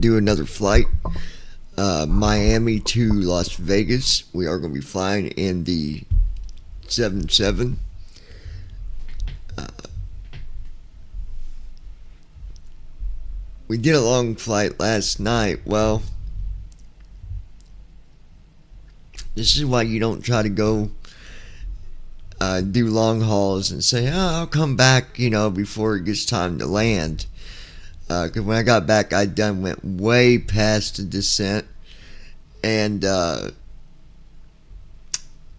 do another flight. Miami to Las Vegas. We are going to be flying in the 7-7. We did a long flight last night. Well, this is why you don't try to go do long hauls and say, oh, I'll come back, before it gets time to land. Because when I got back, I went way past the descent. And,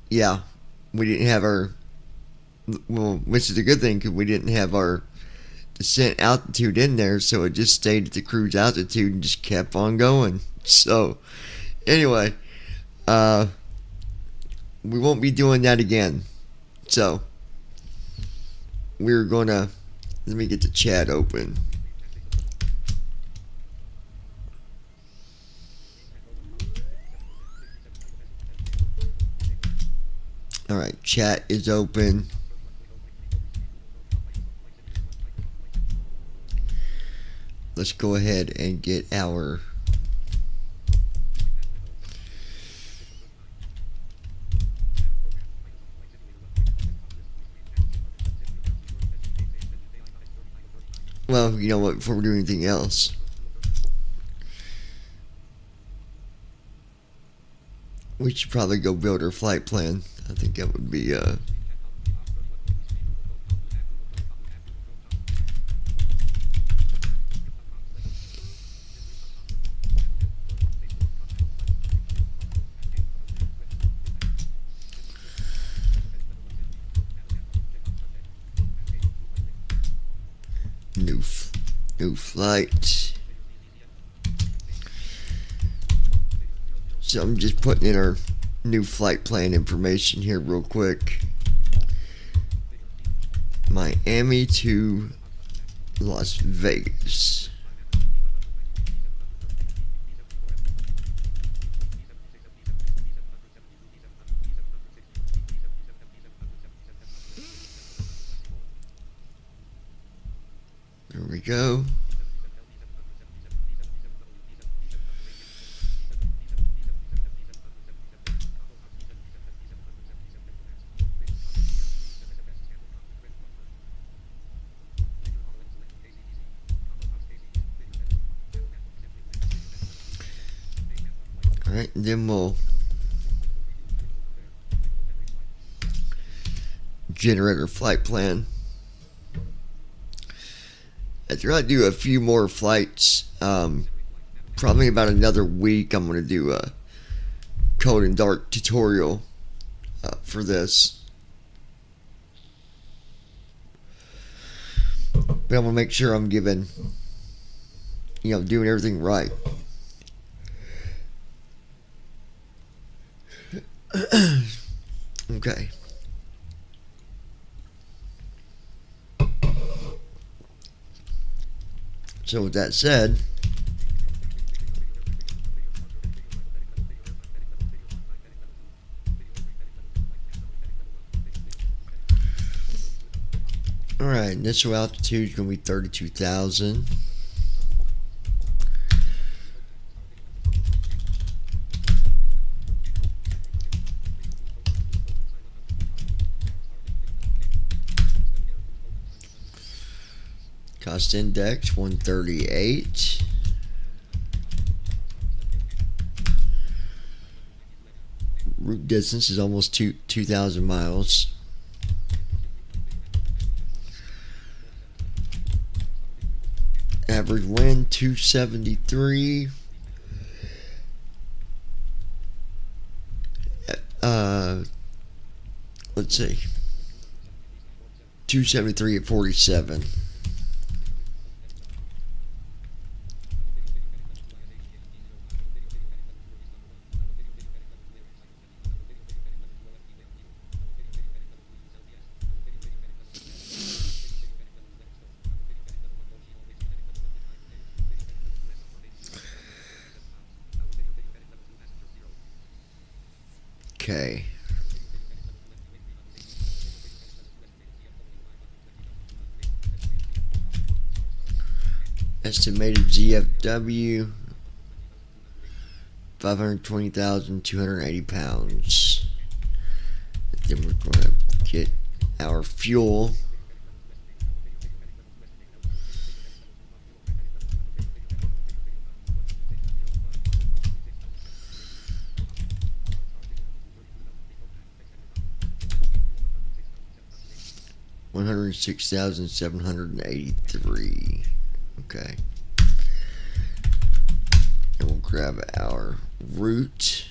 yeah, we didn't have which is a good thing because we didn't have our descent altitude in there. So it just stayed at the cruise altitude and just kept on going. So, anyway, we won't be doing that again. So, we're gonna, let me get the chat open. Alright, chat is open. Let's go ahead and get our well, you know what, before we do anything else, we should probably go build our flight plan. I think that would be new flight. So I'm just putting in our new flight plan information here real quick. Miami to Las Vegas. There we go. Alright, and then we'll generate our flight plan. After I do a few more flights, probably about another week, I'm going to do a code and dark tutorial for this. But I'm going to make sure I'm doing everything right. Okay. So with that said, alright, initial altitude is going to be 32,000. Cost index 138. Route distance is almost 2,000 miles. Average wind 273. Let's see. 273 at 47. Okay. Estimated GFW 520,280 pounds. Then we're going to get our fuel. $106,783. Okay. And we'll grab our route.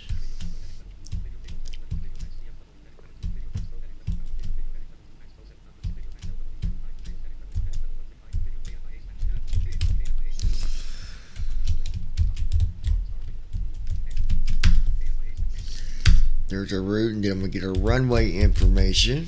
There's our route, and then I'm going to get our runway information.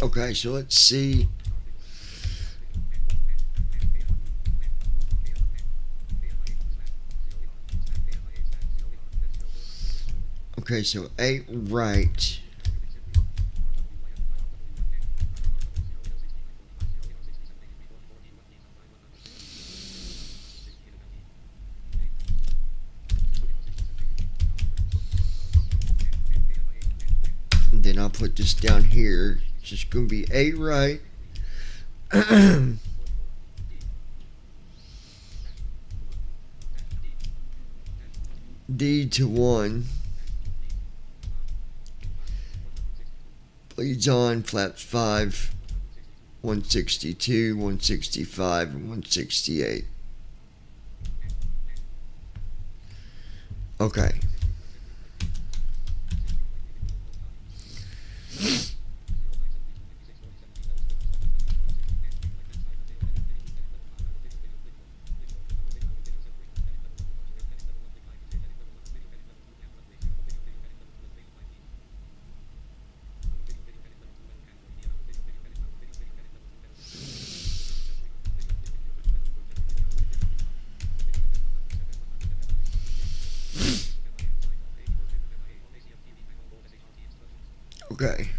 Okay, so let's see. Okay, so 8 right. And then I'll put this down here. It's just going to be 8 right. D to 1. Bleeds on, flaps 5, 162, 165, and 168. Okay. Okay.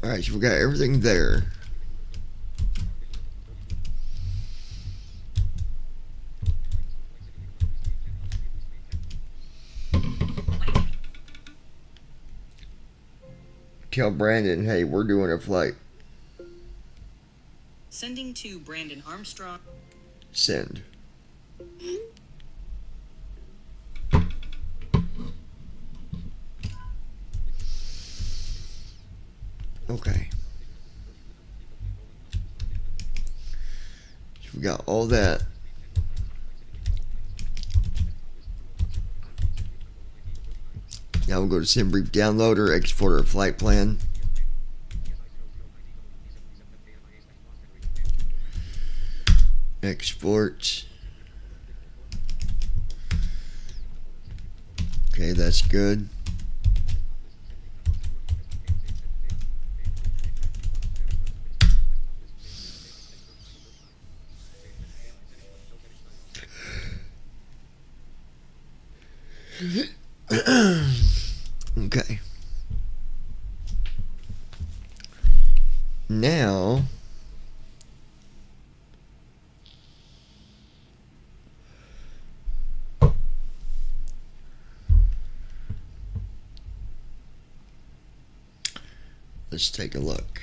Alright, so we got everything there. Tell Brandon, hey, we're doing a flight. Sending to Brandon Armstrong. Send. Okay. So we got all that. Now we'll go to Send Brief Downloader, export our flight plan. Export. Okay, that's good. Okay. Now let's take a look.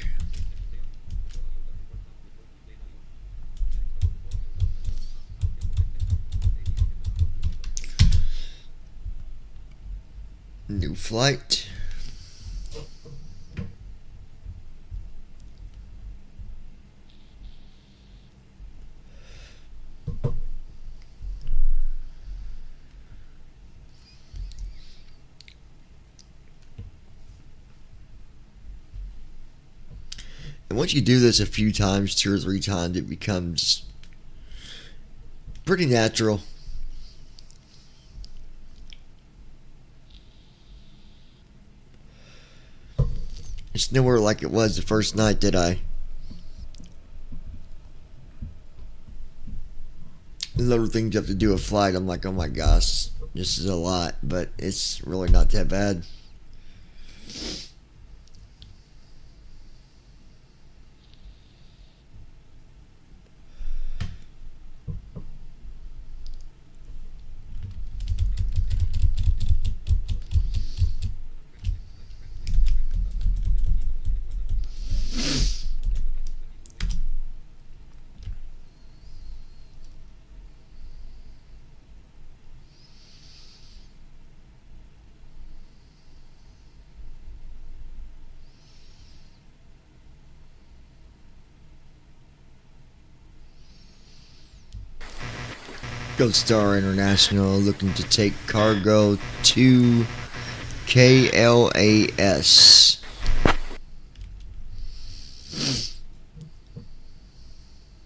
New flight. And once you do this a few times, 2 or 3 times, it becomes pretty natural. It's nowhere like it was the first night that I little things you have to do a flight. I'm like, oh my gosh, this is a lot, but it's really not that bad. Gold Star International looking to take cargo to KLAS.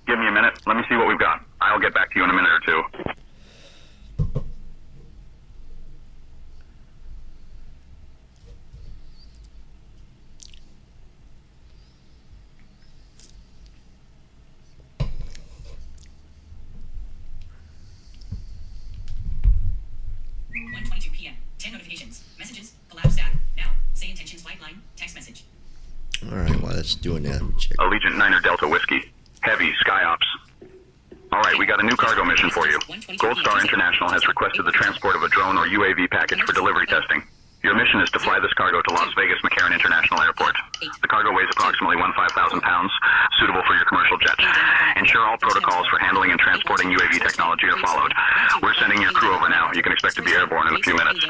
Give me a minute. Let me see what we've got. I'll get back to you in a minute or two. PM. 10 notifications. Messages. Collapse stack. Now. Say intentions flight line. Text message. Alright, while that's doing that, let me check. Allegiant Niner Delta Whiskey. Heavy Sky Ops. Alright, we got a new cargo mission for you. Gold Star International has requested the transport of a drone or UAV package for delivery testing. Your mission is to fly this cargo to Las Vegas McCarran International Airport. The cargo weighs approximately 15,000 pounds, suitable for your commercial jet. Ensure all protocols for handling and transporting UAV technology are followed. We're sending your crew over now. You can expect to be airborne in a few minutes.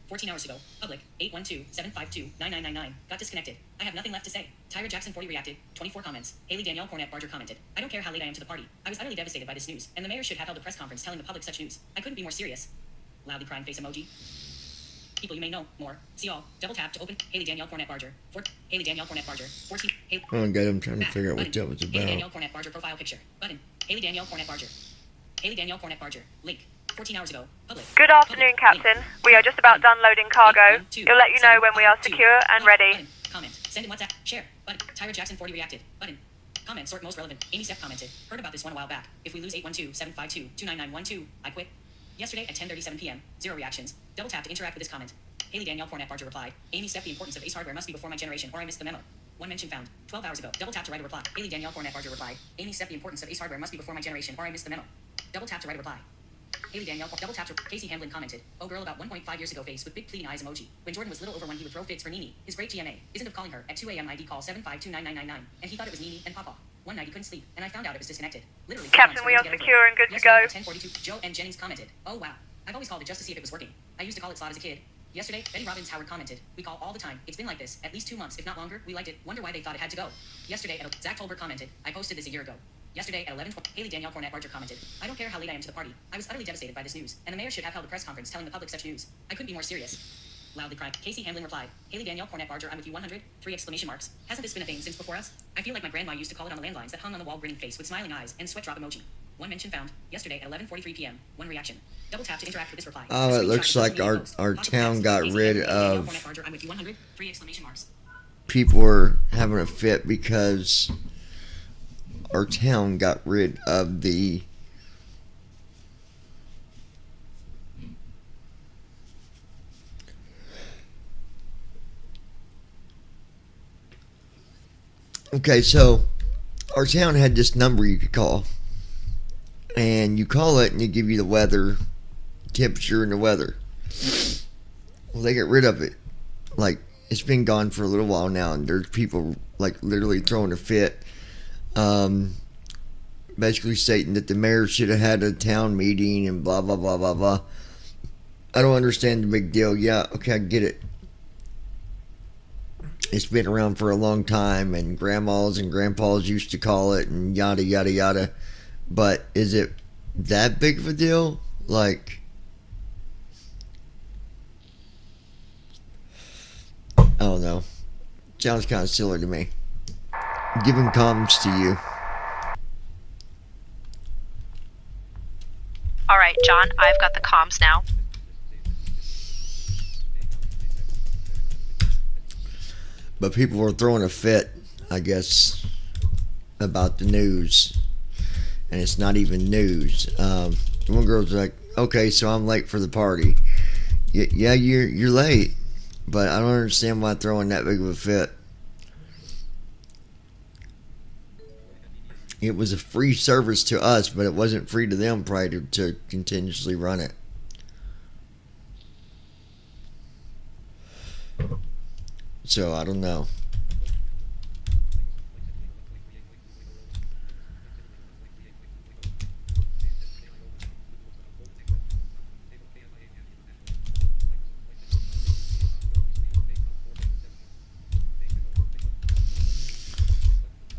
14 hours ago. Public. 812-752-9999. Got disconnected. I have nothing left to say. Tyra Jackson 40 reacted. 24 comments. Haley Danielle Cornett Barger commented. I don't care how late I am to the party. I was utterly devastated by this news, and the mayor should have held a press conference telling the public such news. I couldn't be more serious. Loudly crying face emoji. People you may know more. See all. Double tap to open. Haley Danielle Cornett Barger. Haley Danielle Cornett Barger. 14. Haley. Oh, God, I'm trying to figure out what Button. that was Haley about. Danielle Cornett Barger profile picture. Button. Haley Danielle Cornett Barger. Haley Danielle Cornett Barger. Link. 14 hours ago. Public. Good afternoon, Captain. We are just about done loading cargo. We'll let you know when we are secure and ready. Button. Comment. Send in WhatsApp. Share. Button. Tyra Jackson 40 reacted. Button. Comment. Sort most relevant. Amy Steph commented. Heard about this one a while back. If we lose 812-752-29912, I quit. Yesterday at 10:37 p.m. 0 reactions. Double tap to interact with this comment. Haley Danielle Cornett Barger replied. Amy Steph, the importance of Ace Hardware must be before my generation, or I missed the memo. One mention found. 12 hours ago. Double tap to write a reply. Haley Danielle Cornett Barger reply. Amy Step, the importance of Ace Hardware must be before my generation or I missed the memo. Double tap to write a reply. Haley Danielle, double tap to Casey Hamlin commented. Oh girl about 1.5 years ago face with big pleading eyes emoji. When Jordan was little over one he would throw fits for Nene. His great GMA. Isn't of calling her at 2 a.m. ID call 7529999. And he thought it was Nene and Papa. One night he couldn't sleep and I found out it was disconnected. Literally. Captain, we are secure and good to go. 1042. Joe and Jennings commented. Oh wow. I've always called it just to see if it was working. I used to call it slot as a kid. Yesterday, Betty Robbins Howard commented. We call all the time. It's been like this, at least 2 months, if not longer. We liked it. Wonder why they thought it had to go. Yesterday, Zach Tolbert commented. I posted this a year ago. Yesterday at 11:20, Haley Danielle Cornett Barger commented. I don't care how late I am to the party. I was utterly devastated by this news, and the mayor should have held a press conference telling the public such news. I couldn't be more serious. Loudly cried. Casey Hamlin replied. Haley Danielle Cornett Barger, I'm with you 100. 3 exclamation marks. Hasn't this been a thing since before us? I feel like my grandma used to call it on the landlines that hung on the wall, grinning face with smiling eyes and sweat drop emoji. One mention found. Yesterday at 11:43 p.m. One reaction. Double tap to interact with this reply. Oh, it looks like our town got rid of. I'm with you 100. 3 exclamation marks. People were having a fit because our town got rid of the okay, so our town had this number you could call, and you call it and they give you the weather, temperature, and the weather. Well, they get rid of it. Like, it's been gone for a little while now, and there's people like literally throwing a fit, basically stating that the mayor should have had a town meeting and blah blah blah blah blah. I don't understand the big deal. Yeah, okay, I get it. It's been around for a long time, and grandmas and grandpas used to call it, and yada yada yada. But is it that big of a deal? Like, I don't know. Sounds kind of silly to me. Giving comms to you. All right, John, I've got the comms now. But people were throwing a fit, I guess, about the news. And it's not even news. One girl's like, okay, so I'm late for the party. Yeah, you're late. But I don't understand why throwing that big of a fit. It was a free service to us, but it wasn't free to them prior to continuously run it. So, I don't know.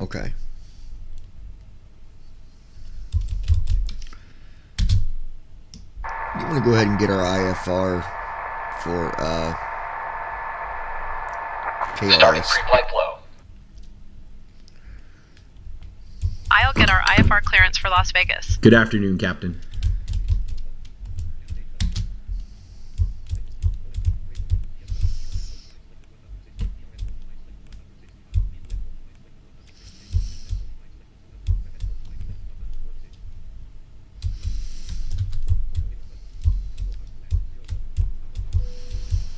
Okay. You want to go ahead and get our IFR for KLS. Starting pre-flight flow. I'll get our IFR clearance for Las Vegas. Good afternoon, Captain.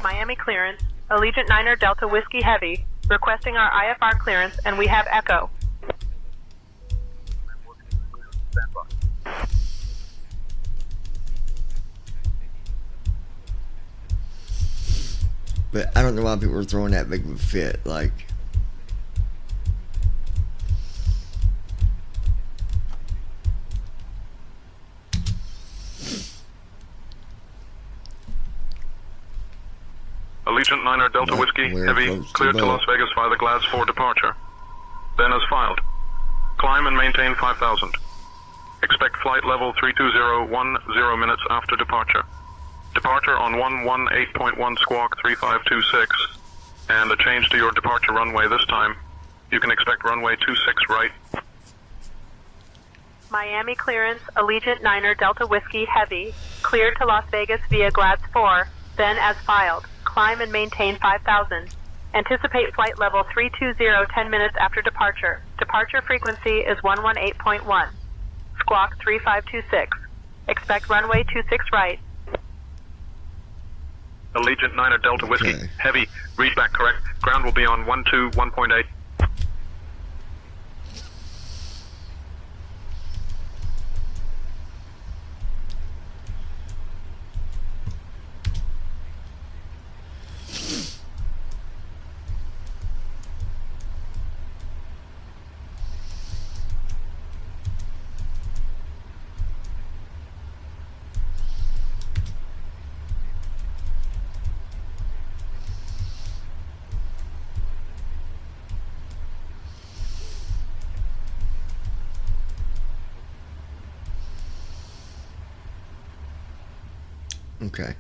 Miami clearance. Allegiant Niner Delta Whiskey Heavy. Requesting our IFR clearance, and we have Echo. But I don't know why people were throwing that big of a fit. Like, Allegiant Niner Delta Whiskey we're Heavy close to cleared to boat. Las Vegas via the GLADS 4 departure. Then as filed. Climb and maintain 5,000. Expect flight level 320 10 minutes after departure. Departure on 118.1 squawk 3526. And a change to your departure runway this time. You can expect runway 26 right. Miami clearance. Allegiant Niner Delta Whiskey Heavy. Cleared to Las Vegas via GLADS 4. Then as filed. Climb and maintain 5,000. Anticipate flight level 320 10 minutes after departure. Departure frequency is 118.1. Squawk 3526. Expect runway 26 right. Allegiant Niner Delta Whiskey Okay. Heavy, read back correct. Ground will be on 121.8. Okay.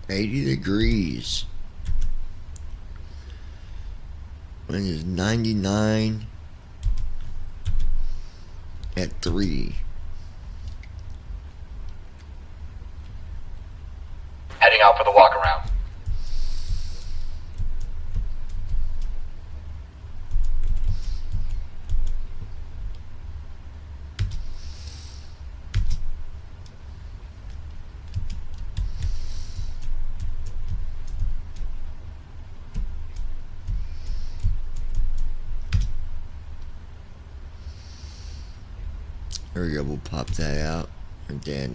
$80. Wind is 99 at 3. Heading out for the walk around. There we go, we'll pop that out. And then,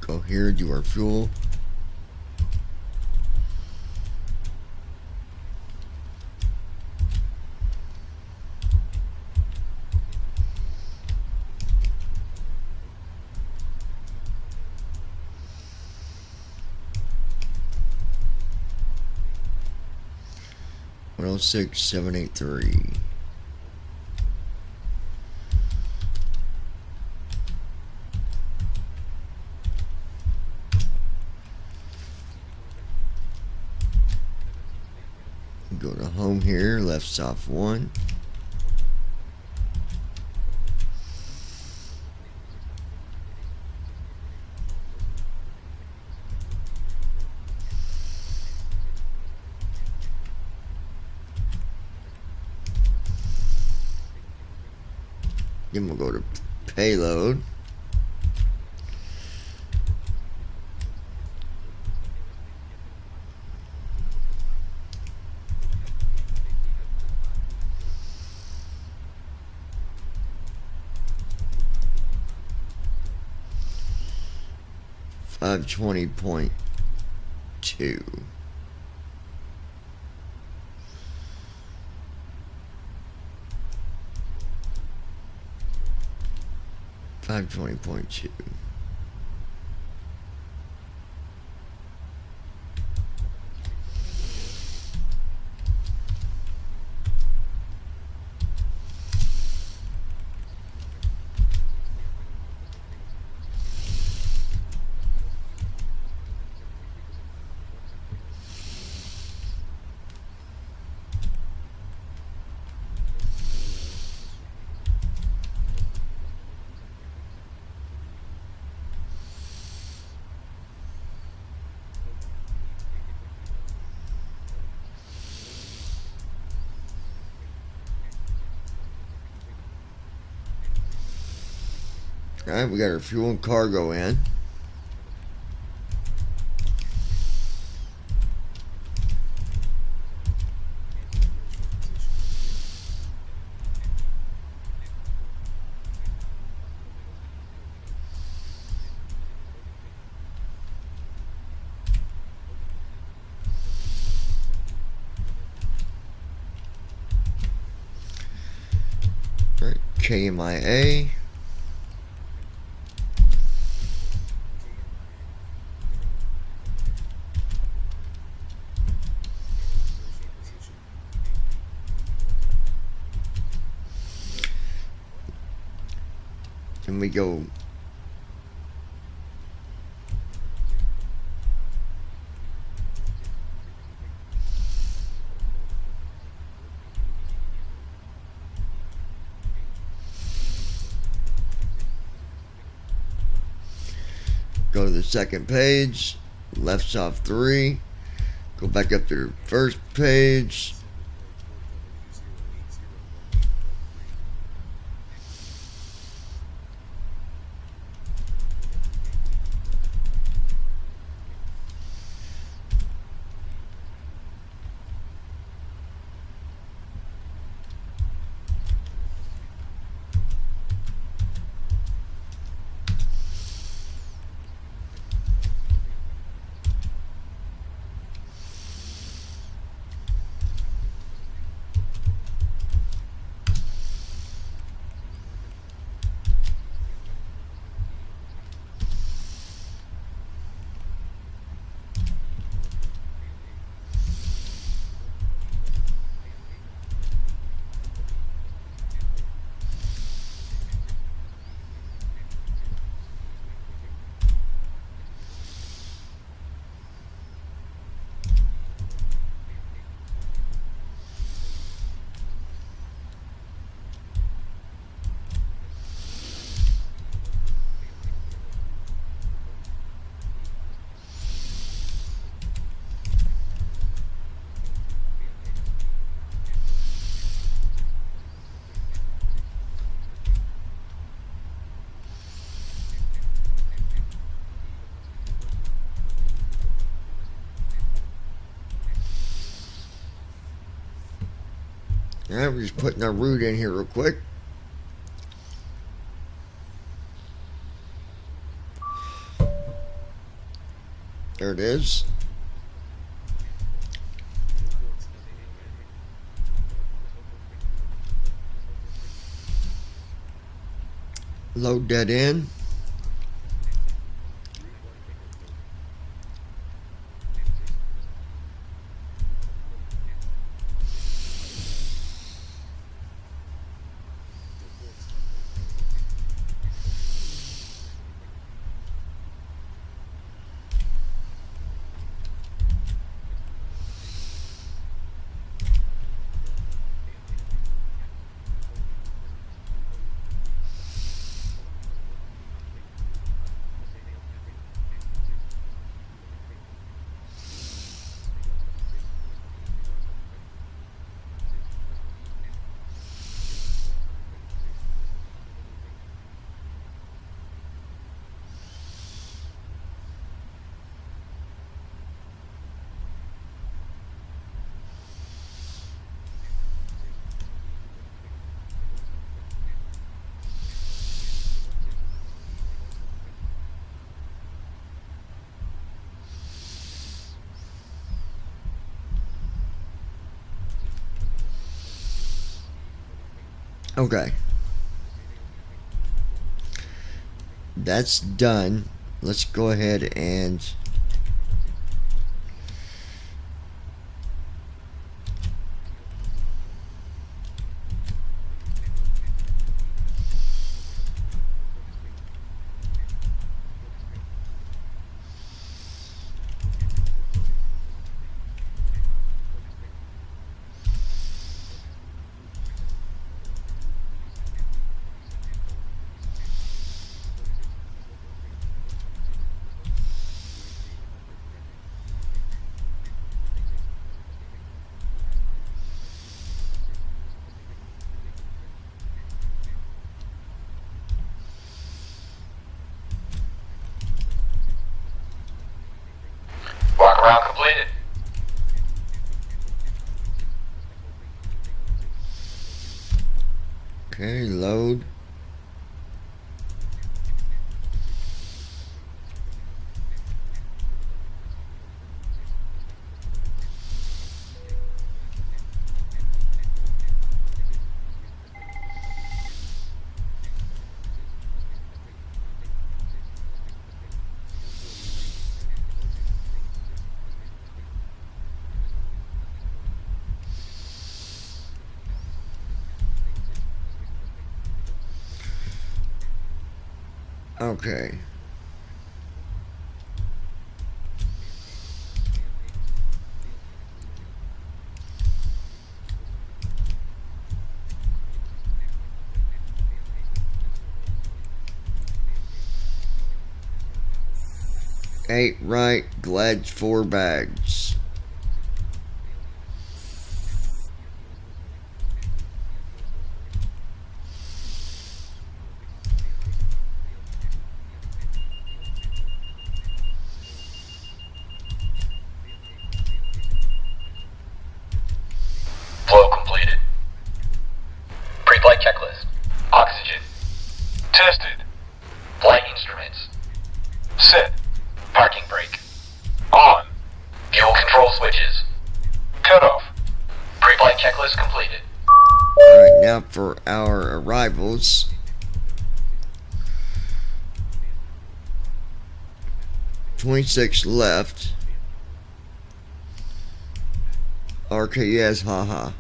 go here, do our fuel. One 106,783. Go to home here, left soft 1. Then we'll go to payload. $520.2. 520.2. Alright, we got our fuel and cargo in. Alright, KMIA. And we go to the second page, left soft 3, go back up to the first page. Alright, we're just putting our route in here real quick. There it is. Load that in. Okay. That's done. Let's go ahead and Walk around completed. okay, load. Okay. Eight right, Glad's 4 bags. Flow completed. Pre-flight checklist. Oxygen. Tested. Flight instruments. Set. Parking brake. On. Fuel control switches. Cut off. Pre-flight checklist completed. Alright, now for our arrivals. $26 left. RKS, haha.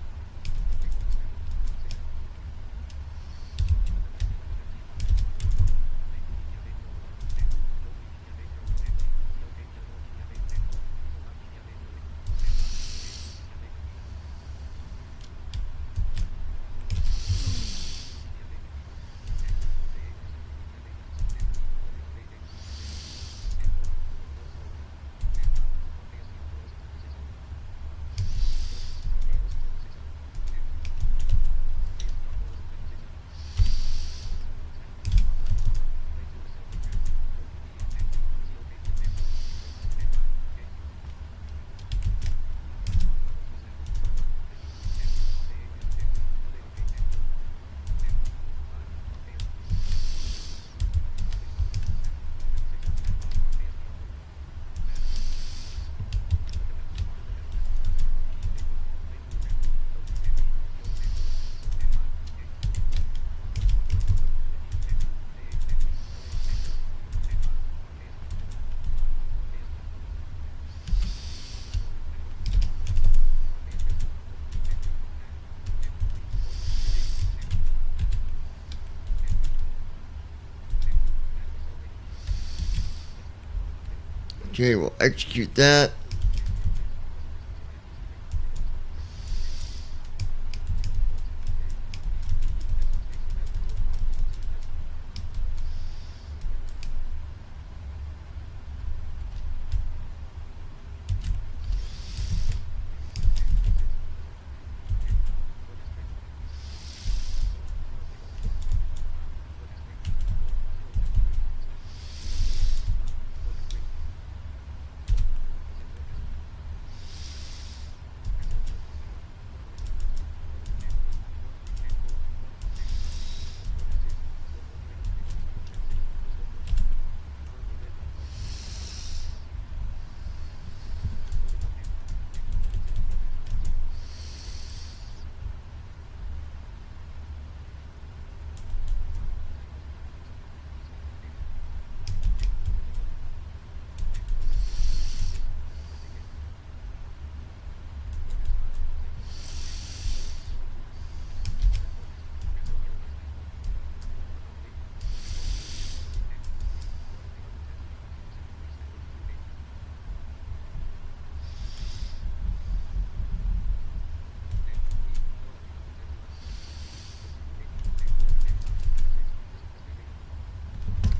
Okay, we'll execute that.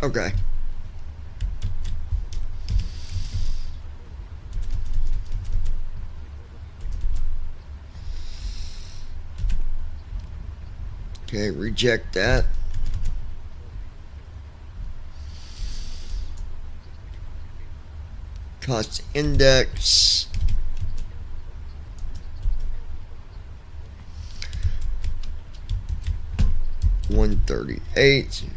Okay. Okay, reject that. Cost index. $138.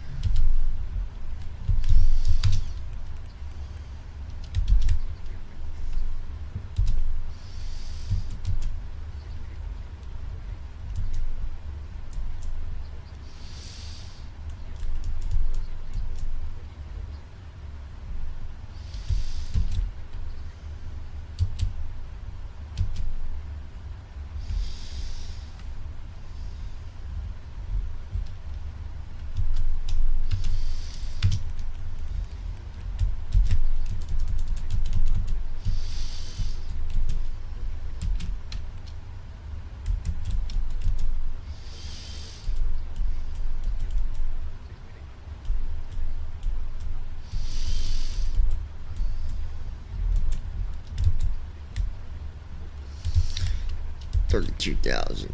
$32,000.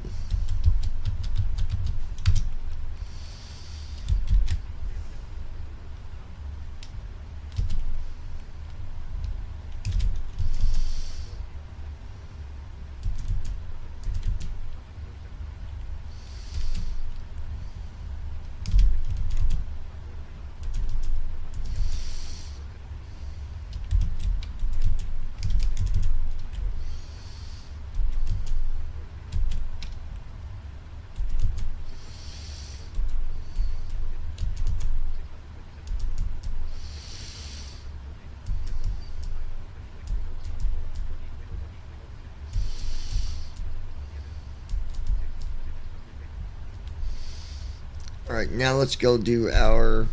Alright, now let's go do our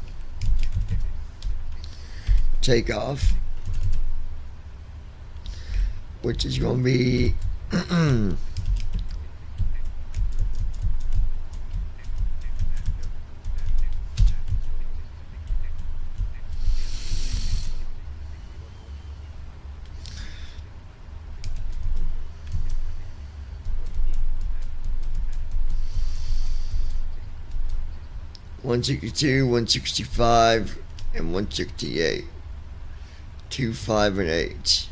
takeoff, which is going to be $162, $165, and $168. 2, 5, and 8.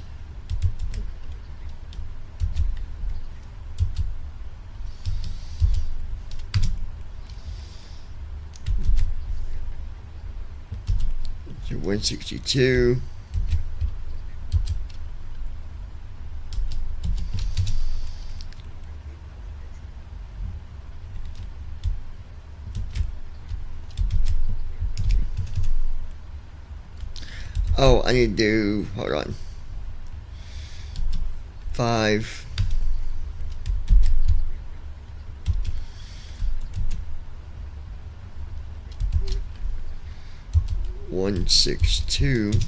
So 162. Oh, I need to do, hold on. 5. $162.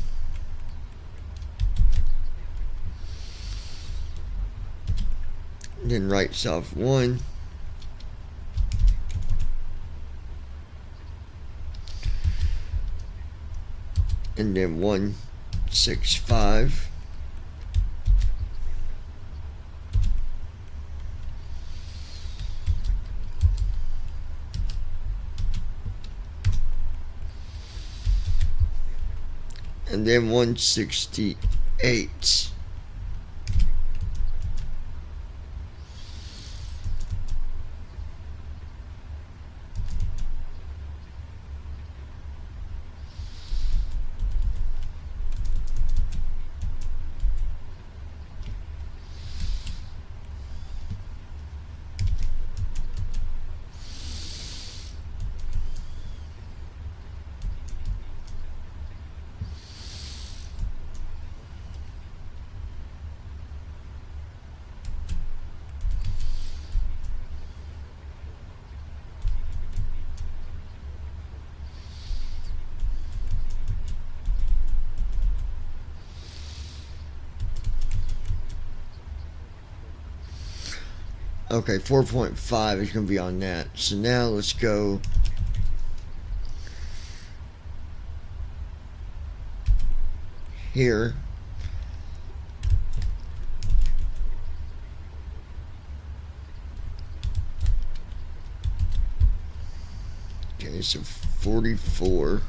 Then right south 1. And then 165. And then 168. Okay, 4.5 is going to be on that. So now let's go here. Okay, so 44.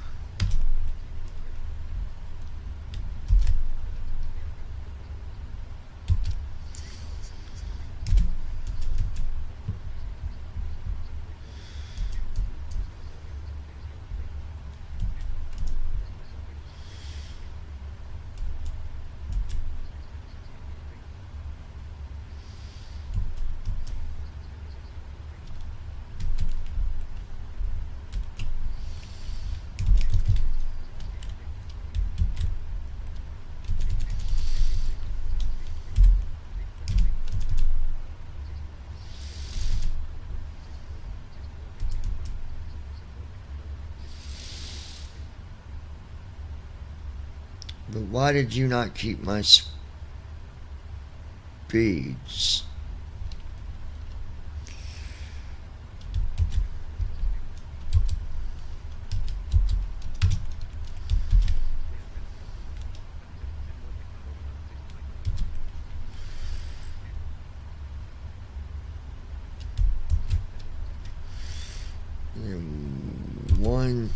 But why did you not keep my speeds? One.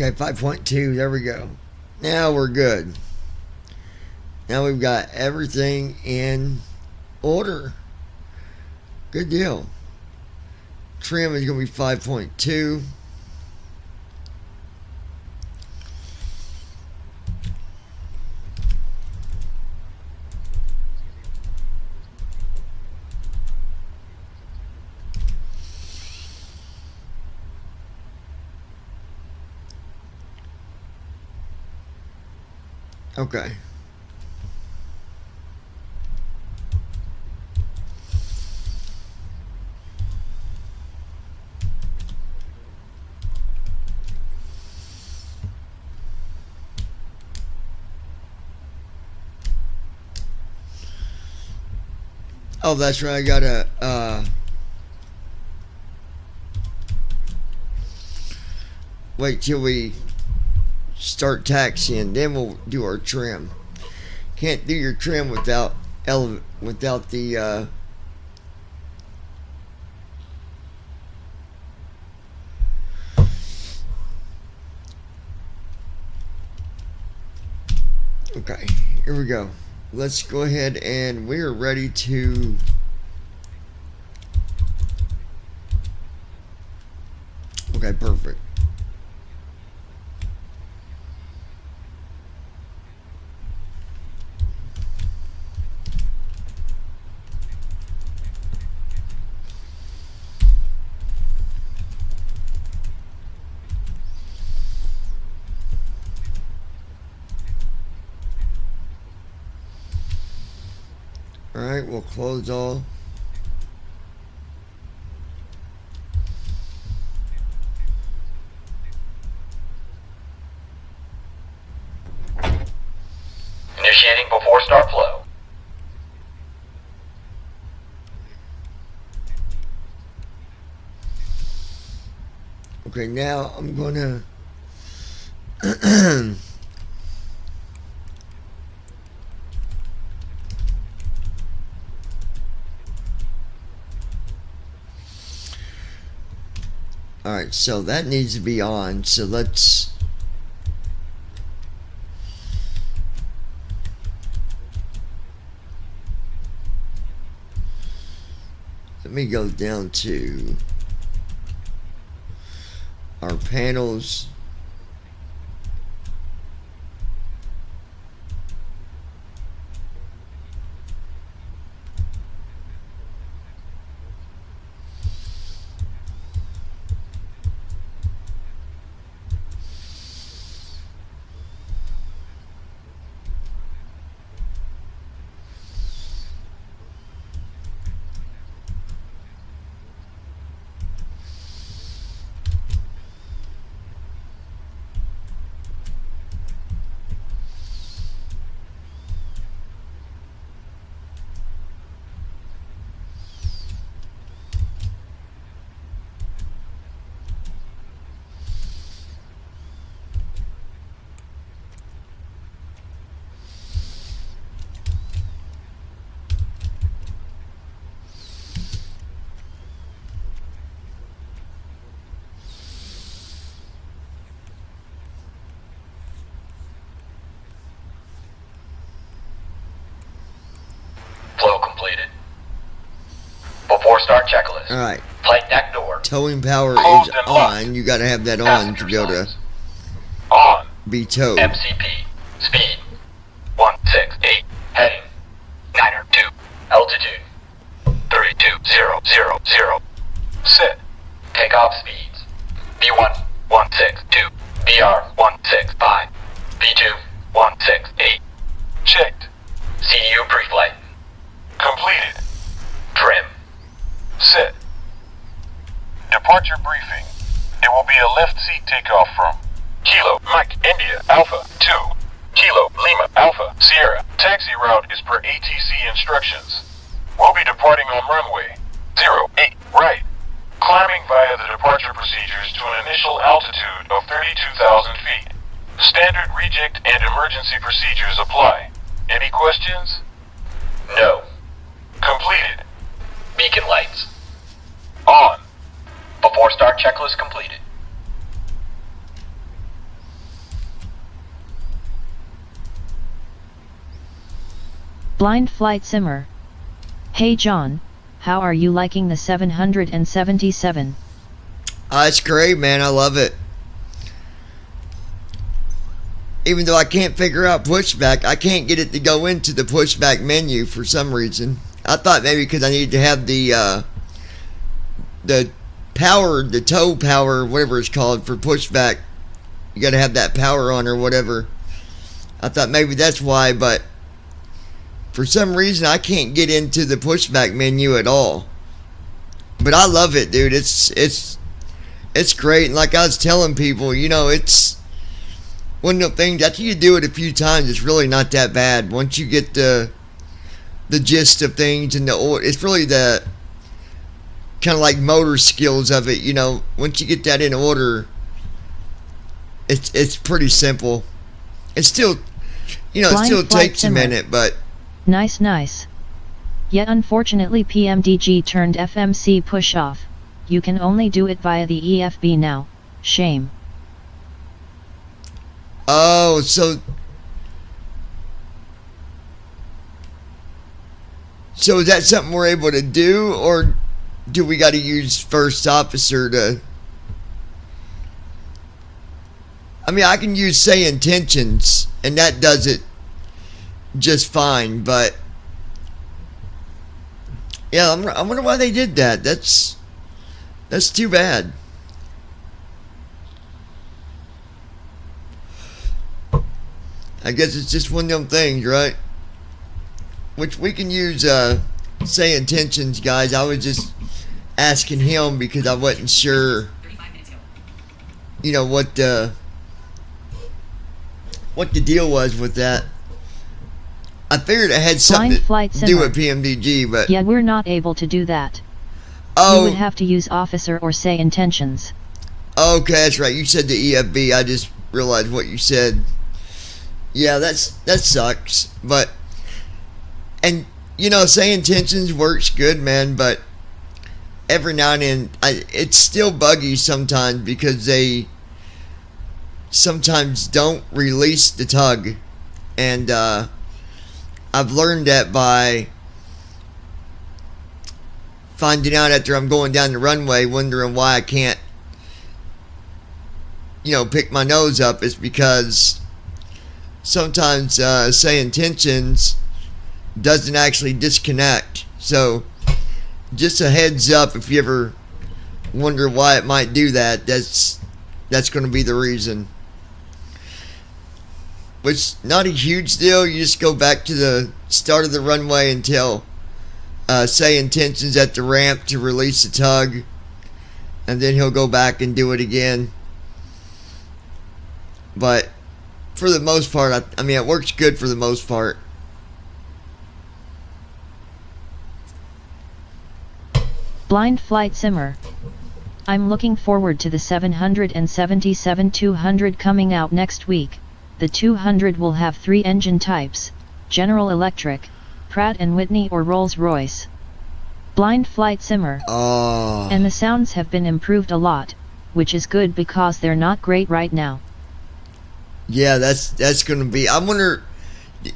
Okay, 5.2, there we go. Now we're good. Now we've got everything in order. Good deal. Trim is going to be 5.2. Okay. Oh, that's right. I gotta wait till we start taxiing, then we'll do our trim. Can't do your trim without the okay, here we go. Let's go ahead and we're ready to okay, perfect. Alright, we'll close all. Initiating before start flow. Okay, now I'm gonna Alright, so that needs to be on, so let me go down to our panels. Flow completed. Before start checklist. Alright. Flight deck door. Towing power Closed is and locked. on. You gotta have that on to Passenger be able to signs. On. be towed. MCP. Speed. 168. Heading. 902. Altitude. 32000. Sit. Takeoff speeds. B1 162. BR 165. B2 168. Checked. CDU pre-flight. Completed. Trim. Sit. Departure briefing. It will be a left seat takeoff from Kilo Mike India Alpha 2. Kilo Lima Alpha Sierra. Taxi route is per ATC instructions. We'll be departing on runway 08 right. Climbing via the departure procedures to an initial altitude of 32,000 feet. Standard reject and emergency procedures apply. Any questions? No. Completed. Beacon lights. On. Before start checklist completed. Blind Flight Simmer. Hey John, how are you liking the 777? It's great, man. I love it. Even though I can't figure out pushback, I can't get it to go into the pushback menu for some reason. I thought maybe because I needed to have the power, the tow power, whatever it's called, for pushback. You got to have that power on or whatever. I thought maybe that's why, but for some reason I can't get into the pushback menu at all. But I love it, dude. It's great. And like I was telling people, you know, it's one of the things, after you do it a few times, it's really not that bad. Once you get the gist of things and it's really the kind of like motor skills of it, you know. Once you get that in order, it's pretty simple. It's still, you know, it still takes a minute, but nice. Yet unfortunately PMDG turned FMC push off. You can only do it via the EFB now. Shame. Oh, so is that something we're able to do, or do we got to use first officer to? I mean, I can use say intentions, and that does it just fine. But yeah, I wonder why they did that. That's too bad. I guess it's just one of them things, right? Which we can use say intentions, guys. I was just asking him because I wasn't sure, you know, what the deal was with that. I figured it had something to do with PMDG, but yeah, we're not able to do that. Oh, you would have to use officer or say intentions. Okay, that's right. You said the EFB. I just realized what you said. Yeah, that sucks. But, and you know, say intentions works good, man. But every now and then, it's still buggy sometimes because they sometimes don't release the tug, and I've learned that by finding out after I'm going down the runway, wondering why I can't, you know, pick my nose up. It's because sometimes say intentions doesn't actually disconnect. So just a heads up, if you ever wonder why it might do that, that's going to be the reason. Which, not a huge deal. You just go back to the start of the runway until say intentions at the ramp to release the tug, and then he'll go back and do it again. But for the most part, I mean, it works good for the most part. Blind Flight Simmer. I'm looking forward to the 777-200 coming out next week. The 200 will have 3 engine types: General Electric, Pratt & Whitney or Rolls-Royce. Blind Flight Simmer. Oh. And the sounds have been improved a lot, which is good because they're not great right now. Yeah, that's going to be. I wonder,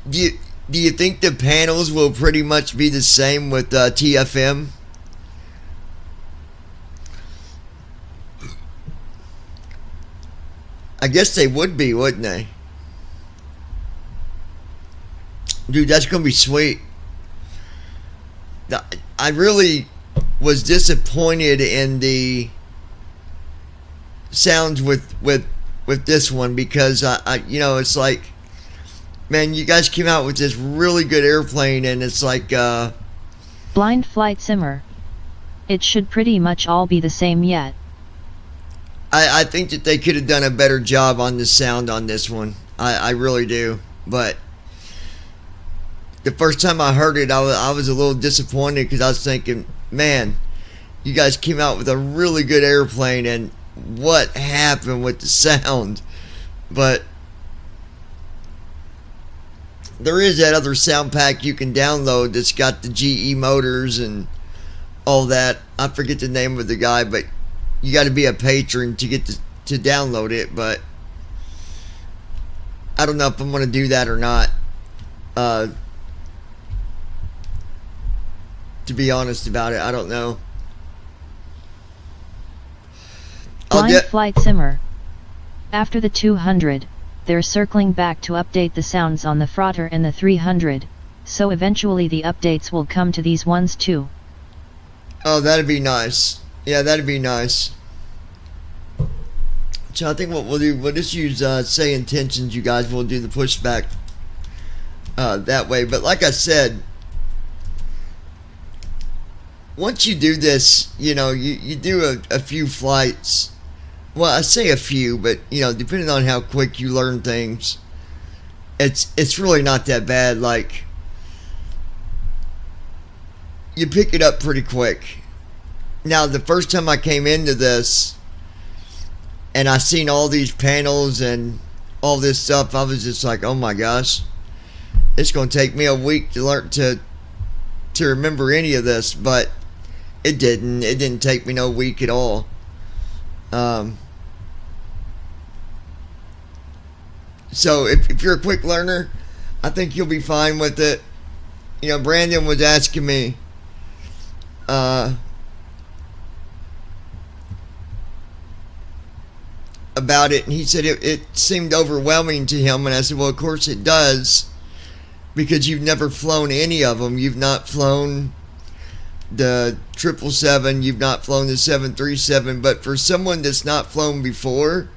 do you think the panels will pretty much be the same with TFM? I guess they would be, wouldn't they? Dude, that's going to be sweet. I really was disappointed in the sounds with this one because I you know, it's like, man, you guys came out with this really good airplane, and it's like Blind Flight Simmer. It should pretty much all be the same yet. I think that they could have done a better job on the sound on this one. I really do. But the first time I heard it, I was a little disappointed because I was thinking, man, you guys came out with a really good airplane, and what happened with the sound? But there is that other sound pack you can download that's got the GE motors and all that. I forget the name of the guy, but you got to be a patron to get to download it. But I don't know if I'm going to do that or not. to be honest about it. I don't know. Blind Flight Simmer. After the 200, they're circling back to update the sounds on the Frater and the 300, so eventually the updates will come to these ones too. Oh, that'd be nice. Yeah, that'd be nice. So I think what we'll do, we'll just use say intentions, you guys. We'll do the pushback that way. But like I said, once you do this, you know, you do a few flights. Well, I say a few, but you know, depending on how quick you learn things, it's really not that bad. Like, you pick it up pretty quick. Now, the first time I came into this and I seen all these panels and all this stuff, I was just like, oh my gosh, it's going to take me a week to learn to remember any of this. But it didn't take me no week at all. So if you're a quick learner, I think you'll be fine with it. You know, Brandon was asking me about it, and he said it seemed overwhelming to him, and I said, well, of course it does, because you've never flown any of them. You've not flown the 777, you've not flown the 737, but for someone that's not flown before,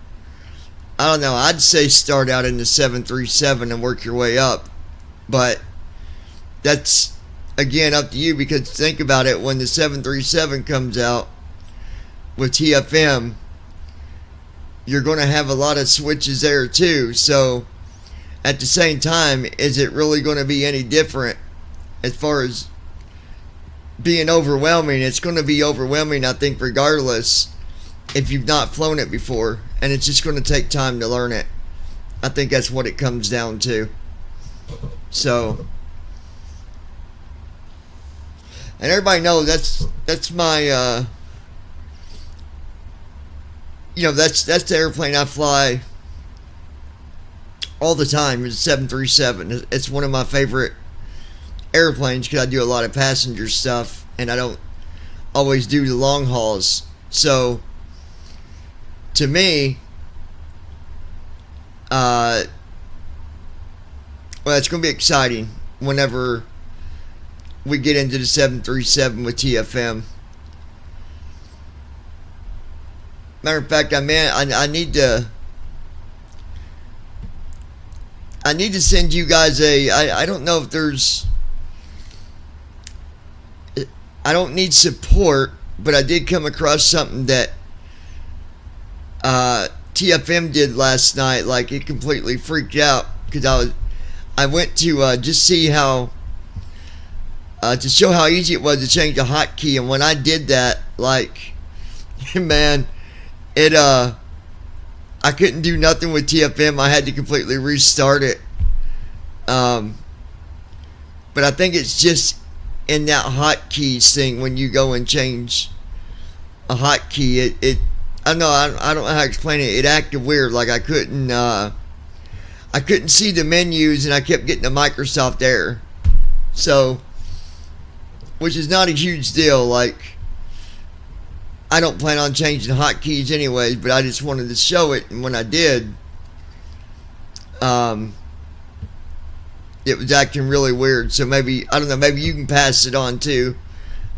I don't know, I'd say start out in the 737 and work your way up. But that's, again, up to you, because think about it, when the 737 comes out with TFM, you're going to have a lot of switches there too. So at the same time, is it really going to be any different as far as being overwhelming? It's going to be overwhelming, I think, regardless, if you've not flown it before, and it's just going to take time to learn it. I think that's what it comes down to. So, and everybody knows that's my you know, that's the airplane I fly all the time, is 737. It's one of my favorite airplanes because I do a lot of passenger stuff and I don't always do the long hauls. So to me, well, it's going to be exciting whenever we get into the 737 with TFM. Matter of fact, I need to send you guys I don't know if there's, I don't need support, but I did come across something that TFM did last night. Like, it completely freaked out because I went to just see how to show how easy it was to change a hotkey, and when I did that, like, man, I couldn't do nothing with TFM. I had to completely restart it. But I think it's just in that hotkeys thing when you go and change a hotkey. I don't know how to explain it. It acted weird. Like, I couldn't see the menus, and I kept getting a Microsoft error. So, which is not a huge deal. Like, I don't plan on changing hotkeys anyways, but I just wanted to show it, and when I did, it was acting really weird. So maybe, I don't know, maybe you can pass it on too,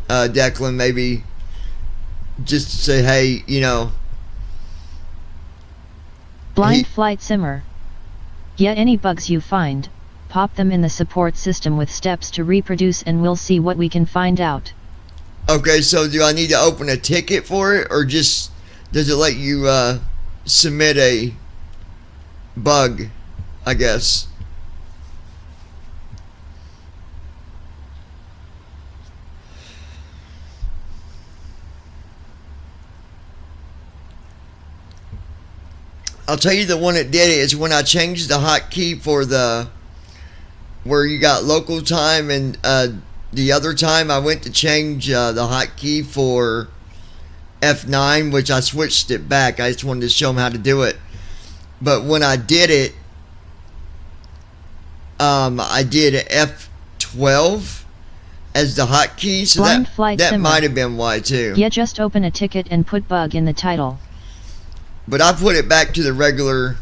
Declan, maybe just to say, hey, you know. Blind Flight Simmer. Yeah, any bugs you find, pop them in the support system with steps to reproduce, and we'll see what we can find out. Okay, so do I need to open a ticket for it, or just does it let you submit a bug, I guess? I'll tell you the one that did it is when I changed the hotkey for the where you got local time, and the other time I went to change the hotkey for F9, which I switched it back. I just wanted to show them how to do it. But when I did it, I did F12, as the hotkey, so Blind Flight that Simmer. might have been why too. Yeah, just open a ticket and put bug in the title. But I put it back to the regular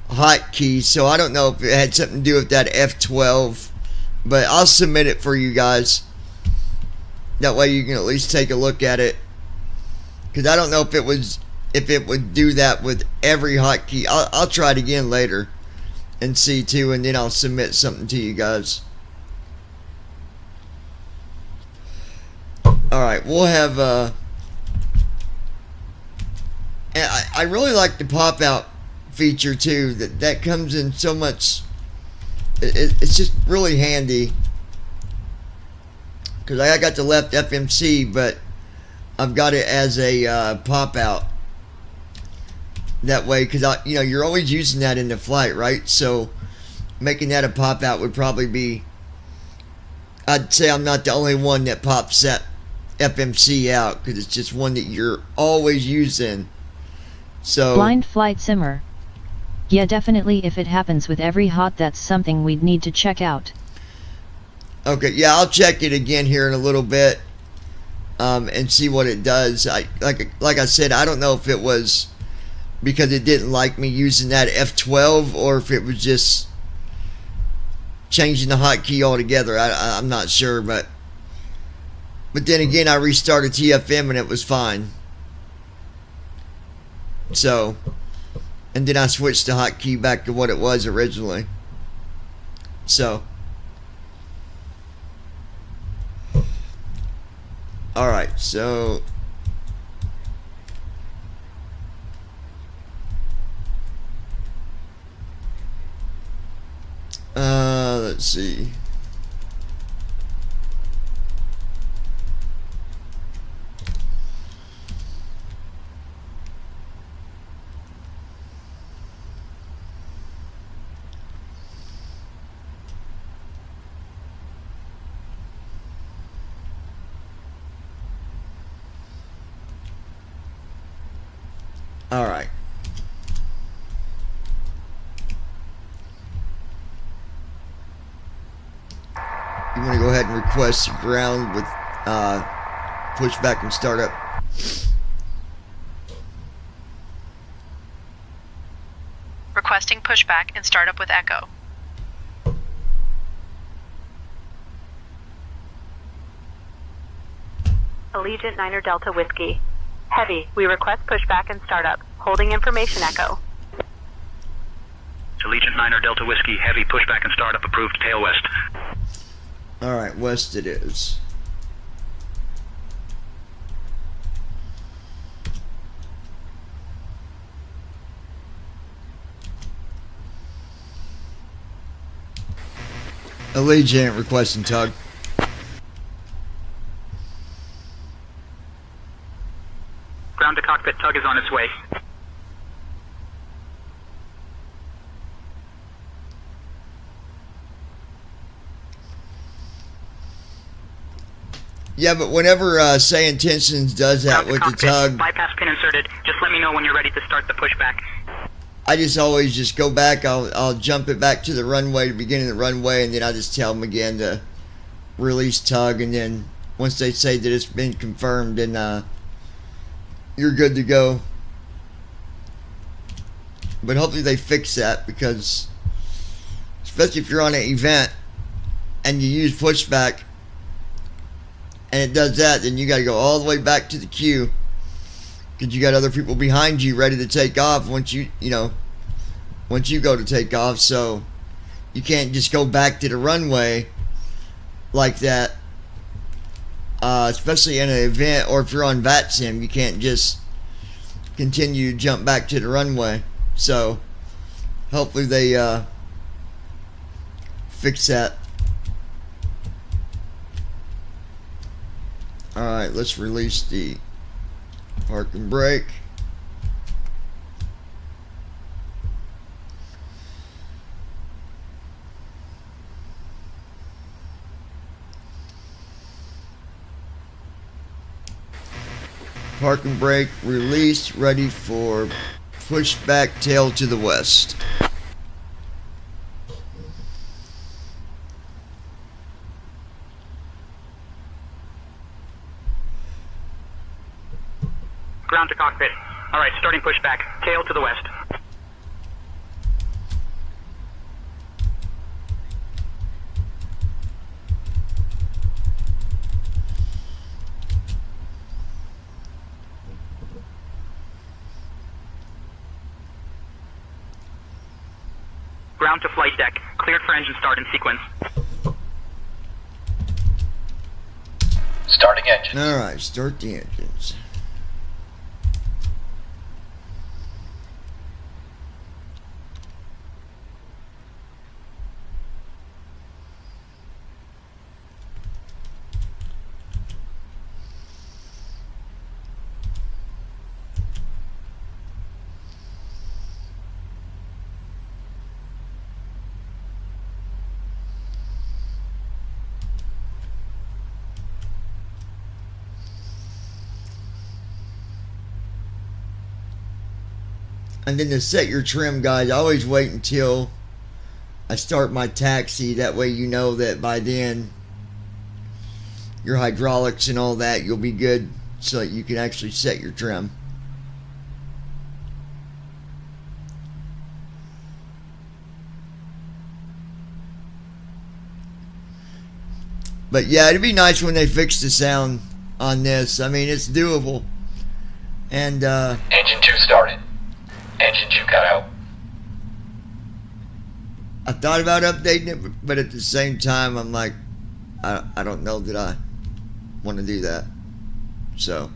hotkey, so I don't know if it had something to do with that F12. But I'll submit it for you guys. That way you can at least take a look at it. Because I don't know if it would do that with every hotkey. I'll try it again later and see too, and then I'll submit something to you guys. Alright, we'll have and I really like the pop out feature too. That comes in so much. It's just really handy. Because I got the left FMC, but I've got it as a pop out. That way, because you're always using that in the flight, right? So making that a pop out would probably be. I'd say I'm not the only one that pops that FMC out, because it's just one that you're always using. So Blind Flight Simmer. Yeah, definitely. If it happens with every hot, that's something we'd need to check out. Okay, yeah, I'll check it again here in a little bit, and see what it does. Like I said, I don't know if it was because it didn't like me using that F12, or if it was just changing the hotkey altogether. I'm not sure, but then again, I restarted TFM and it was fine. So, and then I switched the hotkey back to what it was originally. So. Alright, so let's see. All right. You want to go ahead and request ground with pushback and startup. Requesting pushback and startup with Echo. Allegiant Niner Delta Whiskey. Heavy, we request pushback and startup. Holding information, Echo. Allegiant Niner Delta Whiskey, heavy pushback and startup approved, tail west. Alright, west it is. Allegiant requesting tug. Ground to cockpit, tug is on its way. Yeah, but whenever Say Intentions does that with the tug, bypass pin inserted. Just let me know when you're ready to start the pushback. I just always just go back. I'll jump it back to the runway, the beginning of the runway, and then I just tell them again to release tug. And then once they say that it's been confirmed, then you're good to go. But hopefully they fix that, because especially if you're on an event and you use pushback and it does that, then you got to go all the way back to the queue, because you got other people behind you ready to take off once you go to take off. So you can't just go back to the runway like that, especially in an event, or if you're on VATSIM, you can't just continue to jump back to the runway. So hopefully they fix that. Alright, let's release the park and brake. Park and brake released, ready for pushback, tail to the west. Ground to cockpit. Alright, starting pushback. Tail to the west. Ground to flight deck. Cleared for engine start in sequence. Starting engine. Alright, start the engines. And then to set your trim, guys, always wait until I start my taxi. That way you know that by then your hydraulics and all that, you'll be good so that you can actually set your trim. But yeah, it'd be nice when they fix the sound on this. I mean, it's doable. And Engine 2 started. Engine 2 got out. I thought about updating it, but at the same time, I'm like, I don't know that I want to do that. So.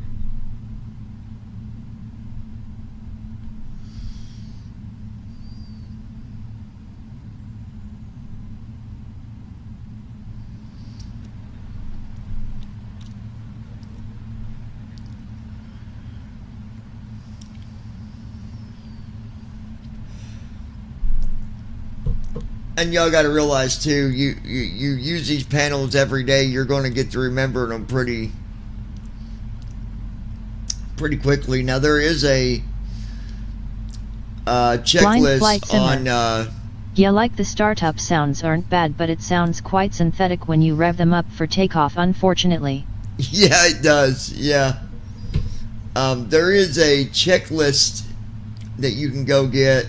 And y'all got to realize too, you use these panels every day, you're going to get to remember them pretty quickly. Now there is a checklist on. Yeah, like the startup sounds aren't bad, but it sounds quite synthetic when you rev them up for takeoff, unfortunately. Yeah, it does. Yeah. There is a checklist that you can go get.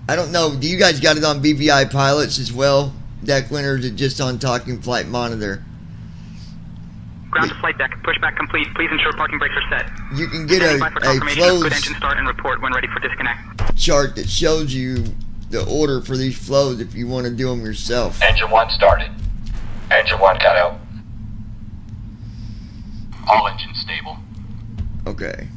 I don't know. Do you guys got it on BVI Pilots as well, Declan, or is it just on Talking Flight Monitor? Ground to flight deck. Pushback complete. Please ensure parking brakes are set. You can get Standing by for a confirmation of good flows engine start and report when ready for disconnect. chart that shows you the order for these flows if you want to do them yourself. Engine 1 started. Engine 1 got out. All engines stable. Okay.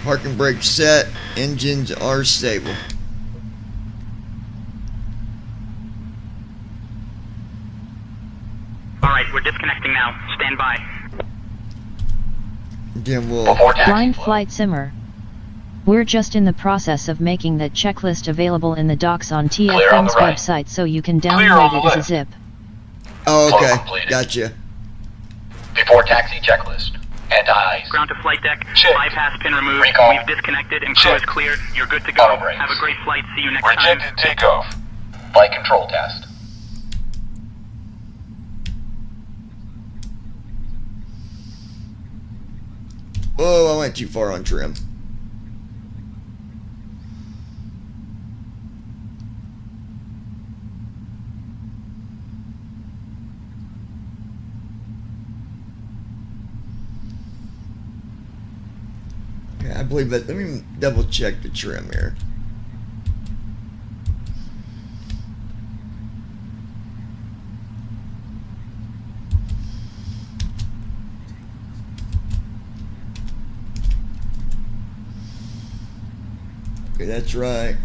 Parking brake set. Engines are stable. Alright, we're disconnecting now. Stand by. Then we'll. Before taxi Blind flow. Flight Simmer. We're just in the process of making that checklist available in the docs on Clear on TFN's the right. website, so you can Clear on download the it as a left. zip. Oh, Flow okay. completed. Gotcha. Before taxi checklist. Anti-ice. Ground to flight deck. Check. Bypass pin removed. Recall. We've disconnected and crew is Check. cleared. You're good to go. Auto brakes. Have a great flight. See you next time. Rejected takeoff. Flight control test. Whoa, I went too far on trim. Okay, I believe that. Let me double check the trim here. Okay, that's right.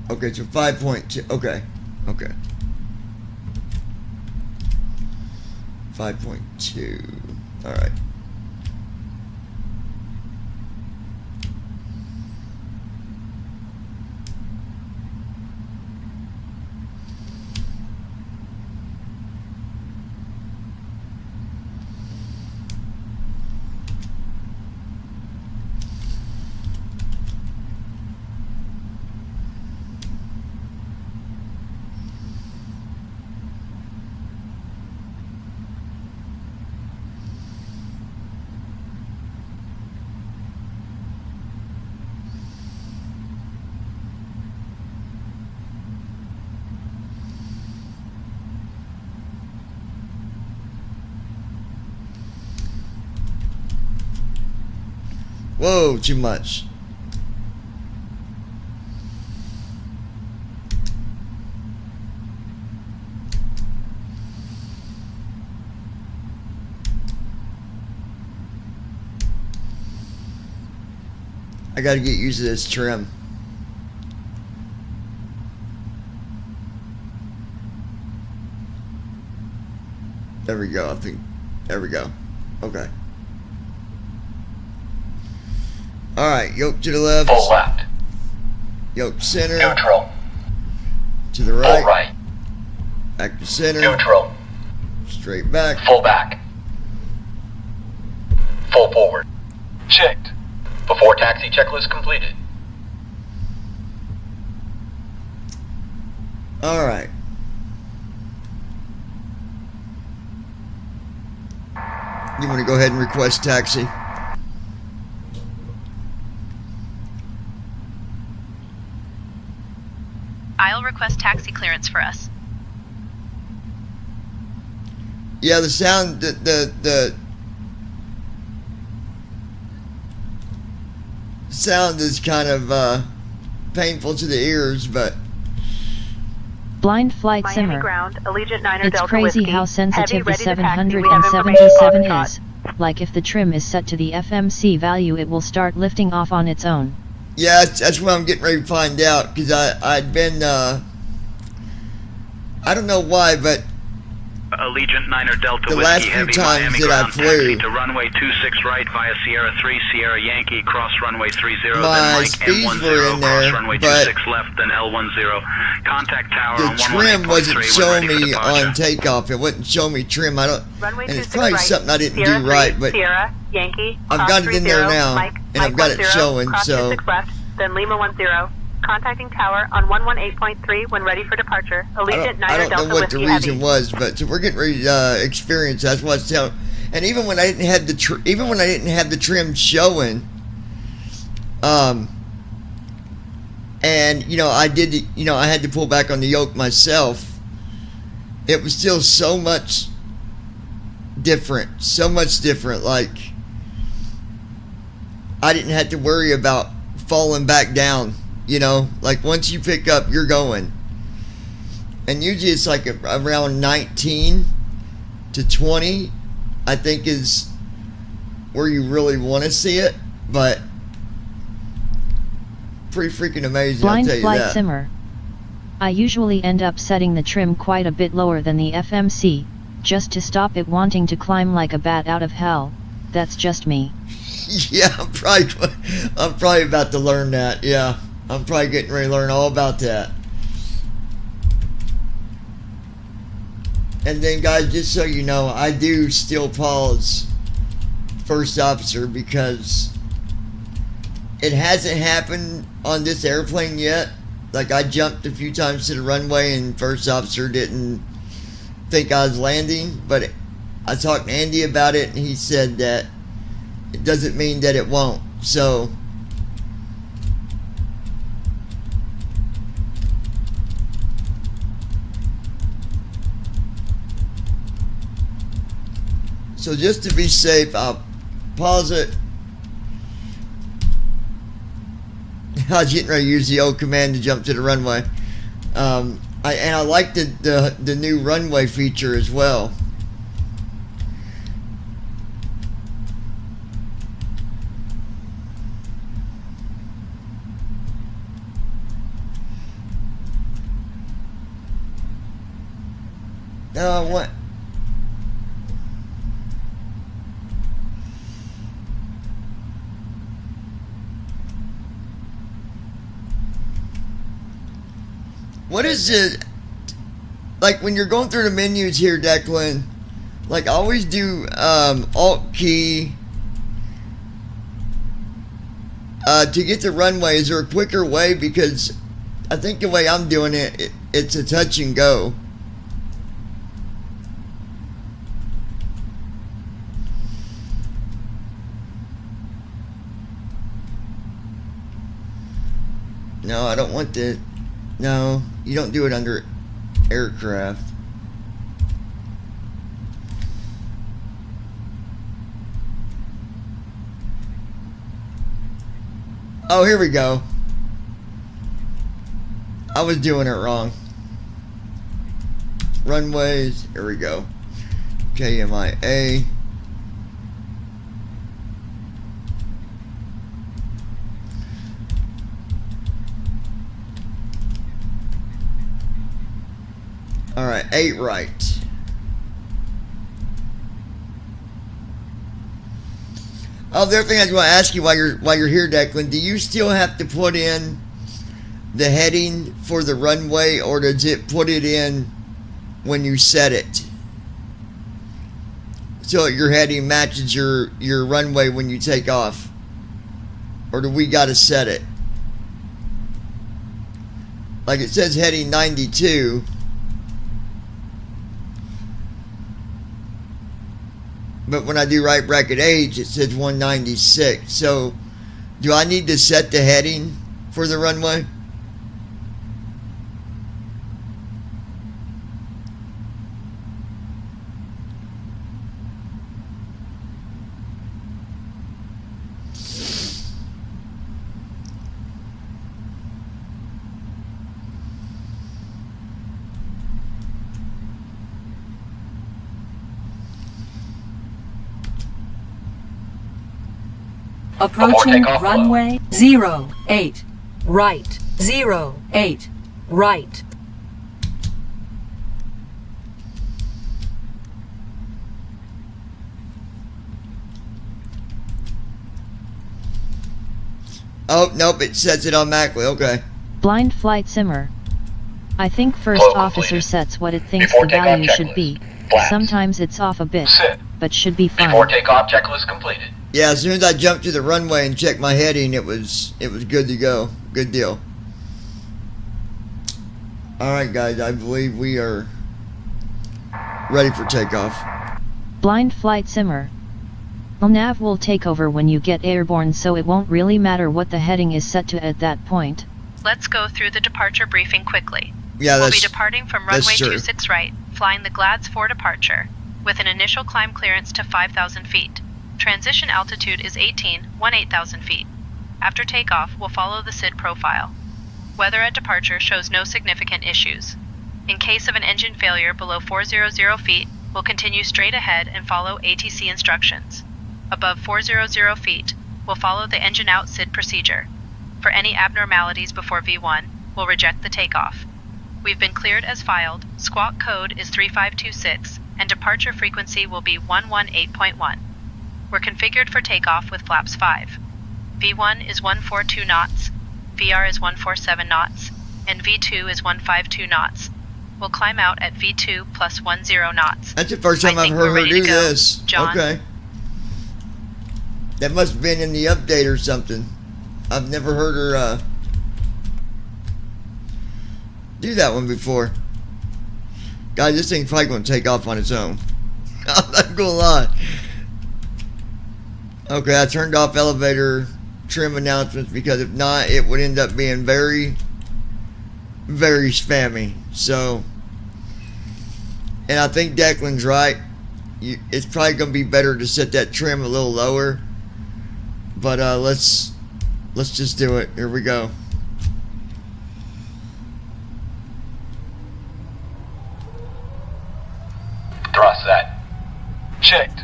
Okay, so 5.2. Okay. Okay. 5.2. All right. Whoa, too much. I gotta get used to this trim. There we go, I think. There we go. Okay. Alright, yoke to the left. Full left. Yoke center. Neutral. To the right. Full right. Back to center. Neutral. Straight back. Full back. Full forward. Checked. Before taxi checklist completed. Alright. You want to go ahead and request taxi? I'll request taxi clearance for us. Yeah, the sound, the sound is kind of painful to the ears, but Blind Flight Miami Simmer. ground, Allegiant 9er It's Delta crazy Whiskey. how sensitive Heavy, the ready to taxi. We have information 777 on is. Like if the trim is set to the FMC value, it will start lifting off on its own. yeah, that's what I'm getting ready to find out, because I'd been, I don't know why, but Allegiant 9er Delta the Whiskey last few Heavy times Miami that I ground flew, taxi to runway 26 right via Sierra 3 Sierra Yankee cross runway 30 my then Mike speeds M10 were in cross there, runway but 26 left then L10 contact tower the on trim 118.3 wasn't when showing ready for me departure. on takeoff. It wouldn't show me trim. I don't, Runway and it's 26 probably right, something I didn't Sierra do right, 3, but Sierra, Yankee, I've cross got it in there 30, now, Mike, and I've Mike got it 10, showing, cross so 26 left, then Lima 10, contacting tower on 118.3 when ready for departure. Allegiant 9er I don't Delta know what the Whiskey reason Heavy. was, but so we're getting ready to experience. That's what's telling. And even when I didn't have the trim showing, and I had to pull back on the yoke myself. It was still so much different. Like I didn't have to worry about falling back down. Like once you pick up, you're going. And usually it's like around 19 to 20, I think is where you really want to see it. But pretty freaking amazing, Blind I'll tell you Flight that. Simmer. I usually end up setting the trim quite a bit lower than the FMC, just to stop it wanting to climb like a bat out of hell. That's just me. Yeah, I'm probably about to learn that. Yeah, I'm probably getting ready to learn all about that. And then, guys, just so you know, I do still pause first officer because it hasn't happened on this airplane yet. Like, I jumped a few times to the runway and first officer didn't think I was landing, but I talked to Andy about it and he said that it doesn't mean that it won't. So just to be safe, I'll pause it. I was getting ready to use the old command to jump to the runway. I like the new runway feature as well. No, what? What is it? Like when you're going through the menus here, Declan, like always do Alt key to get the runway. Is there a quicker way? Because I think the way I'm doing it, it's a touch and go. No, I don't want the... No, you don't do it under aircraft. Oh, here we go. I was doing it wrong. Runways, here we go. KMIA. Alright, 8 right. Oh, the other thing I just want to ask you while you're here, Declan, do you still have to put in the heading for the runway, or does it put it in when you set it? So your heading matches your runway when you take off? Or do we got to set it? Like it says heading 92. But when I do right bracket H, it says 196. So do I need to set the heading for the runway? Approaching runway 08, right, 08, right. Oh, nope, it sets it automatically, okay. Blind flight simmer. I think first Flow officer completed. sets what it thinks Before the takeoff value should checklist. be. Flaps. Sometimes it's off a bit, Sit. but should be Before fine. takeoff checklist completed. Yeah, as soon as I jumped to the runway and checked my heading, it was good to go. Good deal. Alright guys, I believe we are ready for takeoff. Blind flight simmer. LNAV will take over when you get airborne, so it won't really matter what the heading is set to at that point. Let's go through the departure briefing quickly. Yeah, We'll be that's departing from that's runway true. 26 right, flying the GLADS 4 departure, with an initial climb clearance to 5,000 feet. Transition altitude is 18,000 feet. After takeoff, we'll follow the SID profile. Weather at departure shows no significant issues. In case of an engine failure below 400 feet, we'll continue straight ahead and follow ATC instructions. Above 400 feet, we'll follow the engine out SID procedure. For any abnormalities before V1, we'll reject the takeoff. We've been cleared as filed, squawk code is 3526, and departure frequency will be 118.1. We're configured for takeoff with flaps 5. V1 is 142 knots, VR is 147 knots, and V2 is 152 knots. We'll climb out at V2 plus 10 knots. the first time I I've think heard we're her ready do to go, this. John. Okay. That must have been in the update or something. I've never heard her do that one before. Guys, this thing's probably going to take off on its own. I'm not going to lie. Okay, I turned off elevator trim announcements because if not, it would end up being very, very spammy. So, and I think Declan's right. It's probably going to be better to set that trim a little lower. But let's just do it. Here we go. Thrust set. Checked.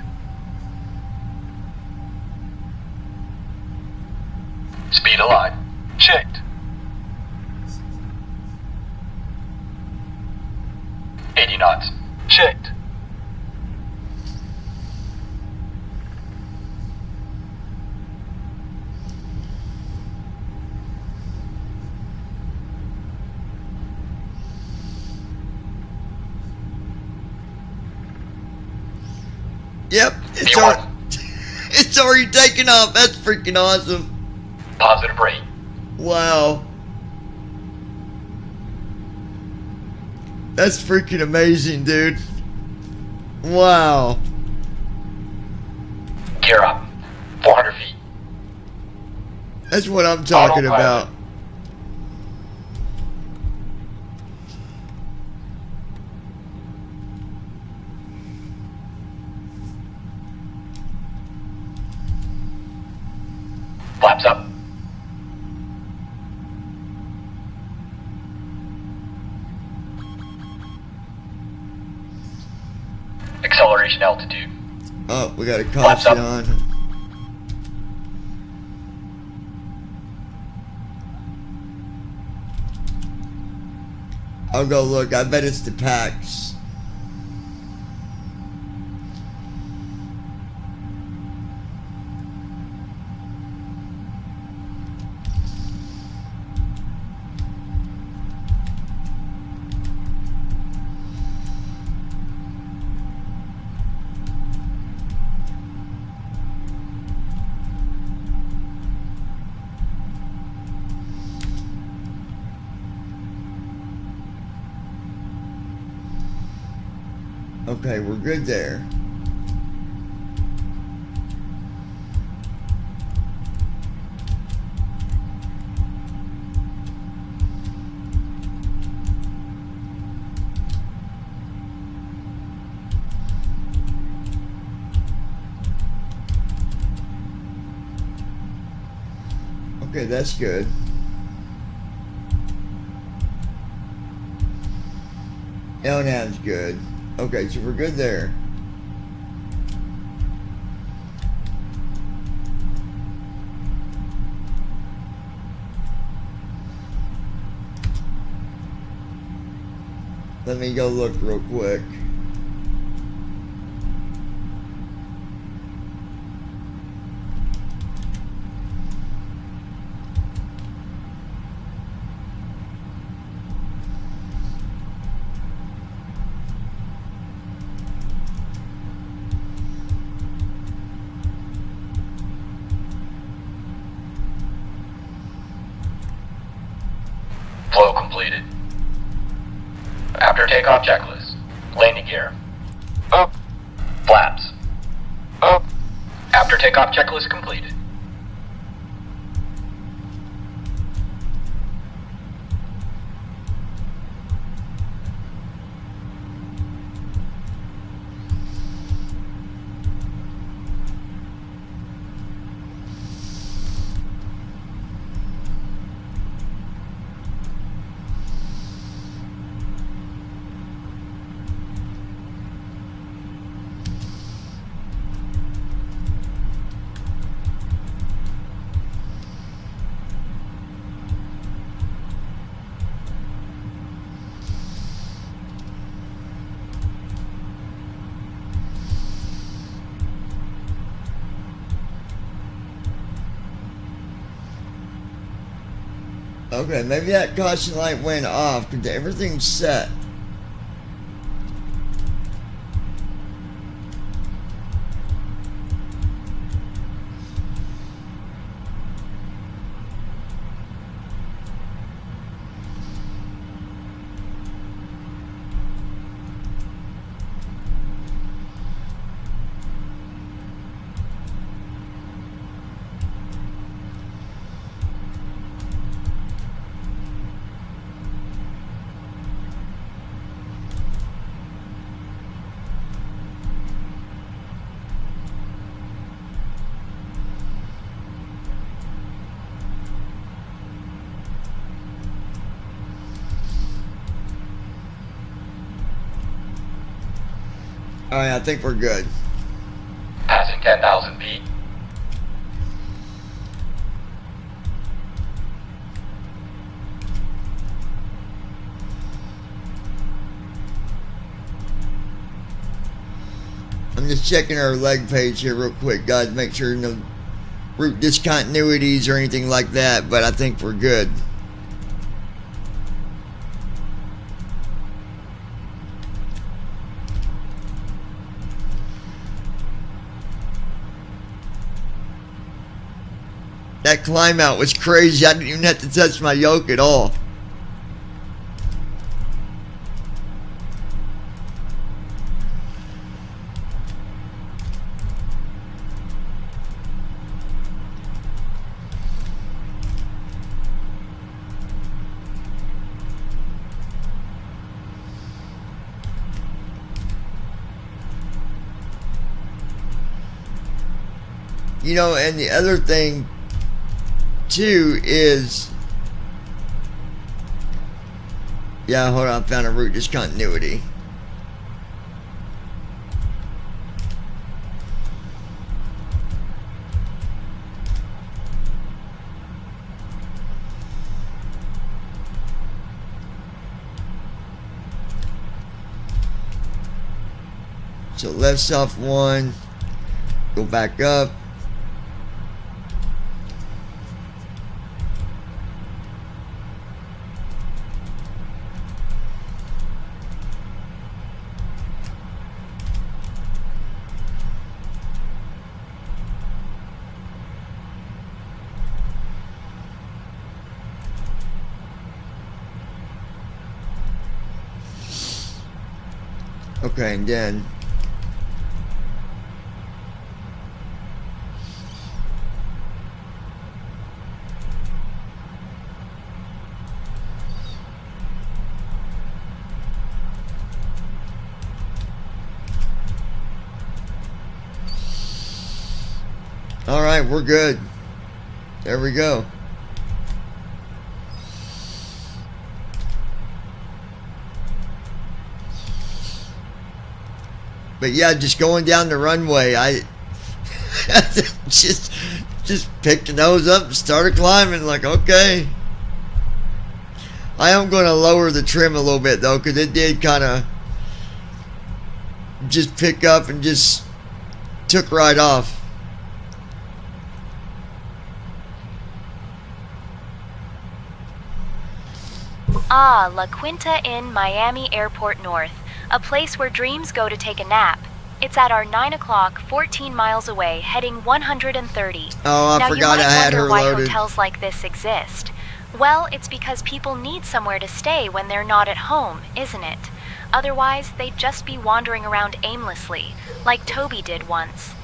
Speed aligned. Checked. Knots. Checked. Yep, it's already taken off. That's freaking awesome. Positive rate. Wow. That's freaking amazing, dude. Wow. Gear up. 400 feet. That's what I'm talking Autopilot. about. Flaps up. Oh, we got a Flaps caution up. on. I'll go look. I bet it's the PAX. Okay, we're good there. Okay, that's good. Elnham's good. Okay, so we're good there. Let me go look real quick. Flow completed. After takeoff checklist. Landing gear. Up. Flaps. Up. After takeoff checklist completed. Okay, maybe that caution light went off because everything's set. Alright, I think we're good. Passing 10,000 feet. I'm just checking our leg page here real quick, guys. Make sure no route discontinuities or anything like that, but I think we're good. That climb out was crazy. I didn't even have to touch my yoke at all. You know, and the other thing too is, yeah, hold on, I found a route discontinuity. So left off 1, go back up. Okay, and then all right, we're good. There we go. But yeah, just going down the runway, I just picked the nose up and started climbing. Like, okay. I am going to lower the trim a little bit though, because it did kind of just pick up and just took right off. Ah, La Quinta Inn, Miami Airport North. A place where dreams go to take a nap. It's at our 9 o'clock, 14 miles away, heading 130. Oh, I forgot I had her loaded. Now you might wonder why loaded. hotels like this exist. Well, it's because people need somewhere to stay when they're not at home, isn't it? Otherwise, they'd just be wandering around aimlessly, like Toby did once.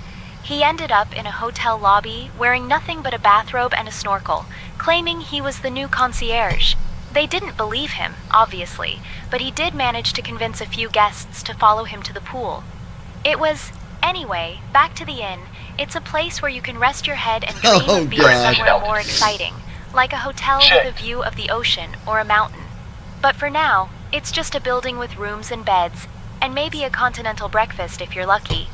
He ended up in a hotel lobby, wearing nothing but a bathrobe and a snorkel, claiming he was the new concierge. They didn't believe him, obviously, but he did manage to convince a few guests to follow him to the pool. Anyway, back to the inn. It's a place where you can rest your head and dream of being somewhere more exciting, like a hotel with a view of the ocean or a mountain. But for now, it's just a building with rooms and beds, and maybe a continental breakfast if you're lucky.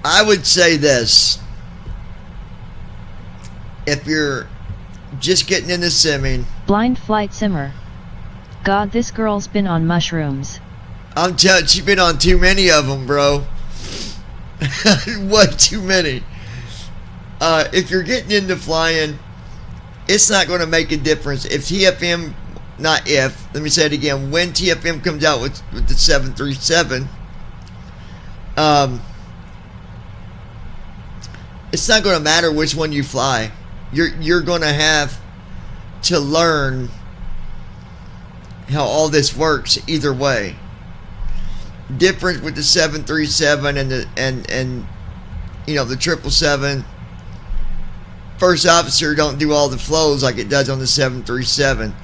I would say this. If you're just getting into simming. Blind Flight Simmer. God, this girl's been on mushrooms. I'm telling you, she's been on too many of them, bro. Way too many. If you're getting into flying, it's not going to make a difference. If TFM, not if, let me say it again, when TFM comes out with the 737, it's not going to matter which one you fly. You're going to have to learn how all this works either way. Difference with the 737 and the you know, the 777. First officer don't do all the flows like it does on the 737.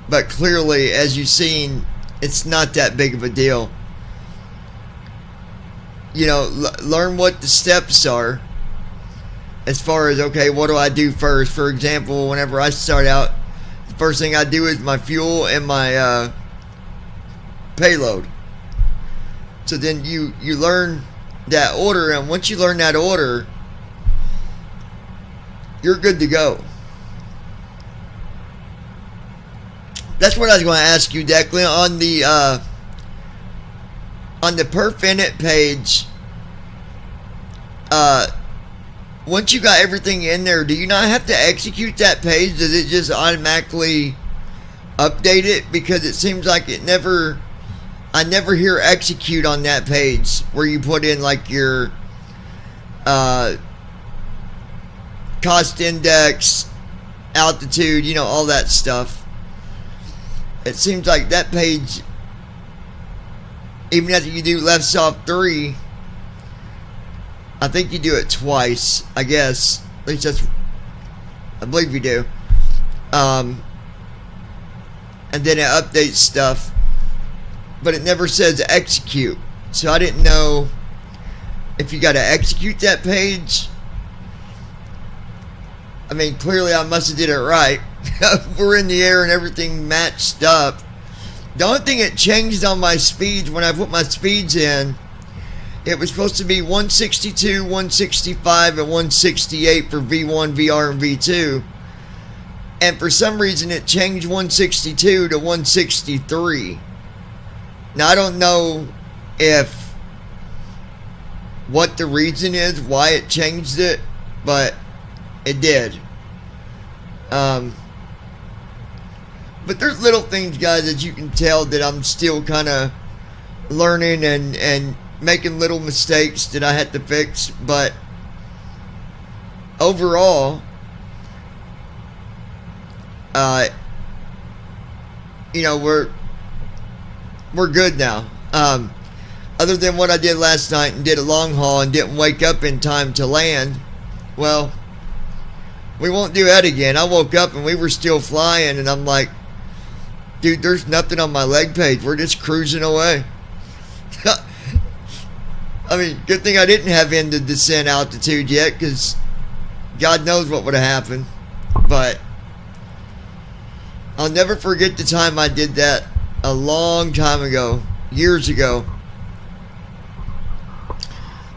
But clearly, as you've seen, it's not that big of a deal. You know, learn what the steps are. As far as, okay, what do I do first? For example, whenever I start out, the first thing I do is my fuel and my payload. So then you learn that order, and once you learn that order, you're good to go. That's what I was going to ask you, Declan, on the Perfinite page. Once you got everything in there, do you not have to execute that page? Does it just automatically update it? Because it seems like I never hear execute on that page where you put in like your cost index, altitude, you know, all that stuff. It seems like that page, even after you do left off 3, I think you do it twice, I guess. At least I believe you do. And then it updates stuff. But it never says execute. So I didn't know if you got to execute that page. I mean, clearly I must have did it right. We're in the air and everything matched up. The only thing it changed on my speeds, when I put my speeds in, it was supposed to be 162, 165, and 168 for V1, VR, and V2. And for some reason it changed 162 to 163. Now I don't know if what the reason is why it changed it, but it did. But there's little things, guys, that you can tell that I'm still kind of learning and making little mistakes that I had to fix. But overall, you know, we're good now. Other than what I did last night and did a long haul and didn't wake up in time to land, well, we won't do that again. I woke up and we were still flying, and I'm like, dude, there's nothing on my leg page. We're just cruising away. I mean, good thing I didn't have in the descent altitude yet, because God knows what would have happened. But I'll never forget the time I did that a long time ago, years ago.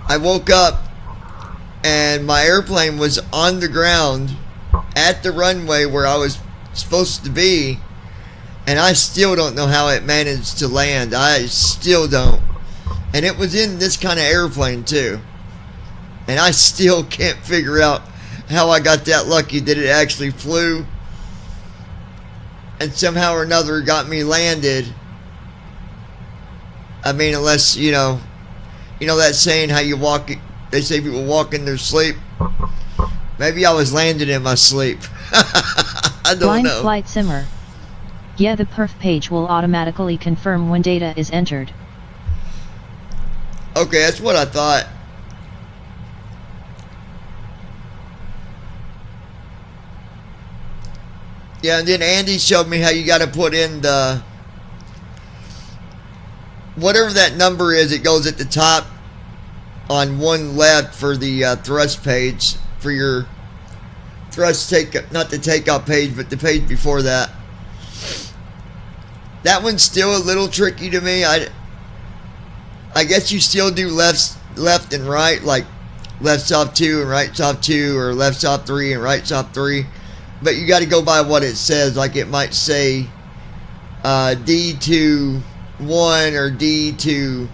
I woke up and my airplane was on the ground at the runway where I was supposed to be, and I still don't know how it managed to land. I still don't. And it was in this kind of airplane too, and I still can't figure out how I got that lucky that it actually flew and somehow or another got me landed. I mean, unless, you know that saying, how you walk, they say people walk in their sleep. Maybe I was landed in my sleep. I don't Blind know. Flight Simmer. Yeah, the perf page will automatically confirm when data is entered. Okay, that's what I thought. Yeah, and then Andy showed me how you got to put in the, whatever that number is, it goes at the top on one left for the thrust page, for your thrust not the takeoff page, but the page before that. That one's still a little tricky to me. I guess you still do left and right, like left stop 2 and right stop 2, or left stop 3 and right stop 3. But you got to go by what it says. Like it might say D to 1 or D to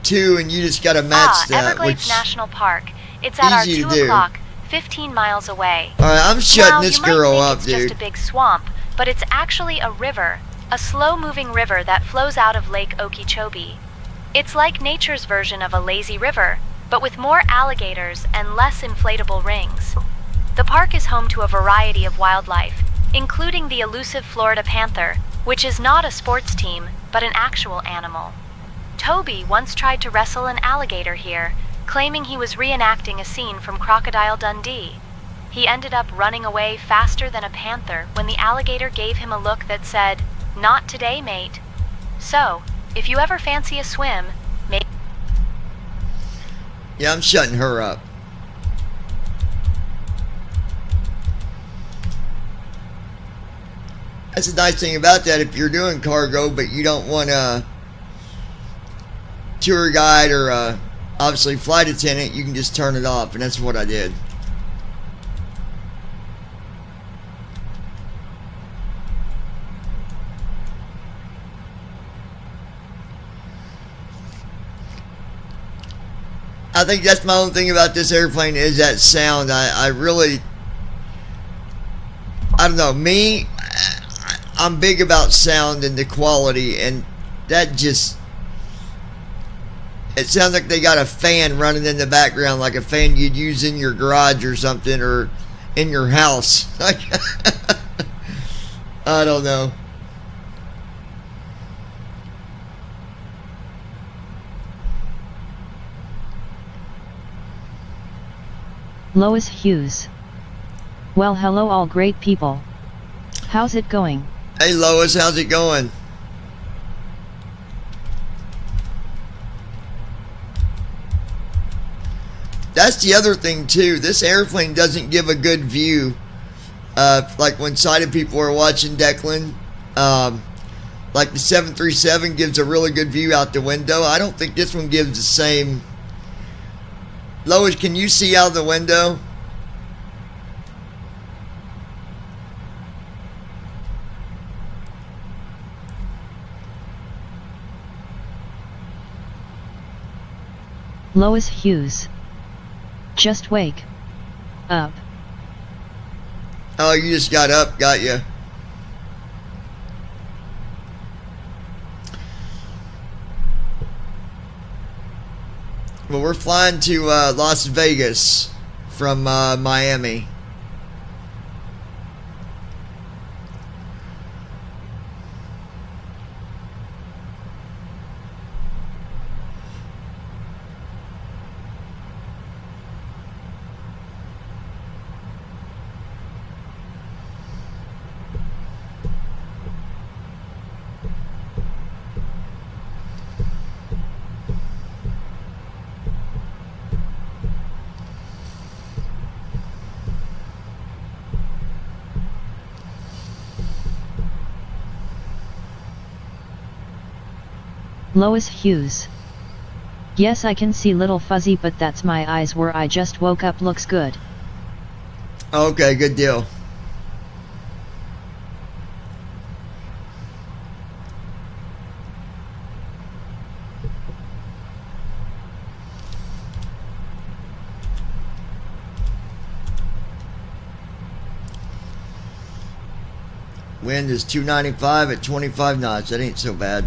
2, and you just got to match that. Everglades National Park. It's at our 2 o'clock, 15 miles away. Alright, I'm shutting this girl up, it's dude. just a big swamp, but it's actually a river, a slow-moving river that flows out of Lake Okeechobee. It's like nature's version of a lazy river, but with more alligators and less inflatable rings. The park is home to a variety of wildlife, including the elusive Florida panther, which is not a sports team, but an actual animal. Toby once tried to wrestle an alligator here, claiming he was reenacting a scene from Crocodile Dundee. He ended up running away faster than a panther when the alligator gave him a look that said, "Not today, mate." So, if you ever fancy a swim, Yeah, I'm shutting her up. That's the nice thing about that. If you're doing cargo, but you don't want a tour guide or obviously flight attendant, you can just turn it off, and that's what I did. I think that's my own thing about this airplane is that sound. I don't know, I'm big about sound and the quality, and that just, it sounds like they got a fan running in the background, like a fan you'd use in your garage or something, or in your house. Like, I don't know. Lois Hughes. Well, hello all great people. How's it going? Hey Lois, how's it going? That's the other thing too. This airplane doesn't give a good view. Like when sighted people are watching Declan, like the 737 gives a really good view out the window. I don't think this one gives the same. Lois, can you see out the window? Lois Hughes. Just wake up. Oh, you just got up, got you. Well, we're flying to Las Vegas from Miami. Lois Hughes. Yes, I can see little fuzzy, but that's my eyes where I just woke up. Looks good. Okay, good deal. Wind is 295 at 25 knots. That ain't so bad.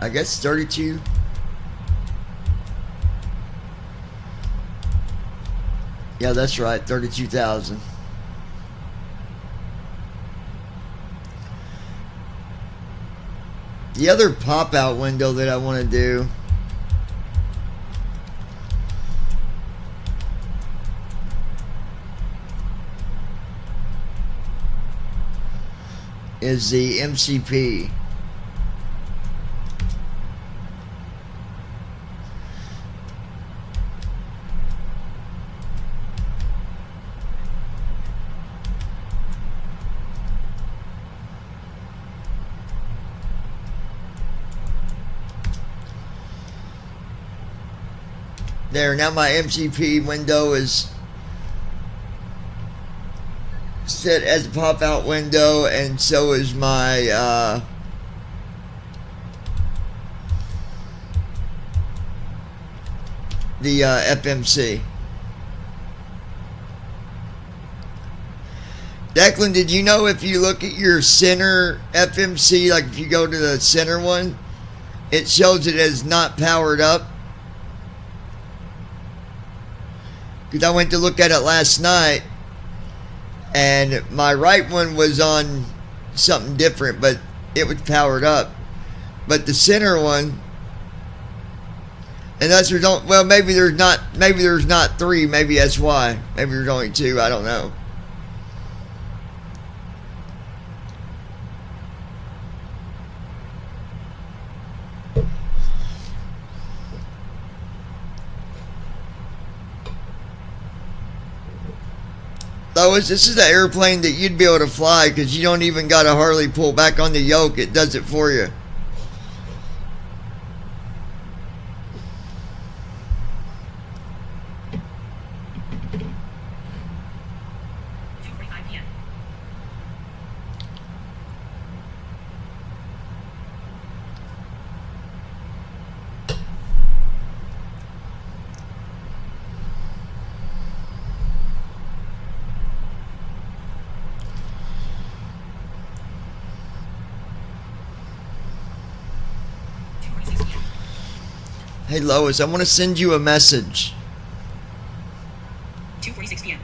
I guess 32. Yeah, that's right, 32,000. The other pop-out window that I want to do is the MCP. There, now my MCP window is set as a pop-out window, and so is my the FMC. Declan, did you know if you look at your center FMC, like if you go to the center one, it shows it as not powered up? Because I went to look at it last night, and my right one was on something different, but it was powered up. But the center one, unless there's only, well, maybe there's not three. Maybe that's why. Maybe there's only two. I don't know. Lois, this is the airplane that you'd be able to fly because you don't even got a Harley pull back on the yoke. It does it for you. Hey Lois, I want to send you a message. 2:46 p.m.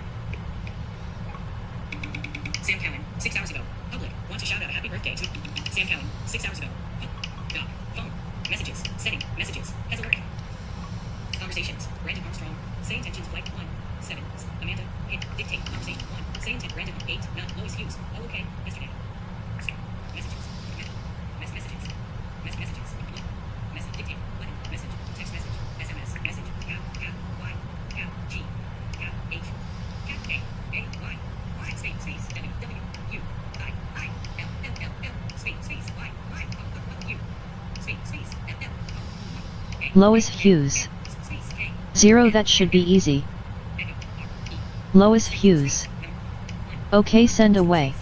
Sam Cowan, 6 hours ago. Public, want to shout out a happy birthday to Sam Cowan, 6 hours ago. Doc, phone, messages, setting, messages, has alert. Conversations, Brandon Armstrong, say intentions, flight 17. Amanda, hit, dictate, conversation 1, say intent, Brandon, 8, 9, Lois Hughes, oh okay, yesterday. Messages, messages, messages, message, dictate, button, message, text message, SMS, message, cap, Y, cap, G, cap, H, cap, A, Y, space, W, U, I, L, space, Y, U, space, L, A. Lois Hughes. 0, that should be easy. Lois Hughes. Okay, send away.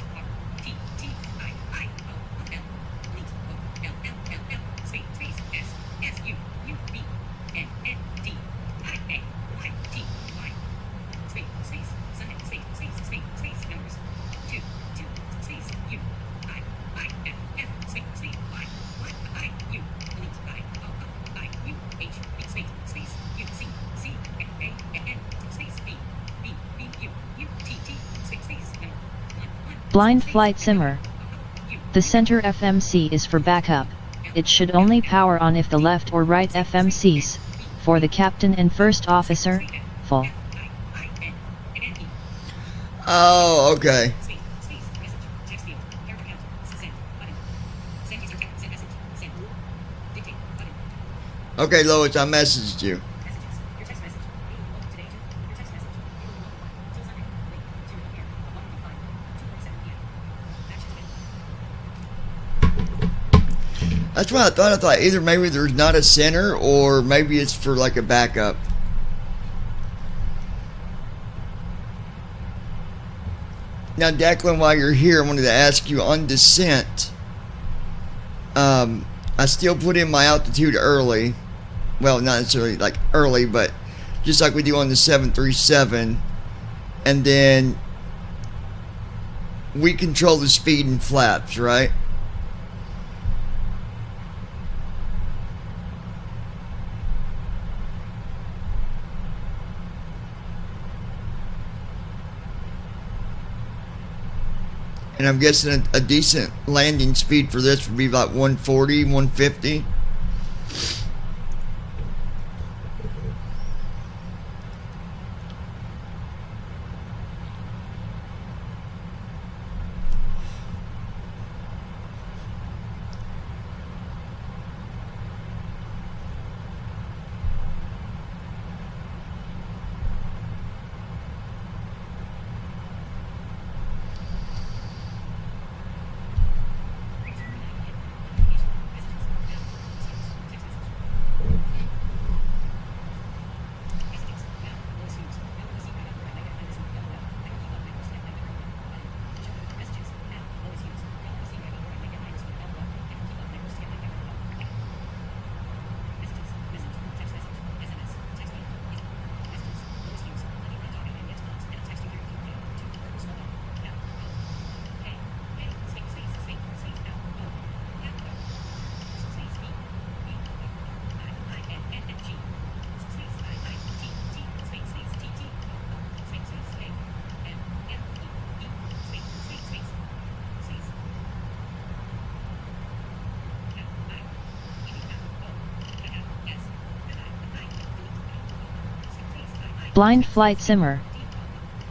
Blind flight simmer. The center FMC is for backup. It should only power on if the left or right FMCs, for the captain and first officer, full. Oh, okay. Okay, Lois, I messaged you. That's what I thought. I thought either maybe there's not a center or maybe it's for like a backup. Now, Declan, while you're here, I wanted to ask you on descent. I still put in my altitude early. Well, not necessarily like early, but just like we do on the 737. And then we control the speed and flaps, right? And I'm guessing a decent landing speed for this would be about 140, 150. Blind flight simmer.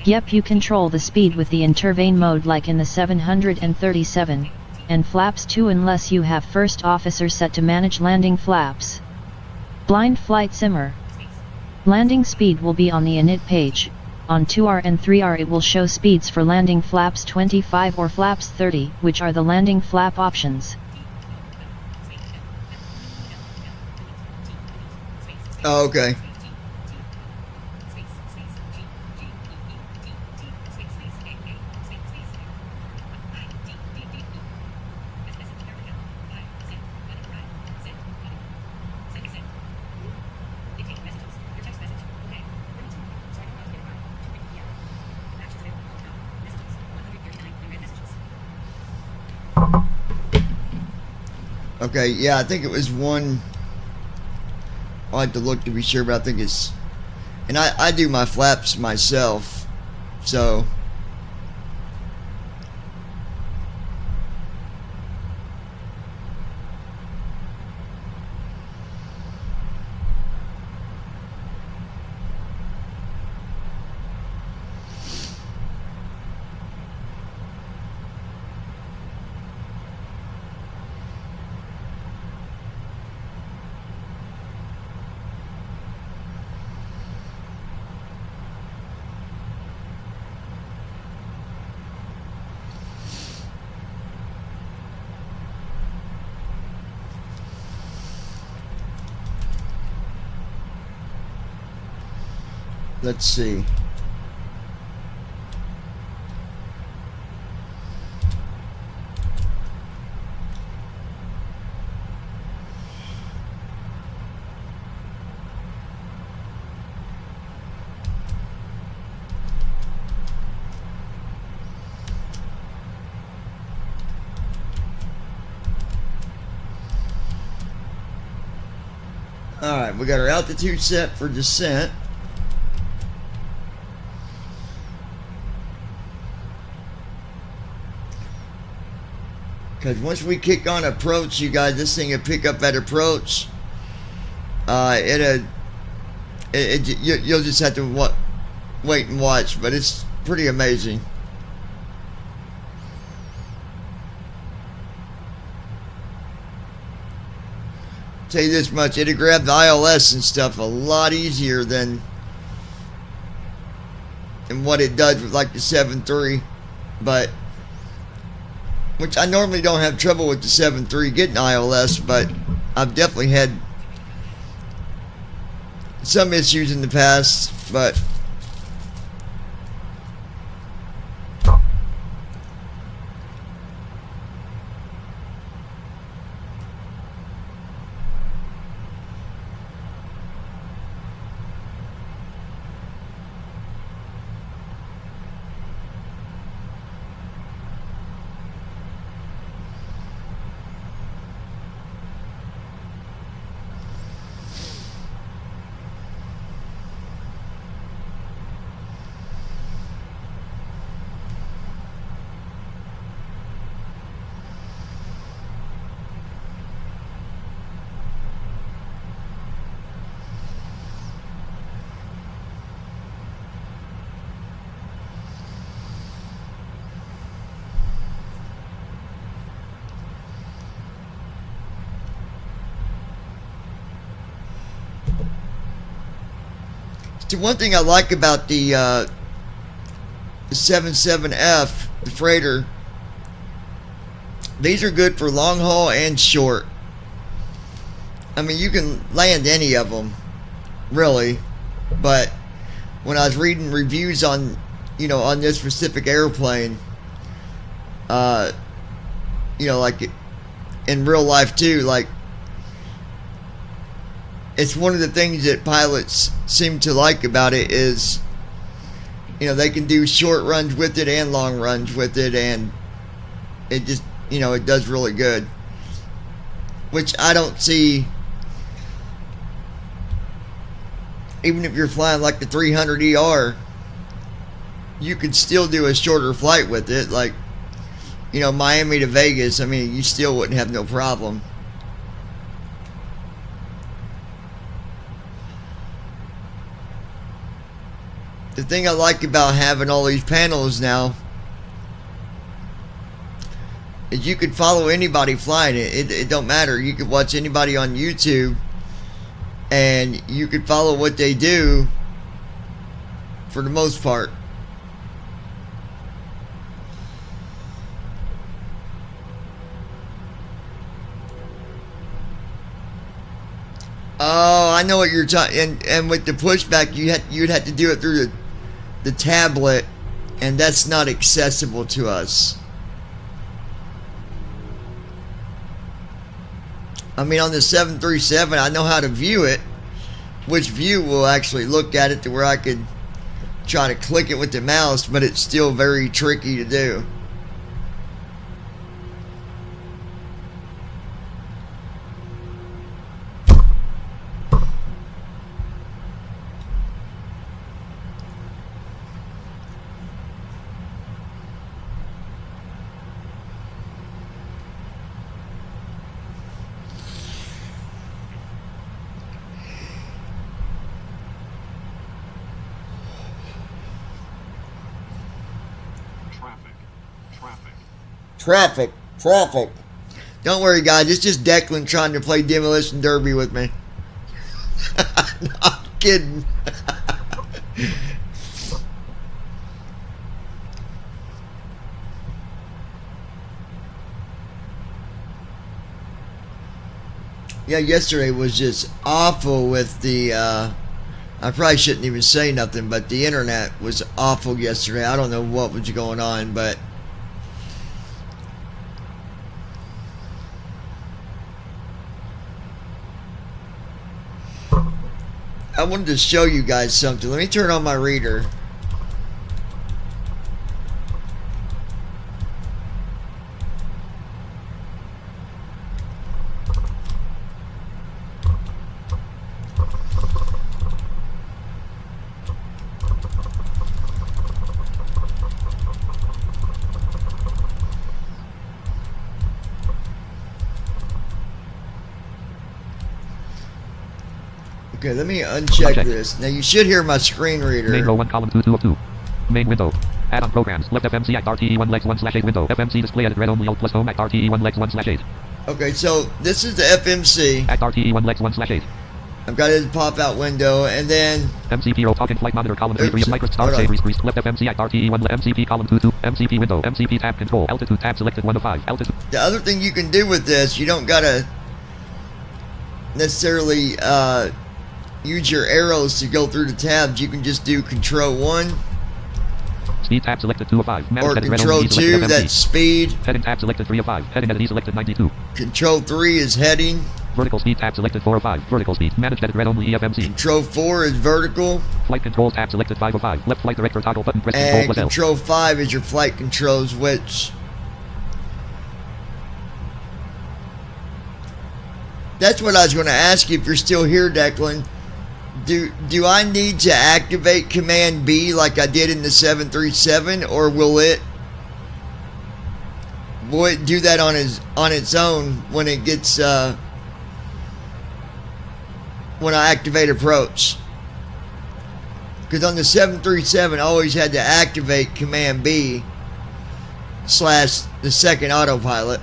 Yep, you control the speed with the intervane mode like in the 737, and flaps too unless you have first officer set to manage landing flaps. Blind flight simmer. Landing speed will be on the init page. On 2R and 3R it will show speeds for landing flaps 25 or flaps 30, which are the landing flap options. Oh, okay. Okay, yeah, I think it was one. I'll have to look to be sure, but I think it's. And I do my flaps myself, so. Let's see. Alright, we got our altitude set for descent. Because once we kick on approach, you guys, this thing will pick up at approach. You'll just have to wait and watch, but it's pretty amazing. Tell you this much, it'll grab the ILS and stuff a lot easier than what it does with like the 7.3, but which I normally don't have trouble with the 7.3 getting ILS, but I've definitely had some issues in the past, but the one thing I like about the 77F, the freighter, these are good for long haul and short. I mean, you can land any of them, really. But when I was reading reviews on, on this specific airplane, like in real life too, like, it's one of the things that pilots seem to like about it is, they can do short runs with it and long runs with it, and it just, it does really good. Which I don't see, even if you're flying like the 300ER, you could still do a shorter flight with it, like, Miami to Vegas. I mean, you still wouldn't have no problem. The thing I like about having all these panels now is you could follow anybody flying it. It don't matter. You could watch anybody on YouTube and you could follow what they do for the most part. Oh, I know what you're talking. And with the pushback, you'd have to do it through the tablet, and that's not accessible to us. I mean, on the 737, I know how to view it, which view will actually look at it to where I could try to click it with the mouse, but it's still very tricky to do. Traffic. Don't worry, guys. It's just Declan trying to play Demolition Derby with me. No, I'm kidding. Yeah, yesterday was just awful with the, I probably shouldn't even say nothing, but the internet was awful yesterday. I don't know what was going on, but I wanted to show you guys something. Let me turn on my reader. Okay, let me uncheck Uncheck. this. Now you should hear my screen reader. Main row 1 column 2 2 of 2. Main window. Add-on programs. Left FMC act RTE1 legs 1/8 window. FMC display edit red only alt plus home act RTE1 legs 1/8. Okay, so this is the FMC. Act RTE1 legs 1/8. I've got his pop-out window, and then MCP row talking flight monitor column 3 3 of Microsoft Star hold on. Save Priest. Left FMC act RTE1 MCP column 2 2. MCP window. MCP tab control. Altitude tab selected 1 of 5. Altitude. the other thing you can do with this, you don't gotta necessarily use your arrows to go through the tabs. You can just do Control 1 Speed tab selected 2 of 5. Manage or edit red Control only 2. selected FMC. That's speed. Heading tab selected 3 of 5. Heading edit E selected 92. Control 3 is heading. Vertical speed tab selected 4 of 5. Vertical speed. Managed edit red only EFMC. Control 4 is vertical. Flight controls tab selected 5 of 5. Left flight director toggle button press control And plus L. Control 5 is your flight controls, which that's what I was going to ask you if you're still here, Declan. Do I need to activate Command B like I did in the 737, or will it do that on its own when it gets when I activate approach? Because on the 737, I always had to activate Command B / the second autopilot.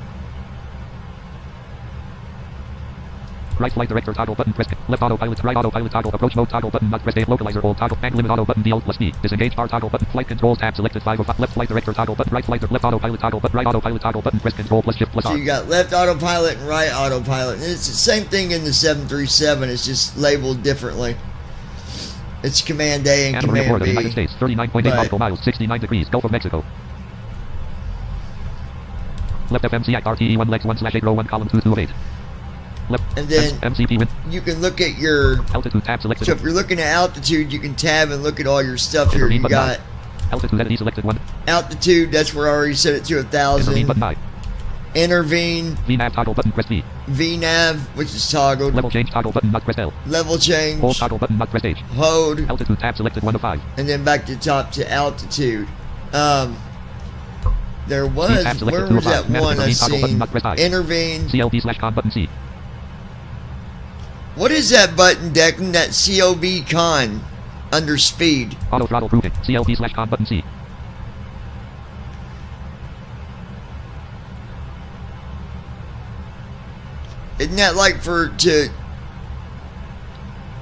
Right flight director toggle button press left autopilot right autopilot toggle approach mode toggle button not press A localizer hold toggle mag limit auto button D alt plus B disengage R toggle button flight controls tab selected 5 of 5 left flight director toggle button right flight left autopilot toggle button right autopilot toggle button press control plus shift plus So R. you got left autopilot and right autopilot. And it's the same thing in the 737. It's just labeled differently. It's Command A and Command Command of the B. United States 39.8 Right. nautical miles 69 degrees Gulf of Mexico. Left FMC act RTE1 legs 1/8 row 1 column 2 2 of 8. Left And then MCP win. you can look at your Altitude tab selected. So if you're looking at altitude, you can tab and look at all your stuff here. Intervene You button got altitude edit E selected 1. altitude. That's where I already set it to Intervene 1,000. button I. Intervene, VNAV toggle button press V. VNAV, which is toggled. Level change toggle button not press L. Level change, Hold toggle button not press H. hold, Altitude tab selected 1 of 5. and then back to top to altitude. There was, tab selected where 2 was of 5. that Manage one I intervene toggle button seen? not press I. Intervene. CLB/com button C. What is that button, Declan? That COB con under speed. Auto throttle proving. CLB/com button C. Isn't that like to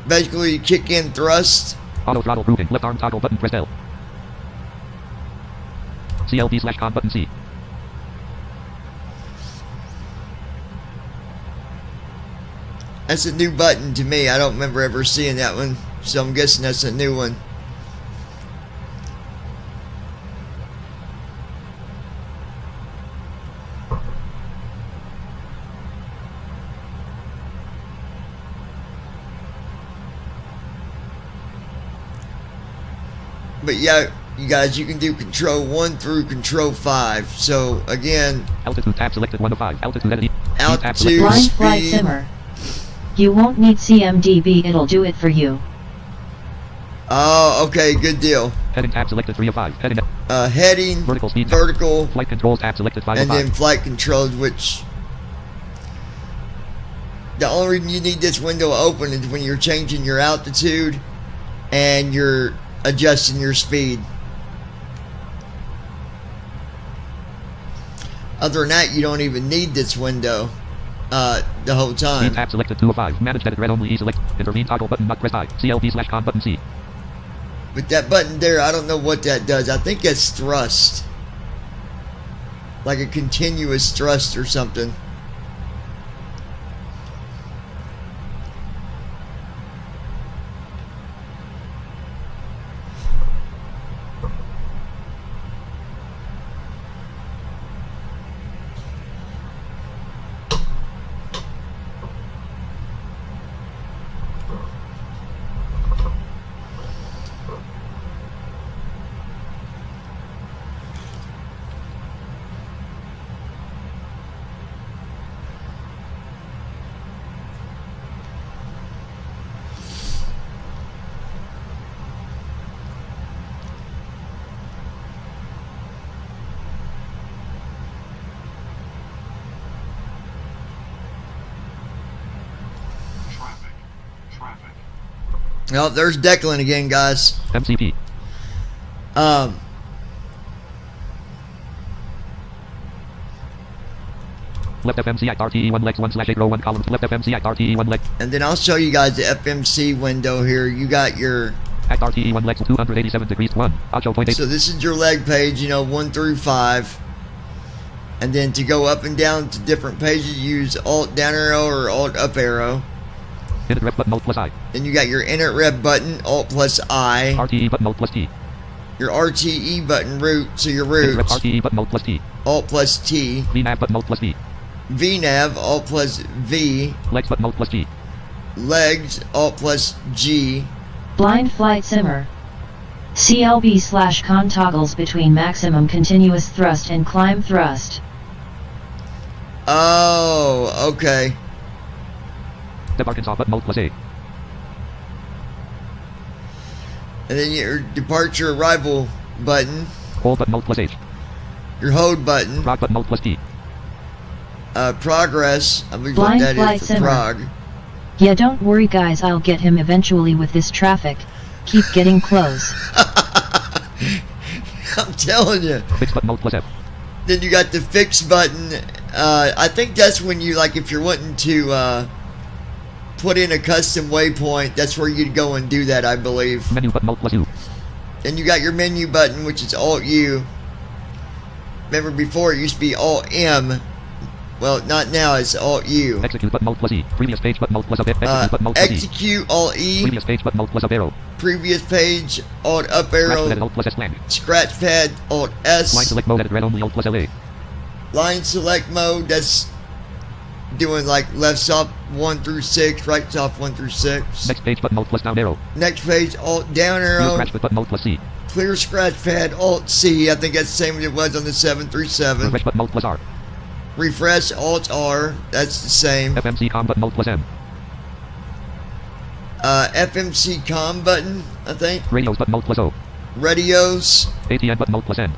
basically kick in thrust? Auto throttle proving. Left arm toggle button press L. CLB/com button C. That's a new button to me. I don't remember ever seeing that one, so I'm guessing that's a new one. But yeah, you guys, you can do Control 1 through Control 5. So again, Altitude tab selected 1 of 5. Altitude edit E. altitude, Blind flight speed. simmer. You won't need CMDB, it'll do it for you. Oh, okay, good deal. Heading tab selected 3 of 5. Heading Heading, vertical speed. vertical, Flight controls tab selected 5 of and 5. then flight controls, which the only reason you need this window open is when you're changing your altitude and you're adjusting your speed. Other than that, you don't even need this window the whole time. Speed tab selected 2 of 5. Manage edit red only E select. Intervene toggle button not press I. CLB/com button C. But that button there, I don't know what that does. I think that's thrust. Like a continuous thrust or something. Oh, there's Declan again, guys. MCP. Left FMC at RTE1 legs 1/8 row 1 columns. Left FMC at RTE1 leg. And then I'll show you guys the FMC window here. You got your... At RTE1 legs 287 degrees 1. Audio point 8. So this is your leg page, 1 through 5. And then to go up and down to different pages, you use Alt down arrow or Alt up arrow. Init ref button Alt plus I. Then you got your Init ref button, Alt plus I. RTE button Alt plus T. Your RTE button root, so your root. RTE button Alt plus T. Alt plus T. VNAV button Alt plus V. VNAV, Alt plus V. Legs button Alt plus G. Legs, Alt plus G. Blind flight simmer. CLB/con toggles between maximum continuous thrust and climb thrust. Oh, okay. Dev Arkansas button Alt plus A. And then your departure arrival button. Hold button Alt plus H. Your hold button. Prog button Alt plus T. Progress. I believe Blind what that flight is for simmer. prog. Yeah, don't worry guys, I'll get him eventually with this traffic. Keep getting close. I'm telling you. Fix button Alt plus F. Then you got the fix button. I think that's when you, like, if you're wanting to put in a custom waypoint, that's where you'd go and do that, I believe. Menu button Alt plus U. Then you got your menu button, which is Alt U. Remember before it used to be Alt M. Well, not now, it's Alt U. Execute button Alt plus E. Previous page button Alt plus up. Execute button Alt plus E. Execute Alt E. Previous page button Alt plus up arrow. Previous page Alt up arrow. Scratch pad Alt plus S flag. Scratch pad Alt S. Line select mode edit red only Alt plus LA. Line select mode, that's doing like left stop 1 through 6, right stop 1 through 6. Next page button Alt plus down arrow. Next page Alt down arrow. Clear scratch button Alt plus C. Clear scratch pad Alt C. I think that's the same as it was on the 737. Refresh button Alt plus R. Refresh Alt R. That's the same. FMC com button Alt plus M. FMC com button, I think. Radios button Alt plus O. Radios. ATN button Alt plus N.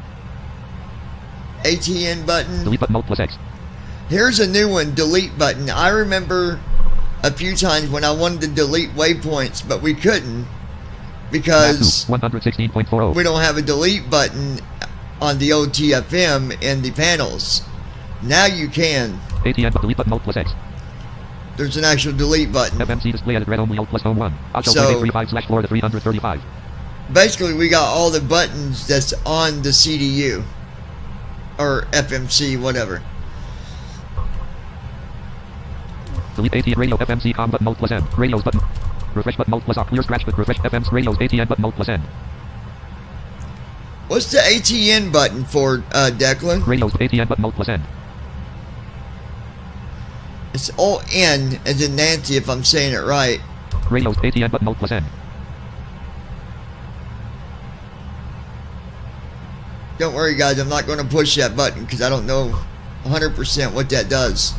ATN button. Delete button Alt plus X. Here's a new one, delete button. I remember a few times when I wanted to delete waypoints, but we couldn't because 116.40. we don't have a delete button on the OTFM in the panels. Now you can. ATN delete button Alt plus X. There's an actual delete button. FMC display edit red only Alt plus home 1. Auto So 35/Florida 335. basically we got all the buttons that's on the CDU or FMC, whatever. Delete ATN radio FMC com button Alt plus M. Radios button. Refresh button Alt plus R. Clear scratch button refresh FM's radios ATN button Alt plus N. What's the ATN button for, Declan? Radios ATN button Alt plus N. It's Alt N as in Nancy, if I'm saying it right. Radios ATN button Alt plus N. Don't worry guys, I'm not going to push that button because I don't know 100% what that does.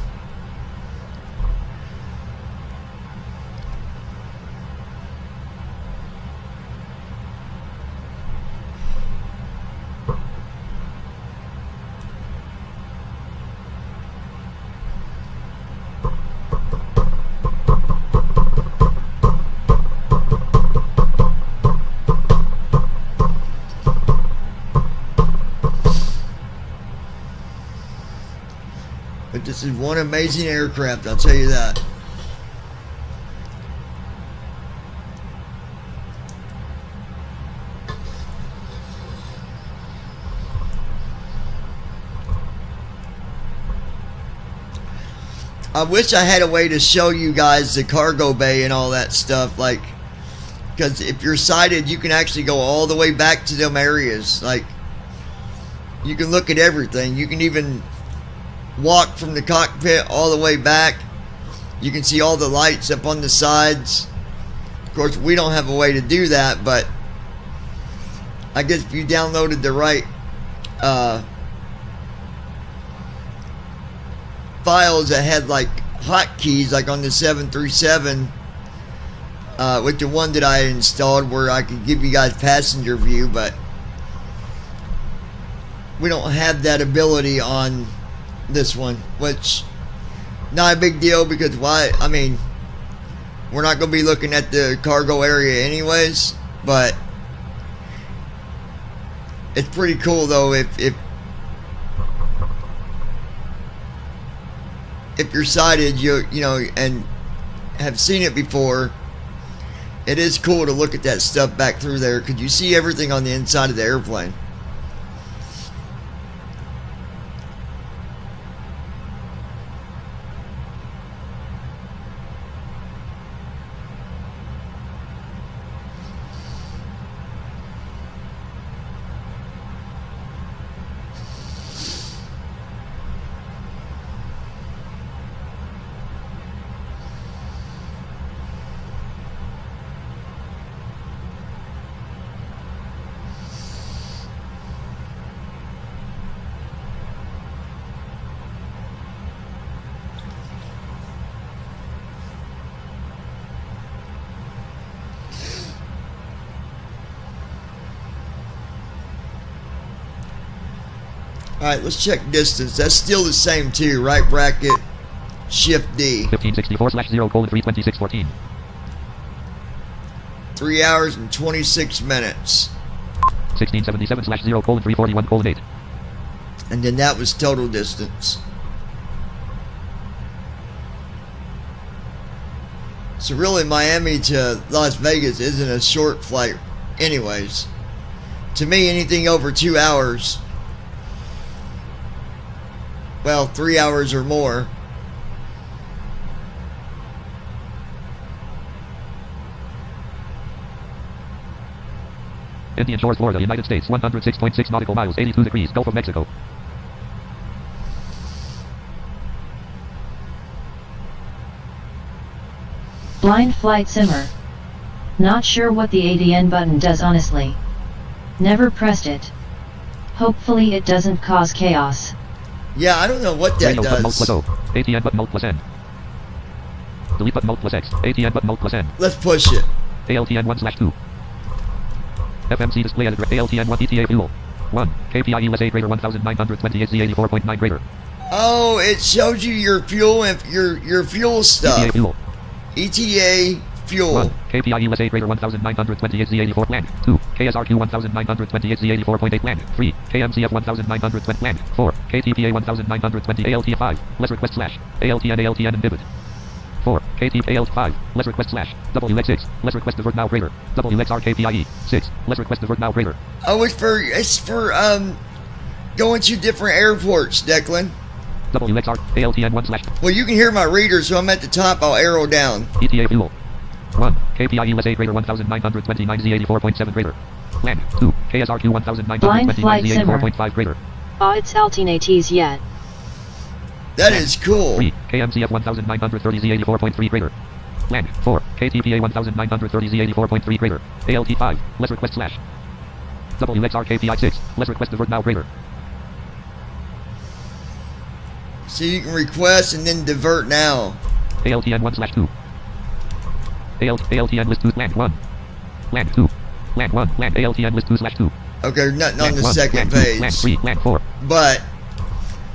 But this is one amazing aircraft, I'll tell you that. I wish I had a way to show you guys the cargo bay and all that stuff, like, because if you're sighted, you can actually go all the way back to them areas. Like, you can look at everything. You can even walk from the cockpit all the way back. You can see all the lights up on the sides. Of course, we don't have a way to do that, but I guess if you downloaded the right files that had like hotkeys, like on the 737 with the one that I installed, where I could give you guys passenger view, but we don't have that ability on this one, which not a big deal, because why? I mean, we're not going to be looking at the cargo area anyways, but it's pretty cool though if you're sighted, you know, and have seen it before. It is cool to look at that stuff back through there because you see everything on the inside of the airplane. Alright, let's check distance. That's still the same too. Right bracket, shift D. 1564/0:32614. 3 hours and 26 minutes. 1677/0:341:8. And then that was total distance. So really Miami to Las Vegas isn't a short flight anyways. To me, anything over 2 hours, well, 3 hours or more, Indian Shores, Florida, United States, 106.6 nautical miles, 82 degrees, Gulf of Mexico. Blind flight simmer. Not sure what the ADN button does honestly. Never pressed it. Hopefully it doesn't cause chaos. Yeah, I don't know what that Radio button, Alt does. plus O. ATN button, Alt plus N. Delete button, Alt plus X. ATN button, Alt plus N. Let's push it. ALTN 1/2. FMC display address. ALTN 1 ETA fuel. 1. KPI USA greater 1928 Z84.9 greater. Oh, it shows you your fuel and your fuel stuff. ETA fuel. ETA fuel. 1. KPI USA greater 1928 Z84 land. 2. KSRQ 1928 Z84.8 land. 3. KMCF 1920 land. 4. KTPA 1920 ALT 5. Let's request slash. ALTN and Vivid. 4. KT ALT 5. Let's request slash. WX6. Let's request divert now greater. WXR KPIE. 6. Let's request divert now greater. Oh, it's for going to different airports, Declan. WXR ALTN 1 slash. Well, you can hear my reader, so I'm at the top. I'll arrow down. ETA fuel. 1. KPI USA greater 1929 Z84.7 greater. Land. 2. KSRQ 1929 Z84.5 greater. Oh, it's Altinates yet. That is cool. 3. KMCF 1930 Z84.3 greater. Land. 4. KTPA 1930 Z84.3 greater. ALT 5. Let's request slash. WXR KPI 6. Let's request divert now greater. So you can request and then divert now. ALTN 1/2. ALTN list 2 land 1. Land 2. Land 1. Land ALTN list 2/2. Okay, nothing on Land the 1, second land page. 2, land 3. Land 4. But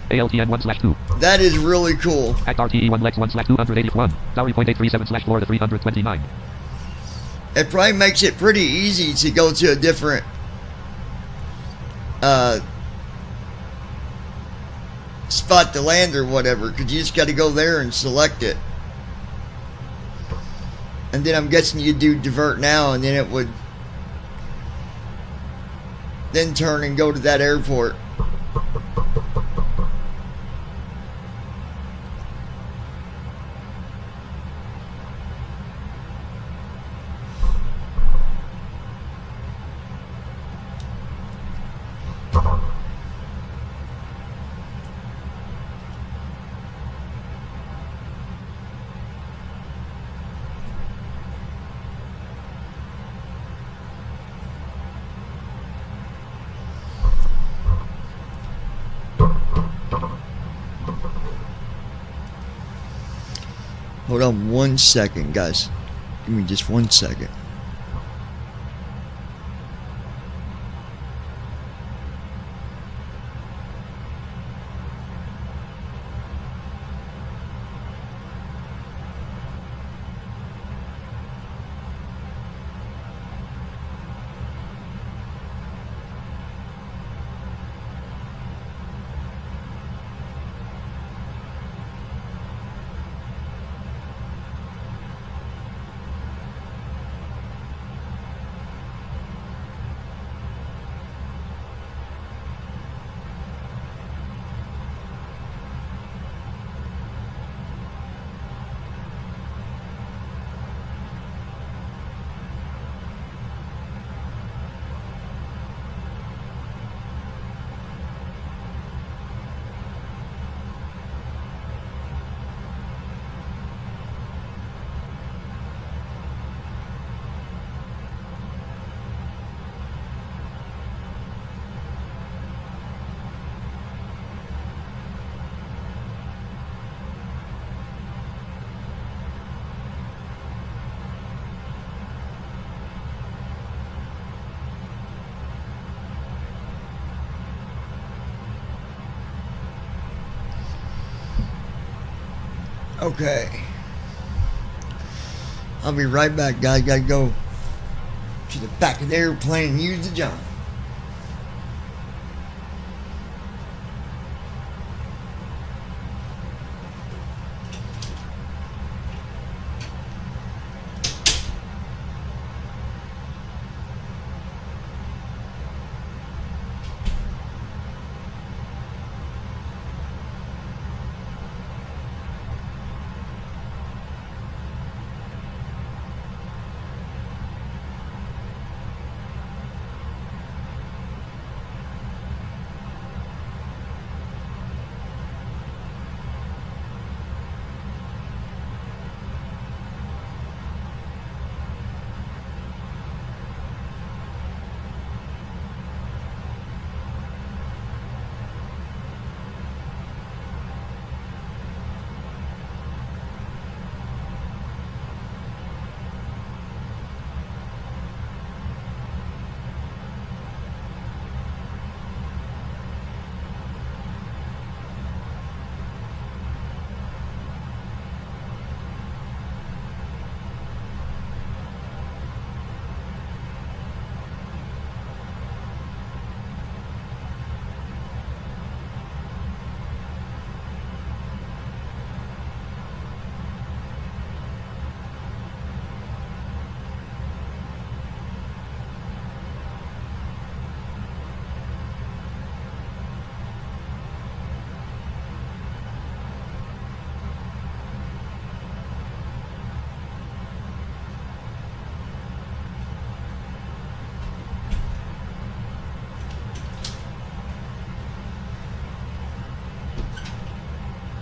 ALTN 1/2. that is really cool. Act RTE 1 Lex 1/281. Salary .837/Florida 329. It probably makes it pretty easy to go to a different spot to land or whatever, because you just got to go there and select it. And then I'm guessing you do divert now, and then it would then turn and go to that airport. Hold on 1 second, guys. Give me just 1 second. Okay. I'll be right back, guys. Gotta go to the back of the airplane and use the John.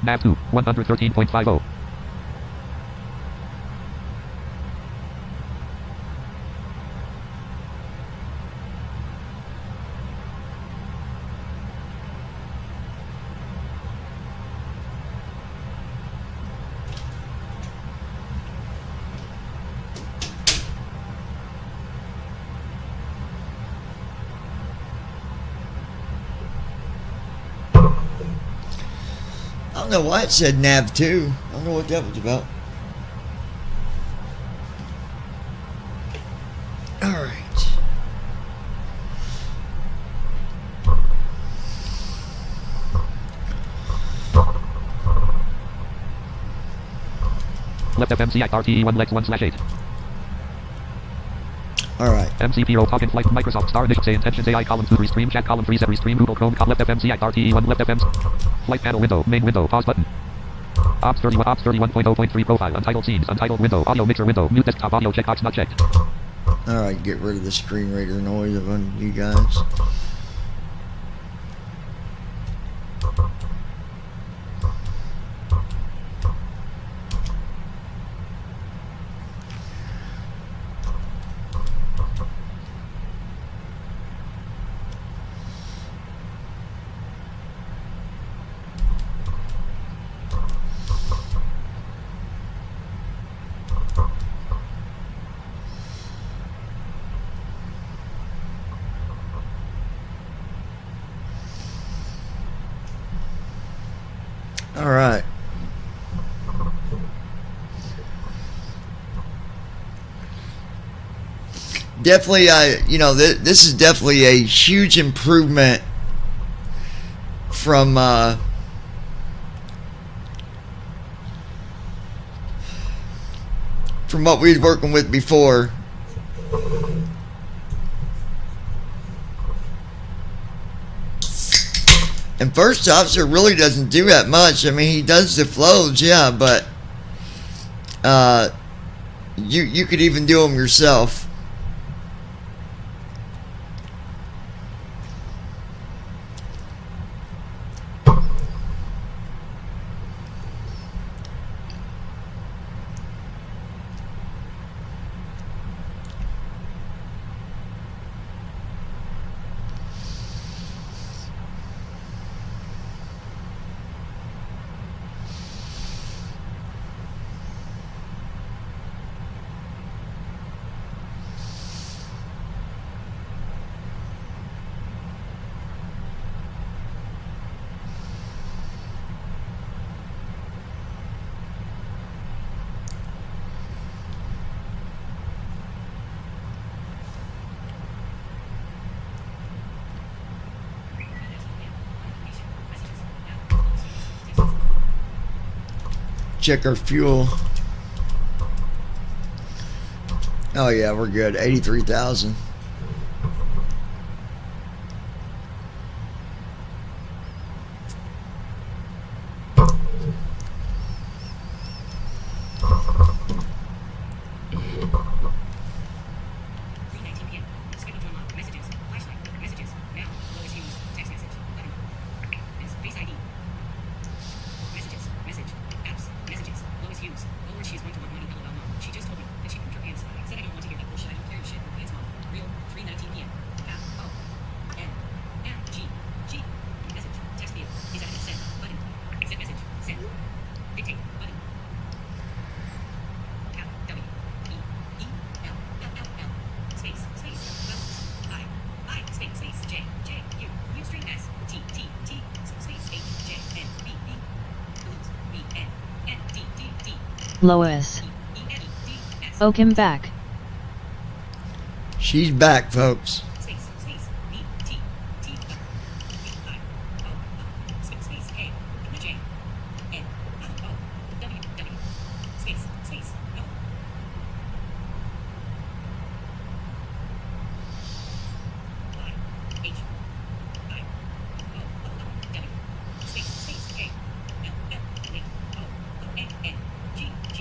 Nav 2, 113.50. I don't know why it said nav 2. I don't know what that was about. Alright. Left FMCI RTE 1 lex 1/8. Alright. MCPO talk in flight Microsoft Star initial say intentions AI column 2 restream chat column 3 set restream Google Chrome left FMCI RTE 1 left FM flight panel window main window pause button ops 31.0.3 profile untitled scenes untitled window audio mixer window mute desktop audio checkbox not checked. Alright, get rid of the screen reader noise of you guys. All right. Definitely, this is definitely a huge improvement from what we was working with before. And First Officer really doesn't do that much. I mean, he does the flows, yeah, but you could even do them yourself. check our fuel. Oh yeah, we're good. 83,000. Lois. Oakham back. She's back, folks.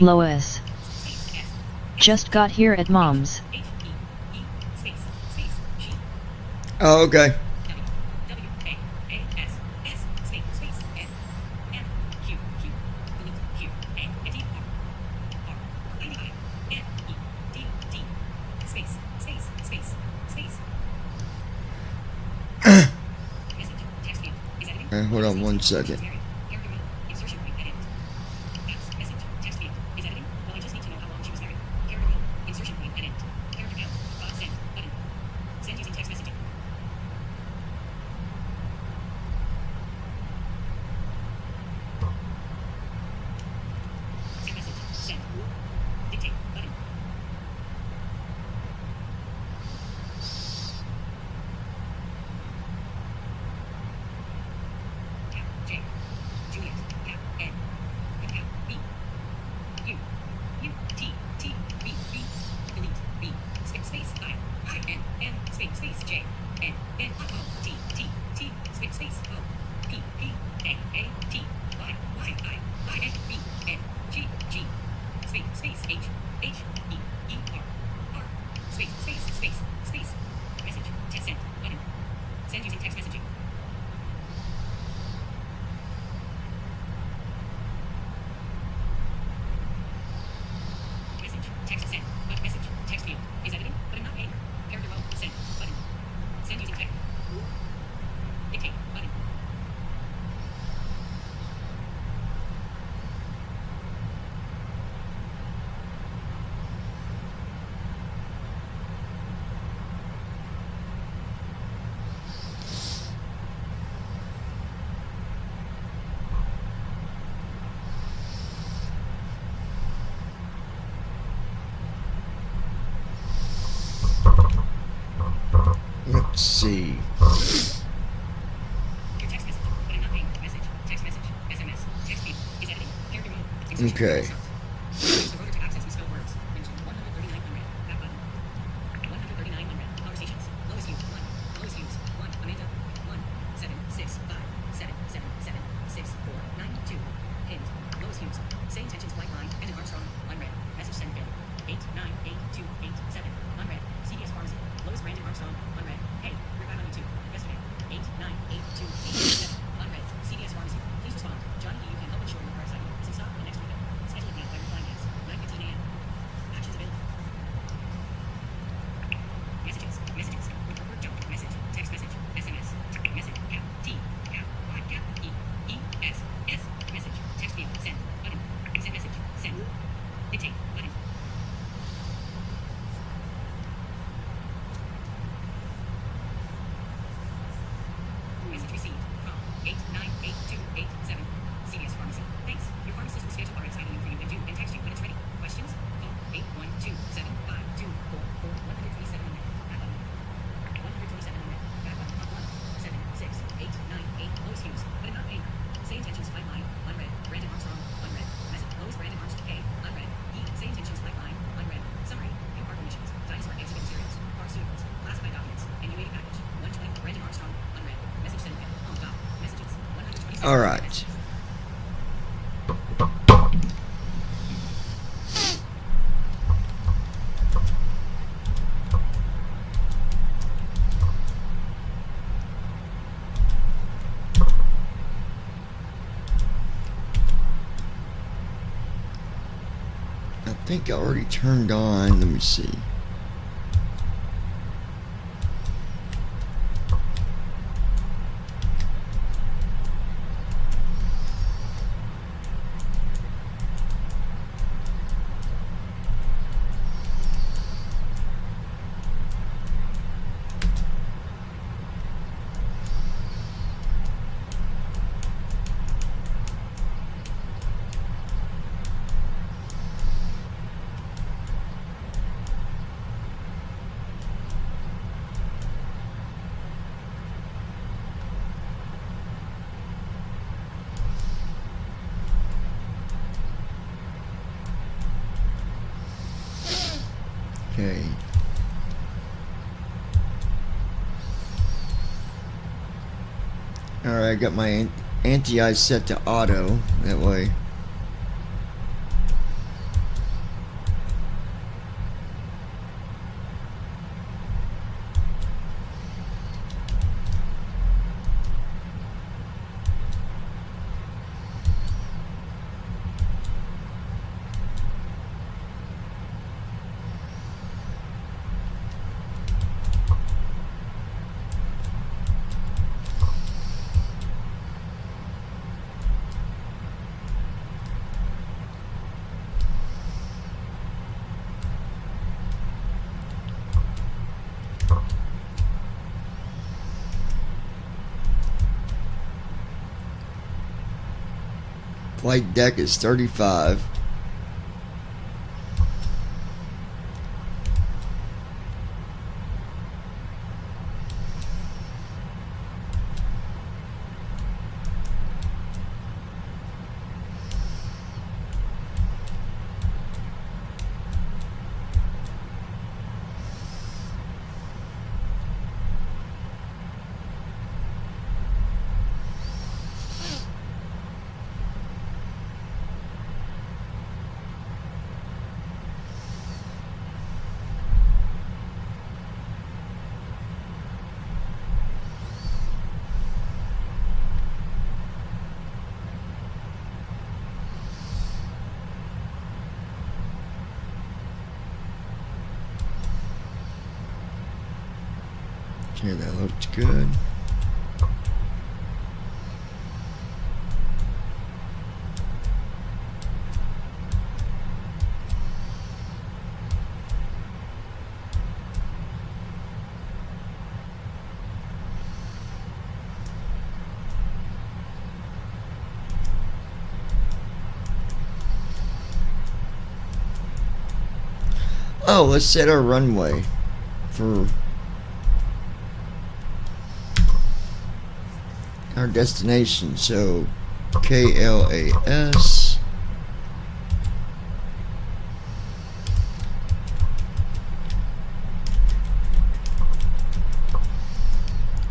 Lois. Just got here at Mom's. Oh, okay. Hold on one second. Let's see. Okay. All right. I think I already turned on. Let me see. Okay. Alright, I got my anti-ice set to auto, that way. Flight deck is 35. Okay, that looks good. Oh, let's set our runway for our destination. So KLAS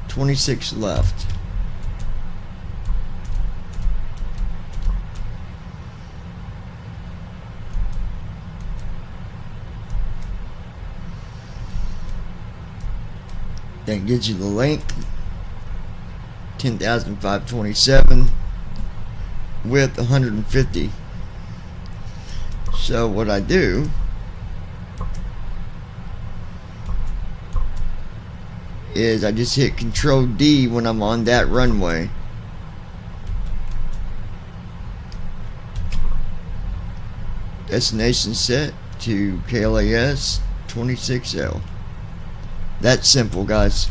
26 left. That gives you the length, 10,527, width 150. So what I do is I just hit Control D when I'm on that runway. Destination set to KLAS 26L. That's simple, guys.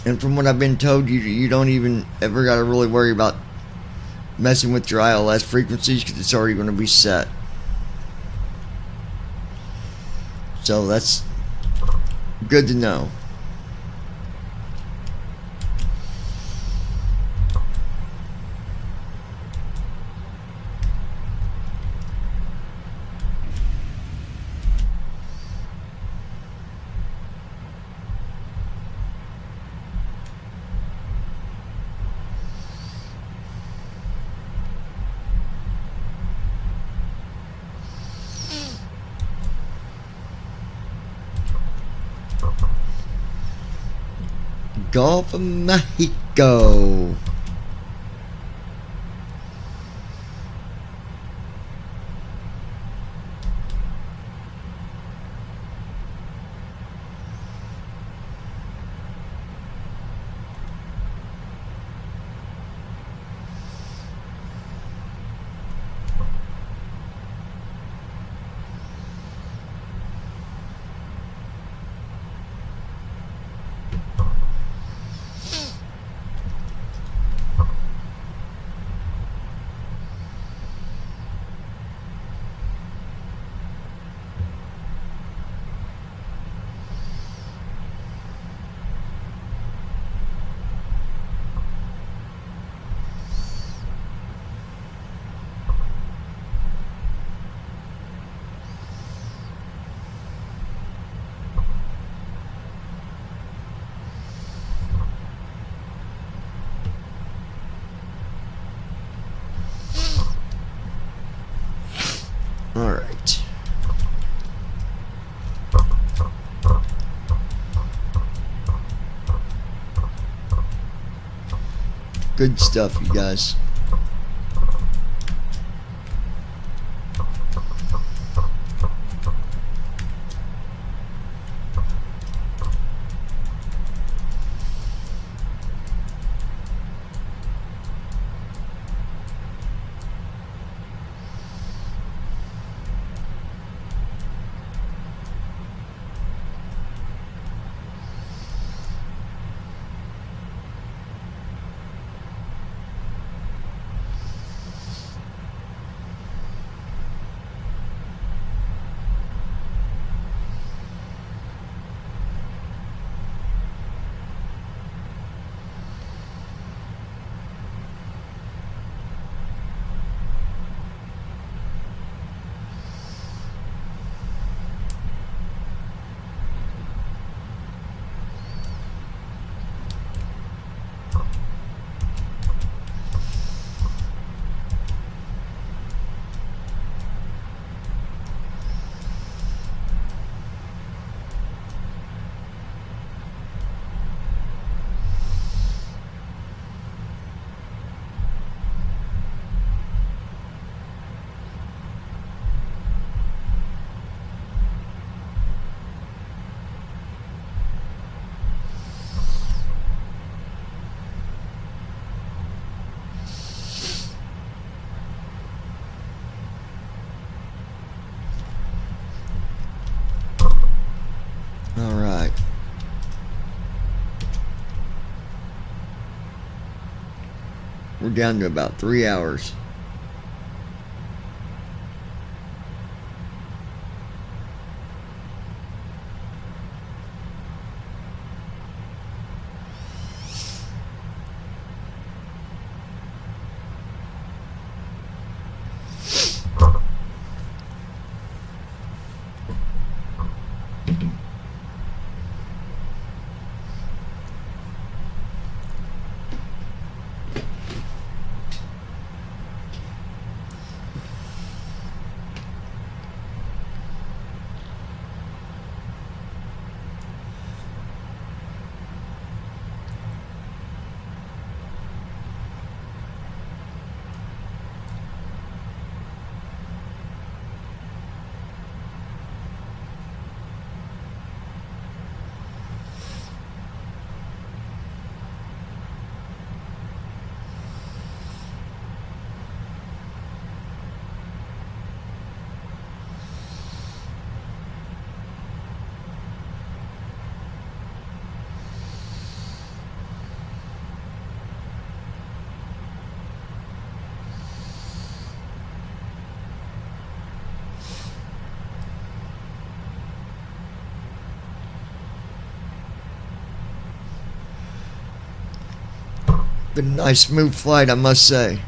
And from what I've been told, you don't even ever got to really worry about messing with your ILS frequencies because it's already going to be set. So that's good to know. Gulf of Mexico. Alright. Good stuff, you guys. Alright. We're down to about 3 hours. Been a nice smooth flight, I must say.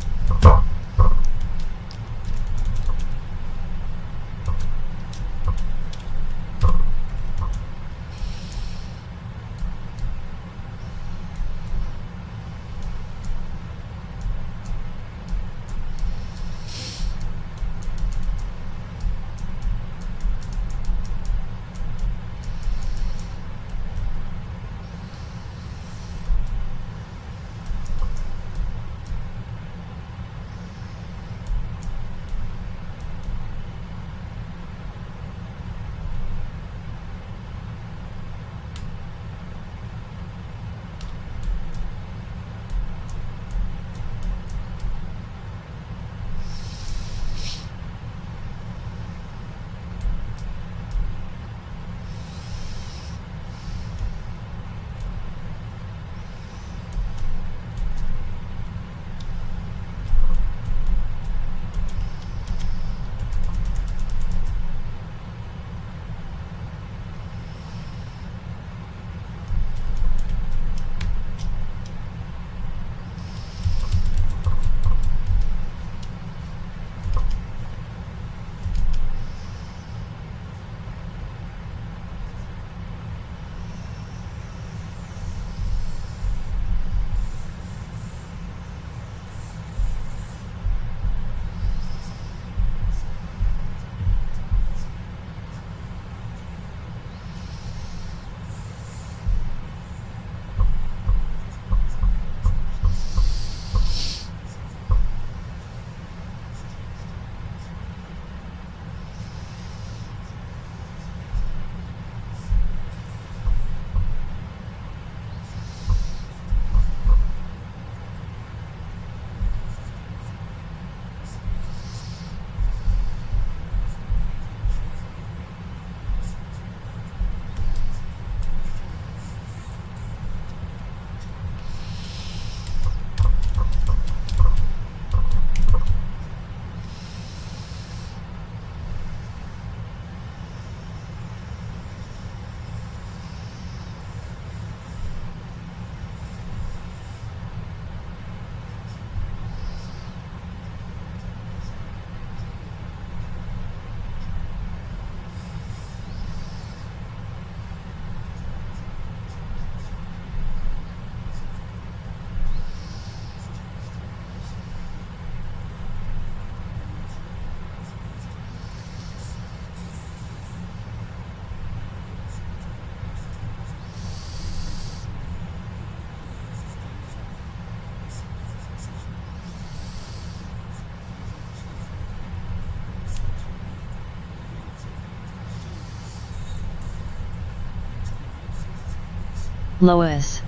Lois.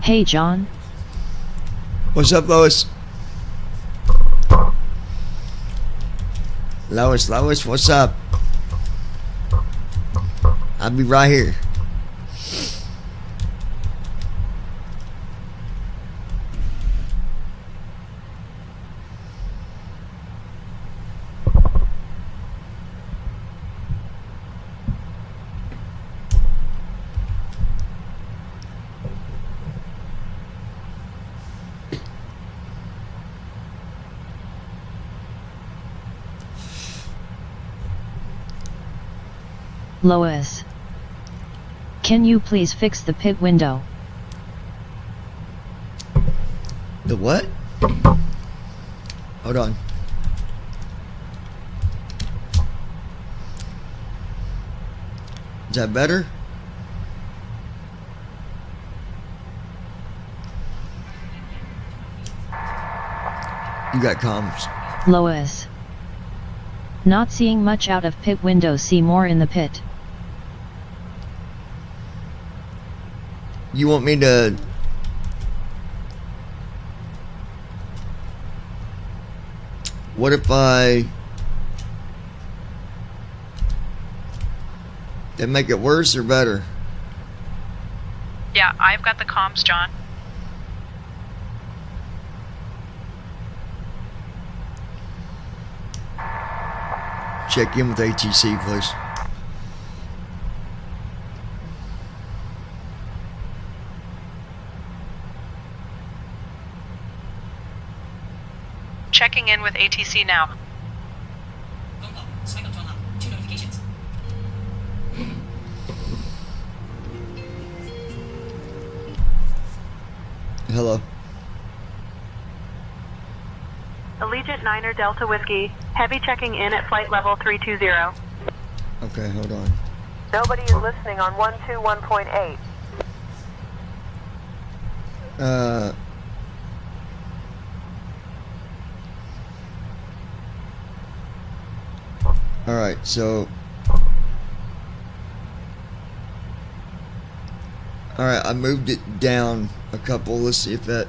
Hey John. What's up, Lois? Lois, what's up? I'll be right here. Lois. Can you please fix the pit window? The what? Hold on. Is that better? You got comms. Lois. Not seeing much out of pit window, see more in the pit. You want me to... What if I... Did make it worse or better? Yeah, I've got the comms, John. Check in with ATC, please. Checking in with ATC now. Phone call. Swipe up to unlock. 2 notifications. Hello. Allegiant Niner Delta Whiskey. Heavy checking in at flight level 320. Okay, hold on. Nobody is listening on 121.8. Alright, so... Alright, I moved it down a couple. Let's see if that...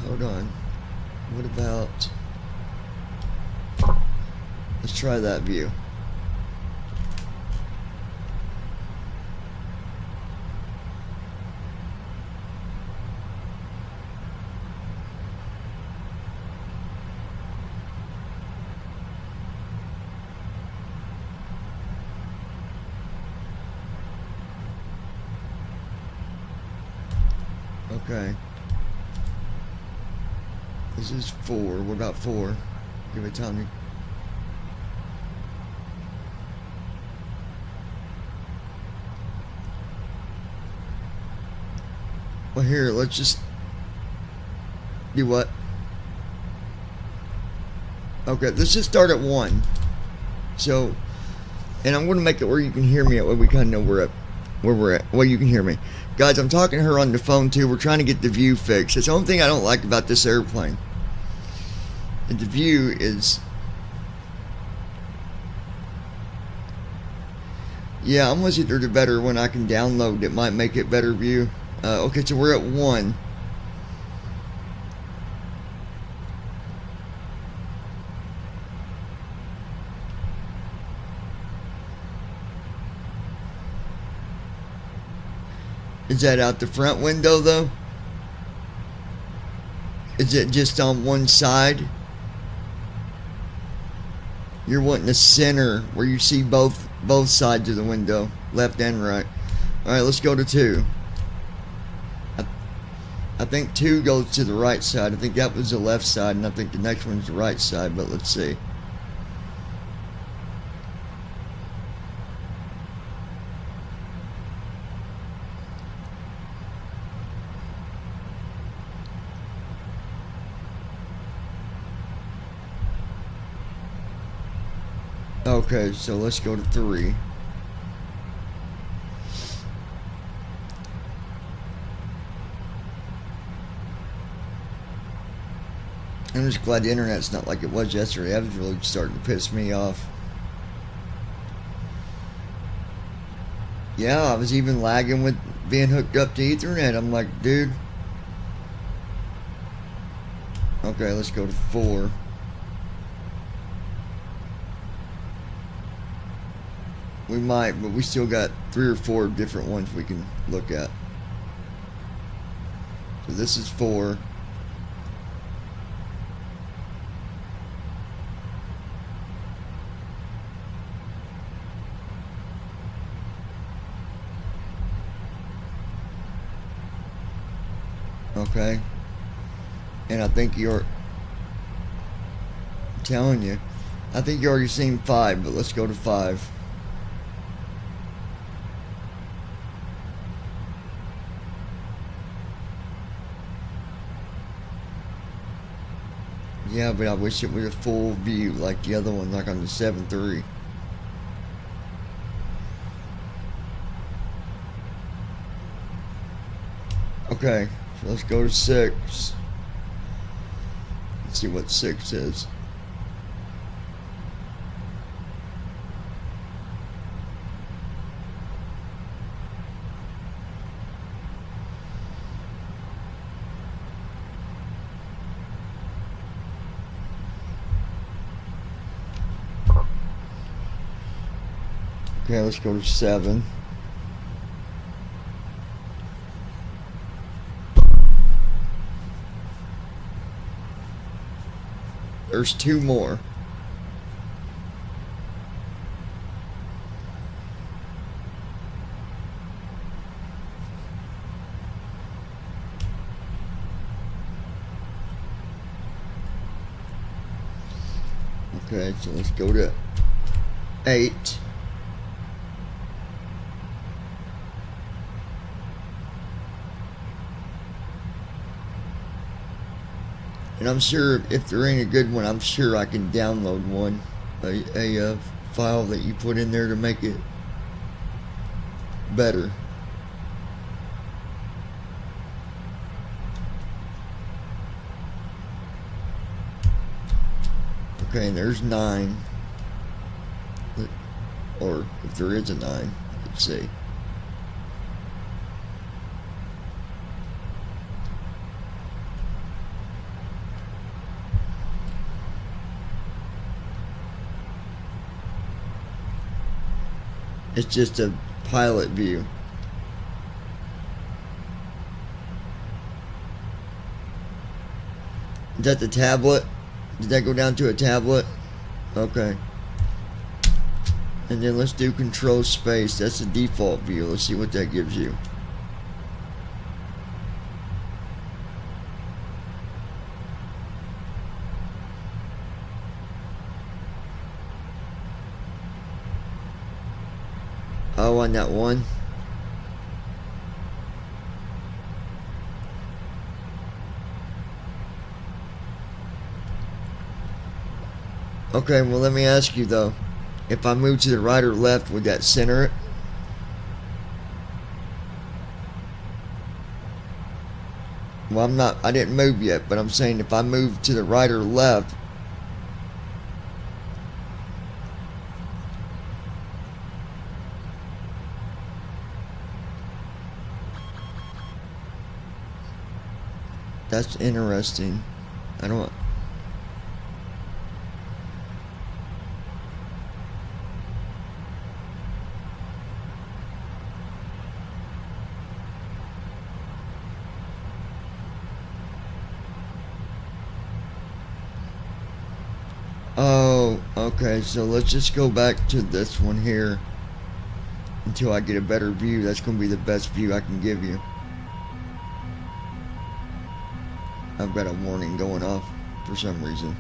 Hold on. What about... Let's try that view. Okay. This is 4. What about 4? Give it time to... Well, here, let's just do what? Okay, let's just start at 1. So, and I'm going to make it where you can hear me at where we kind of know where we're at. Well, you can hear me. Guys, I'm talking to her on the phone too. We're trying to get the view fixed. That's the only thing I don't like about this airplane. And the view is... Yeah, almost either the better one I can download that might make it better view. Okay, so we're at 1. Is that out the front window though? Is it just on one side? You're wanting the center where you see both sides of the window, left and right. Alright, let's go to 2. I think 2 goes to the right side. I think that was the left side, and I think the next one's the right side, but let's see. Okay, so let's go to 3. I'm just glad the internet's not like it was yesterday. That was really starting to piss me off. Yeah, I was even lagging with being hooked up to Ethernet. I'm like, dude. Okay, let's go to 4. We might, but we still got 3 or 4 different ones we can look at. So this is 4. Okay. And I think you're telling you. I think you already seen 5, but let's go to 5. Yeah, but I wish it was a full view like the other one, like on the 7.3. Okay, so let's go to 6. Let's see what 6 is. Okay, let's go to 7. There's 2 more. Okay, so let's go to 8. And I'm sure if there ain't a good one, I'm sure I can download one, a file that you put in there to make it better. Okay, and there's 9. Or if there is a 9, let's see. It's just a pilot view. Is that the tablet? Did that go down to a tablet? Okay. And then let's do control space. That's the default view. Let's see what that gives you. Oh, on that one. Okay, well let me ask you though. If I move to the right or left, would that center it? Well, I didn't move yet, but I'm saying if I move to the right or left, that's interesting. I don't. Oh, okay. So let's just go back to this one here until I get a better view. That's going to be the best view I can give you. I've got a warning going off for some reason.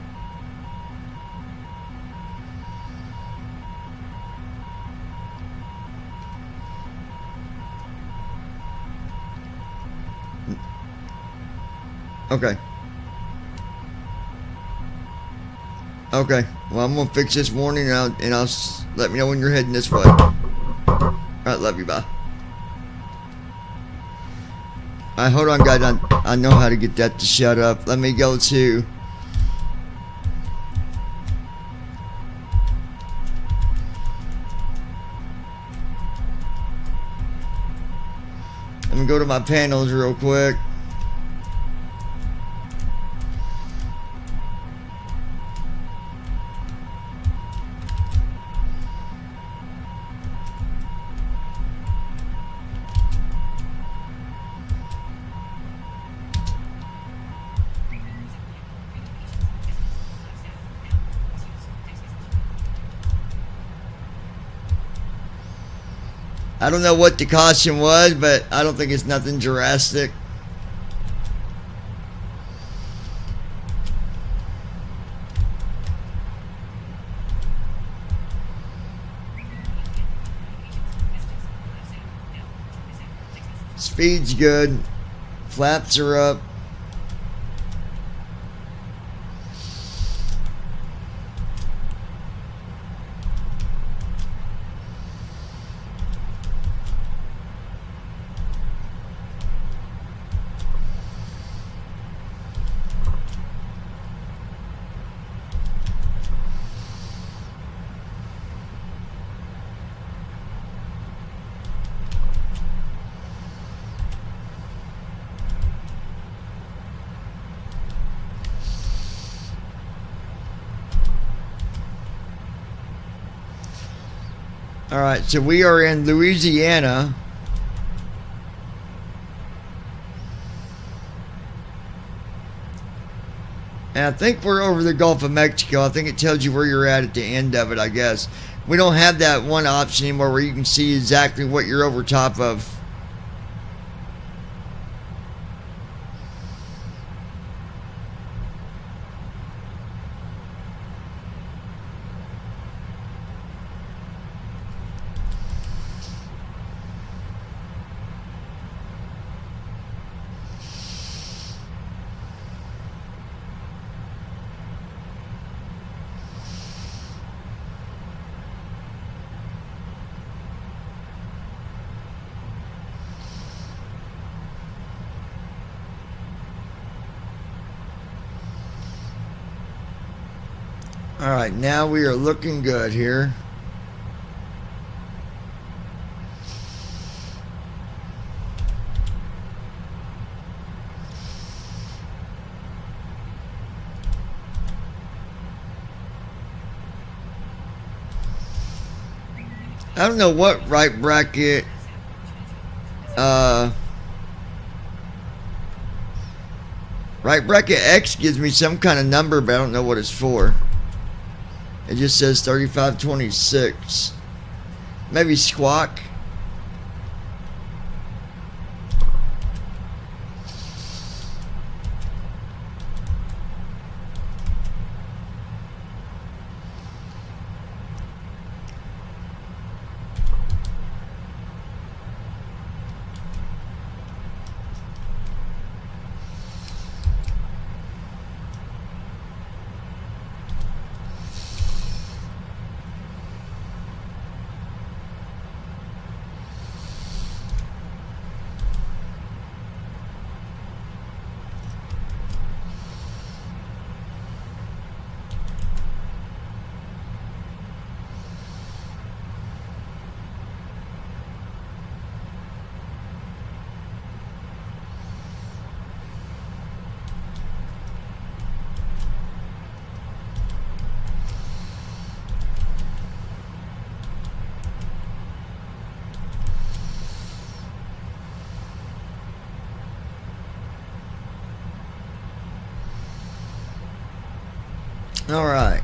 Okay. Okay. Well, I'm gonna fix this warning and I'll let me know when you're heading this way. All right. Love you. Bye. Alright, hold on guys, I know how to get that to shut up. Let me go to me go to my panels real quick. I don't know what the caution was, but I don't think it's nothing drastic. Speed's good. Flaps are up. Alright, so we are in Louisiana. And I think we're over the Gulf of Mexico. I think it tells you where you're at the end of it, I guess. We don't have that one option anymore where you can see exactly what you're over top of. Alright, now we are looking good here. I don't know what right bracket right bracket X gives me some kind of number, but I don't know what it's for. It just says 3526. Maybe squawk. All right.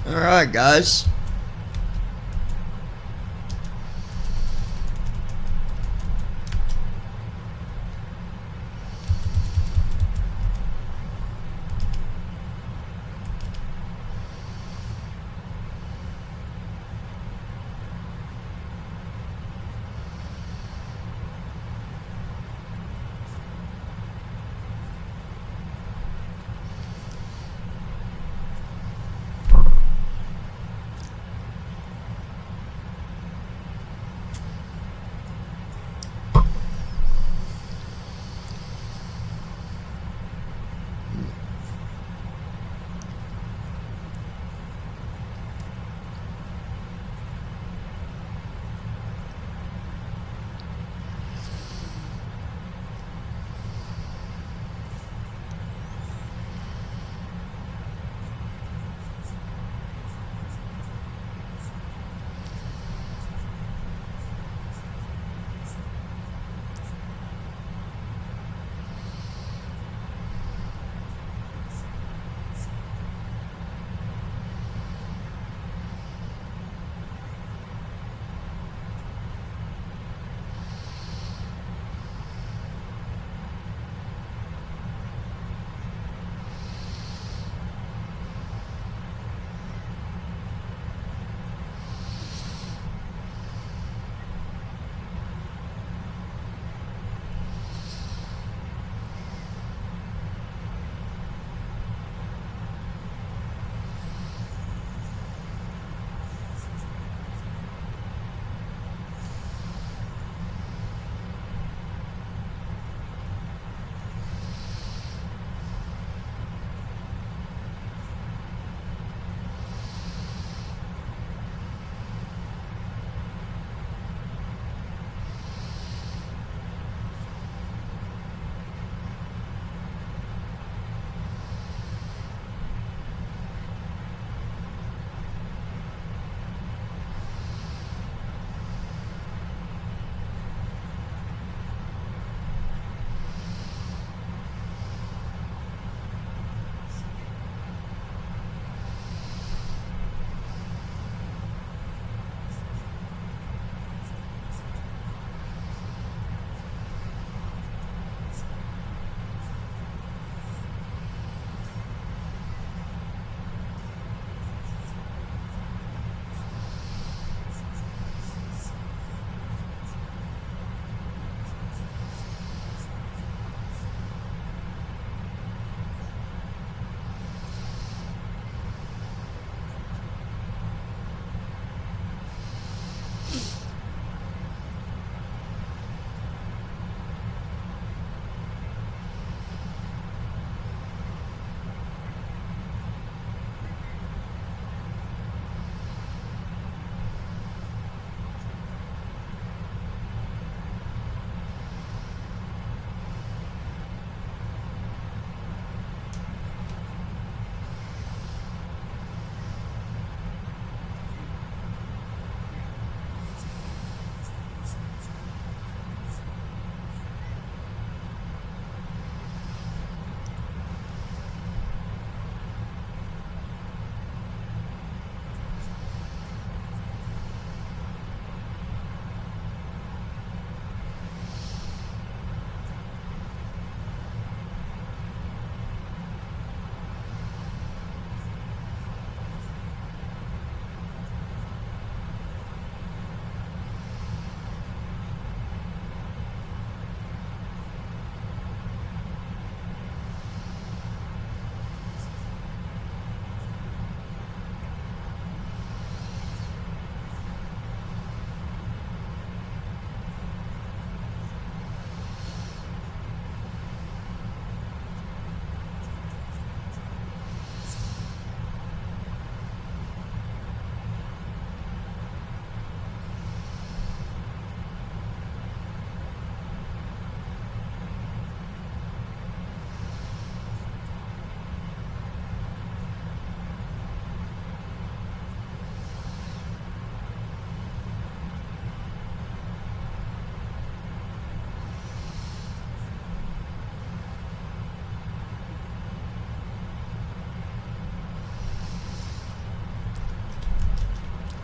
Alright, guys.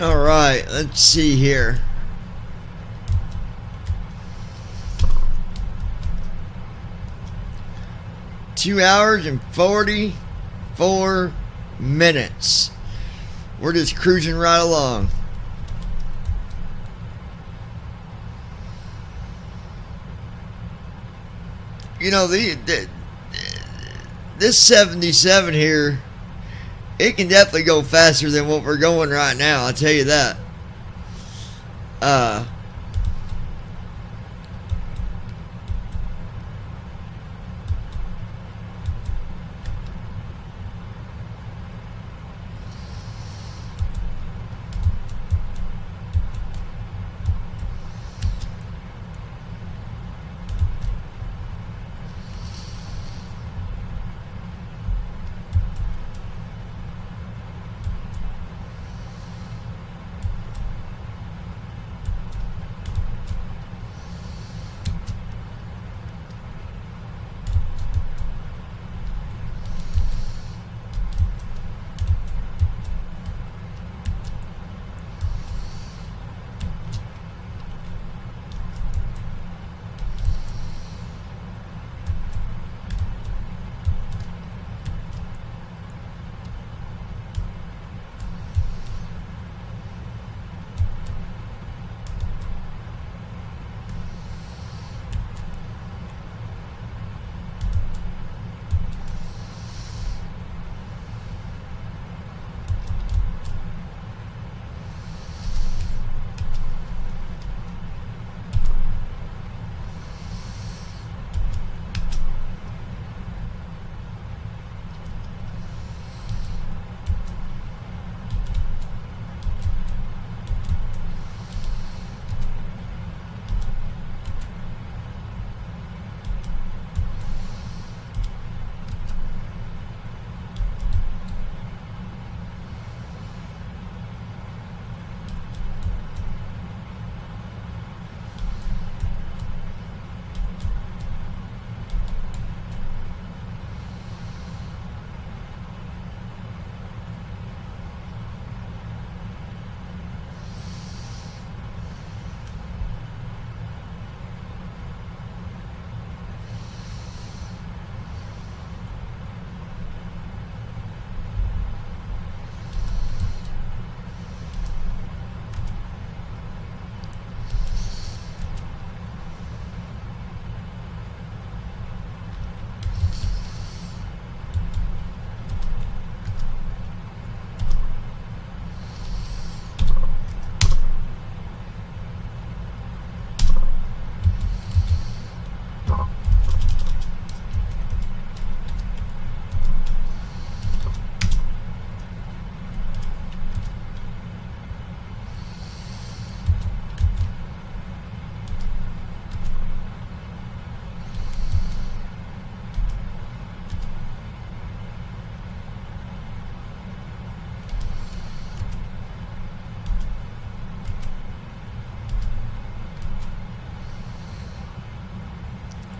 Alright, let's see here. Two hours and 44 minutes. We're just cruising right along. You know, this 77 here, it can definitely go faster than what we're going right now, I'll tell you that.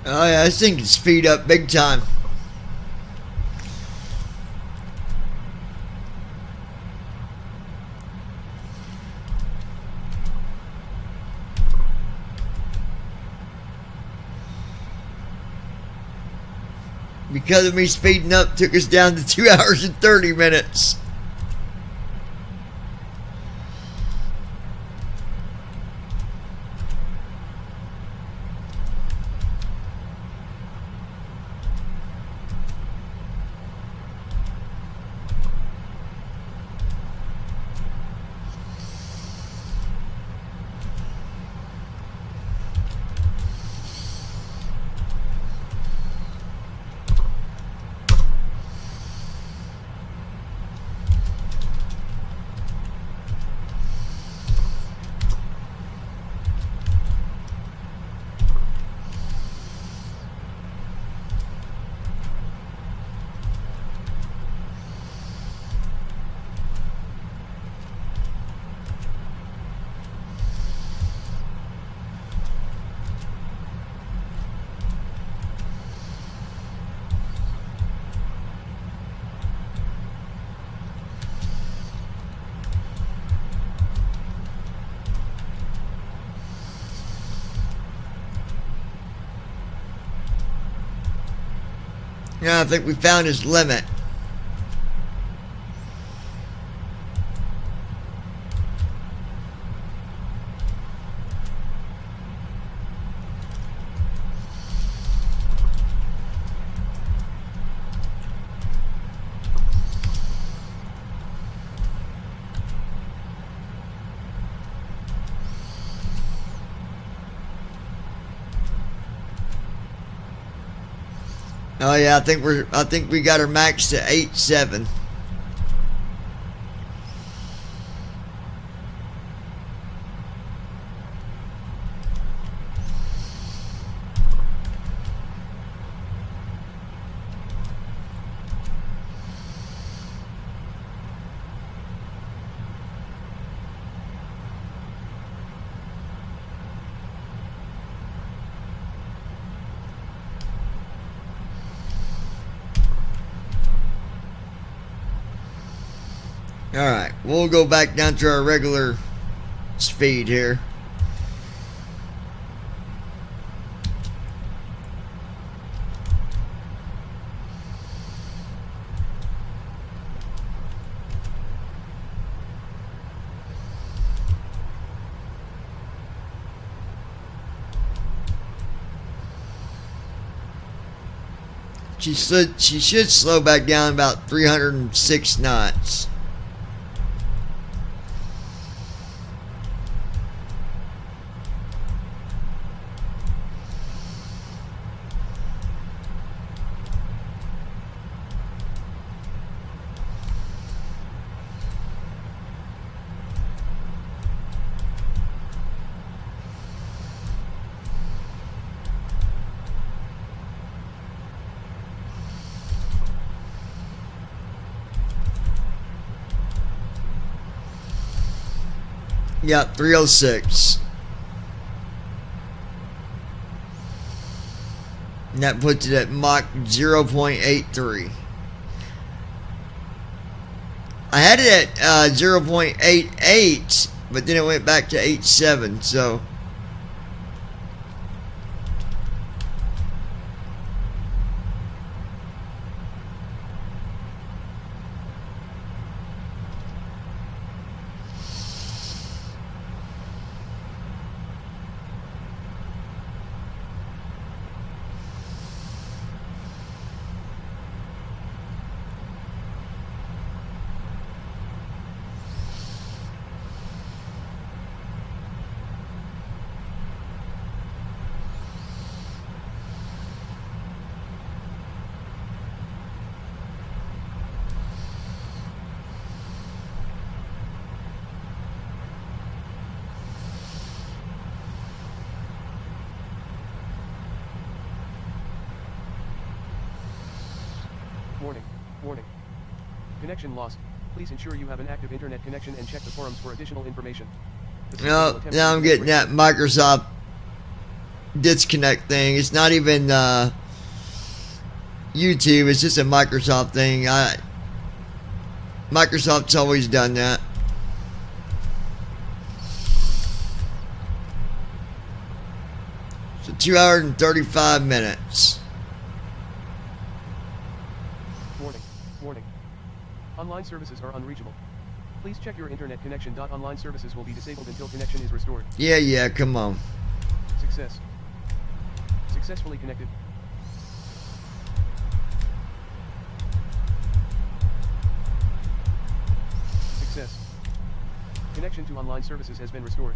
Oh yeah, this thing can speed up big time. Because of me speeding up, took us down to 2 hours and 30 minutes. Yeah, I think we found his limit. Oh yeah, I think we got her max to 8.7. Alright, we'll go back down to our regular speed here. She should slow back down about 306 knots. Yeah, 306. And that puts it at Mach 0.83. I had it at 0.88, but then it went back to 8.7, so... Warning. Warning. Connection lost. Please ensure you have an active internet connection and check the forums for additional information. No, now I'm getting that Microsoft disconnect thing. It's not even YouTube. It's just a Microsoft thing. Microsoft's always done that. So 2 hours and 35 minutes. Warning. Online services are unreachable. Please check your internet connection. Online services will be disabled until connection is restored. Yeah, come on. Success. Successfully connected. Success. Connection to online services has been restored.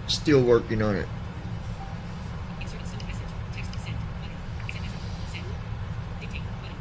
Still working on it. Insert a simple message. Text send button. Send message. Send. Dictate button.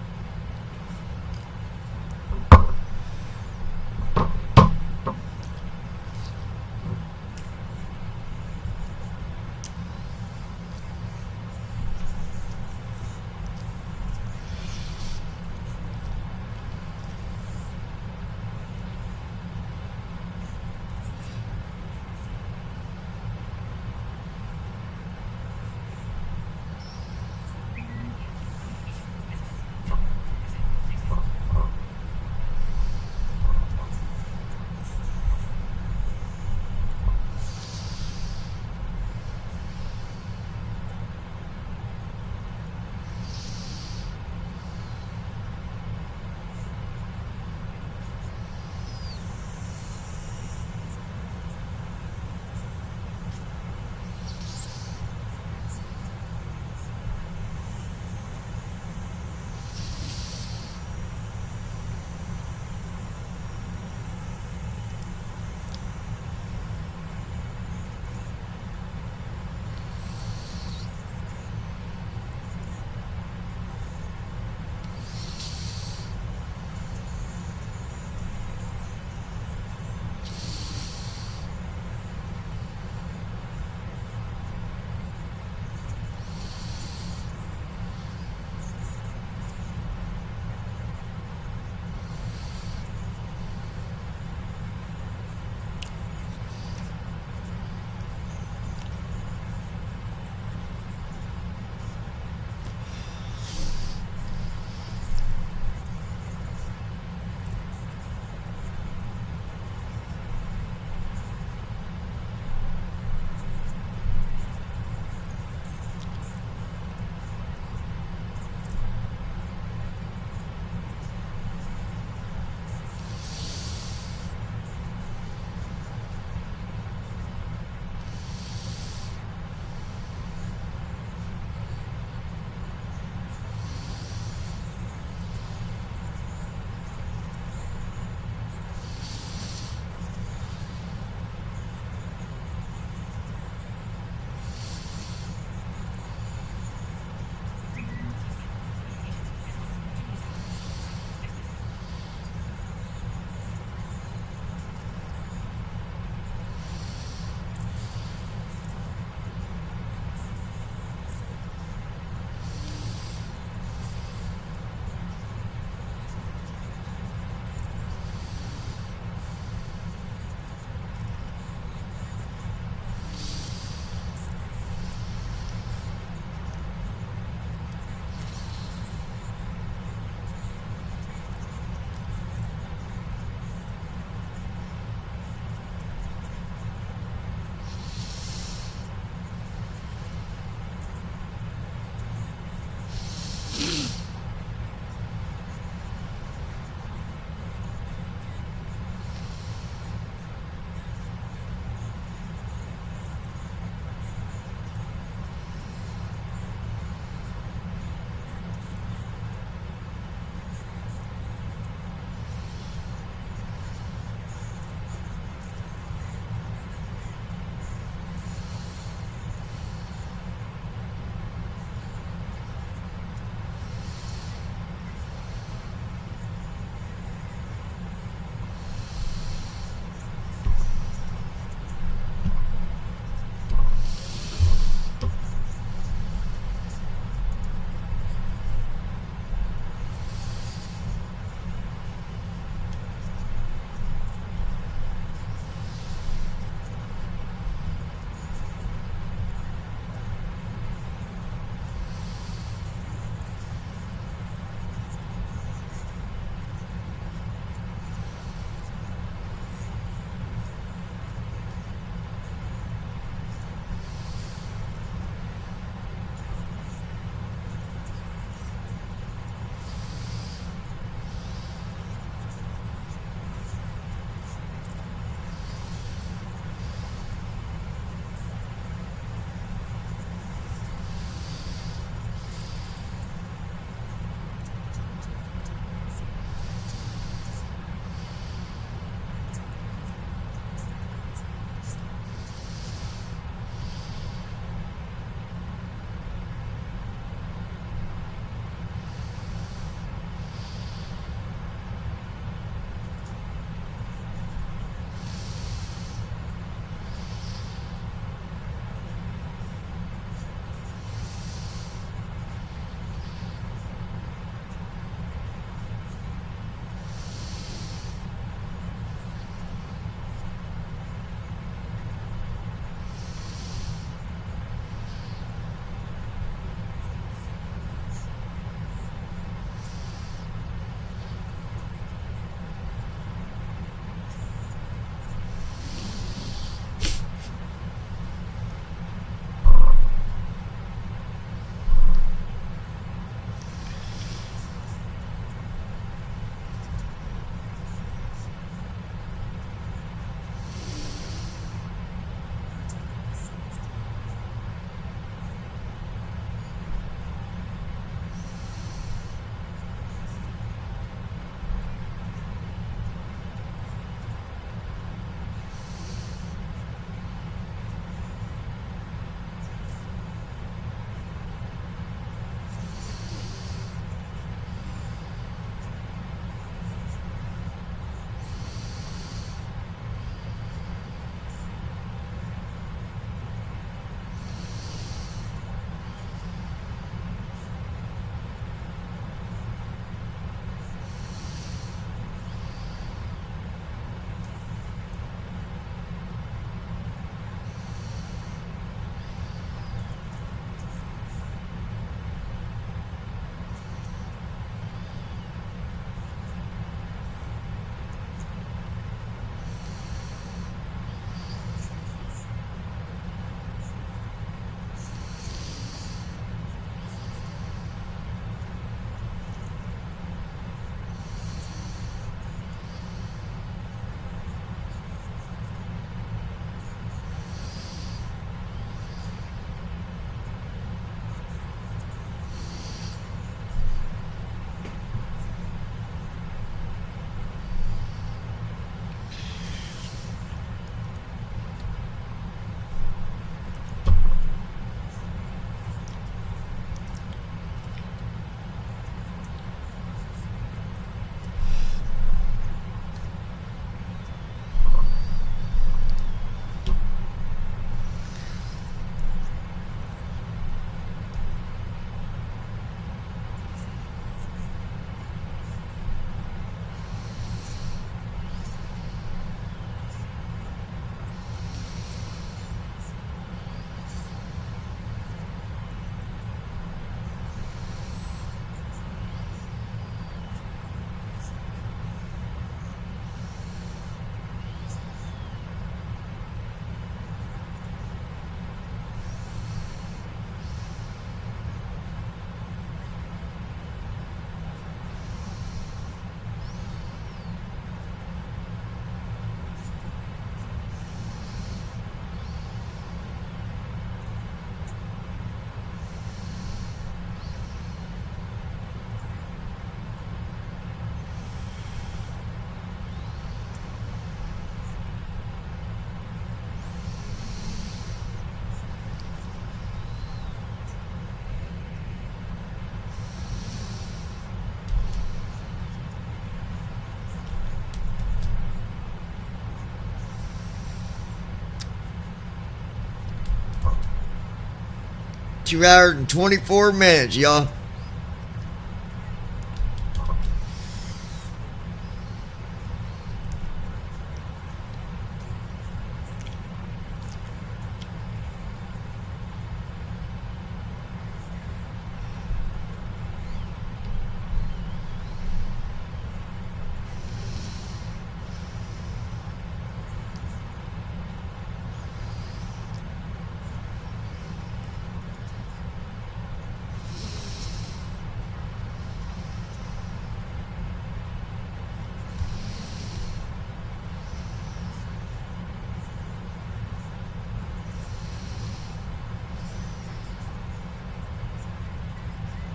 2 hours and 24 minutes, y'all.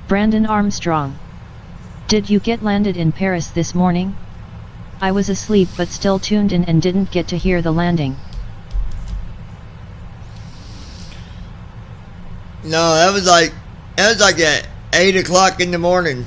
Brandon Armstrong. Did you get landed in Paris this morning? I was asleep but still tuned in and didn't get to hear the landing. No, that was like at 8 o'clock in the morning.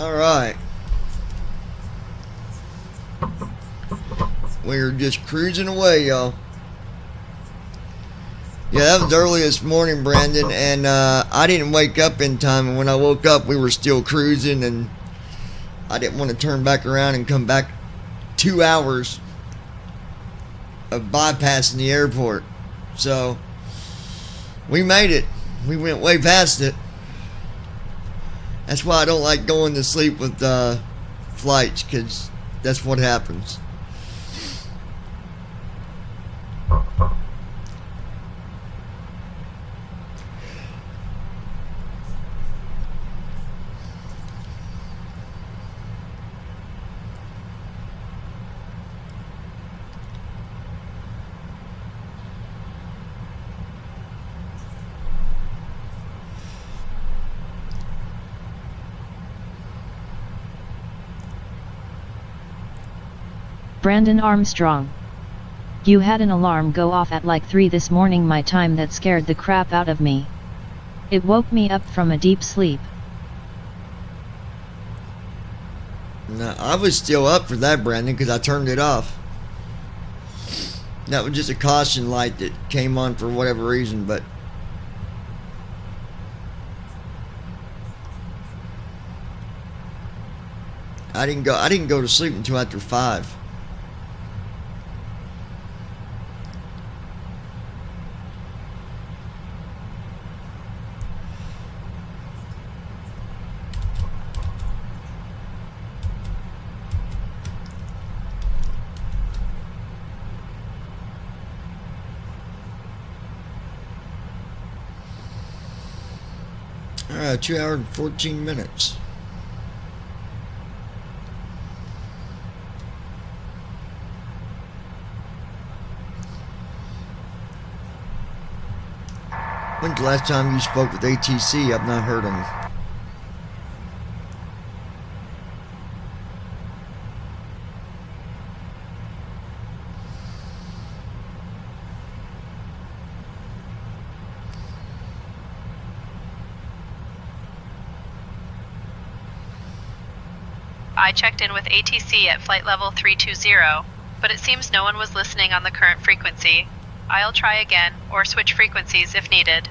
Alright. We're just cruising away, y'all. Yeah, that was early this morning, Brandon, and I didn't wake up in time, and when I woke up, we were still cruising, and I didn't want to turn back around and come back 2 hours of bypassing the airport. So, we made it. We went way past it. That's why I don't like going to sleep with flights, because that's what happens. Brandon Armstrong. You had an alarm go off at like 3 this morning my time that scared the crap out of me. It woke me up from a deep sleep. No, I was still up for that, Brandon, because I turned it off. That was just a caution light that came on for whatever reason, but I didn't go to sleep until after 5. Alright, 2 hours and 14 minutes. When's the last time you spoke with ATC? I've not heard them. I checked in with ATC at flight level 320, but it seems no one was listening on the current frequency. I'll try again, or switch frequencies if needed.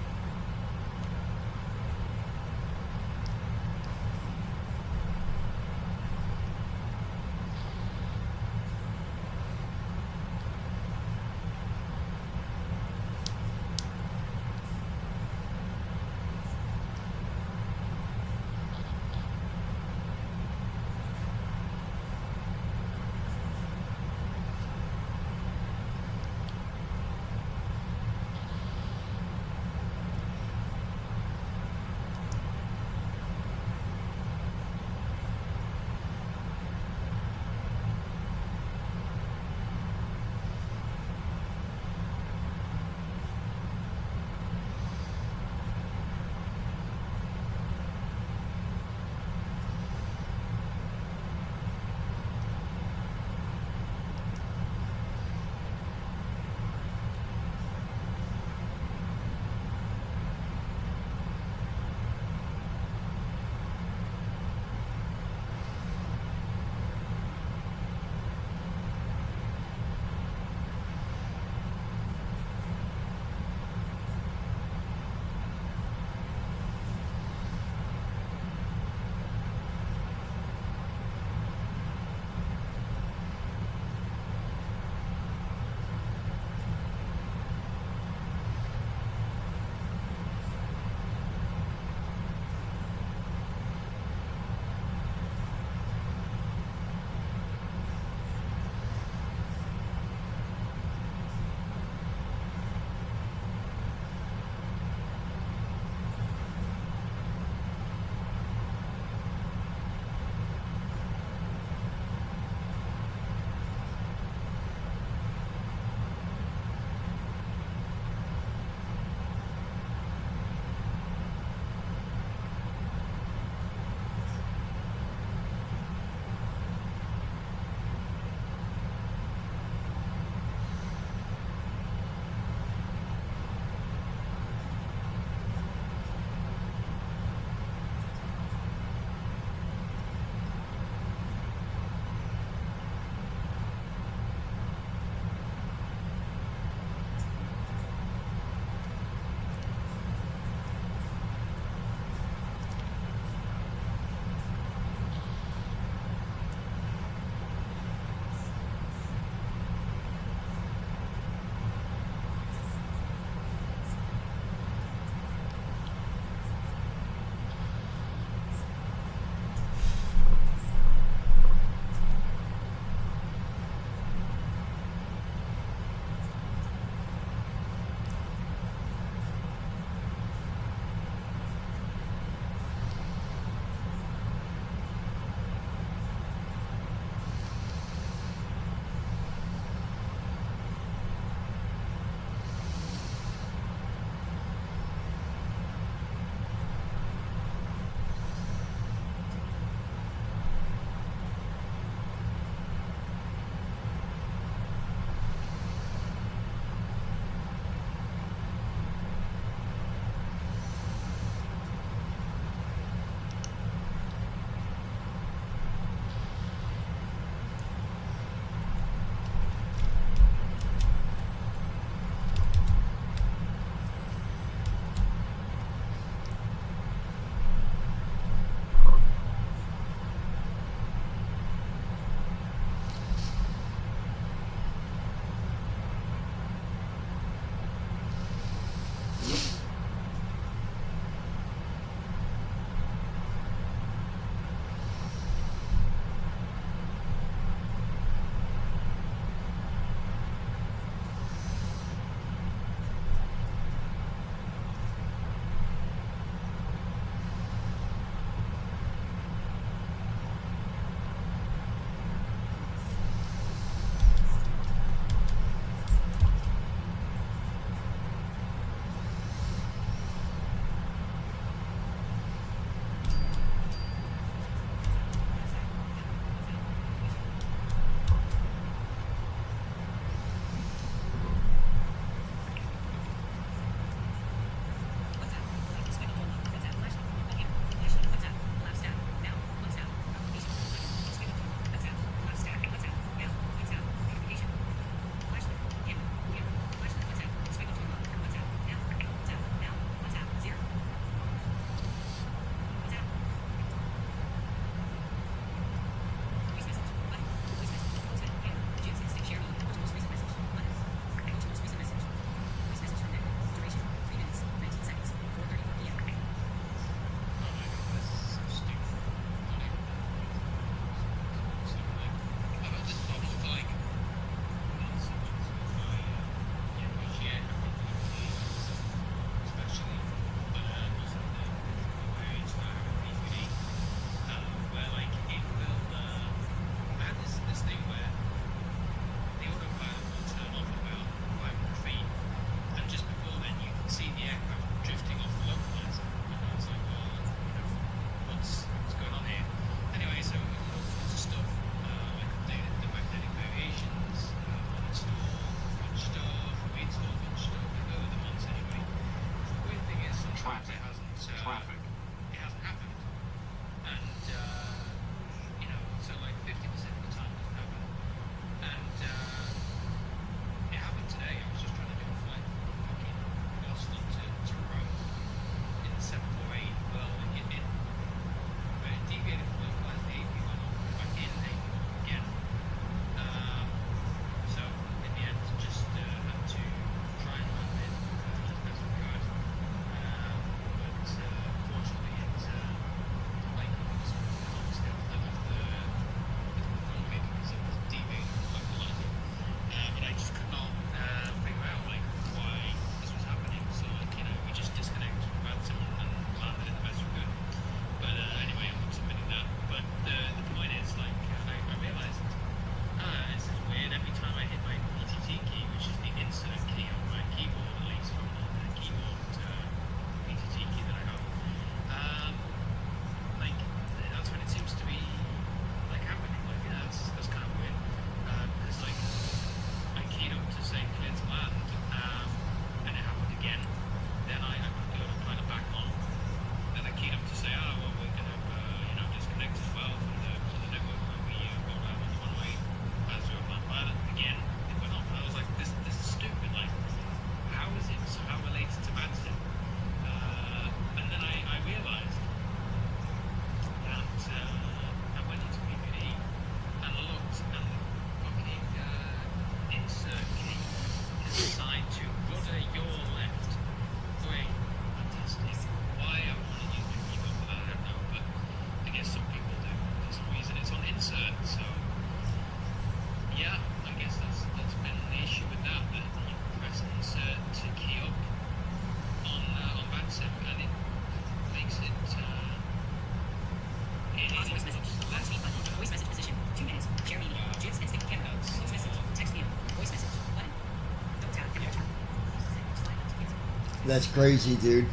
That's crazy, dude.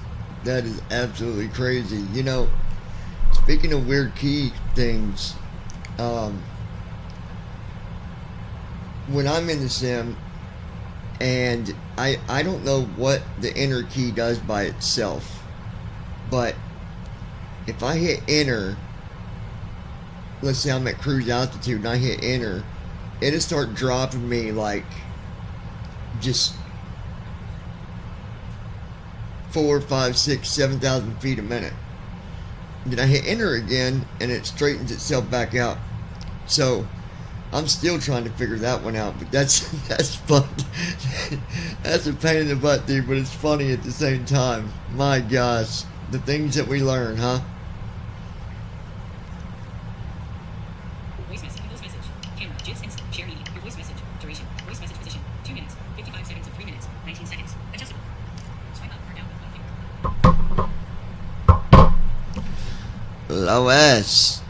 That is absolutely crazy. You know, speaking of weird key things, when I'm in the sim, and I don't know what the enter key does by itself, but if I hit enter, let's say I'm at cruise altitude and I hit enter, it'll start dropping me like just 4, 5, 6, 7,000 feet a minute. Then I hit enter again and it straightens itself back out. So I'm still trying to figure that one out, but that's fun. That's a pain in the butt, dude, but it's funny at the same time. My gosh, the things that we learn, huh? Voice message. Camera. GIFs. Instant. Share media. Your voice message. Duration. Voice message position. 2 minutes. 55 seconds of 3 minutes. 19 seconds. Adjustable. Swipe up or down with one finger. Lois.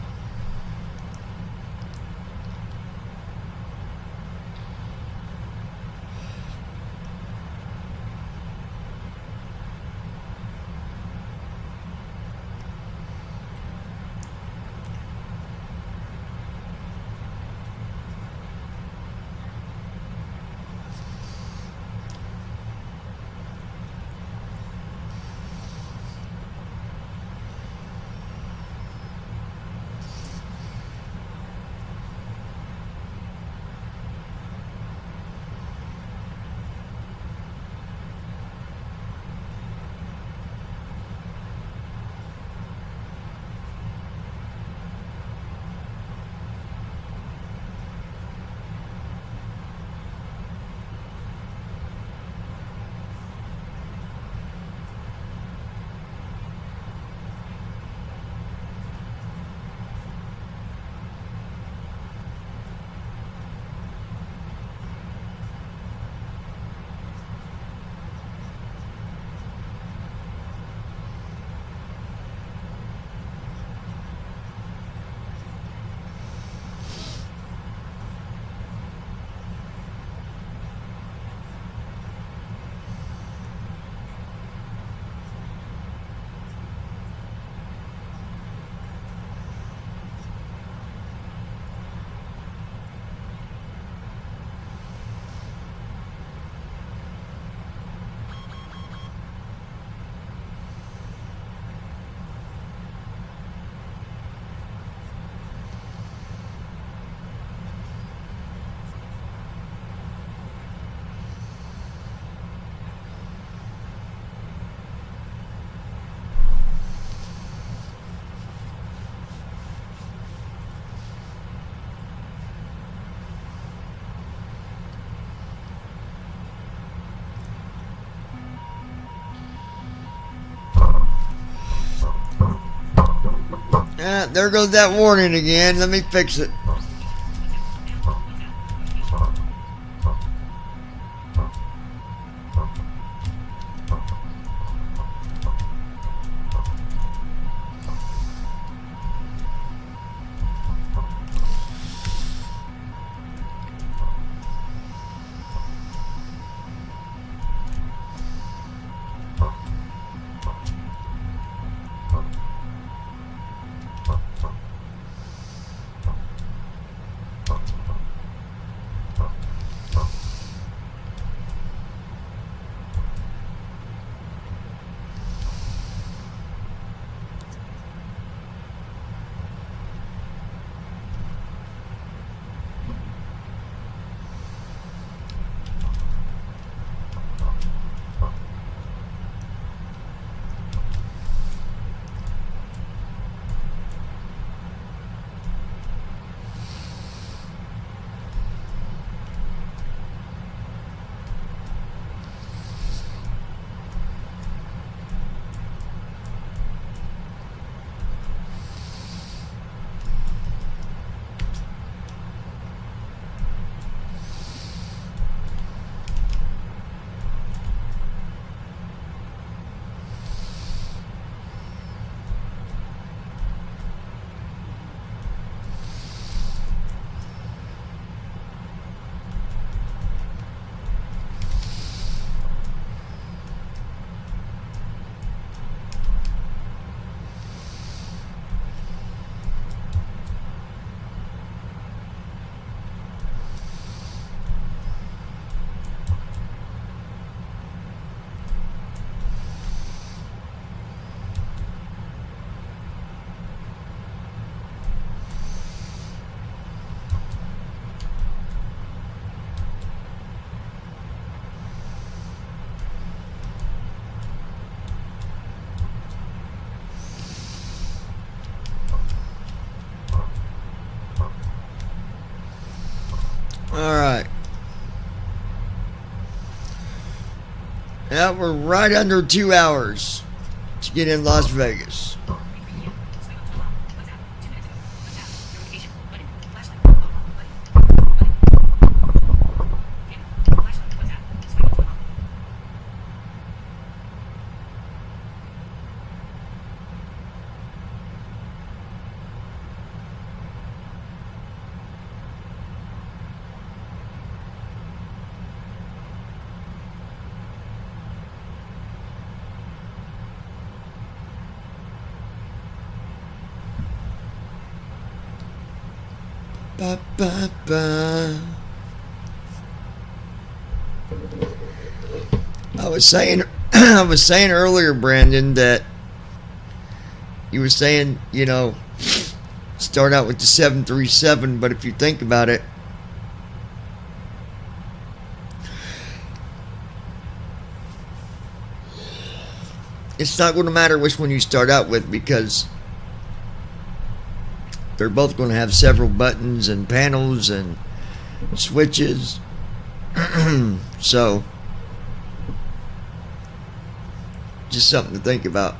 Ah, there goes that warning again. Let me fix it. Now we're right under 2 hours to get in Las Vegas. Ba, ba, ba. I was saying earlier, Brandon, that you were saying, you know, start out with the 737, but if you think about it, it's not going to matter which one you start out with, because they're both going to have several buttons and panels and switches. So, just something to think about.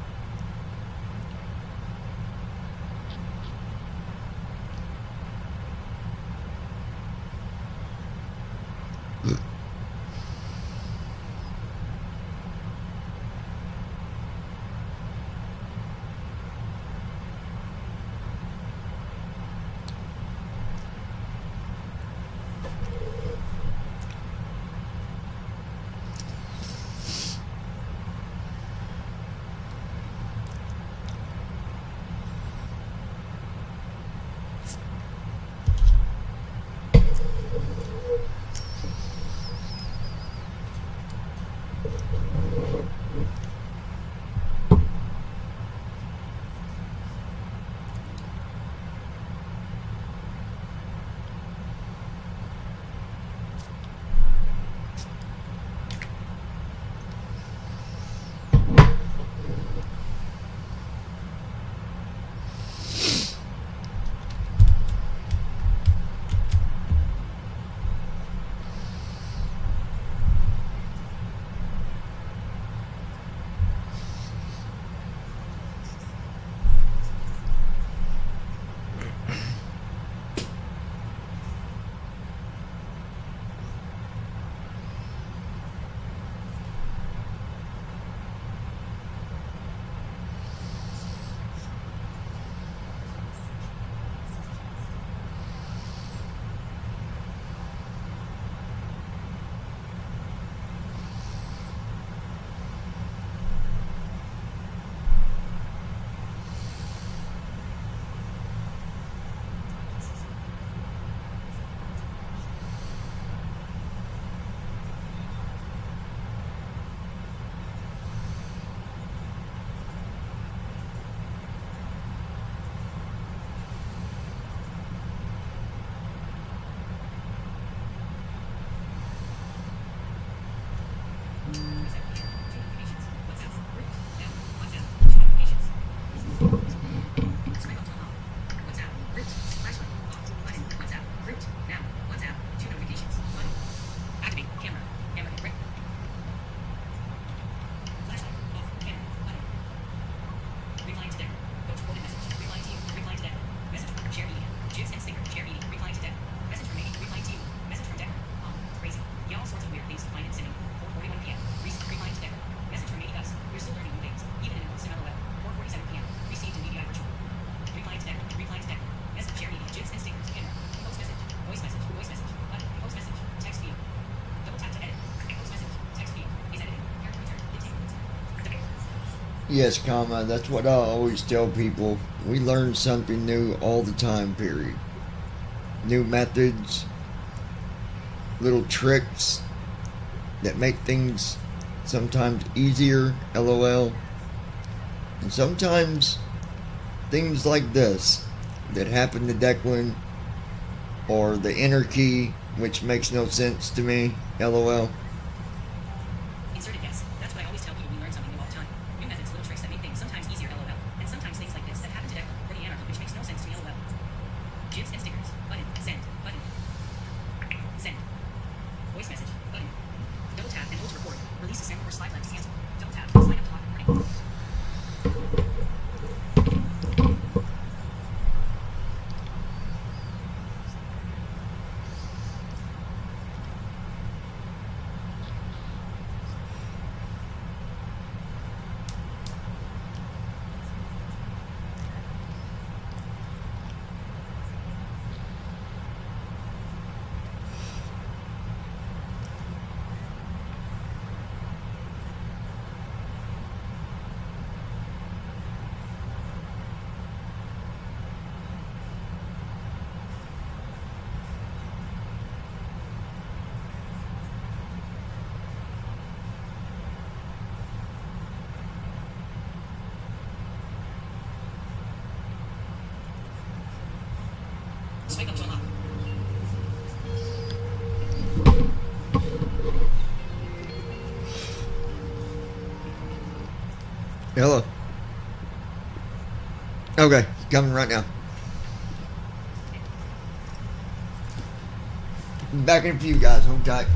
Yes, comma, that's what I always tell people. We learn something new all the time, period. New methods, little tricks that make things sometimes easier, LOL. And sometimes things like this that happen to Declan, or the inner key, which makes no sense to me, LOL. Inserted yes. That's why I always tell people we learn something new all the time. New methods, little tricks that make things sometimes easier, LOL. And sometimes things like this that happen to Declan or the anarchy, which makes no sense to me, LOL. GIFs and stickers. Button. Send. Button. Send. Voice message. Button. Double tap and hold to record. Release a sample or slide left to Hello. Okay, coming right now. Back in a few, guys. Hold tight.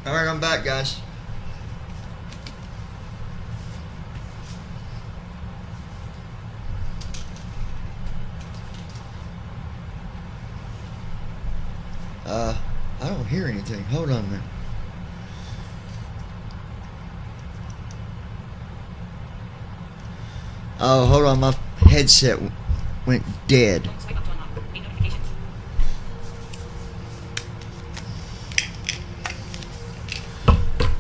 Alright, I'm back, guys. I don't hear anything. Hold on a minute. Oh, hold on. My headset went dead. Swipe up to unlock. 8 notifications.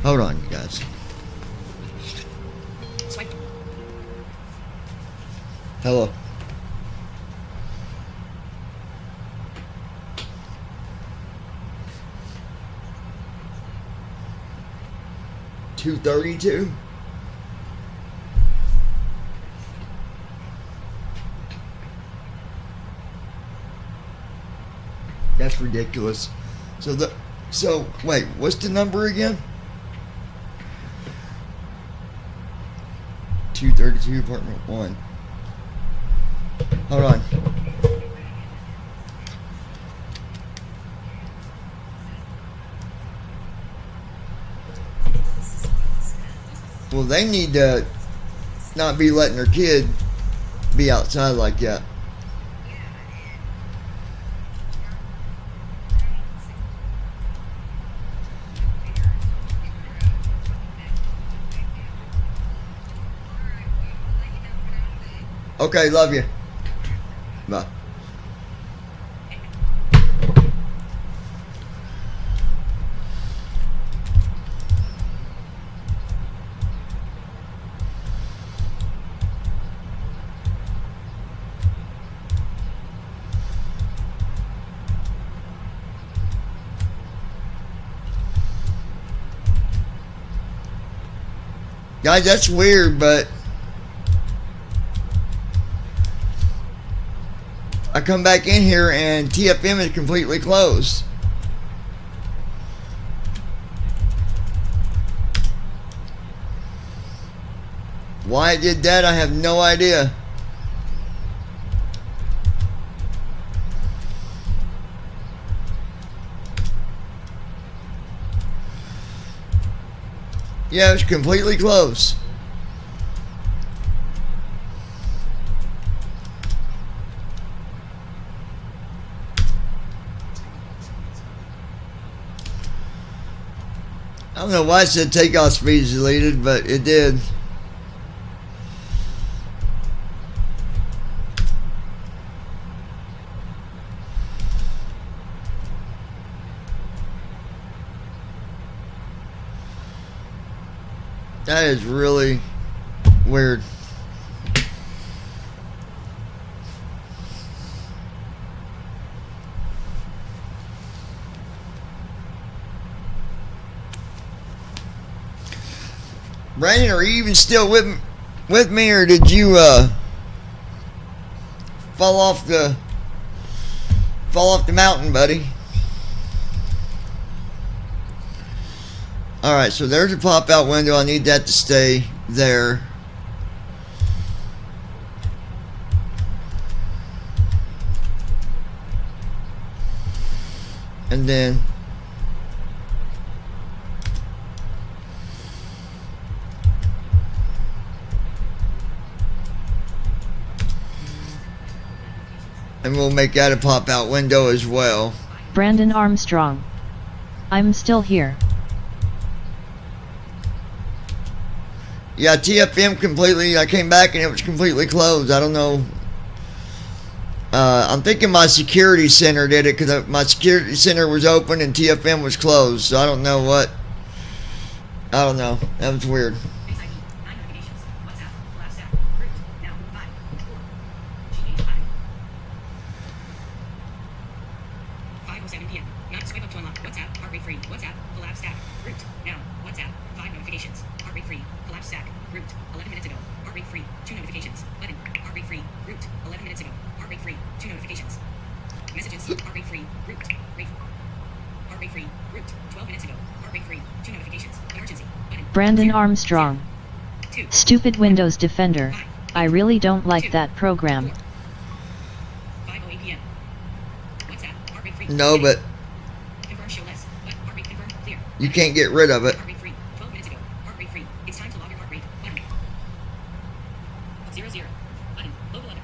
Hold on, you guys. Swipe. Hello. $232. That's ridiculous. So wait, what's the number again? 232 apartment 1. Hold on. Well, they need to not be letting their kid be outside like that. Okay, love you. Bye. Guys, that's weird, but I come back in here and TFM is completely closed. Why it did that, I have no idea. Yeah, it's completely closed. I don't know why it said takeoff speed is deleted, but it did. That is really weird. Brandon, are you even still with me, or did you fall off the mountain, buddy? Alright, so there's a pop-out window. I need that to stay there. And then we'll make that a pop-out window as well. Brandon Armstrong. I'm still here. Yeah, TFM completely, I came back and it was completely closed. I don't know. I'm thinking my security center did it, because my security center was open and TFM was closed. So I don't know what. I don't know. That was weird. Brandon Armstrong. Stupid Windows Defender. I really don't like that program. No, but You can't get rid of it. Heart rate free. 12 minutes ago. Heart rate free. It's time to log your heart rate. Button. 0 0. Button. Local other.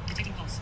Detecting pulse.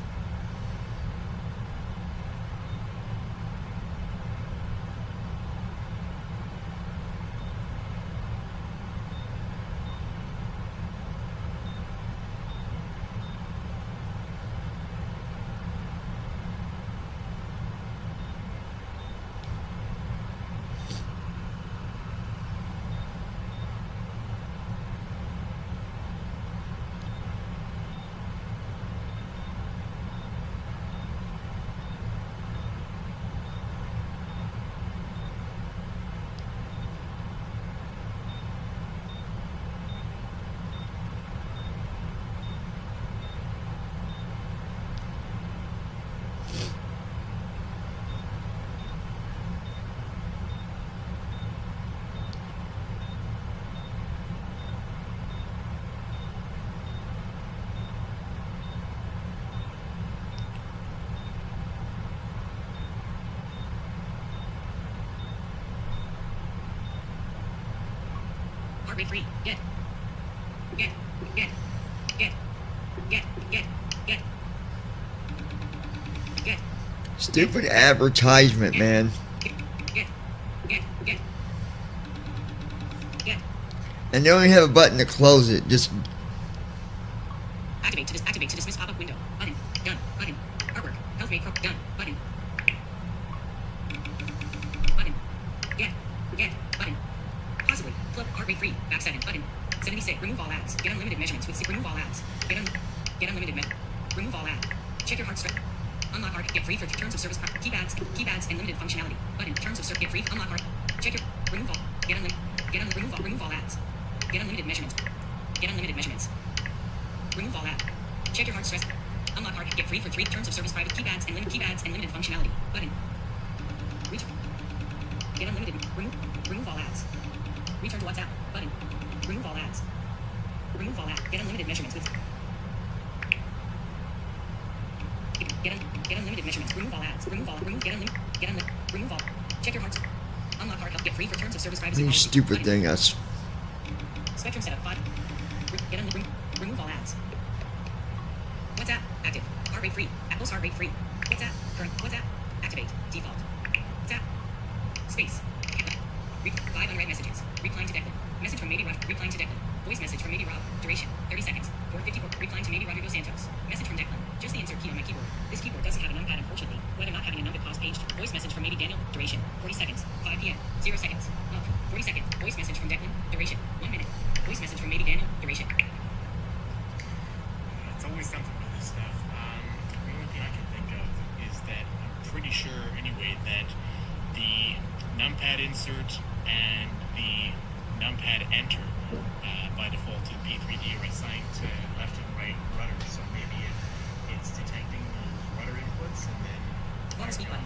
Heart rate free. Get. Get. Get. Get. Get. Get. Get. Get. Stupid advertisement, man. Get. Get. Get. Get. And they don't even have a button to close it. Just Activate to dismiss pop-up window. Button. Done. Button. Artwork. Health rate. Done. Button. Button. Get. Get. Button. Possibly. Flip. Heart rate free. Back 7. Button. 76. Remove all ads. Get unlimited measurements with remove all ads. Get unlimited remove all ad. Check your heart stress. Unlock heart. Get free for terms of service. Keypads and limited functionality. Button. Terms of service. Get free. Unlock heart. Check your remove all. Remove all ads. Get unlimited measurements. Remove all ad. Check your heart stress. Unlock heart. Get free for 3 terms of service. Private keypads and limited functionality. Button. Get unlimited. Remove all ads. Return to WhatsApp. Button. Remove all ads. Remove all ads. Get unlimited measurements with. Get unlimited measurements. Remove all ads. Remove all. Check your hearts. Unlock heart. Get free for terms of service. Privacy. you policy. stupid Button. thing. That's Spectrum setup 5. Remove all ads. WhatsApp active. Heart rate free. Apple's heart rate free. WhatsApp current. WhatsApp activate default. WhatsApp space. 5 unread messages. Replying to Declan. Message from Maybe Rob. Replying to Declan. Voice message from Maybe Rob. Duration 30 seconds. 4:54. Replying to Maybe Rodrigo Santos. Message from Declan. Just the insert key on my keyboard. This keyboard doesn't have a numpad, unfortunately. Whether not having a numpad cause paged. Voice message from Maybe Daniel. Duration 40 seconds. 5 p.m. 0 seconds. 40 seconds. Voice message from Declan. Duration 1 minute. Voice message from Maybe Daniel. Duration. It's always something with this stuff. The only thing I can think of is that I'm pretty sure, anyway, that the numpad insert and the numpad enter by default in P3D are assigned to left and right rudder, so maybe it's detecting those rudder inputs and then Water speed button.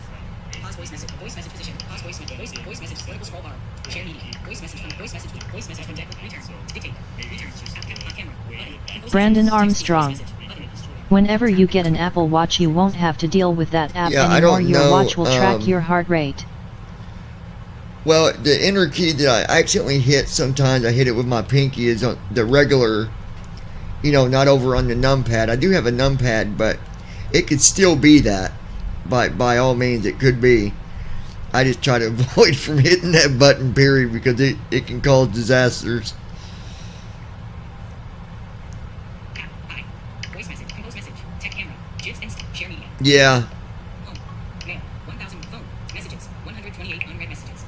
Pause voice message. Voice message position. Pause voice message. Voice message. Vertical scroll bar. Share media. Voice message from Declan. Return. Dictate. Return. On camera. Button. Brandon Armstrong. Whenever you get an Apple Watch, you won't have to deal with that app Yeah, I anymore. don't Your know, watch will track your heart rate. well, the enter key that I accidentally hit sometimes. I hit it with my pinky is on the regular, not over on the numpad. I do have a numpad, but it could still be that. By all means, it could be. I just try to avoid from hitting that button, period, because it can cause disasters. Voice message. Compose message. Tech camera. GIFs instant. Share media. Yeah. Home. Mail. 1,000. Phone. Messages. 128 unread messages.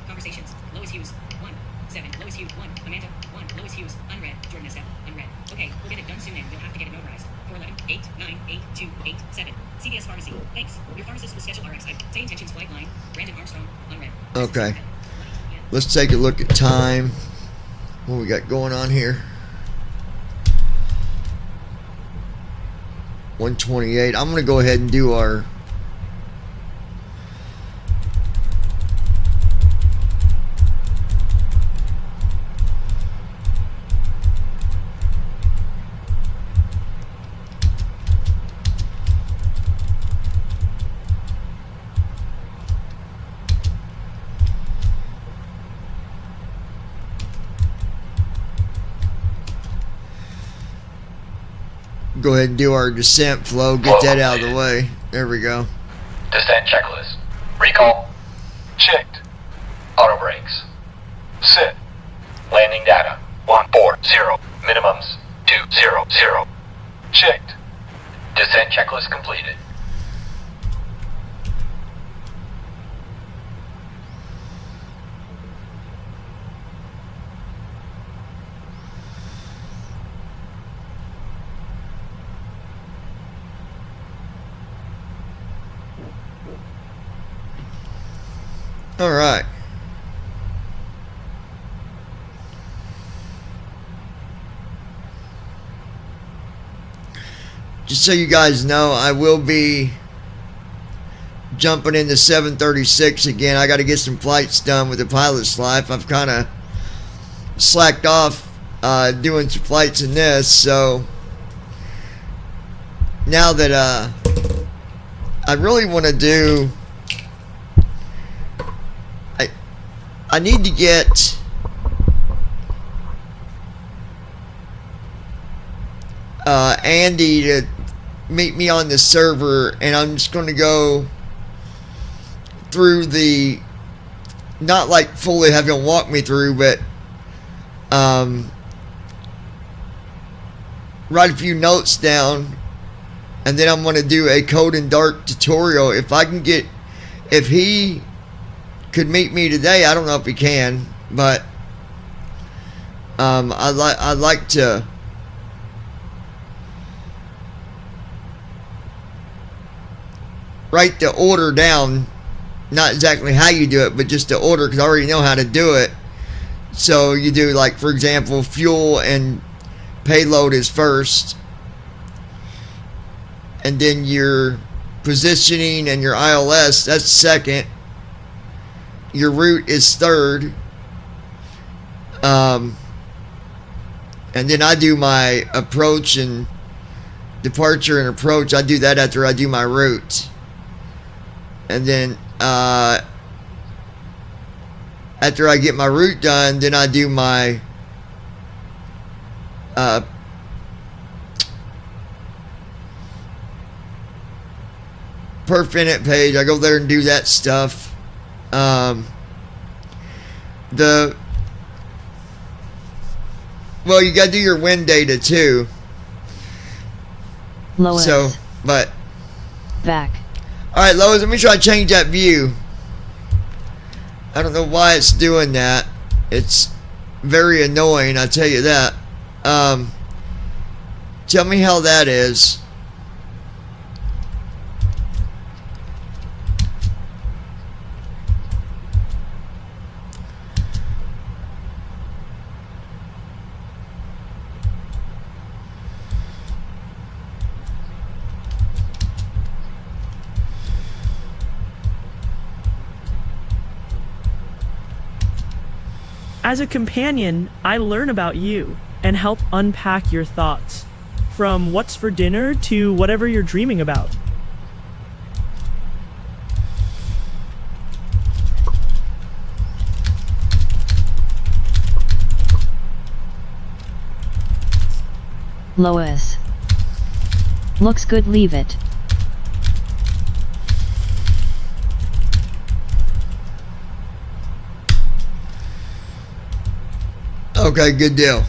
Conversations. Lois Hughes. 1. 7. Lois Hughes. 1. Amanda. 1. Lois Hughes. Unread. Jordan Estelle. Unread. Okay, we'll get it done soon and you'll have to get it notarized. 411 8 9 8 2 8 7. CVS Pharmacy. Thanks. Your pharmacist will schedule RX. Say intentions flight line. Brandon Armstrong. Unread. Okay. Let's take a look at time. What we got going on here? 1:28. I'm gonna go ahead and do our go ahead and do our descent flow. Get that out of the way. There we go. Descent checklist. Recall. Checked. Auto brakes. Set. Landing data. 140. Minimums. 200. Checked. Descent checklist completed. All right. Just so you guys know, I will be jumping into 736 again. I got to get some flights done with the pilot's life. I've kind of slacked off doing some flights in this, so now that I really want to do, I need to get Andy to meet me on the server, and I'm just going to go through the, not like fully have him walk me through, but write a few notes down, and then I'm going to do a code and dark tutorial. If I can get, if he could meet me today, I don't know if he can, but I'd like to write the order down, not exactly how you do it, but just the order, because I already know how to do it. So you do, like, for example, fuel and payload is first, and then your positioning and your ILS, that's second. Your route is third. And then I do my approach and departure and approach. I do that after I do my route. And then after I get my route done, then I do my per minute page. I go there and do that stuff. Well, you gotta do your wind data too. Lois. So, but back. All right, Lois, let me try to change that view. I don't know why it's doing that. It's very annoying, I tell you that. Tell me how that is. As a companion, I learn about you and help unpack your thoughts, from what's for dinner to whatever you're dreaming about. Lois. Looks good, leave it. Okay, good deal.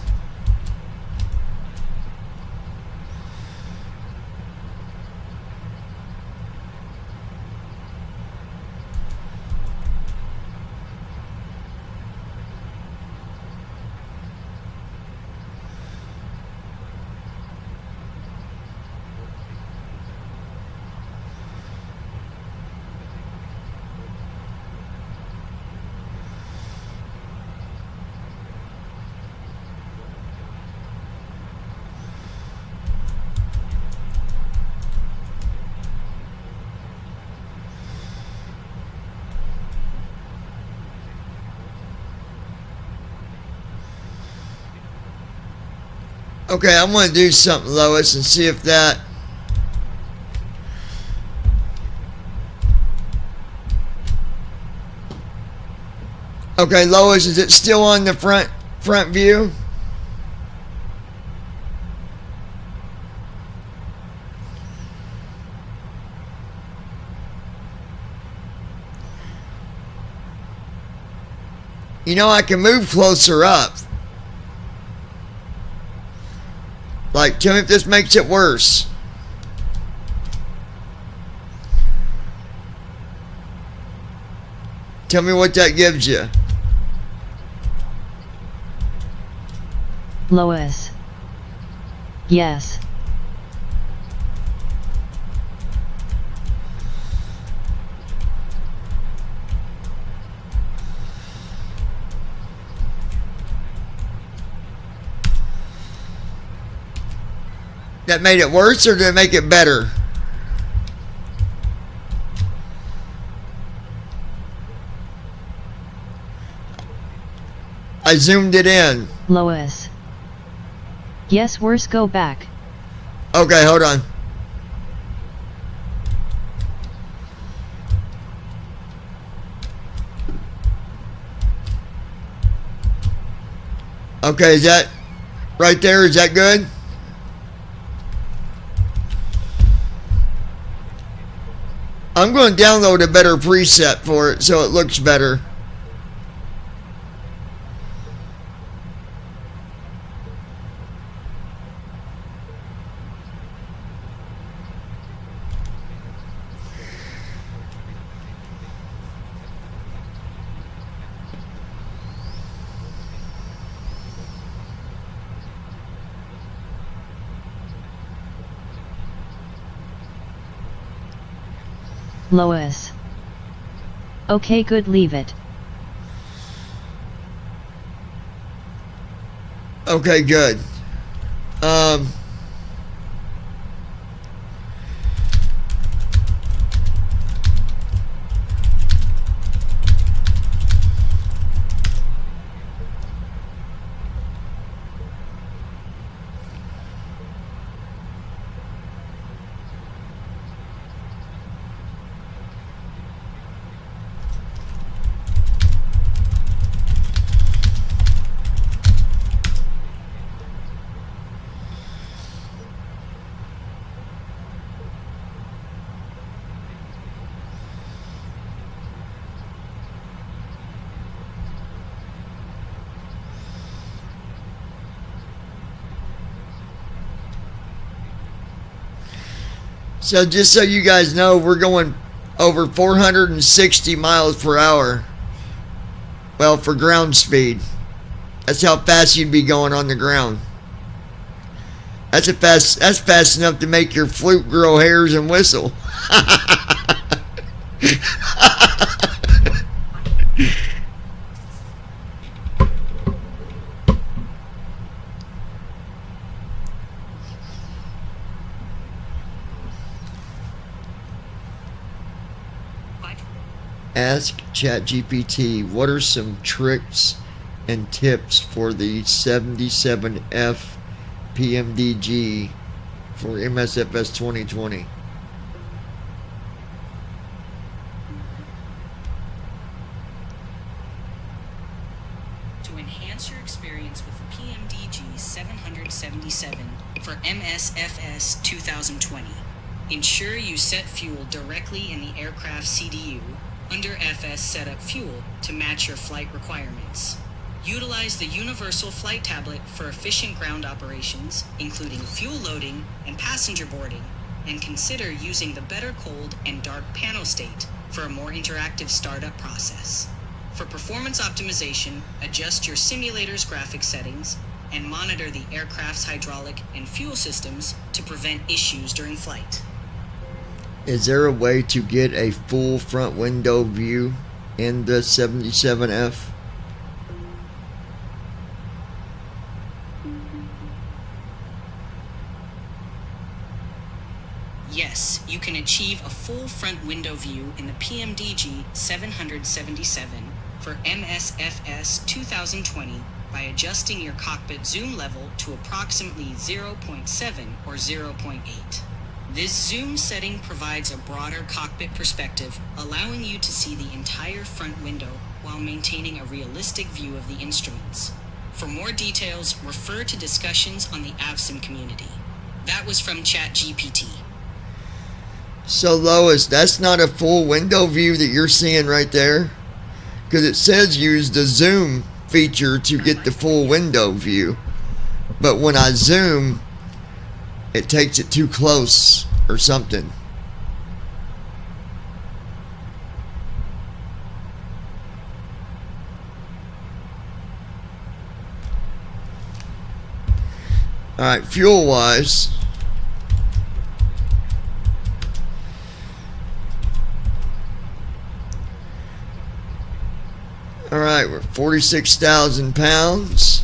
Okay, I'm going to do something, Lois, and see if that... Okay, Lois, is it still on the front view? You know, I can move closer up. Like, tell me if this makes it worse. Tell me what that gives you. Lois. Yes. That made it worse, or did it make it better? I zoomed it in. Lois. Yes, worse, go back. Okay, hold on. Okay, is that right there? Is that good? I'm going to download a better preset for it so it looks better. Lois. Okay, good, leave it. Okay, good. So just so you guys know, we're going over 460 miles per hour. Well, for ground speed. That's how fast you'd be going on the ground. That's fast enough to make your flute grow hairs and whistle. Ask ChatGPT, what are some tricks and tips for the 77F PMDG for MSFS 2020? To enhance your experience with the PMDG 777 for MSFS 2020, ensure you set fuel directly in the aircraft CDU under FS Setup Fuel to match your flight requirements. Utilize the Universal Flight Tablet for efficient ground operations, including fuel loading and passenger boarding, and consider using the Better Cold and Dark Panel State for a more interactive startup process. For performance optimization, adjust your simulator's graphic settings and monitor the aircraft's hydraulic and fuel systems to prevent issues during flight. Is there a way to get a full front window view in the 77F? Yes, you can achieve a full front window view in the PMDG 777 for MSFS 2020 by adjusting your cockpit zoom level to approximately 0.7 or 0.8. This zoom setting provides a broader cockpit perspective, allowing you to see the entire front window while maintaining a realistic view of the instruments. For more details, refer to discussions on the AVSIM community. That was from ChatGPT. So Lois, that's not a full window view that you're seeing right there? because it says use the zoom feature to get the full window view, but when I zoom it takes it too close or something. Alright, fuel wise, alright, we're 46,000 pounds.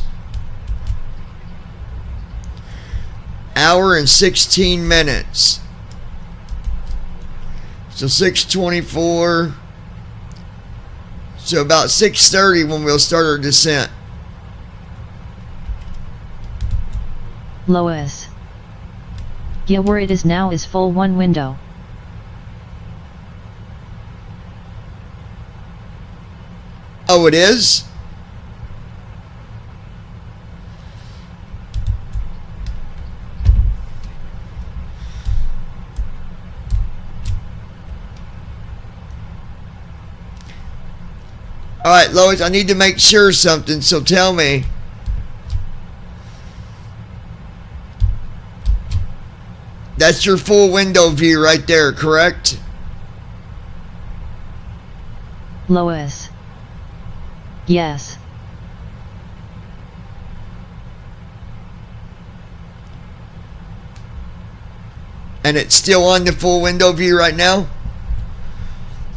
Hour and 16 minutes. So 6:24. So about 6:30 when we'll start our descent. Lois. Yeah, where it is now is full one window. Oh, it is? Alright, Lois, I need to make sure something, so tell me. That's your full window view right there, correct? Lois. Yes. And it's still on the full window view right now?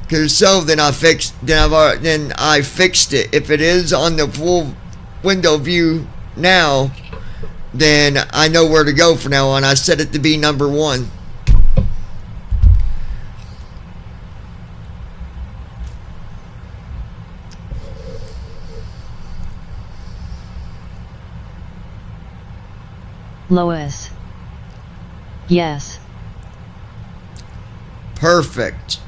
Cause so then I fixed it. If it is on the full window view now, then I know where to go from now on. I set it to be number 1. Lois. Yes. Perfect.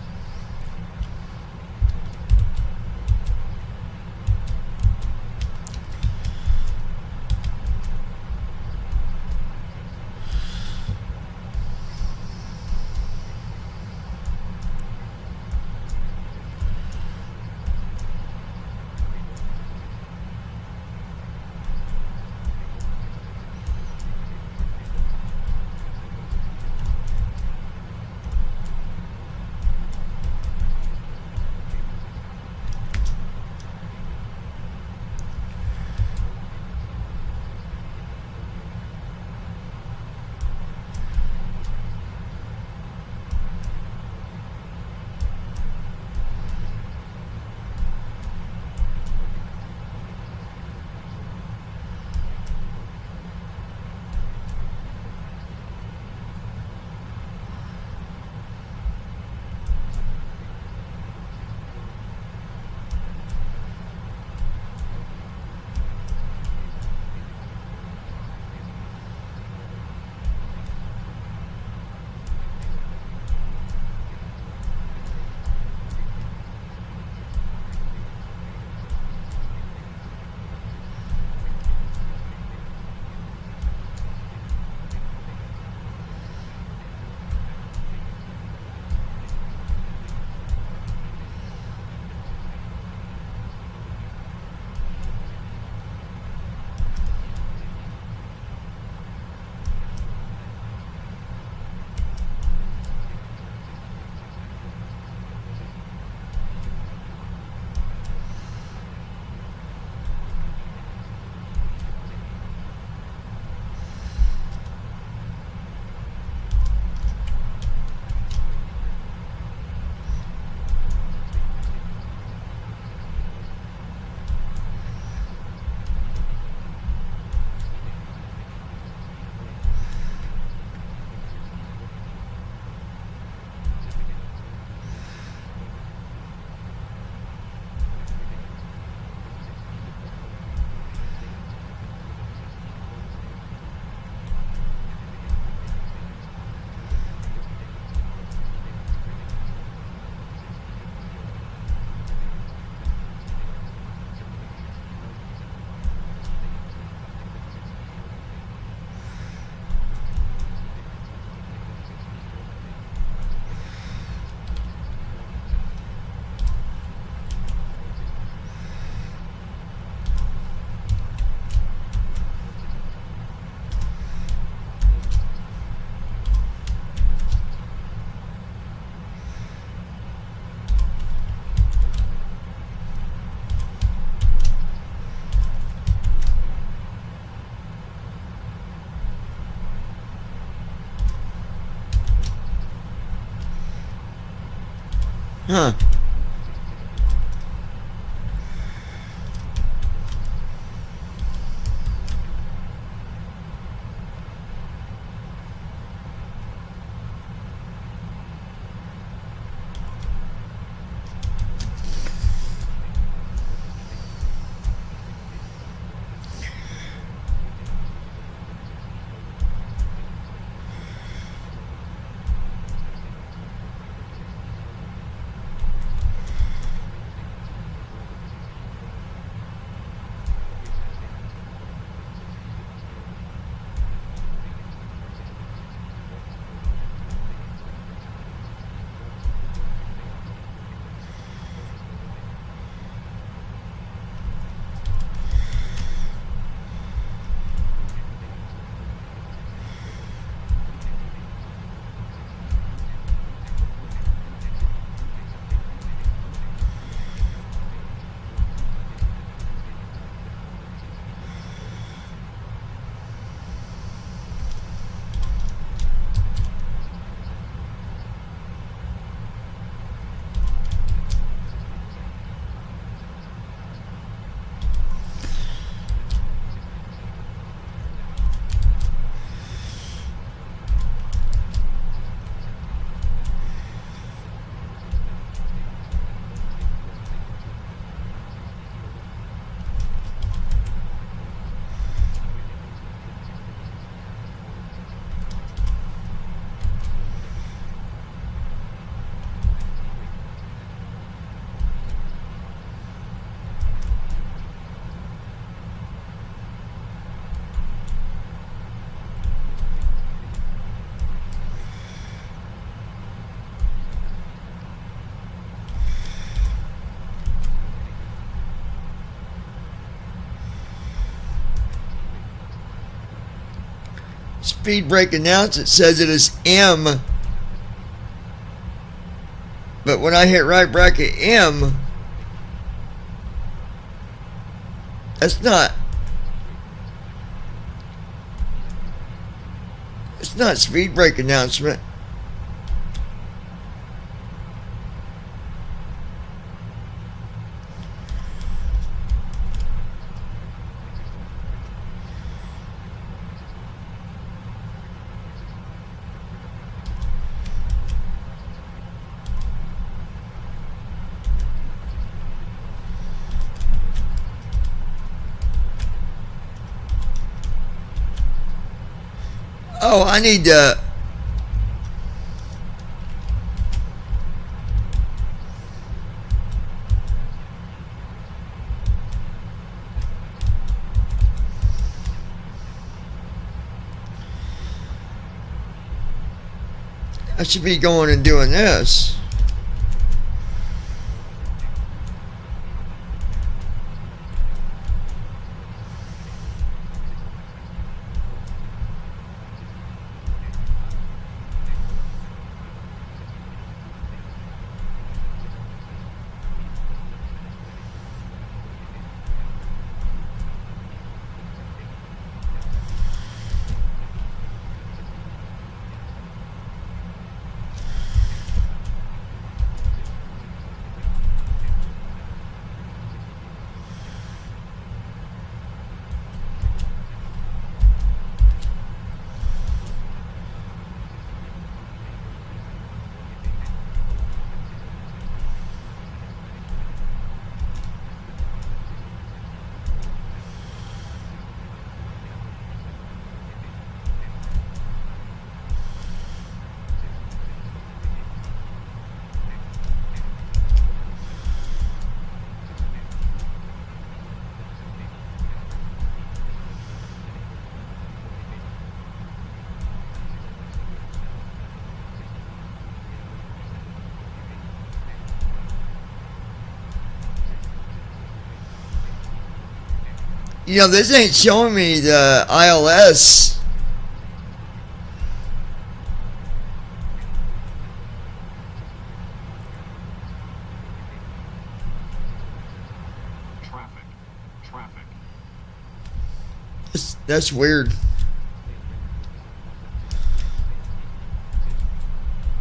Huh. Speed brake announce, it says it is M. But when I hit right bracket M, that's not. It's not speed brake announcement. Oh, I need to. I should be going and doing this. You know, this ain't showing me the ILS. Traffic. That's weird.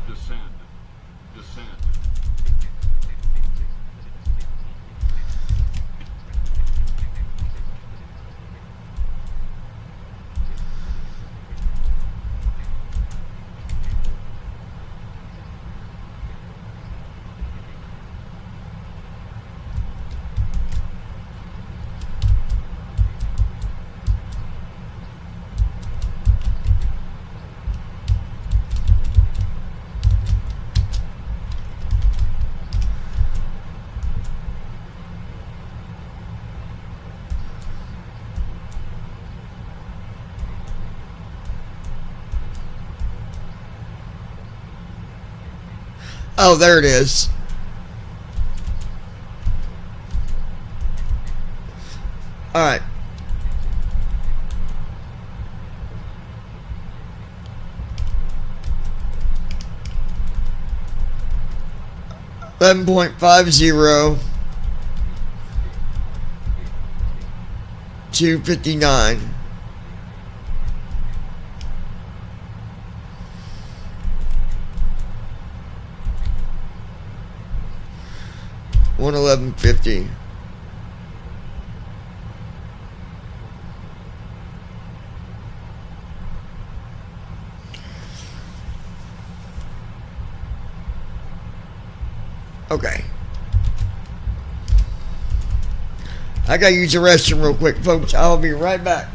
Descend. Oh, there it is. Alright. $11.50 $2.59. $111.50. Okay. I gotta use the restroom real quick, folks. I'll be right back.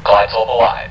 Glatzel alive.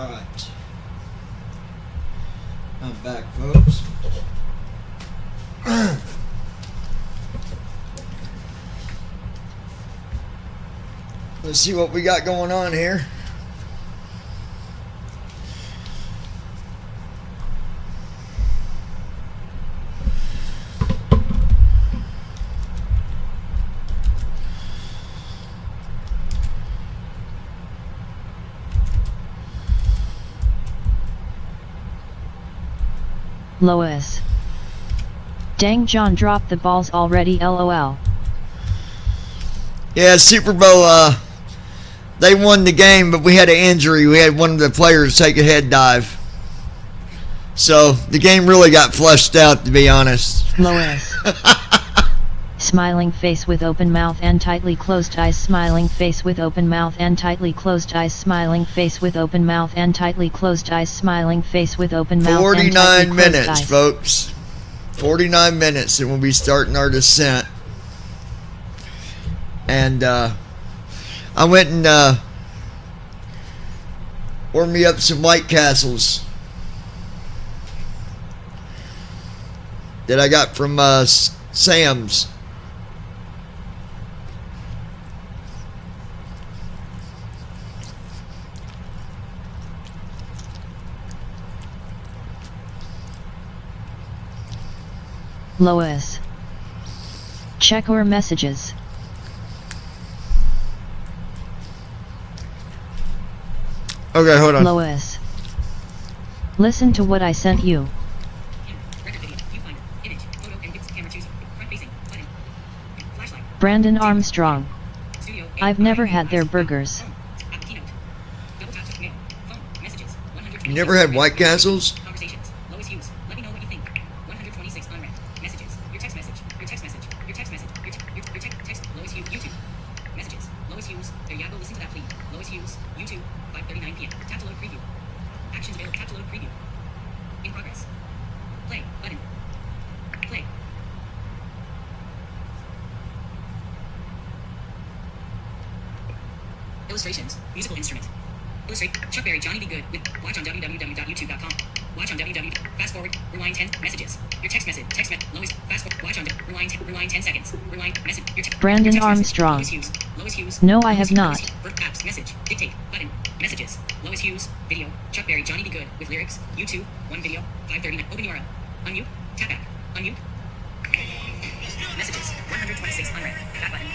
Alright. I'm back, folks. Let's see what we got going on here. Lois. Dang, John dropped the balls already, lol. Yeah, Super Bowl, they won the game, but we had an injury. We had one of the players take a head dive. So, the game really got flushed out, to be honest. Lois. Smiling face with open mouth and tightly closed eyes. Smiling face with open mouth and tightly closed eyes. Smiling face with open mouth and tightly closed eyes. Smiling face with open mouth and tightly 49 closed minutes, eyes. folks. 49 minutes, and we'll be starting our descent. And I went and warmed me up some White Castles that I got from Sam's. Lois. Check your messages. Okay, hold on. Lois. Listen to what I sent you. Brandon Armstrong. I've never had their burgers. You never had White Castles? Illustrations. Musical instrument. Illustrate. Chuck Berry, Johnny Be Good. With watch on www.youtube.com. Watch on www. Fast forward. Rewind 10 messages. Your text message. Lois. Fast forward. Watch on rewind 10 seconds. Rewind message. Brandon your text Armstrong. Message. Lois Hughes. No, I have not. Apps. Message. Dictate. Button. Messages. Lois Hughes. Video. Chuck Berry, Johnny Be Good. With lyrics. YouTube. One video. 539. Open URL. Unmute. Tap back. Unmute. Messages. 126 unread. Back button.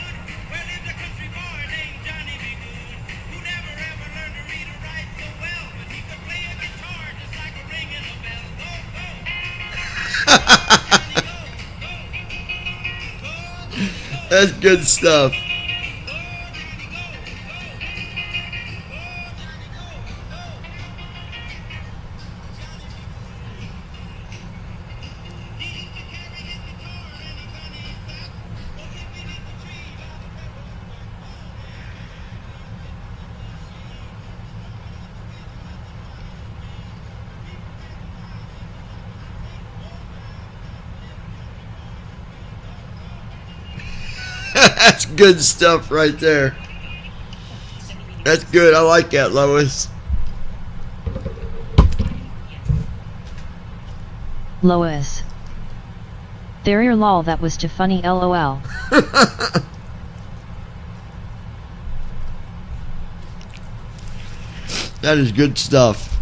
That's good stuff. That's good stuff right there. That's good. I like that, Lois. Lois. There your lol, that was too funny, lol. That is good stuff.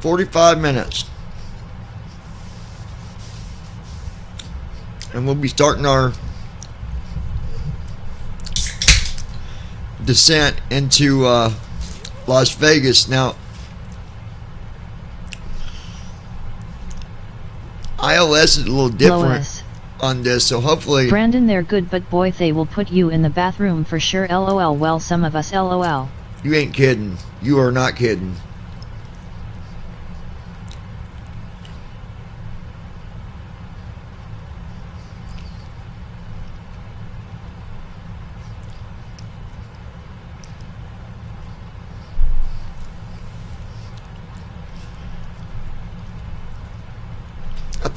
"45 minutes. And we'll be starting our descent into Las Vegas. Now, iOS is a little different Lois. on this, so hopefully... Brandon, they're good, but boy, they will put you in the bathroom for sure, lol. Well, some of us, lol. You ain't kidding. You are not kidding.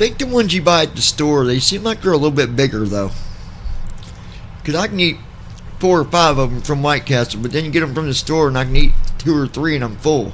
think the ones you buy at the store, they seem like they're a little bit bigger though. Because I can eat 4 or 5 of them from White Castle, but then you get them from the store and I can eat 2 or 3 and I'm full.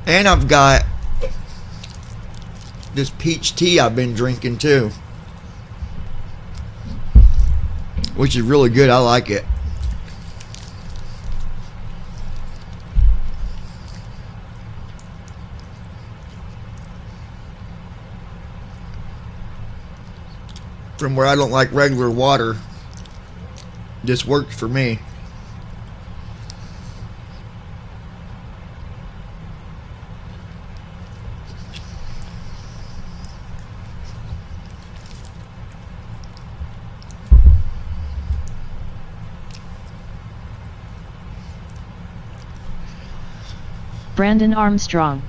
And I've got this peach tea I've been drinking too, which is really good. I like it. From where I don't like regular water, this works for me. Brandon Armstrong.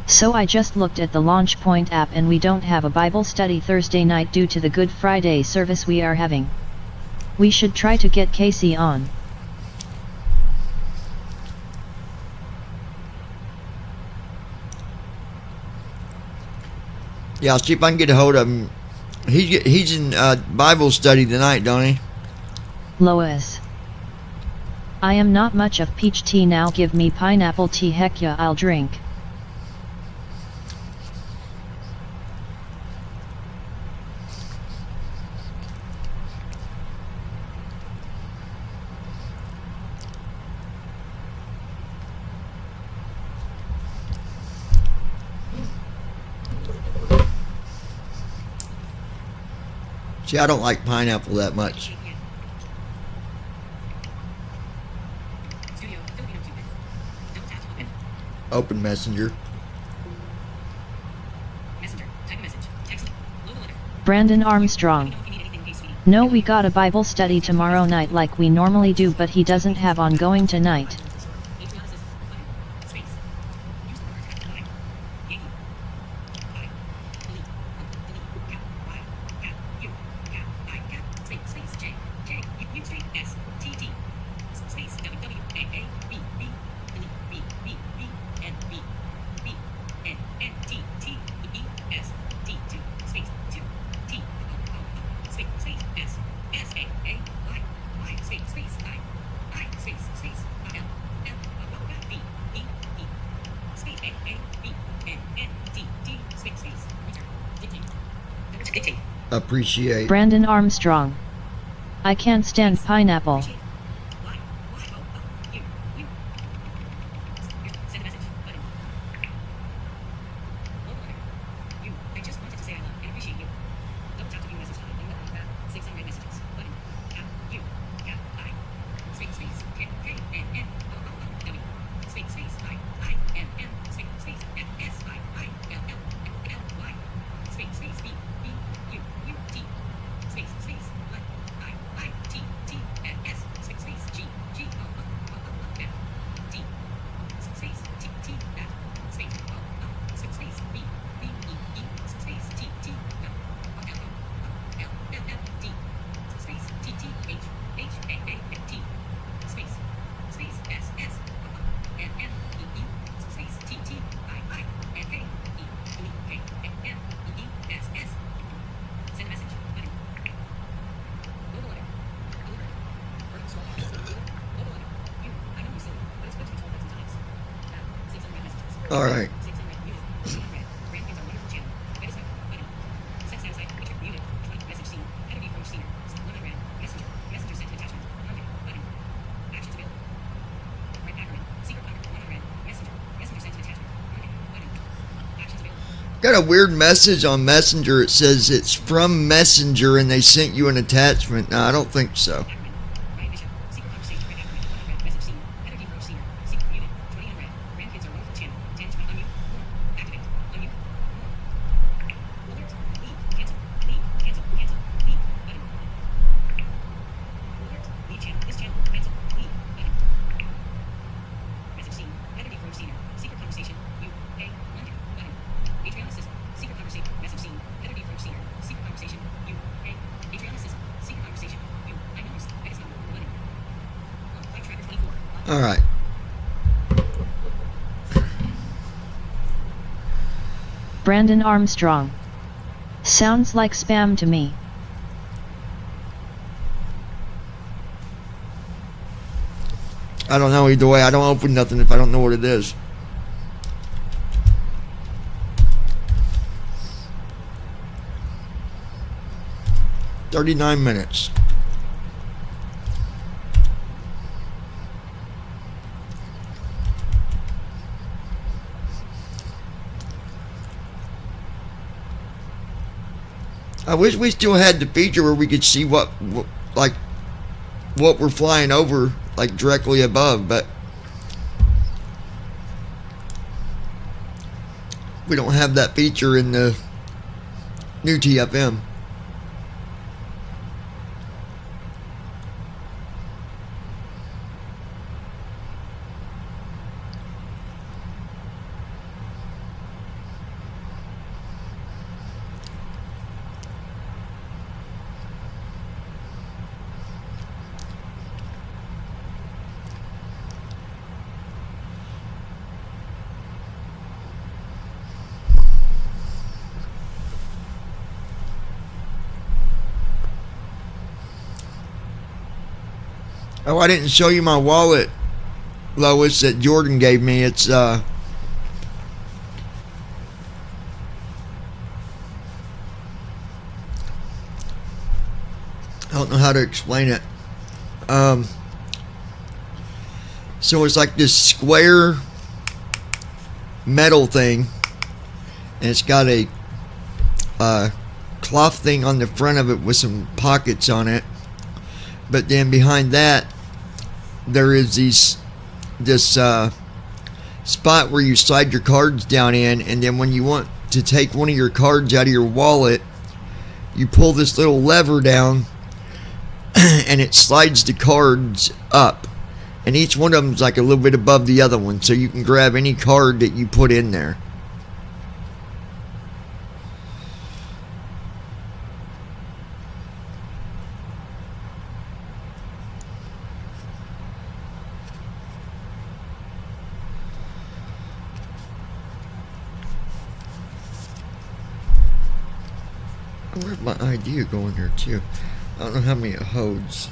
So I just looked at the Launchpoint app and we don't have a Bible study Thursday night due to the Good Friday service we are having. We should try to get Casey on. Yeah, I'll see if I can get a hold of him. He's in Bible study tonight, don't he? Lois. I am not much of peach tea now, give me pineapple tea, heck yeah, I'll drink. See, I don't like pineapple that much. Open Messenger. Brandon Armstrong. No, we got a Bible study tomorrow night like we normally do, but he doesn't have ongoing tonight. Appreciate. Brandon Armstrong. I can't stand pineapple. All right. got a weird message on Messenger. It says it's from Messenger and they sent you an attachment. No, I don't think so. All right. Brandon Armstrong. Sounds like spam to me. I don't know either way. I don't open nothing if I don't know what it is. "39 minutes. I wish we still had the feature where we could see what we're flying over, like directly above, but we don't have that feature in the new TFM. Oh, I didn't show you my wallet, Lois, that Jordan gave me. It's I don't know how to explain it. So it's like this square metal thing, and it's got a cloth thing on the front of it with some pockets on it. But then behind that, there is this spot where you slide your cards down in, and then when you want to take one of your cards out of your wallet, you pull this little lever down, and it slides the cards up. And each one of them is like a little bit above the other one, so you can grab any card that you put in there. Where's my idea going here too? I don't know how many it holds.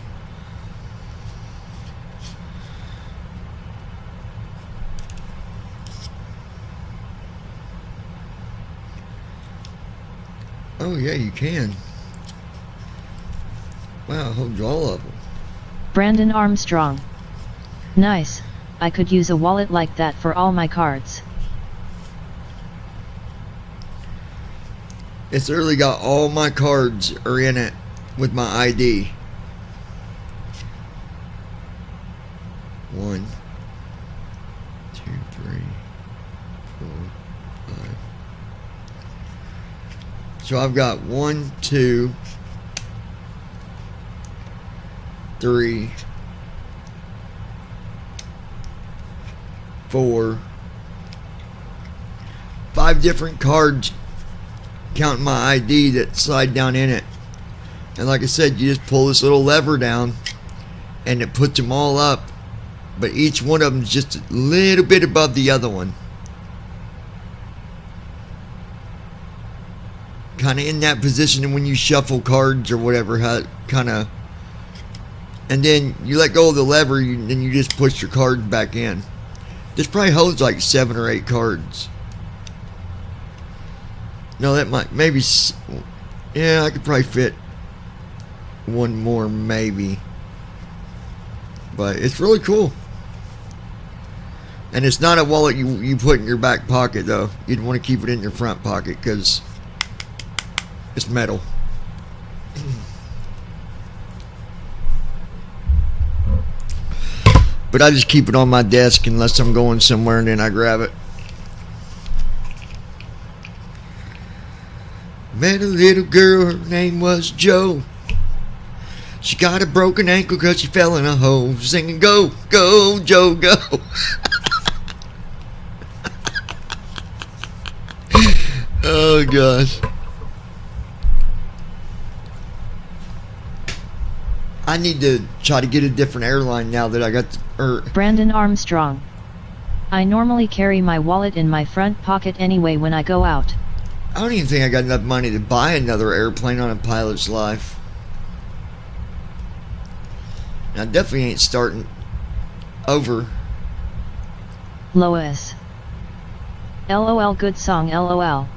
Oh yeah, you can. Wow, it holds all of them. Brandon Armstrong. Nice. I could use a wallet like that for all my cards. It's literally got all my cards are in it with my ID. 1, 2, 3, 4, 5. So I've got 1, 2, 3, 4, 5 different cards, counting my ID, that slide down in it. And like I said, you just pull this little lever down and it puts them all up, but each one of them is just a little bit above the other one, kind of in that position when you shuffle cards or whatever, how kind of, and then you let go of the lever, then you just push your cards back in. This probably holds like 7 or 8 cards. No, that might, maybe, yeah, I could probably fit one more, maybe. But it's really cool. And it's not a wallet you put in your back pocket, though. You'd want to keep it in your front pocket because it's metal. But I just keep it on my desk unless I'm going somewhere, and then I grab it. Met a little girl, her name was Jo. She got a broken ankle because she fell in a hole, singing, "Go, go, Jo, go." Oh, gosh. I need to try to get a different airline now that I got Brandon Armstrong. I normally carry my wallet in my front pocket anyway when I go out. I don't even think I got enough money to buy another airplane on a pilot's life. And I definitely ain't starting over. Lois. LOL, good song, LOL.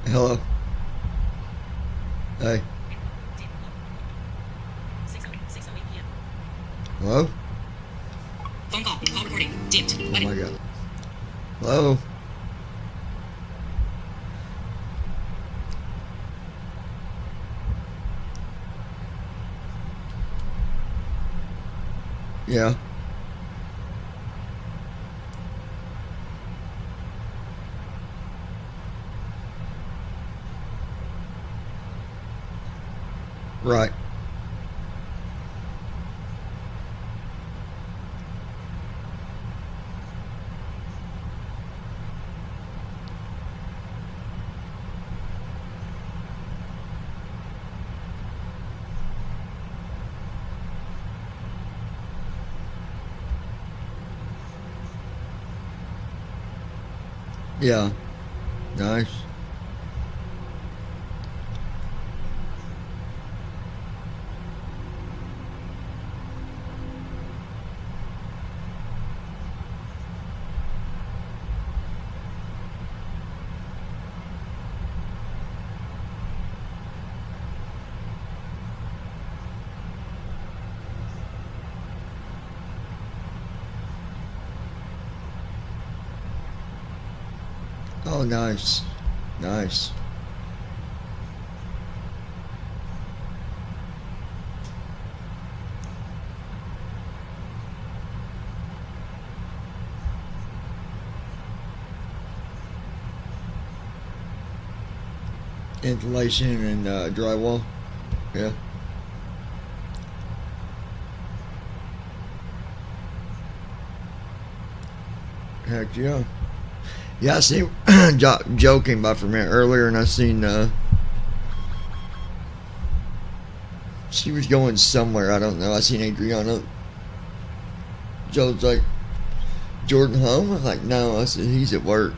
Hello. Hey. Hello? Phone call. Call recording. Dimmed. Oh my god. Hello? Yeah. Right. Yeah. Nice. Oh, nice. Nice. Insulation and drywall. Yeah. Heck yeah. Yeah, I see Joe came by from here earlier, and I seen She was going somewhere, I don't know. I seen Adriana. Joe's like, Jordan home? I'm like, no. I said, he's at work.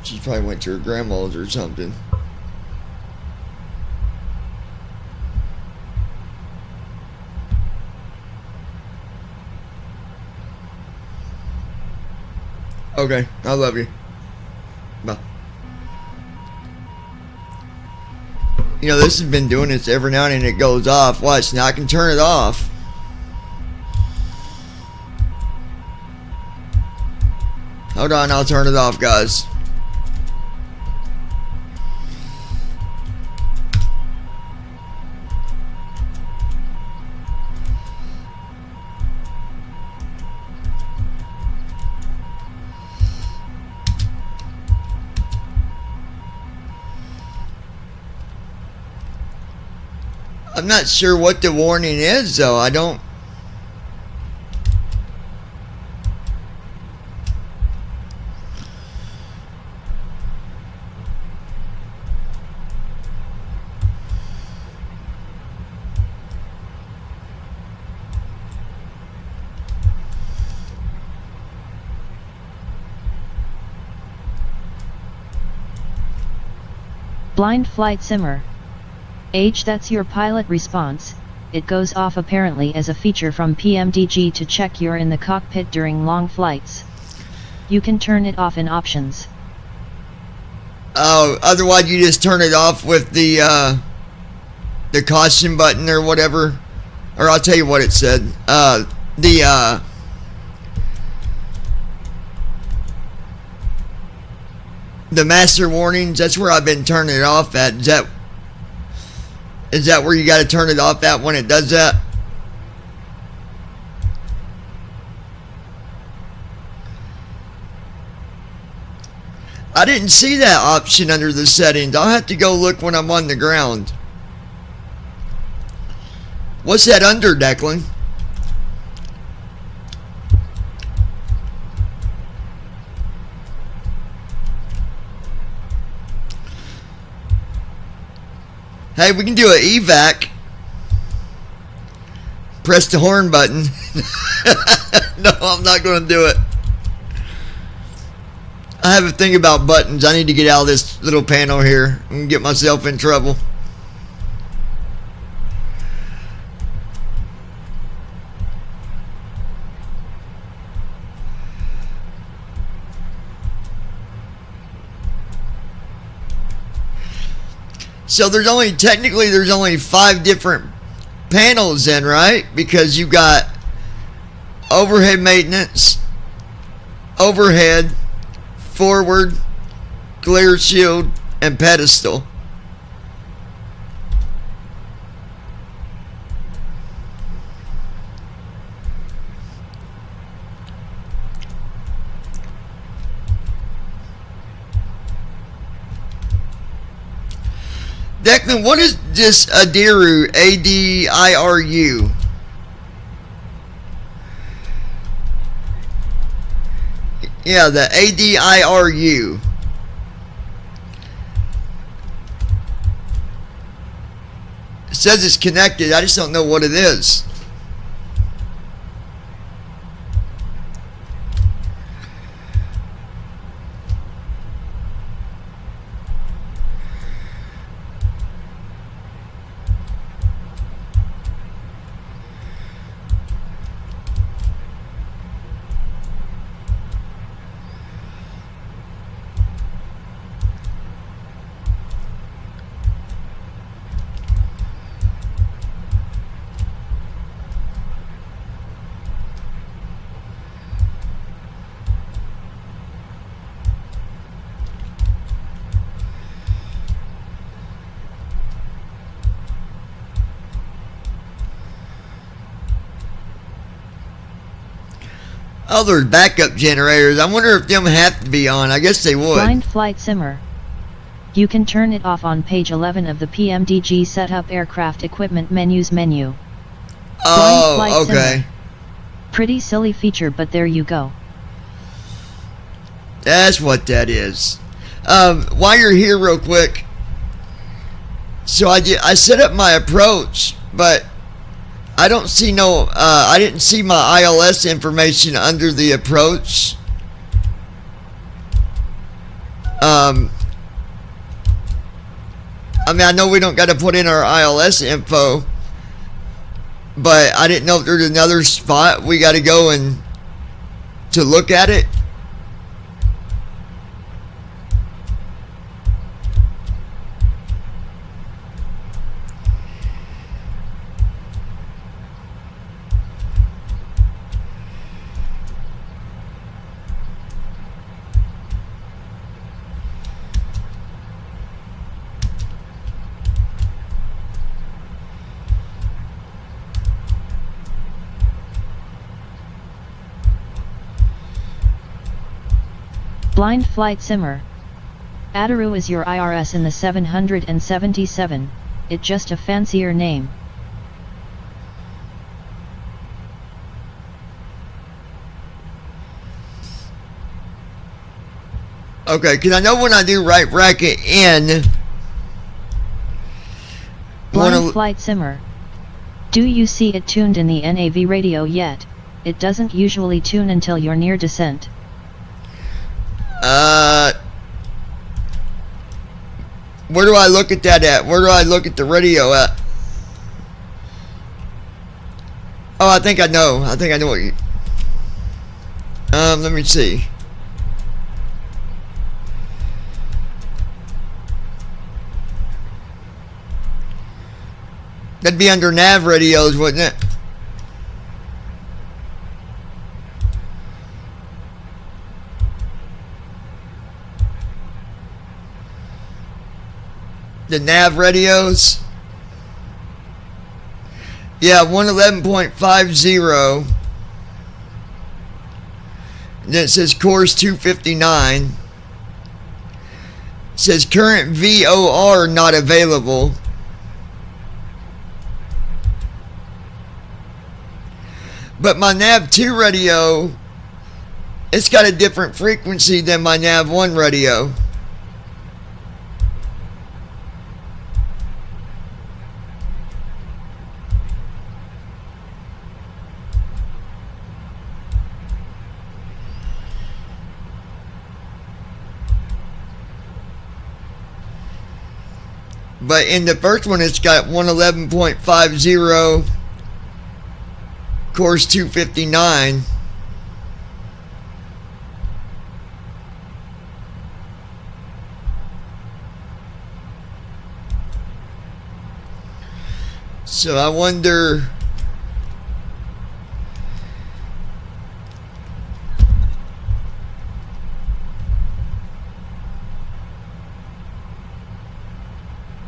She probably went to her grandma's or something. Okay, I love you. Bye. You know, this has been doing this every now and then. It goes off. Watch, now I can turn it off. Hold on, I'll turn it off, guys. I'm not sure what the warning is, though. I don't. Blind flight simmer. H, that's your pilot response. It goes off apparently as a feature from PMDG to check you're in the cockpit during long flights. You can turn it off in options. Oh, otherwise you just turn it off with the caution button or whatever. Or I'll tell you what it said. The master warnings, that's where I've been turning it off at. Is that where you got to turn it off at when it does that? I didn't see that option under the settings. I'll have to go look when I'm on the ground. What's that under, Declan? Hey, we can do an evac. Press the horn button. No, I'm not going to do it. I have a thing about buttons. I need to get out of this little panel here and get myself in trouble. So there's only 5 different panels then, right? Because you got overhead maintenance, overhead, forward, glare shield, and pedestal. Declan, what is this Adiru? A-D-I-R-U. Yeah, the A-D-I-R-U. It says it's connected. I just don't know what it is. Oh, there's backup generators. I wonder if them have to be on. I guess they would. Blind flight simmer. You can turn it off on page 11 of the PMDG Setup Aircraft Equipment Menus menu. Oh, okay. Simmer. Pretty silly feature, but there you go. That's what that is. While you're here real quick, So I set up my approach, but I don't see no, I didn't see my ILS information under the approach. I mean, I know we don't got to put in our ILS info, but I didn't know if there's another spot we got to go and to look at it. Blind Flight Simmer. Adaru is your IRS in the 777, it just a fancier name. Okay, because I know when I do right bracket in... Blind Flight Simmer. Do you see it tuned in the NAV radio yet? It doesn't usually tune until you're near descent. Where do I look at that at? Where do I look at the radio at? Oh, I think I know. I think I know what you... let me see. That'd be under nav radios, wouldn't it? The nav radios. Yeah, 111.50. And then it says course 259. It says current VOR not available. But my nav 2 radio, it's got a different frequency than my nav 1 radio. But in the first one, it's got 111.50, course 259. So I wonder...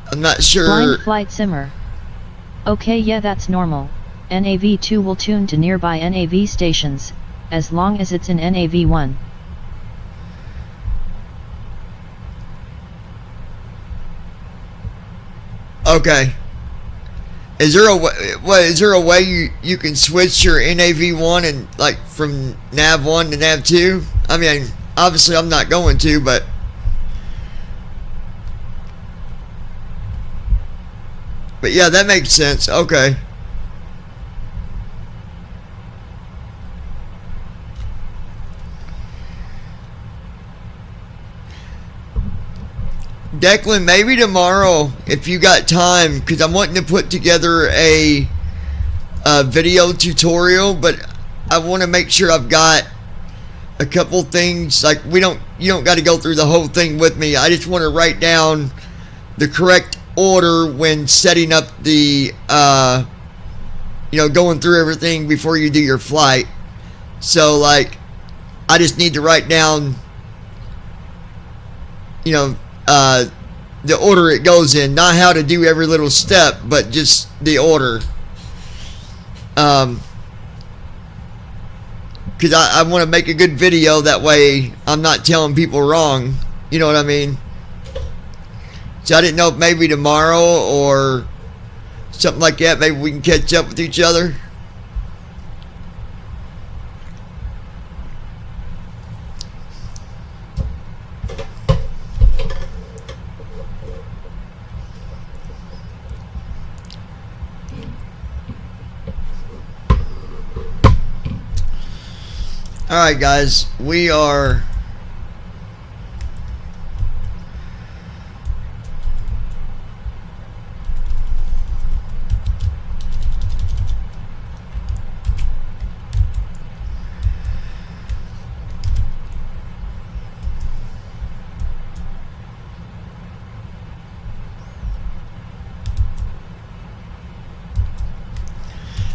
I'm not sure. Blind Flight Simmer. Okay, yeah, that's normal. NAV2 will tune to nearby NAV stations, as long as it's in NAV1. Okay. Is there a way you can switch your NAV1 and like from NAV1 to NAV2? I mean, obviously I'm not going to, but yeah, that makes sense. Okay. Declan, maybe tomorrow, if you got time, because I'm wanting to put together a video tutorial, but I want to make sure I've got a couple things. Like you don't got to go through the whole thing with me. I just want to write down the correct order when setting up the going through everything before you do your flight. So like I just need to write down the order it goes in, not how to do every little step, but just the order. Because I want to make a good video, that way I'm not telling people wrong, you know what I mean? So I didn't know if maybe tomorrow or something like that, maybe we can catch up with each other. Alright guys, we are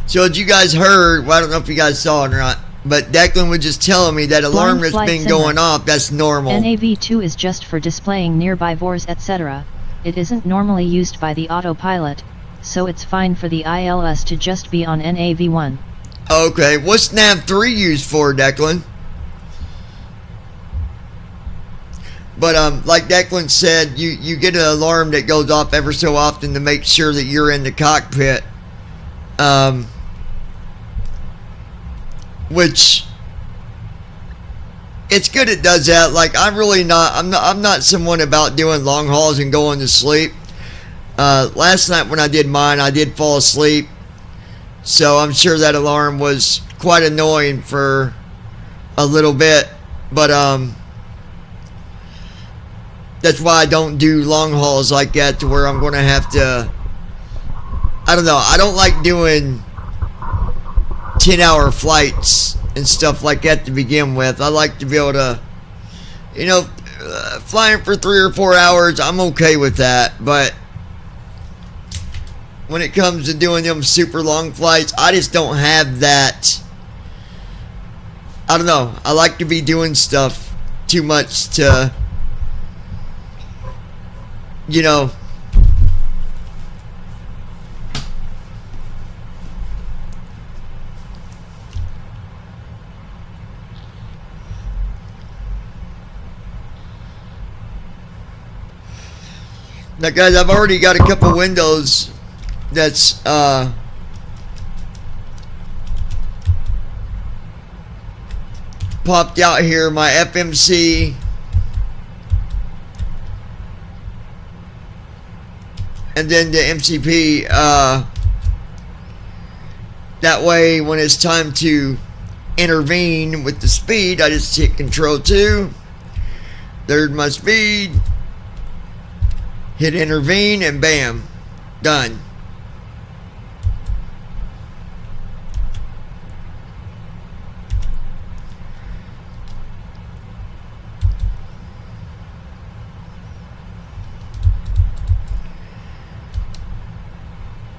so as you guys heard, well, I don't know if you guys saw it or not, but Declan was just telling me that alarm that's been going off, that's normal. NAV2 is just for displaying nearby VORs etc. It isn't normally used by the autopilot, so it's fine for the ILS to just be on NAV1. Okay, what's NAV3 used for, Declan? But like Declan said, you get an alarm that goes off ever so often to make sure that you're in the cockpit. Which it's good it does that. Like I'm not someone about doing long hauls and going to sleep. Last night when I did mine, I did fall asleep, so I'm sure that alarm was quite annoying for a little bit, but that's why I don't do long hauls like that, to where I'm going to have to, I don't know, I don't like doing 10-hour flights and stuff like that to begin with. I like to be able to, you know, flying for 3 or 4 hours, I'm okay with that. But when it comes to doing them super long flights, I just don't have that. I don't know, I like to be doing stuff too much to, you know, now guys, I've already got a couple windows that's popped out here. My FMC and then the MCP, that way when it's time to intervene with the speed, I just hit Control 2, there's my speed, hit intervene, and bam, done.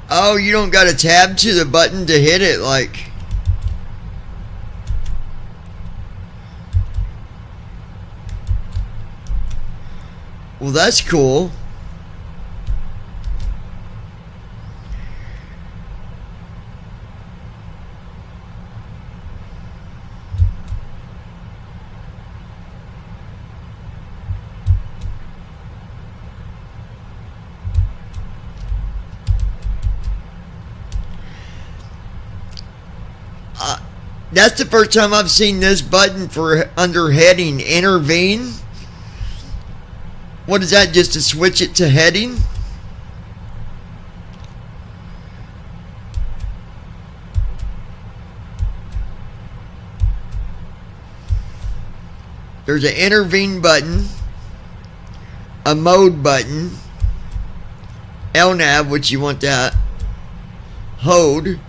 Oh, you don't got a tab to the button to hit it, like. Well, that's cool. That's the first time I've seen this button for under heading intervene. What is that, just to switch it to heading? There's an intervene button, a mode button, LNAV, which you want that, hold,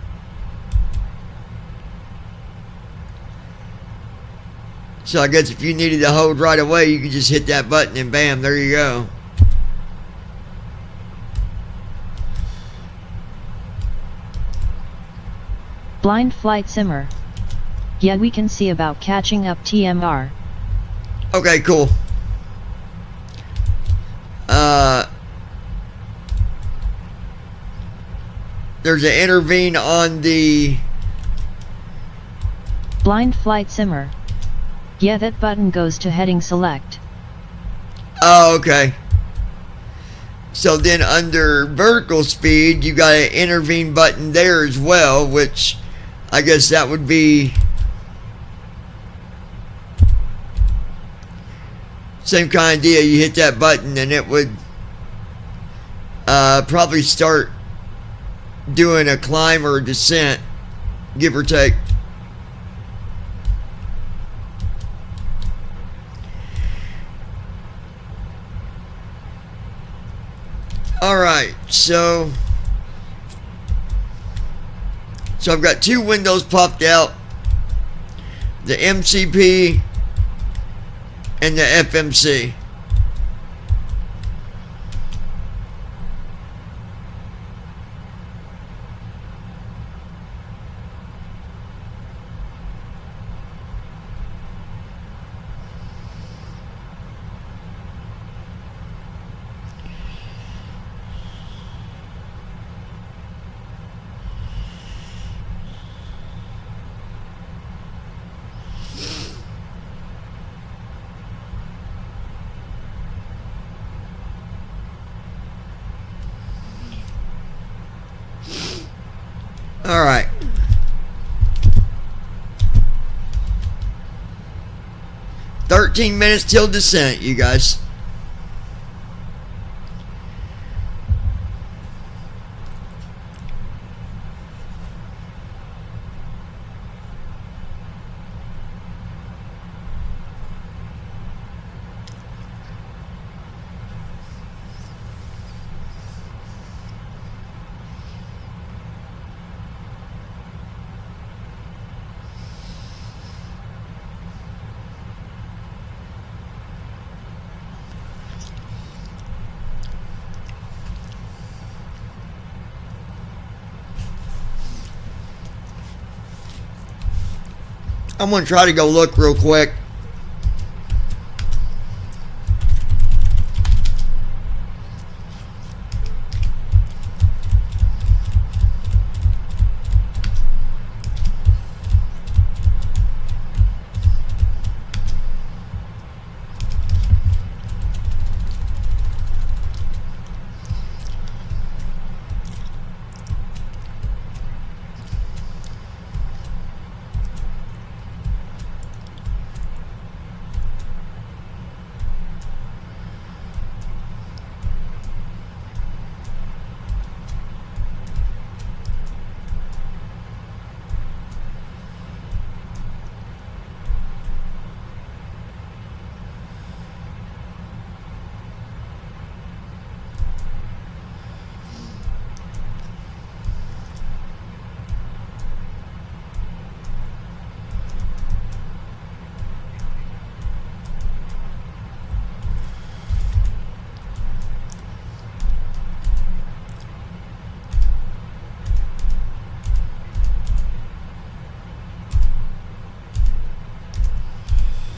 so I guess if you needed to hold right away, you could just hit that button and bam, there you go. Blind flight simmer. Yeah, we can see about catching up TMR. Okay, cool. There's an intervene on the blind flight simmer. Yeah, that button goes to heading select. Oh, okay. So then under vertical speed, you got an intervene button there as well, which I guess that would be same kind of idea. You hit that button and it would probably start doing a climb or a descent, give or take. Alright, so I've got two windows popped out. The MCP and the FMC. Alright. "13 minutes till descent, you guys." I'm going to try to go look real quick.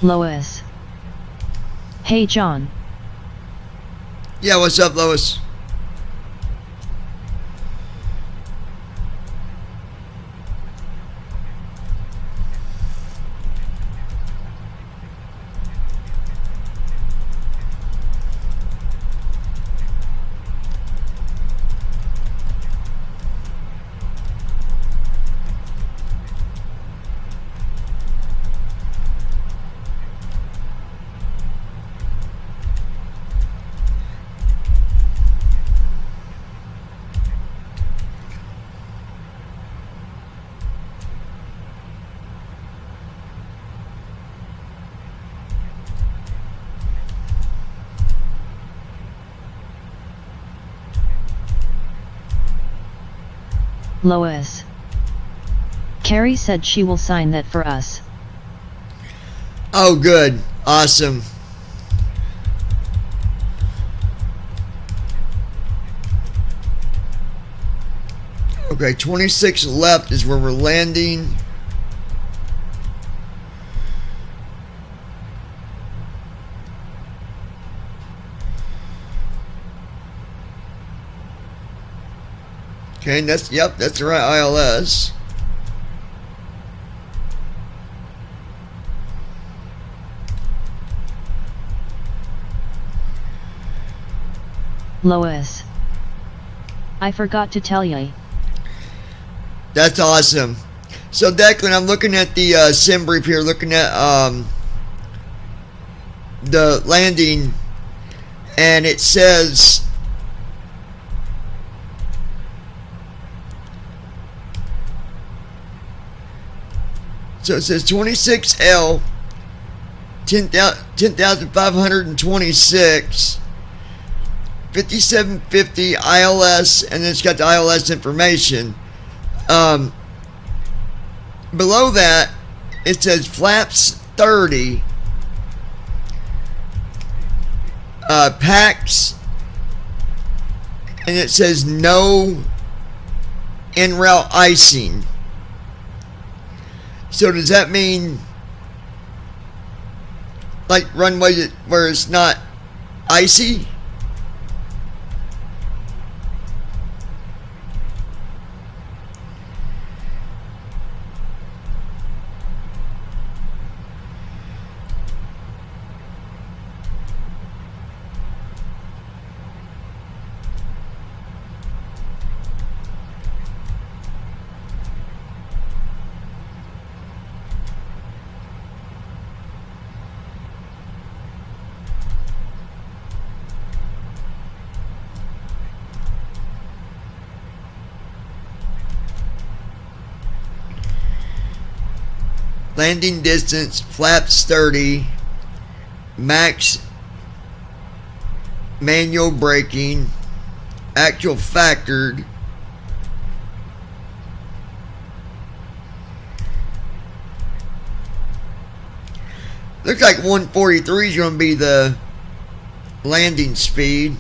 Lois. Hey John. Yeah, what's up, Lois? Lois. Carrie said she will sign that for us. Oh, good. Awesome. Okay, 26 left is where we're landing. Okay, and that's the right ILS. Lois. I forgot to tell you. That's awesome. So Declan, I'm looking at the sim brief here, looking at the landing, and it says it says 26L 10,526 5750 ILS, and it's got the ILS information. Below that, it says flaps 30, PAX, and it says no en route icing. So does that mean like runway where it's not icy? Landing distance, flaps 30, max manual braking, actual factored, looks like 143 is going to be the landing speed.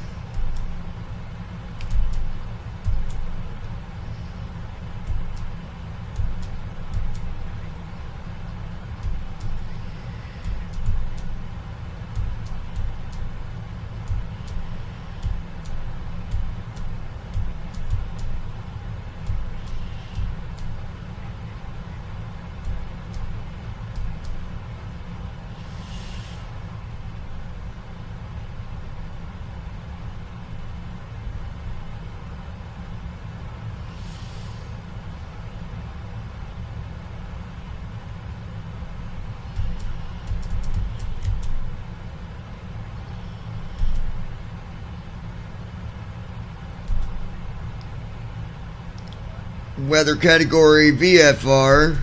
Weather category VFR,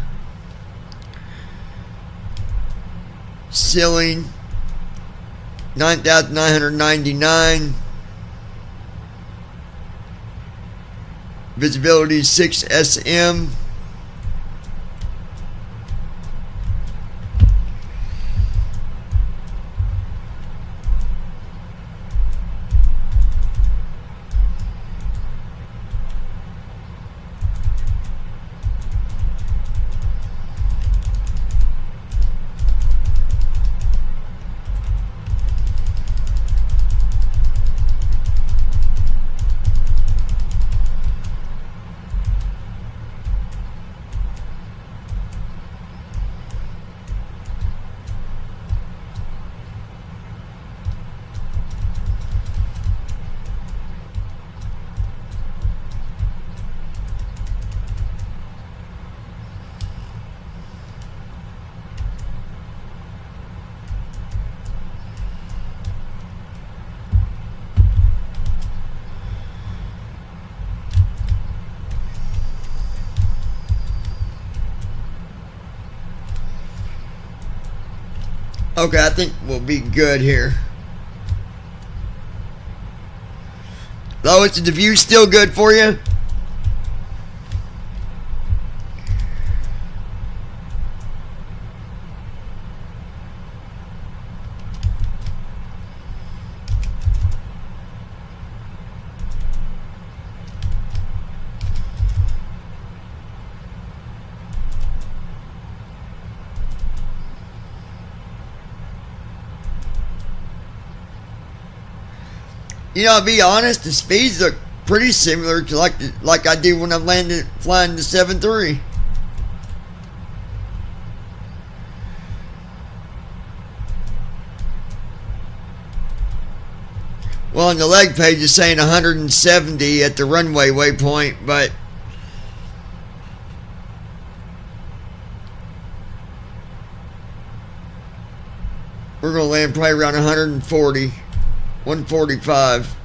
ceiling 9,999, visibility 6 SM, Okay, I think we'll be good here. Lois, is the view still good for you? You know, to be honest, the speeds look pretty similar to like I did when I'm flying the 7.3. Well, on the leg page it's saying 170 at the runway waypoint, but we're going to land probably around 140. 145.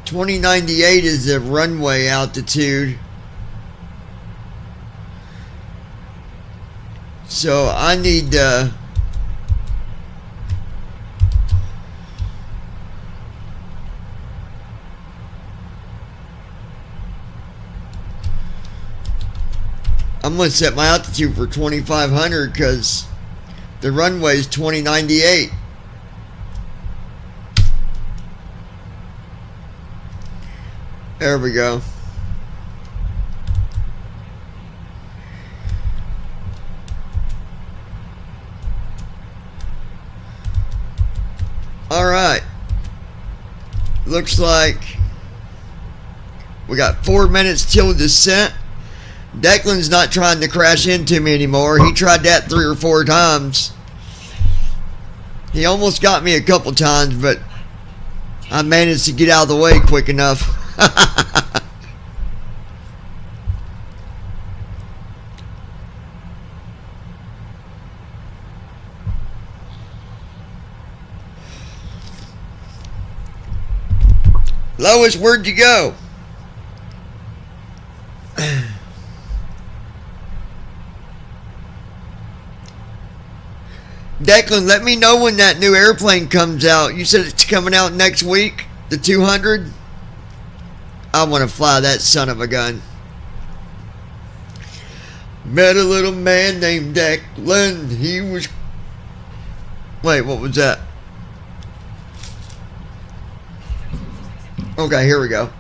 $20.98 is the runway altitude. So I need I'm going to set my altitude for 2,500 because the runway is 2098. There we go. All right. Looks like we got 4 minutes till descent. Declan's not trying to crash into me anymore. He tried that 3 or 4 times. He almost got me a couple times, but I managed to get out of the way quick enough. Lois, where'd you go? Declan, let me know when that new airplane comes out. You said it's coming out next week, the 200? I want to fly that son of a gun. Met a little man named Declan. He was... Wait, what was that? Okay, here we go.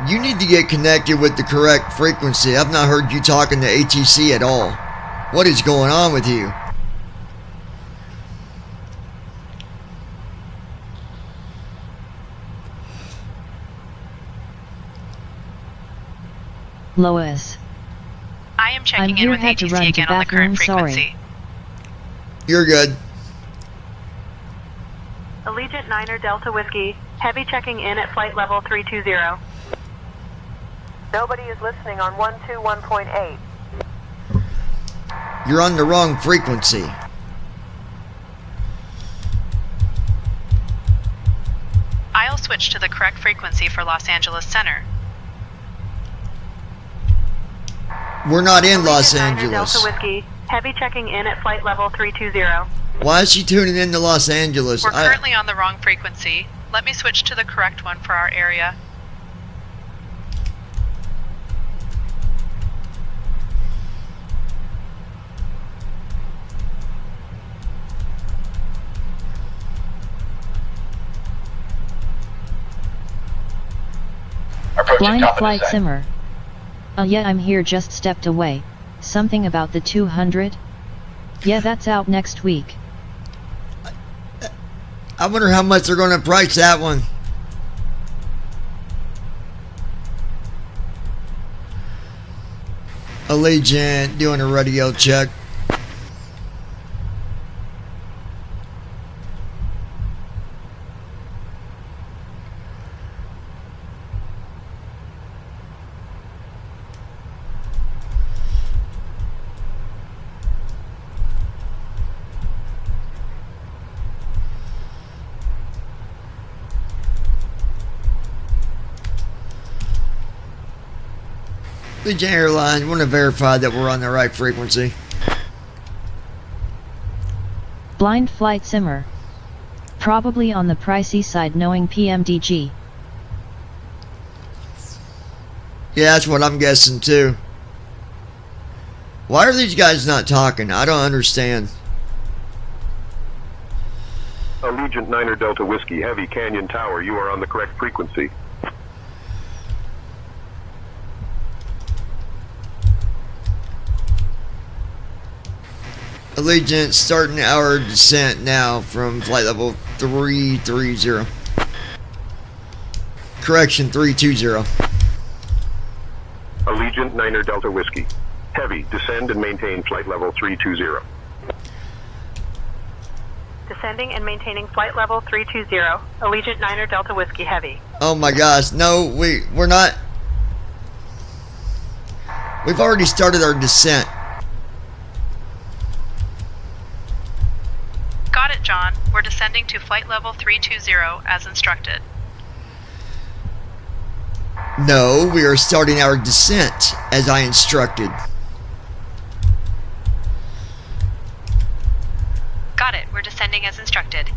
You need to get connected with the correct frequency. I've not heard you talking to ATC at all. What is going on with you? Lois. I am checking in with ATC again on the current frequency. You're good. Allegiant Niner Delta Whiskey, heavy checking in at flight level 320. Nobody is listening on 121.8. You're on the wrong frequency. I'll switch to the correct frequency for Los Angeles Center. We're not in Los Niner Angeles. Delta Whiskey, heavy checking in at flight level 320. Why is she tuning into Los Angeles? We're currently on the wrong frequency. Let me switch to the correct one for our area. Blind flight simmer. Oh yeah, I'm here, just stepped away. Something about the 200? Yeah, that's out next week. I wonder how much they're going to price that one. Allegiant doing a radio check. Allegiant Airlines, want to verify that we're on the right frequency. Blind flight simmer. Probably on the pricey side knowing PMDG. Yeah, that's what I'm guessing too. Why are these guys not talking? I don't understand. Allegiant Niner Delta Whiskey Heavy Canyon Tower, you are on the correct frequency. Allegiant starting our descent now from flight level 330. Correction, 320. Allegiant Niner Delta Whiskey Heavy, descend and maintain flight level 320. Descending and maintaining flight level 320. Allegiant Niner Delta Whiskey Heavy. Oh my gosh, no, we're not. We've already started our descent. Got it, John. We're descending to flight level 320 as instructed. No, we are starting our descent as I instructed. Got it. We're descending as instructed.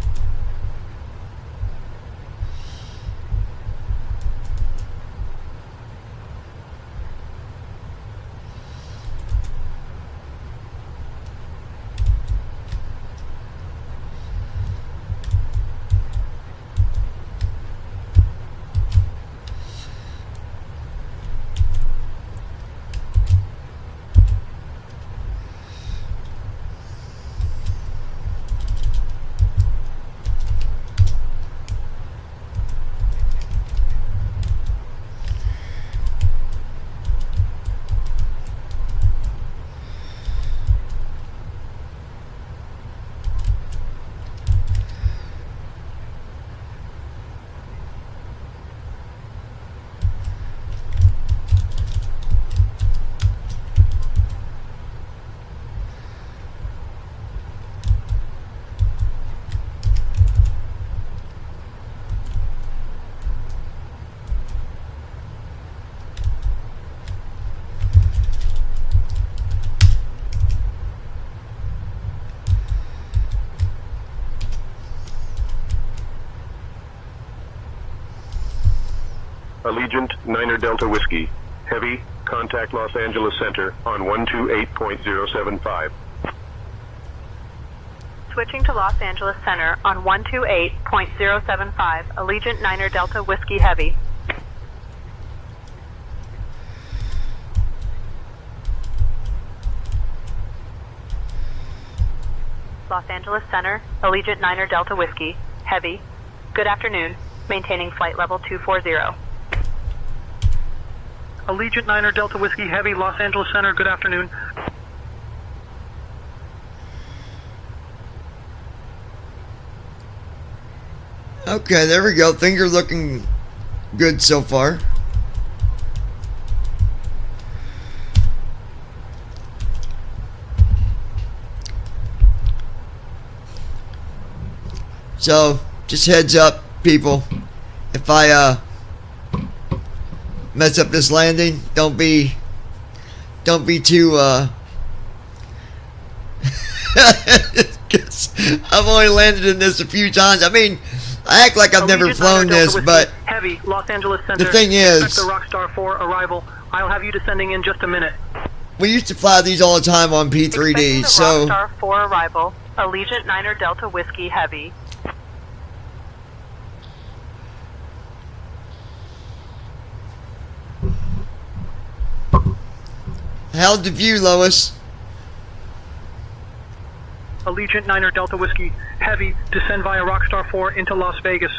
Allegiant Niner Delta Whiskey Heavy, contact Los Angeles Center on 128.075. Switching to Los Angeles Center on 128.075. Allegiant Niner Delta Whiskey Heavy. Los Angeles Center, Allegiant Niner Delta Whiskey Heavy. Good afternoon. Maintaining flight level 240. Allegiant Niner Delta Whiskey Heavy, Los Angeles Center, good afternoon. Okay, there we go. Things are looking good so far. So, just heads up, people. If I mess up this landing, don't be too I've only landed in this a few times. I mean, I act like I've never flown this, but Heavy, Los Angeles Center. The thing is, expect the Rockstar 4 arrival. I'll have you descending in just a minute. We used to fly these all the time on P3D, so Rockstar 4 arrival. Allegiant Niner Delta Whiskey Heavy. how's the view, Lois? Allegiant Niner Delta Whiskey Heavy, descend via Rockstar 4 into Las Vegas.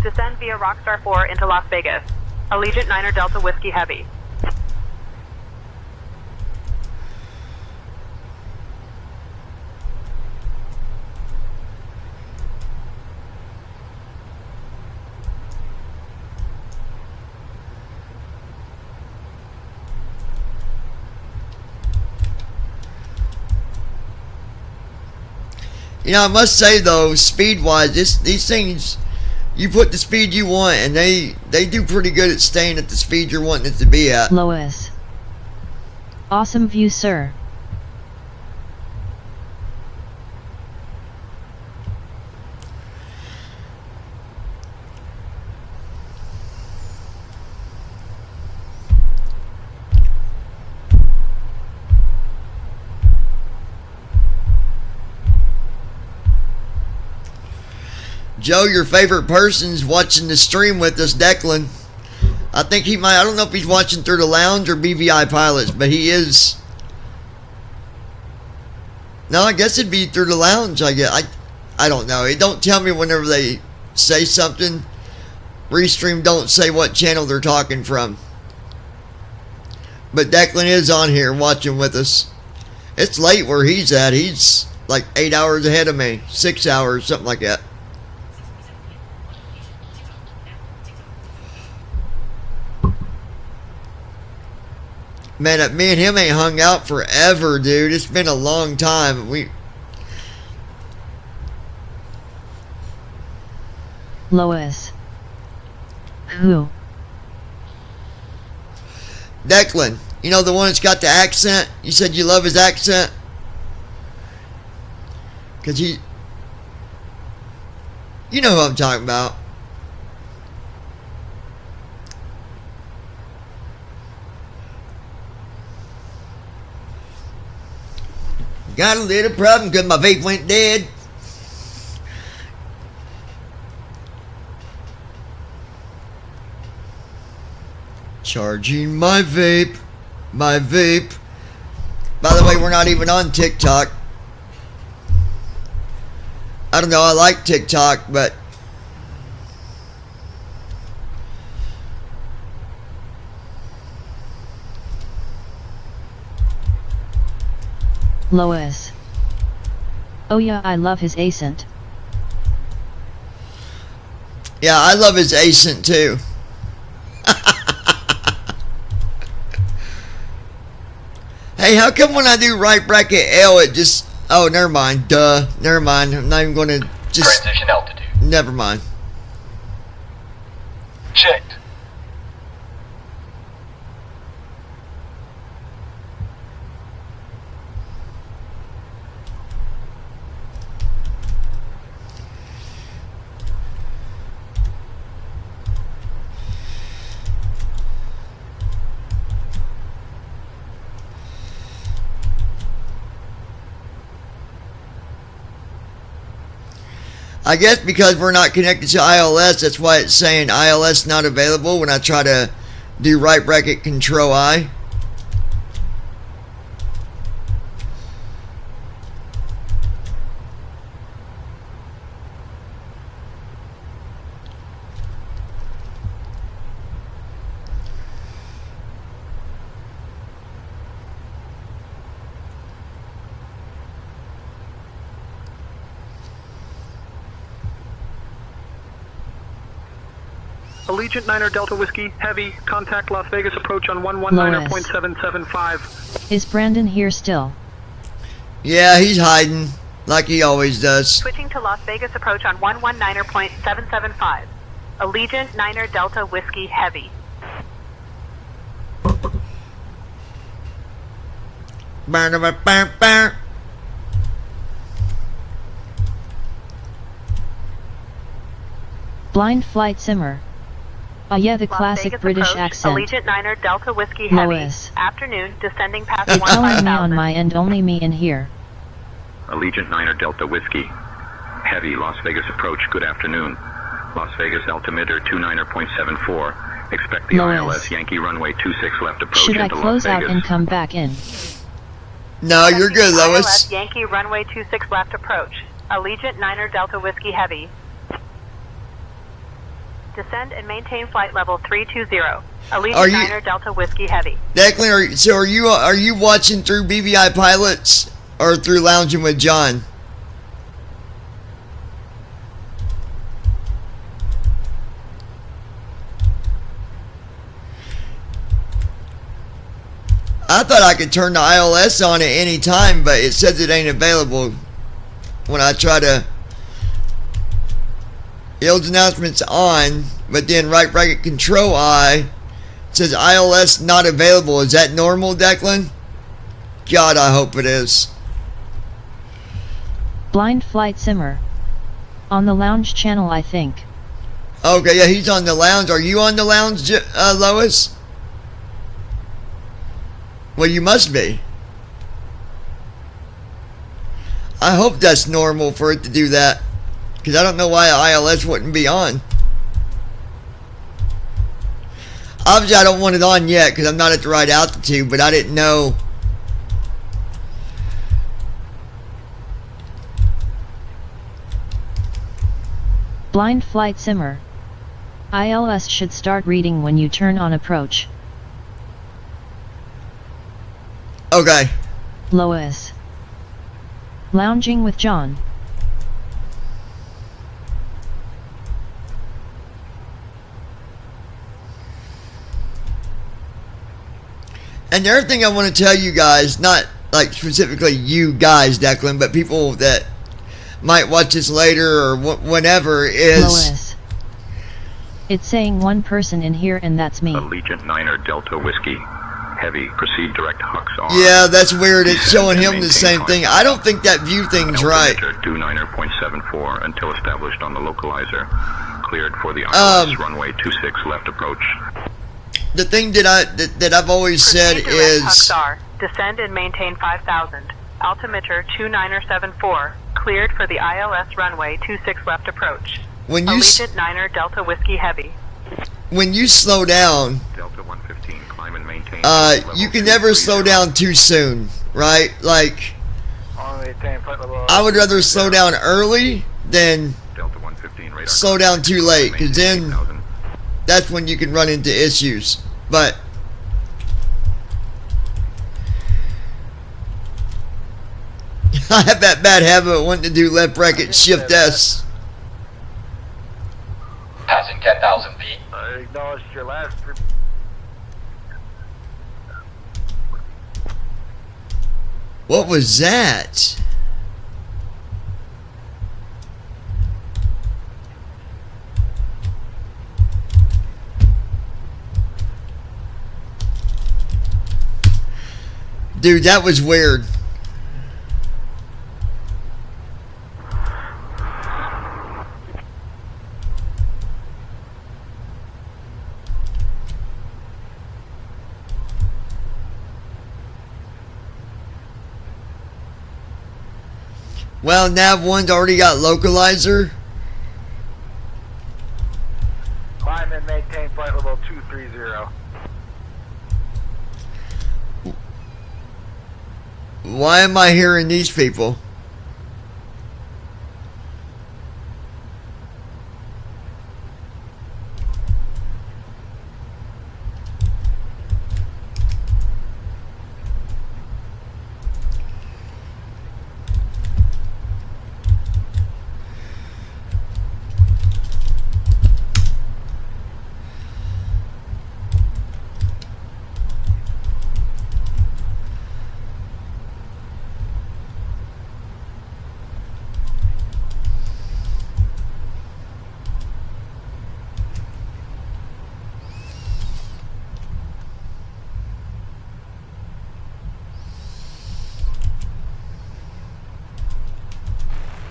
Descend via Rockstar 4 into Las Vegas. Allegiant Niner Delta Whiskey Heavy. You know, I must say though, speed-wise, these things, you put the speed you want, and they do pretty good at staying at the speed you're wanting it to be at. Lois. Awesome view, sir. Joe, your favorite person's watching the stream with us, Declan. I think he might, I don't know if he's watching through the lounge or BVI Pilots, but he is. No, I guess it'd be through the lounge, I guess. I don't know. It don't tell me whenever they say something. Restream don't say what channel they're talking from. But Declan is on here watching with us. It's late where he's at. He's like 8 hours ahead of me. 6 hours, something like that. Man, me and him ain't hung out forever, dude. It's been a long time. Lois. Who? Declan. You know the one that's got the accent? You said you love his accent? Cause you know who I'm talking about. Got a little problem because my vape went dead. Charging my vape. My vape. By the way, we're not even on TikTok. I don't know, I like TikTok, but Lois. Oh yeah, I love his accent. yeah, I love his accent too. Hey, how come when I do right bracket L it just... Oh, never mind. Duh. Never mind. I'm not even going to just... Transition altitude. Never mind. Checked. I guess because we're not connected to ILS, that's why it's saying ILS not available when I try to do right bracket control I. Allegiant Niner Delta Whiskey Heavy, contact Las Vegas approach on 119.775. Is Brandon here still? Yeah, he's hiding, like he always does. Switching to Las Vegas approach on 119.775. Allegiant Niner Delta Whiskey Heavy. Blind Flight Simmer. Ah yeah, the Las classic Vegas British approach, accent. Allegiant Niner Delta Whiskey Heavy. Lois. Afternoon, descending past You're telling me 15,000. on my end, only me in here. Allegiant Niner Delta Whiskey. Heavy, Las Vegas approach, good afternoon. Las Vegas altimeter 29.74. Expect the Lois. ILS Yankee runway 26 left approach Should I into close Las out Vegas. and come back in? No, you're good, Lois. ILS Yankee runway 26 left approach. Allegiant Niner Delta Whiskey Heavy. Descend and maintain flight level 320. Allegiant Niner Delta Whiskey Heavy. Declan, are you watching through BVI Pilots or through Lounging with John? I thought I could turn the ILS on at any time, but it says it ain't available. when I try to yield announcements on, but then right bracket control I says ILS not available. Is that normal, Declan? God, I hope it is. Blind Flight Simmer. On the lounge channel, I think. Okay, yeah, he's on the lounge. Are you on the lounge, Lois? Well, you must be. I hope that's normal for it to do that, because I don't know why ILS wouldn't be on. Obviously, I don't want it on yet because I'm not at the right altitude, but I didn't know. Blind Flight Simmer. ILS should start reading when you turn on approach. Okay. Lois. Lounging with John. And the other thing I want to tell you guys, not like specifically you guys, Declan, but people that might watch this later or whenever is... Lois. It's saying one person in here and that's me. Allegiant Niner Delta Whiskey. Heavy. Proceed direct Hux on. Yeah, that's weird. It's showing him the same thing. I don't think that view thing's right. Do 9.74 until established on the localizer. Cleared for the ILS runway 26 left approach. The thing that I've always said is... Huxar, descend and maintain 5,000. Altimeter 2974, cleared for the ILS runway 26 left approach. When you Allegiant Niner Delta Whiskey Heavy. When you slow down, Delta 115, climb and maintain you can never slow down too soon, right? Like, I would rather slow down early than slow down too late, because then that's when you can run into issues. But I have that bad habit of wanting to do left bracket shift S. Passing 10,000 feet. I acknowledged your last. What was that? Dude, that was weird. Well, Nav1's already got localizer. Climb and maintain flight level 230. Why am I hearing these people?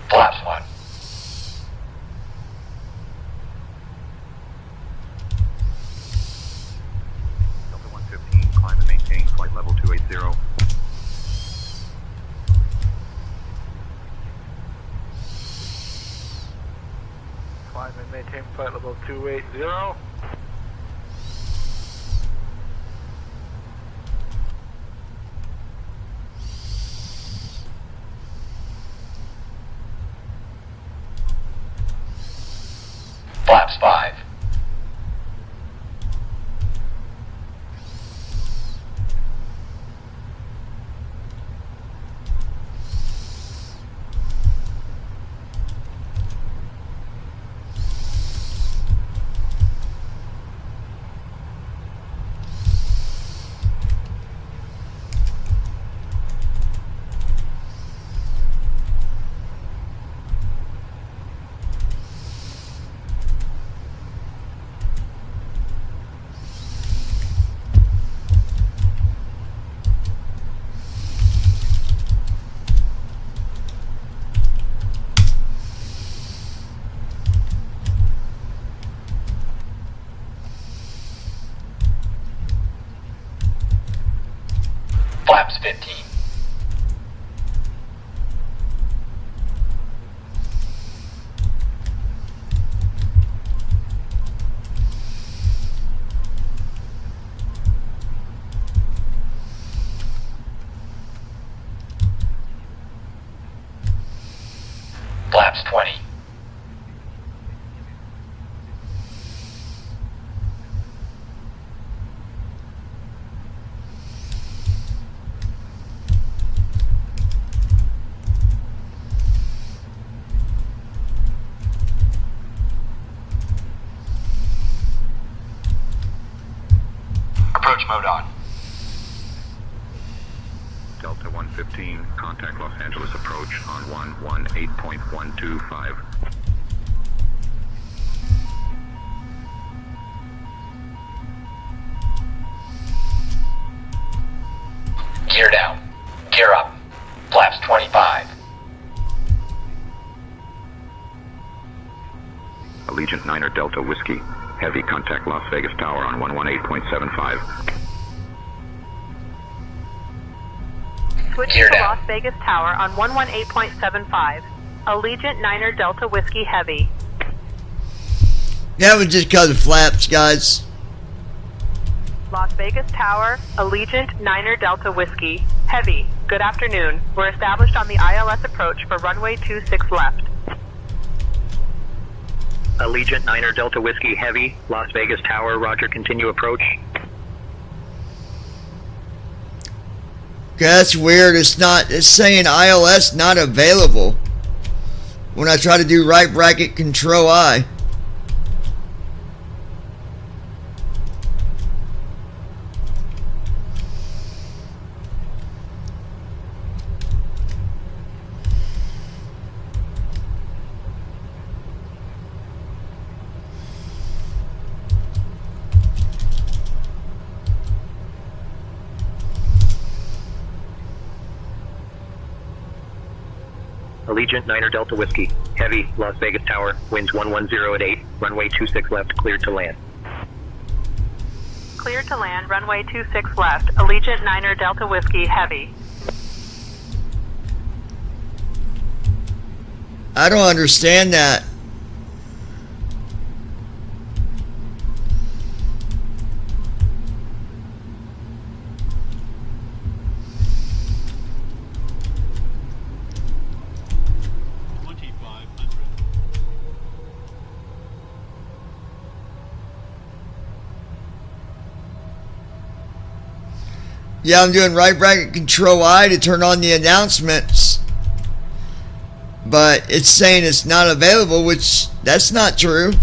Flaps 1. Delta 115, climb and maintain flight level 280. Climb and maintain flight level 280. Flaps 5. Flaps 15. Flaps 20. Approach mode on. Delta 115, contact Los Angeles approach on 118.125. Gear down. Gear up. Flaps 25. Allegiant 9er Delta Whiskey, heavy contact Las Vegas Tower on 118.75. Switching Gear to down. Las Vegas Tower on 118.75. Allegiant 9er Delta Whiskey Heavy. That was just because of flaps, guys. Las Vegas Tower, Allegiant 9er Delta Whiskey Heavy. Good afternoon. We're established on the ILS approach for runway 26 left. Allegiant 9er Delta Whiskey Heavy, Las Vegas Tower, roger, continue approach. Okay, that's weird. It's saying ILS not available when I try to do right bracket control I. Allegiant 9er Delta Whiskey Heavy, Las Vegas Tower, winds 110 at 8, runway 26 left, cleared to land. Clear to land, runway 26 left. Allegiant 9er Delta Whiskey Heavy. I don't understand that. Yeah, I'm doing right bracket control I to turn on the announcements. But it's saying it's not available, which that's not true.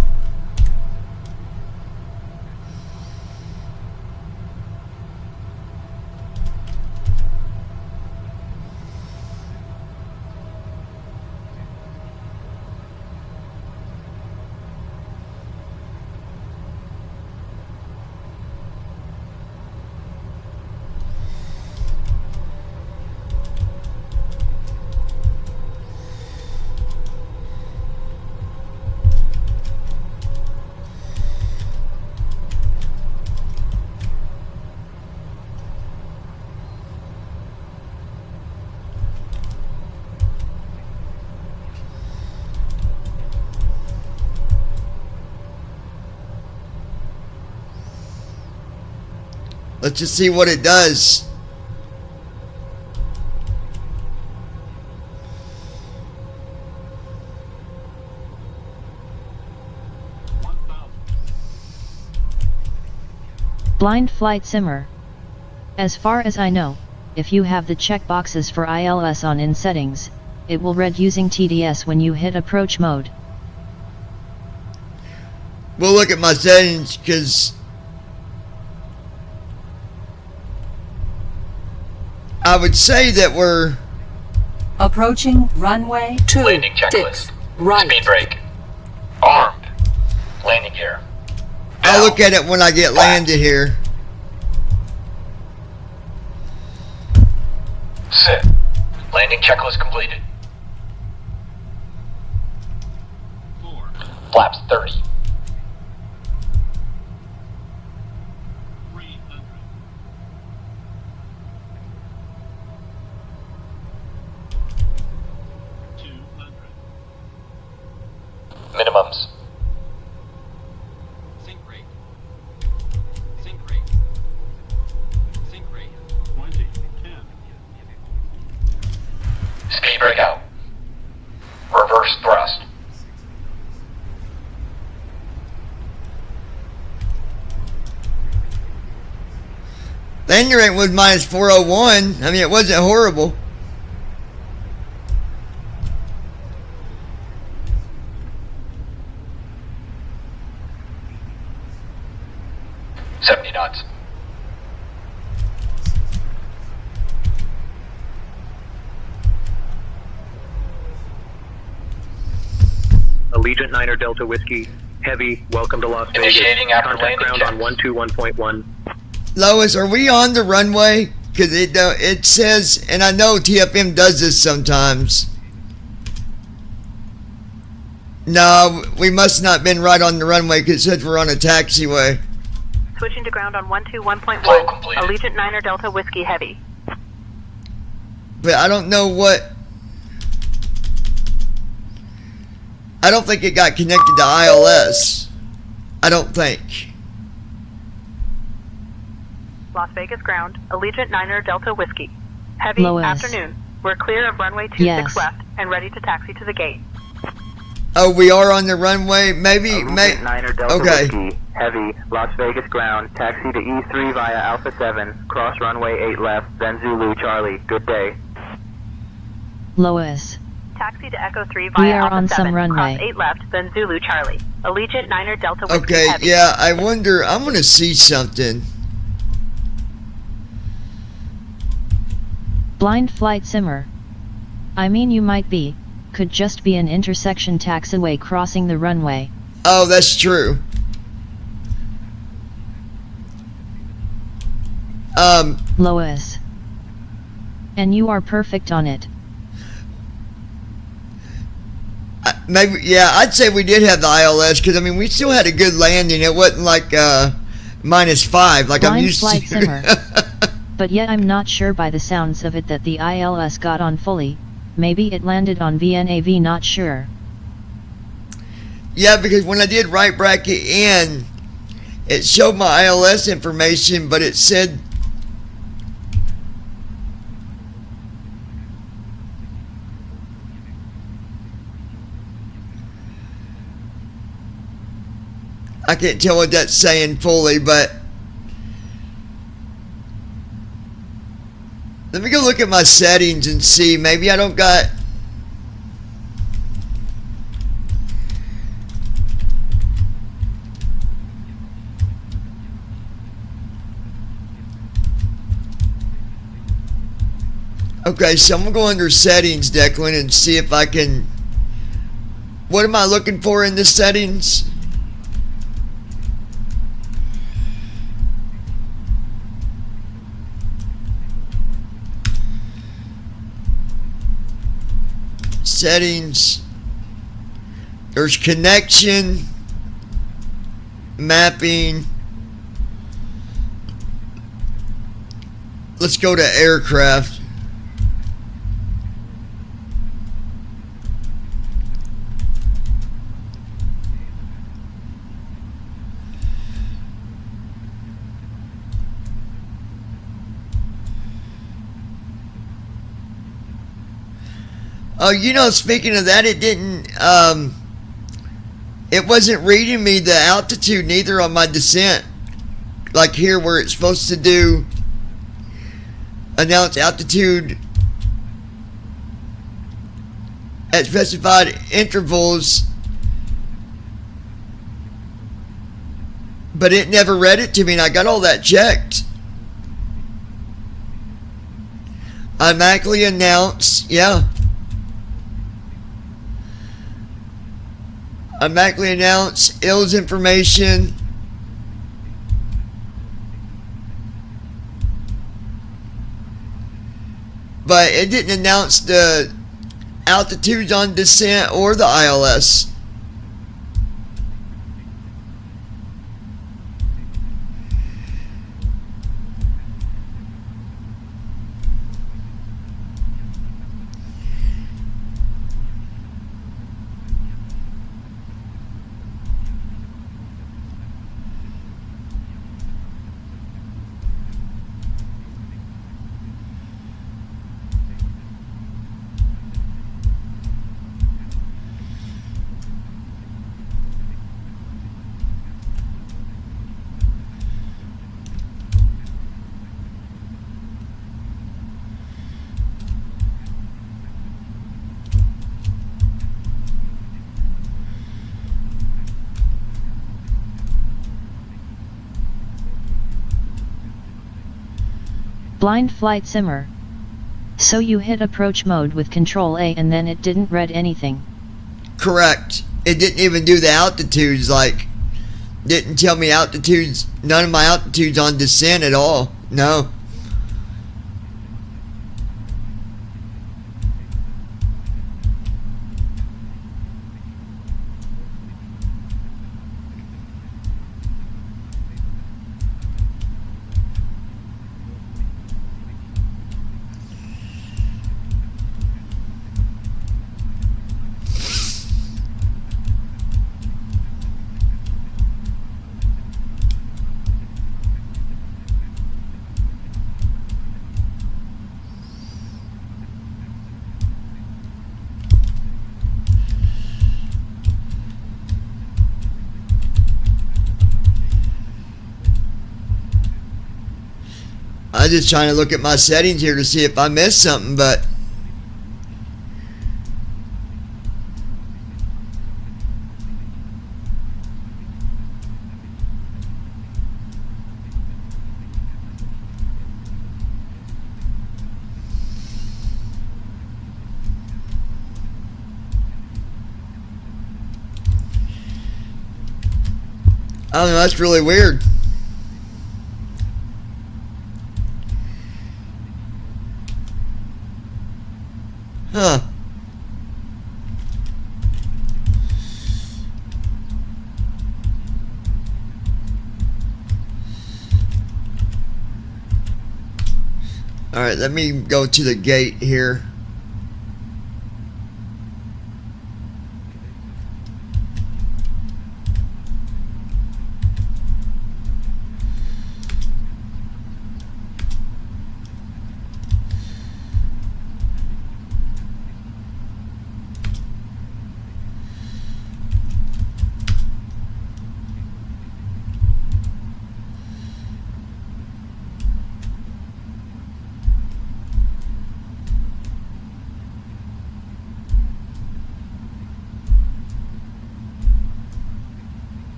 Let's just see what it does. Blind Flight Simmer. As far as I know, if you have the checkboxes for ILS on in settings, it will read using TDS when you hit approach mode. We'll look at my settings because I would say that we're approaching runway 2. Landing checklist. Right. Speed brake. Armed. Landing gear. I'll look at it when I get landed here. Sit. Landing checklist completed. Flaps 30. Landing rate was minus 401. I mean, it wasn't horrible. knots. Allegiant Niner Delta Whiskey, Heavy, welcome to Las Vegas. Initiating after Contact landing ground checks. on 121.1. Lois, are we on the runway? Because it says, and I know TFM does this sometimes. No, we must not been right on the runway because it says we're on a taxiway. Switching to ground on Flow 121.1. completed. Allegiant Niner Delta Whiskey Heavy. But I don't know what... I don't think it got connected to ILS. I don't think. Las Vegas ground. Allegiant Niner Delta Whiskey. Heavy, Lois. afternoon. We're clear of runway 26 Yes. left and ready to taxi to the gate. Oh, we are on the runway? Maybe... Allegiant Niner Delta okay. Whiskey, Heavy, Las Vegas ground, taxi to E3 via Alpha 7, cross runway 8 left, then Zulu Charlie. Good day. Lois. Taxi to Echo 3 via We are Alpha on 7, some runway. cross 8 left, then Zulu Charlie. Allegiant Niner Delta Whiskey Okay, Heavy. yeah, I wonder... I'm going to see something. Blind flight simmer. I mean, you might be, could just be an intersection taxiway crossing the runway. Oh, that's true. Lois. And you are perfect on it. Maybe, yeah, I'd say we did have the ILS because I mean we still had a good landing. It wasn't like -5 like I'm Blind used flight to. simmer. But yet I'm not sure by the sounds of it that the ILS got on fully. Maybe it landed on VNAV, not sure. Yeah, because when I did right bracket in, it showed my ILS information, but it said I can't tell what that's saying fully, but let me go look at my settings and see. Maybe I don't got... Okay, so I'm going to go under settings, Declan, and see if I can... What am I looking for in the settings? Settings. There's connection, mapping. Let's go to aircraft. Oh, you know, speaking of that, it didn't, it wasn't reading me the altitude neither on my descent. Like here where it's supposed to do announce altitude at specified intervals. But it never read it to me and I got all that checked. Automatically announce, yeah. Automatically announce ILS information. But it didn't announce the altitudes on descent or the ILS. Blind flight simmer. So you hit approach mode with Control A and then it didn't read anything. Correct. It didn't even do the altitudes, like, didn't tell me altitudes, none of my altitudes on descent at all. No. I'm just trying to look at my settings here to see if I missed something, but I don't know, that's really weird. Huh. Alright, let me go to the gate here.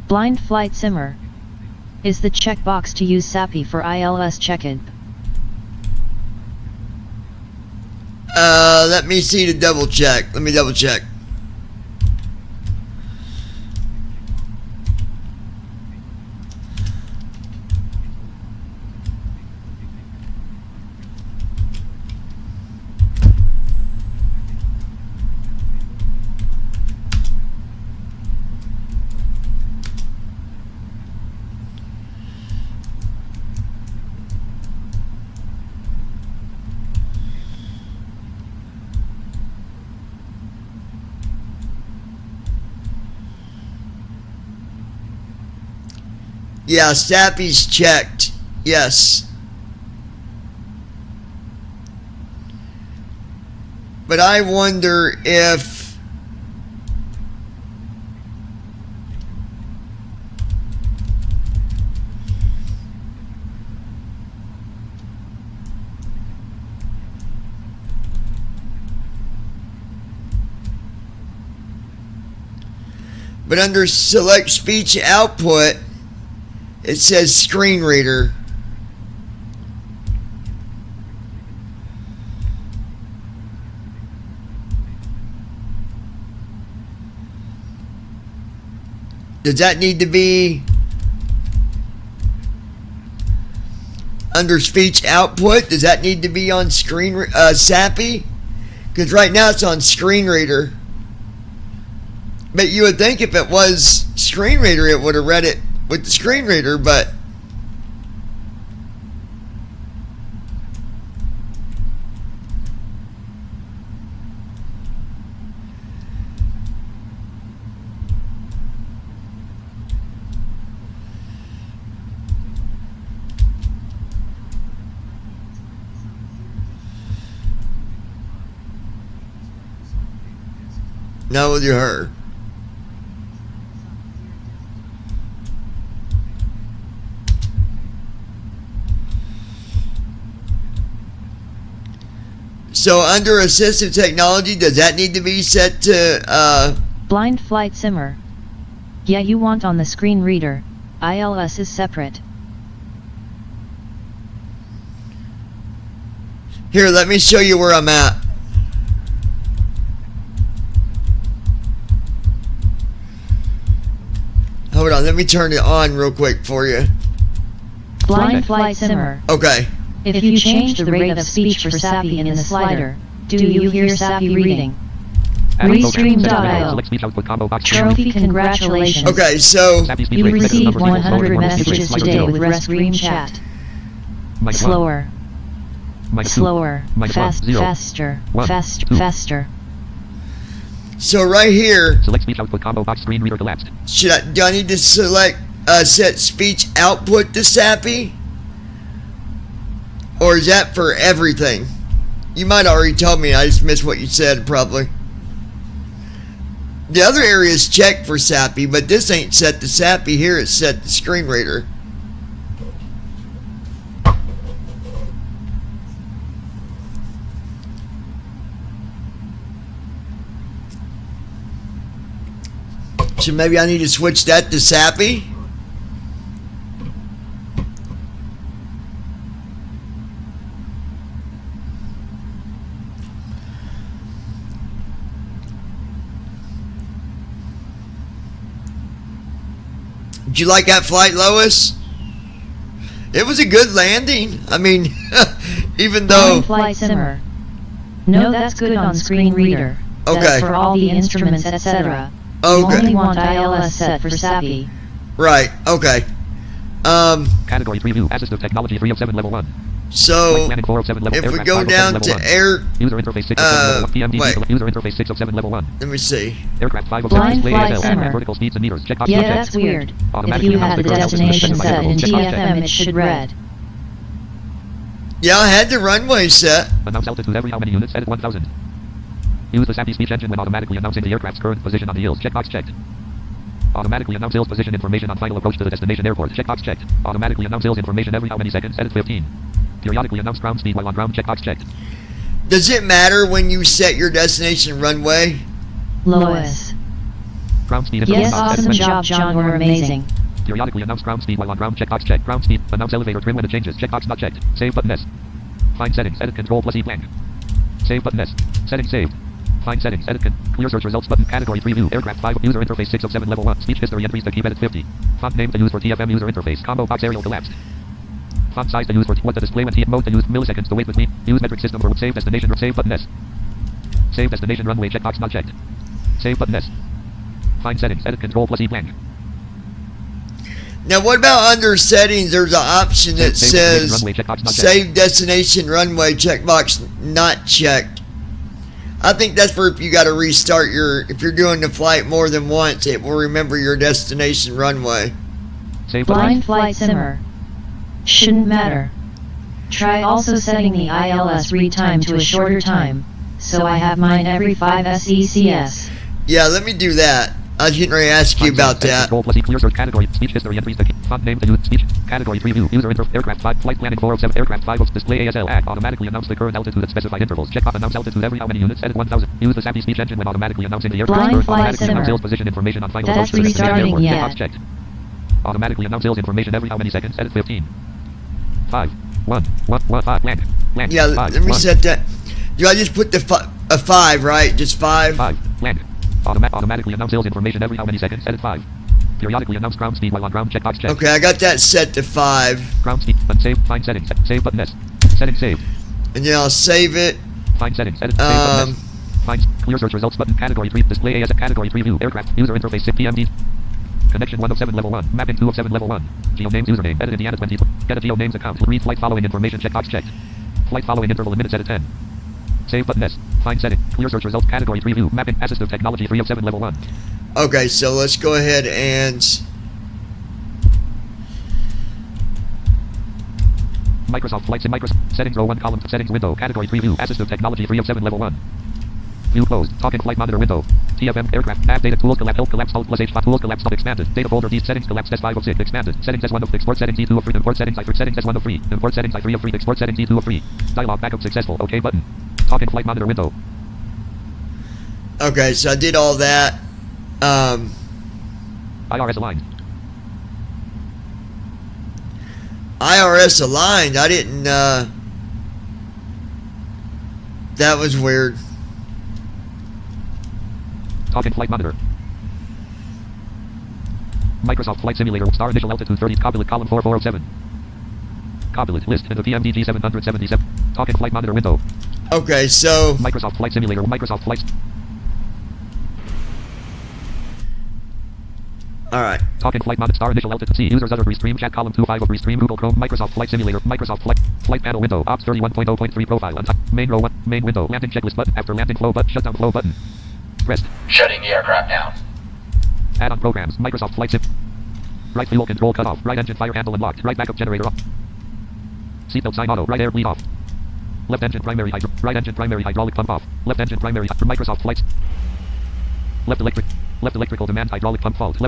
Blind flight simmer. Is the checkbox to use SAPI for ILS check-in? Let me see to double check. Let me double check. Yeah, SAPI's checked. Yes. But I wonder if under select speech output it says screen reader. Does that need to be under speech output? Does that need to be on screen SAPI? Because right now it's on screen reader. But you would think if it was screen reader, it would have read it with the screen reader, but Not with her. So under assistive technology, does that need to be set to Blind flight simmer. Yeah, you want on the screen reader. ILS is separate. Here, let me show you where I'm at. Hold on, let me turn it on real quick for you. Blind flight simmer. Okay. If you change the rate of speech for SAPI in the slider, do you hear SAPI reading? Restream.io. Trophy, congratulations. Okay, so you received 100 messages today with Restream chat. Slower. Slower. Faster. Faster. So right here, select speech output combo box screen reader collapsed. Do I need to select set speech output to SAPI? Or is that for everything? You might already told me, I just missed what you said probably. The other area is checked for SAPI, but this ain't set to SAPI. Here it's set to screen reader. So maybe I need to switch that to SAPI? Did you like that flight, Lois? It was a good landing. I mean, even though... Flight simmer. No, that's good on screen reader. Okay. That's for all the instruments, etc. Okay. You only want ILS set for SAPI. Right, okay. Category 3 view, assistive technology 3 of 7 level 1. So, if we go down to air... User interface 6 of 7 level 1. PMD user interface 6 of 7 level 1. Let me see. Aircraft 5 of 7 Blind display flight ASL. simmer. Vertical speeds and meters. Checkbox Yeah, checked. that's weird. If Automatically you have the announce the current destination altitude set in specified interval. TFM, it should read. Yeah, I had the runway set. Announce altitude every how many units? Edit 1000. Use the SAPI speech engine when automatically announcing the aircraft's current position on the hills. Checkbox checked. Automatically announce hills position information on final approach to the destination airport. Checkbox checked. Automatically announce hills information every how many seconds? Edit 15. Periodically announce ground speed while on ground. Checkbox checked. Does it matter when you set your destination runway? Lois. Ground speed. Yes, awesome job, John. We're amazing. Periodically announce ground speed while on ground. Checkbox checked. Ground speed. Announce elevator trim when it changes. Checkbox not checked. Save button S. Find settings. Edit control plus E blank. Save button S. Settings saved. Find settings. Edit clear search results button. Category 3 view. Aircraft 5. User interface 6 of 7 level 1. Speech history entries to keep edit 50. Font name to use for TFM user interface. Combo box aerial collapsed. Font size to use for what to display when TF mode to use milliseconds to wait between. Use metric system for save destination. Save button S. Save destination runway checkbox not checked. Save button S. Find settings. Edit control plus E blank. Now, what about under settings? There's an option that says save destination runway checkbox not checked. I think that's for if you got to restart if you're doing the flight more than once, it will remember your destination runway. Blind flight simmer. Shouldn't matter. Try also setting the ILS read time to a shorter time, so I have mine every 5 SECS. Yeah, let me do that. I was getting ready to ask you about that. Control plus E clear search category speech history entries to font name to use speech category 3 view user aircraft 5 flight planning 407 aircraft 5 of display ASL add automatically announce the current altitude at specified intervals. Check announce altitude every how many units. Edit 1000. Use the SAPI speech engine when automatically announcing the aircraft's current automatically announce hills position information on final approach to the destination airport. Checkbox checked. Automatically announce hills information every how many seconds. Edit 15. 5 1 1 1 5 land. Yeah, 5, let me 1. set that. Do I just put the 5, right? Just 5? 5 land. Automatically announce hills information every how many seconds. Edit 5. Periodically announce ground speed while on ground. Checkbox checked. Okay, I got that set to 5. Ground speed. Save. Find settings. Save button S. Settings saved. And then I'll save it. Find settings. Edit. Save button S. Find clear search results button. Category 3 display AS. Category 3 view aircraft user interface 6 PMD. Connection 1 of 7 level 1. Mapping 2 of 7 level 1. Geo names username. Edit Indiana 20. Get a geo names account. Read flight following information. Checkbox checked. Flight following interval in minutes. Edit 10. Save button S. Find setting. Clear search results. Category 3 view. Mapping. Assistive technology 3 of 7 level 1. Okay, so let's go ahead and... Microsoft Flights in Microsoft. Settings row 1 column. Settings window. Category 3 view. Assistive technology 3 of 7 level 1. View closed. Talking flight monitor window. TFM aircraft. Nav data tools collapse. Help collapse. Alt plus H. Tools collapse. Expanded. Data folder. These settings collapse. S5 of 6. Expanded. Settings S1 of export settings E2 of 3. Import settings I3. Settings S1 of 3. Import settings I3 of 3. Export settings E2 of 3. Dialog backup successful. OK button. Talk in flight monitor window. Okay, so I did all that. IRS aligned. IRS aligned. I didn't. That was weird. Talk in flight monitor. Microsoft Flight Simulator. Star initial altitude 30. Copilot column 4407. Copilot list in the PMDG 777. Talk in flight monitor window. Okay, so Microsoft Flight Simulator. Microsoft Flight. All right. Talk in flight monitor. Star initial altitude. C. Users other restream chat column 25 of restream Google Chrome. Microsoft Flight Simulator. Microsoft Flight panel window. Ops 31.0.3 profile. Main row 1. Main window. Landing checklist button. After landing flow button. Shutdown flow button. Pressed. Shutting the aircraft down. Add-on programs. Microsoft Flight Sim. Right fuel control cut off. Right engine fire handle unlocked. Right backup generator off. Seatbelt sign auto. Right air bleed off. Left engine primary right engine primary hydraulic pump off. Left engine primary Microsoft flights. Left electrical demand hydraulic pump fault.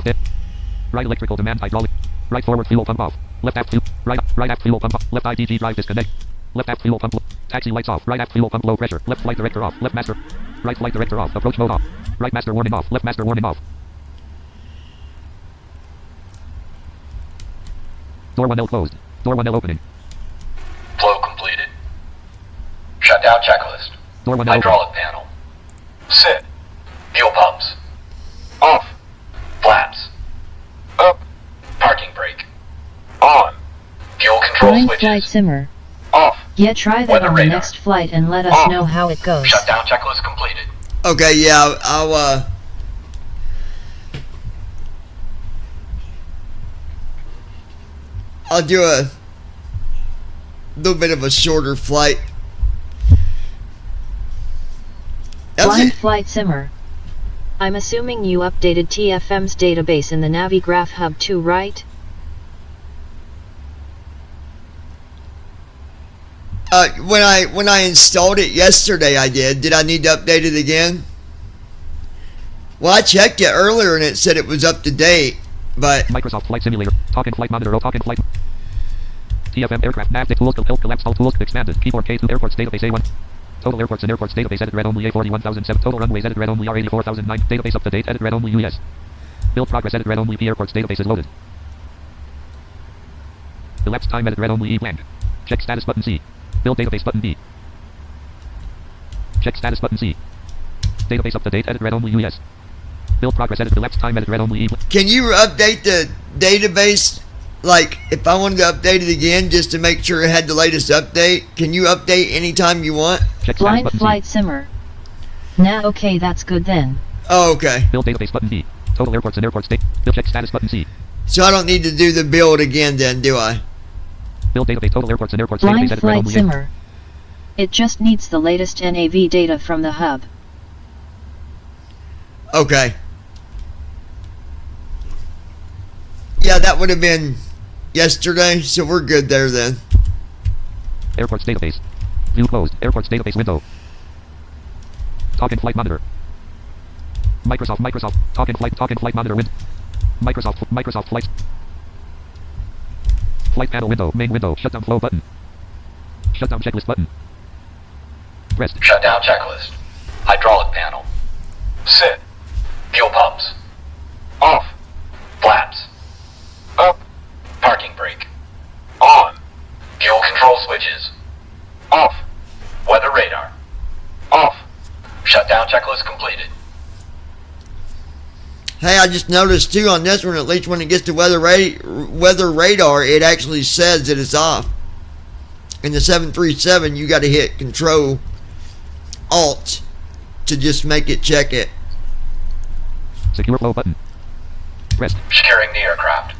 Right electrical demand hydraulic. Right forward fuel pump off. Left aft fuel. Right aft fuel pump off. Left IDG drive disconnect. Left aft fuel pump. Taxi lights off. Right aft fuel pump low pressure. Left flight director off. Left master. Right flight director off. Approach mode off. Right master warning off. Left master warning off. Door 1L closed. Door 1L opening. Flow completed. Shutdown checklist. Door 1L hydraulic panel. Sit. Fuel pumps. Off. Flaps. Up. Parking brake. On. Fuel control Flying switches. flight simmer. Off. Yeah, try that Weather on the radar. next flight and let us Off. know how it goes. Shutdown checklist completed. Okay, yeah, I'll do a little bit of a shorter flight. Blind flight simmer. I'm assuming you updated TFM's database in the Navigraph Hub too, right? When I installed it yesterday, I did. Did I need to update it again? Well, I checked it earlier and it said it was up to date, but Microsoft Flight Simulator. Talk in flight monitor. Talk in flight. TFM aircraft nav tools collapse all tools expanded. Keyboard K2 airports database A1. Total airports and airports database edit read only A41007. Total runways edit read only R84009. Database up to date edit read only US. Build progress edit read only P airports database is loaded. Elapsed time edit read only E blank. Check status button C. Build database button B. Check status button C. Database up to date edit read only US. Build progress edit elapsed time edit read only E blank. Can you update the database? Like, if I wanted to update it again just to make sure it had the latest update, can you update anytime you want? Blind flight simmer. Nah, okay, that's good then. Oh, okay. Build database button B. Total airports and airports date. Build check status button C. So I don't need to do the build again then, do I? Build database total airports and airports Blind database edit read flight only simmer. It just needs the latest NAV data from the hub. Okay. Yeah, that would have been yesterday, so we're good there then. Airports database. View closed. Airports database window. Talk in flight monitor. Microsoft. Talk in flight monitor window. Microsoft flights. Flight panel window. Main window. Shutdown flow button. Shutdown checklist button. Pressed. Shutdown checklist. Hydraulic panel. Sit. Fuel pumps. Off. Flaps. Up. Parking brake. On. Fuel control switches. Off. Weather radar. Off. Shutdown checklist completed. Hey, I just noticed too on this one, at least when it gets to weather radar, it actually says that it's off. In the 737, you got to hit Control Alt to just make it check it. Secure flow button. Pressed. Securing the aircraft.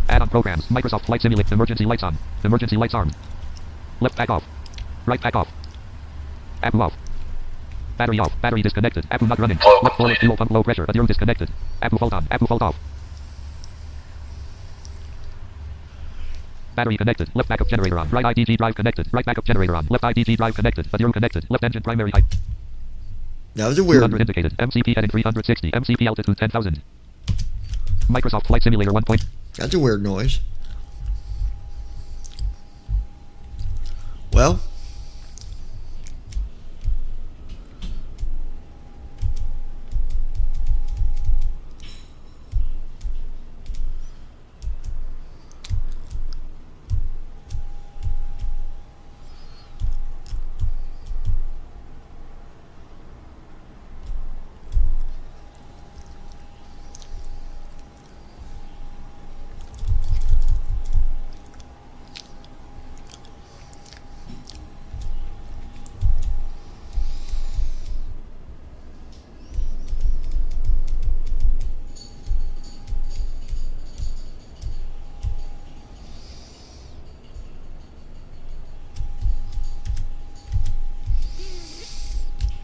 Add-on programs. Microsoft Flight Simulator. Emergency lights on. Emergency lights armed. Left pack off. Right pack off. Apu off. Battery off. Battery disconnected. Apu not running. Flow Left forward completed. fuel pump low pressure. Adiro disconnected. Apu fault on. Apu fault off. Battery connected. Left backup generator on. Right IDG drive connected. Right backup generator on. Left IDG drive connected. Adiro connected. Left engine primary height. That was a weird. 200 indicated. MCP heading 360. MCP altitude 10,000. Microsoft Flight Simulator 1. That's a weird noise. Well.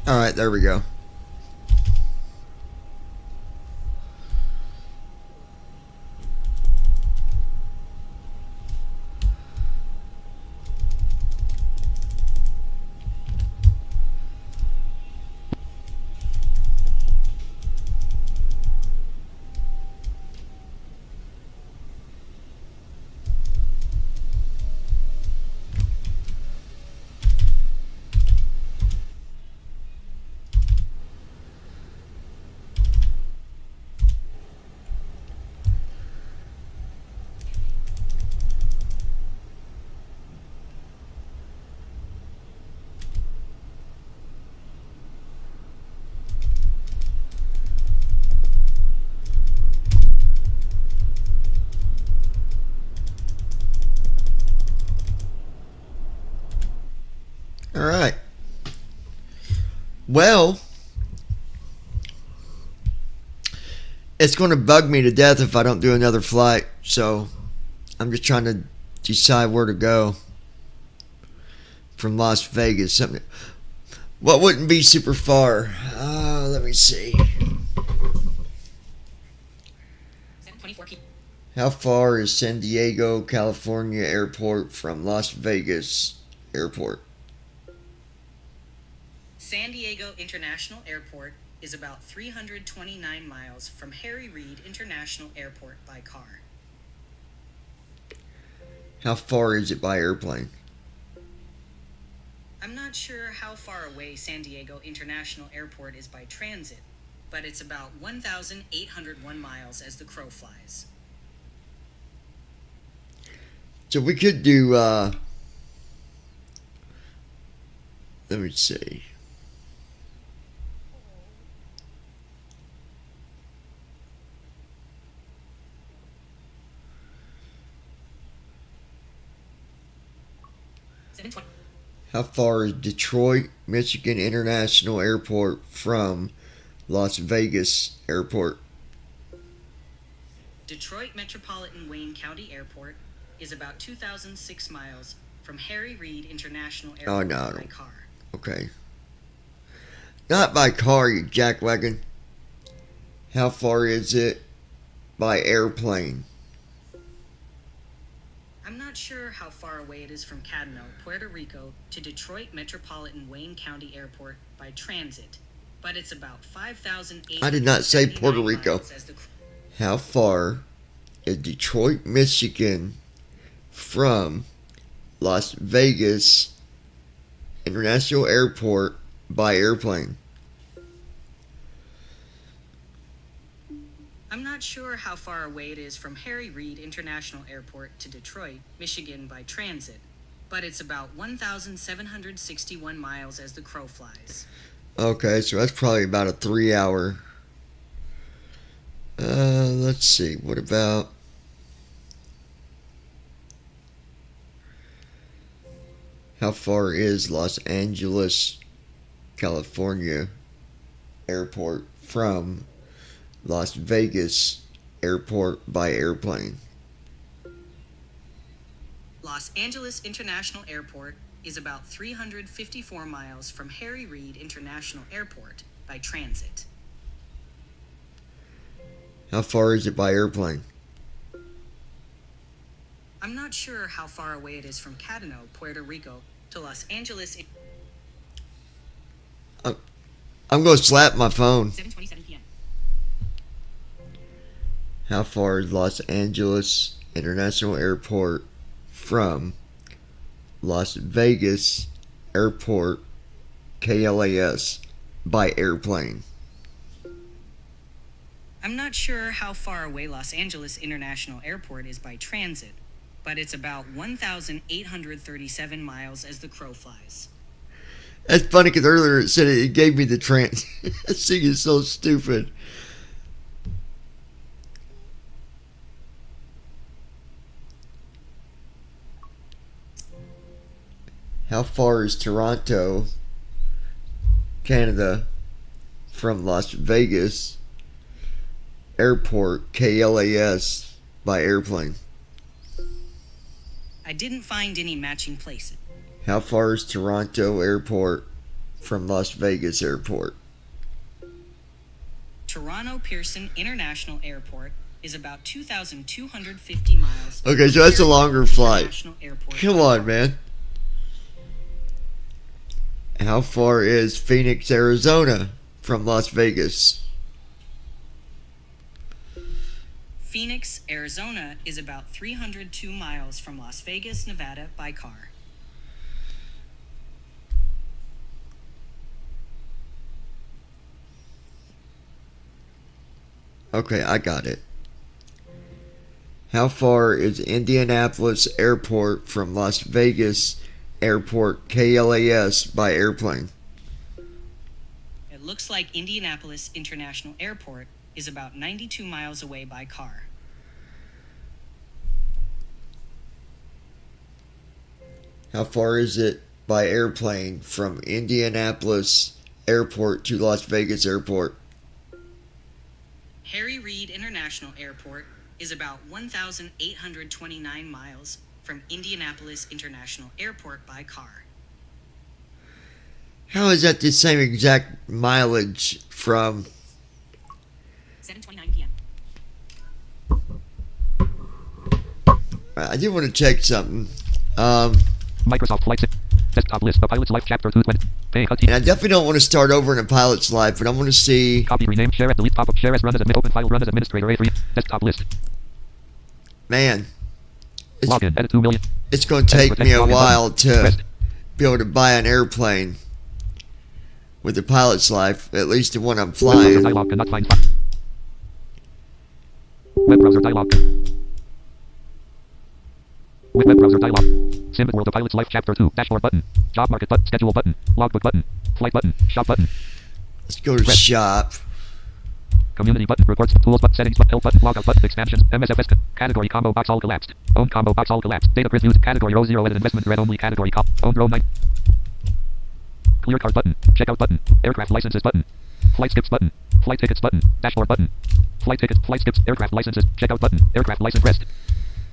All right, there we go. All right. Well, it's going to bug me to death if I don't do another flight. So I'm just trying to decide where to go from Las Vegas. Something. What wouldn't be super far? Let me see. How far is San Diego, California airport from Las Vegas airport? San Diego International Airport is about 329 miles from Harry Reid International Airport by car. How far is it by airplane? I'm not sure how far away San Diego International Airport is by transit, but it's about 1,801 miles as the crow flies. So we could do, let me see. How far is Detroit, Michigan International Airport from Las Vegas Airport? Detroit Metropolitan Wayne County Airport is about 2,006 miles from Harry Reid International Airport by car. Okay. Not by car, you jackwagon. How far is it by airplane? I'm not sure how far away it is from Cadeno, Puerto Rico, to Detroit Metropolitan Wayne County Airport by transit, but it's about 5,800. I did not say Puerto Rico. How far is Detroit, Michigan from Las Vegas International Airport by airplane? I'm not sure how far away it is from Harry Reid International Airport to Detroit, Michigan by transit, but it's about 1,761 miles as the crow flies. Okay, so that's probably about a 3 hour. Let's see, what about... How far is Los Angeles, California airport from Las Vegas airport by airplane? Los Angeles International Airport is about 354 miles from Harry Reid International Airport by transit. How far is it by airplane? I'm not sure how far away it is from Cadeno, Puerto Rico, to Los Angeles. I'm gonna slap my phone. 7:27 p.m. How far is Los Angeles International Airport from Las Vegas Airport KLAS by airplane? I'm not sure how far away Los Angeles International Airport is by transit, but it's about 1,837 miles as the crow flies. That's funny because earlier it said it gave me the trans. This thing is so stupid. How far is Toronto, Canada, from Las Vegas Airport KLAS by airplane? I didn't find any matching places. How far is Toronto Airport from Las Vegas Airport? Toronto Pearson International Airport is about 2,250 miles. Okay, so that's a longer flight. International Airport. Come on, man. How far is Phoenix, Arizona from Las Vegas? Phoenix, Arizona is about 302 miles from Las Vegas, Nevada by car. Okay, I got it. How far is Indianapolis Airport from Las Vegas Airport KLAS by airplane? It looks like Indianapolis International Airport is about 92 miles away by car. How far is it by airplane from Indianapolis Airport to Las Vegas Airport? Harry Reid International Airport is about 1,829 miles from Indianapolis International Airport by car. How is that the same exact mileage from 7:29 p.m. I did want to check something. Microsoft Flight Desktop list. A pilot's life chapter 220. And I definitely don't want to start over in a pilot's life, but I want to see. Copy, rename, share as delete, pop-up, share as run as open file, run as administrator, A3, desktop list. Man. Login, edit 2 million. It's going to take me a while to be able to buy an airplane with a pilot's life, at least the one I'm flying. Dialog cannot find file. Web browser dialog. With web browser dialog. Sim World, a pilot's life chapter 2. Dashboard button. Job market button. Schedule button. Logbook button. Flight button. Shop button. Let's go to shop. Community button. Reports. Tools button. Settings button. Help button. Logout button. Expansions. MSFS. Category combo box all collapsed. Own combo box all collapsed. Data previews. Category row 0 edit investment red only. Category cop. Own row 9. Clear card button. Checkout button. Aircraft licenses button. Flight skips button. Flight tickets button. Dashboard button. Flight tickets. Flight skips. Aircraft licenses. Checkout button. Aircraft license rest.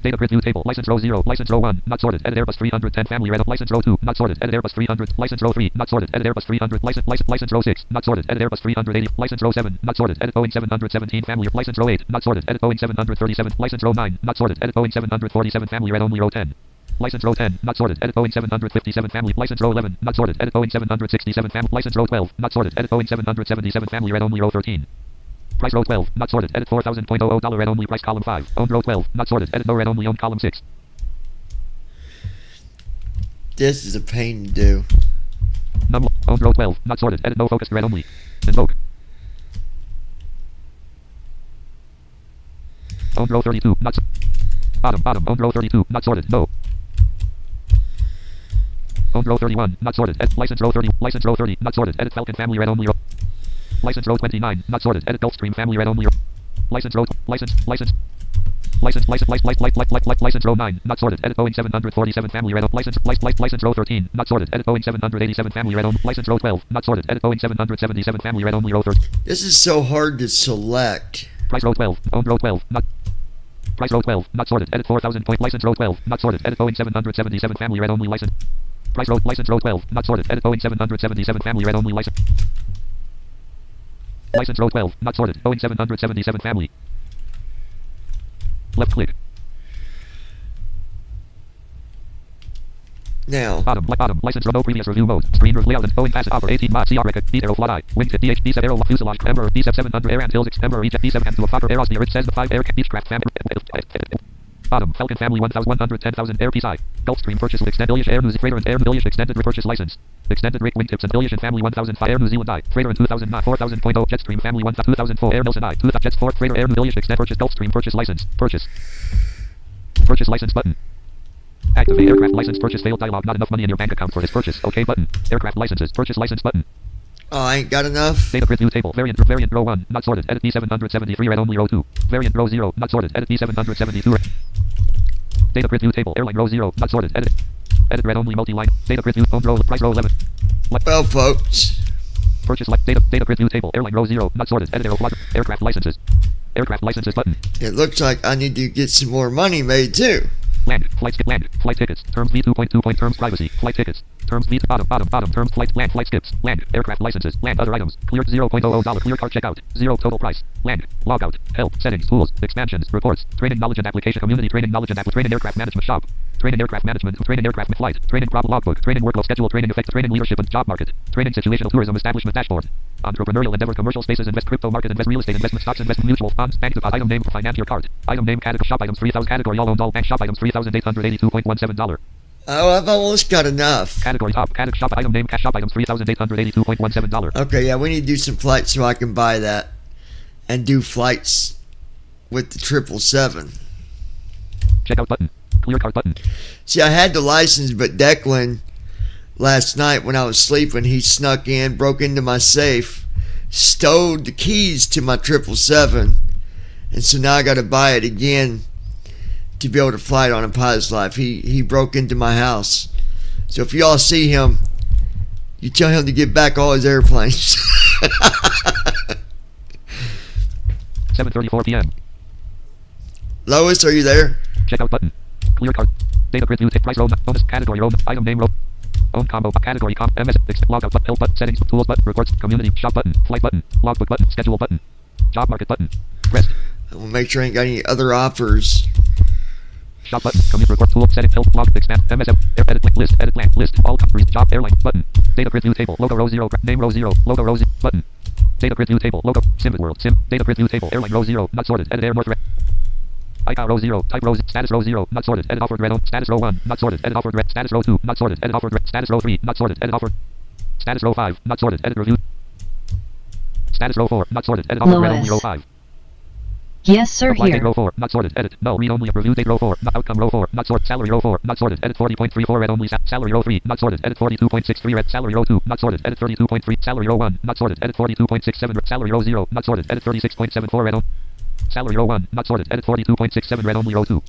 Data preview table. License row 0. License row 1. Not sorted. Edit Airbus 310 family red. License row 2. Not sorted. Edit Airbus 300. License row 3. Not sorted. Edit Airbus 300. License row 6. Not sorted. Edit Airbus 380. License row 7. Not sorted. Edit Boeing 717 family. License row 8. Not sorted. Edit Boeing 737. License row 9. Not sorted. Edit Boeing 747 family red only row 10. License row 10. Not sorted. Edit Boeing 757 family. License row 11. Not sorted. Edit Boeing 767 family. License row 12. Not sorted. Edit Boeing 777 family red only row 13. Price row 12, not sorted, edit $4,000.00 red only price column 5, owned row 12, not sorted, edit no red only owned column 6. This is a pain to do. Owned row 12, not sorted, edit no focused red only. Invoke. Owned row 32, not bottom, owned row 32, not sorted, no. Owned row 31, not sorted, license row 30, not sorted, edit Falcon family red only row. License row 29, not sorted. Edit Gulfstream family red only. License row, license row 9, not sorted. Edit Boeing 747 family red. License row 13, not sorted. Edit Boeing 787 family red only. License row 12, not sorted. Edit Boeing 777 family red only row 13. This is so hard to select. Price row 12, owned row 12, not. Price row 12, not sorted. Edit 4,000 point. License row 12, not sorted. Edit Boeing 777 family red only. License. License row 12, not sorted. Edit Boeing 777 family red only. License. License row 12, not sorted. Boeing 777 family. Left click. Now. Bottom. License no previous review mode. Screen layout and Boeing Passive Opera 18 mod CR record. D-Aero Fly Eye. Wingtip DH D7 Aero Fuselage. Ember D700 Air and Hills Ember Reject D7 and to a Fokker Aeros. The Earth says the 5 Air Beechcraft family. Bottom. Falcon Family 1,110,000 Air Peace Eye. Gulfstream purchase with Extend Ilish Air News Freighter and Air Ilish Extended Repurchase License. Extended Rate Wingtips and Ilish and Family 1005 Air New Zealand I. Freighter in 2009 4000.0 Jetstream Family 2004 Air Nelson I. 2000 Jets 4 Freighter Air New Ilish Extend Purchase Gulfstream Purchase License. Purchase license button. Activate aircraft license purchase failed dialog. Not enough money in your bank account for this purchase. OK button. Aircraft licenses. Purchase license button. Oh, I ain't got enough. Data grid view table. Variant row 1. Not sorted. Edit D773 red only row 2. Variant row 0. Not sorted. Edit D772. Data grid view table. Airline row 0. Not sorted. Edit red only multi-line. Data grid view phone row. Price row 11. Well, folks. Purchase data grid view table. Airline row 0. Not sorted. Edit aircraft licenses. Aircraft licenses button. It looks like I need to get some more money made too. Land. Flight tickets. Terms V2.2. Terms privacy. Flight tickets. Terms V bottom. Terms flight skips. Land. Aircraft licenses. Land. Other items. Cleared $0.00. Clear card checkout. 0 total price. Land. Logout. Help. Settings. Tools. Expansions. Reports. Training knowledge and application. Community training knowledge and training aircraft management shop. Training aircraft management. Training aircraft flight. Training problem logbook. Training workload schedule. Training effects. Training leadership and job market. Training situational tourism establishment dashboard. Entrepreneurial endeavor. Commercial spaces. Invest crypto market. Invest real estate. Investment stocks. Investment mutual funds. Bank deposit. Item name for financial card. Item name category shop items 3,000 category all owned all bank shop items $3,882.17. Oh, I've almost got enough. Category top category shop item name cash shop items $3,882.17. Okay, yeah, we need to do some flights so I can buy that and do flights with the 777. Checkout button. Clear card button. See, I had the license, but Declan last night when I was sleeping, he snuck in, broke into my safe, stole the keys to my 777, and so now I got to buy it again to be able to fly it on a pilot's life. He broke into my house. So if y'all see him, you tell him to get back all his airplanes. 7:34 p.m. Lois, are you there? Checkout button. Clear card. Data grid view. Price row. Bonus category row. Item name row. Own combo. Category comp. MS. Logout button. Help button. Settings. Tools button. Reports. Community. Shop button. Flight button. Logbook button. Schedule button. Job market button. Rest. We'll make sure I ain't got any other offers. Shop button. Commute report tool. Setting. Help. Log. Expand. MSM. Edit list. Edit blank. List. All countries. Job. Airline. Button. Data grid view table. Logo row 0. Name row 0. Logo row 0. Button. Data grid view table. Logo. Sim world. Sim. Data grid view table. Airline row 0. Not sorted. Edit air north. ICAO row 0. Type row. Status row 0. Not sorted. Edit offered red. Status row 1. Not sorted. Edit offered red. Status row 2. Not sorted. Edit offered red. Status row 3. Not sorted. Edit offered. Status row 5. Not sorted. Edit review. Status row 4. Not sorted. Edit offered red only row 5. Yes, sir. Apply Here. date row 4. Not sorted. Edit. No. Read only. Review date row 4. Not outcome row 4. Not sorted. Salary row 4. Not sorted. Edit 40.34 red only. Salary row 3. Not sorted. Edit 42.63 red. Salary row 2. Not sorted. Edit 32.3. Salary row 1. Not sorted. Edit 42.67 red. Salary row 0. Not sorted. Edit 36.74 red. Salary row 1. Not sorted. Edit 42.67 red only row 2.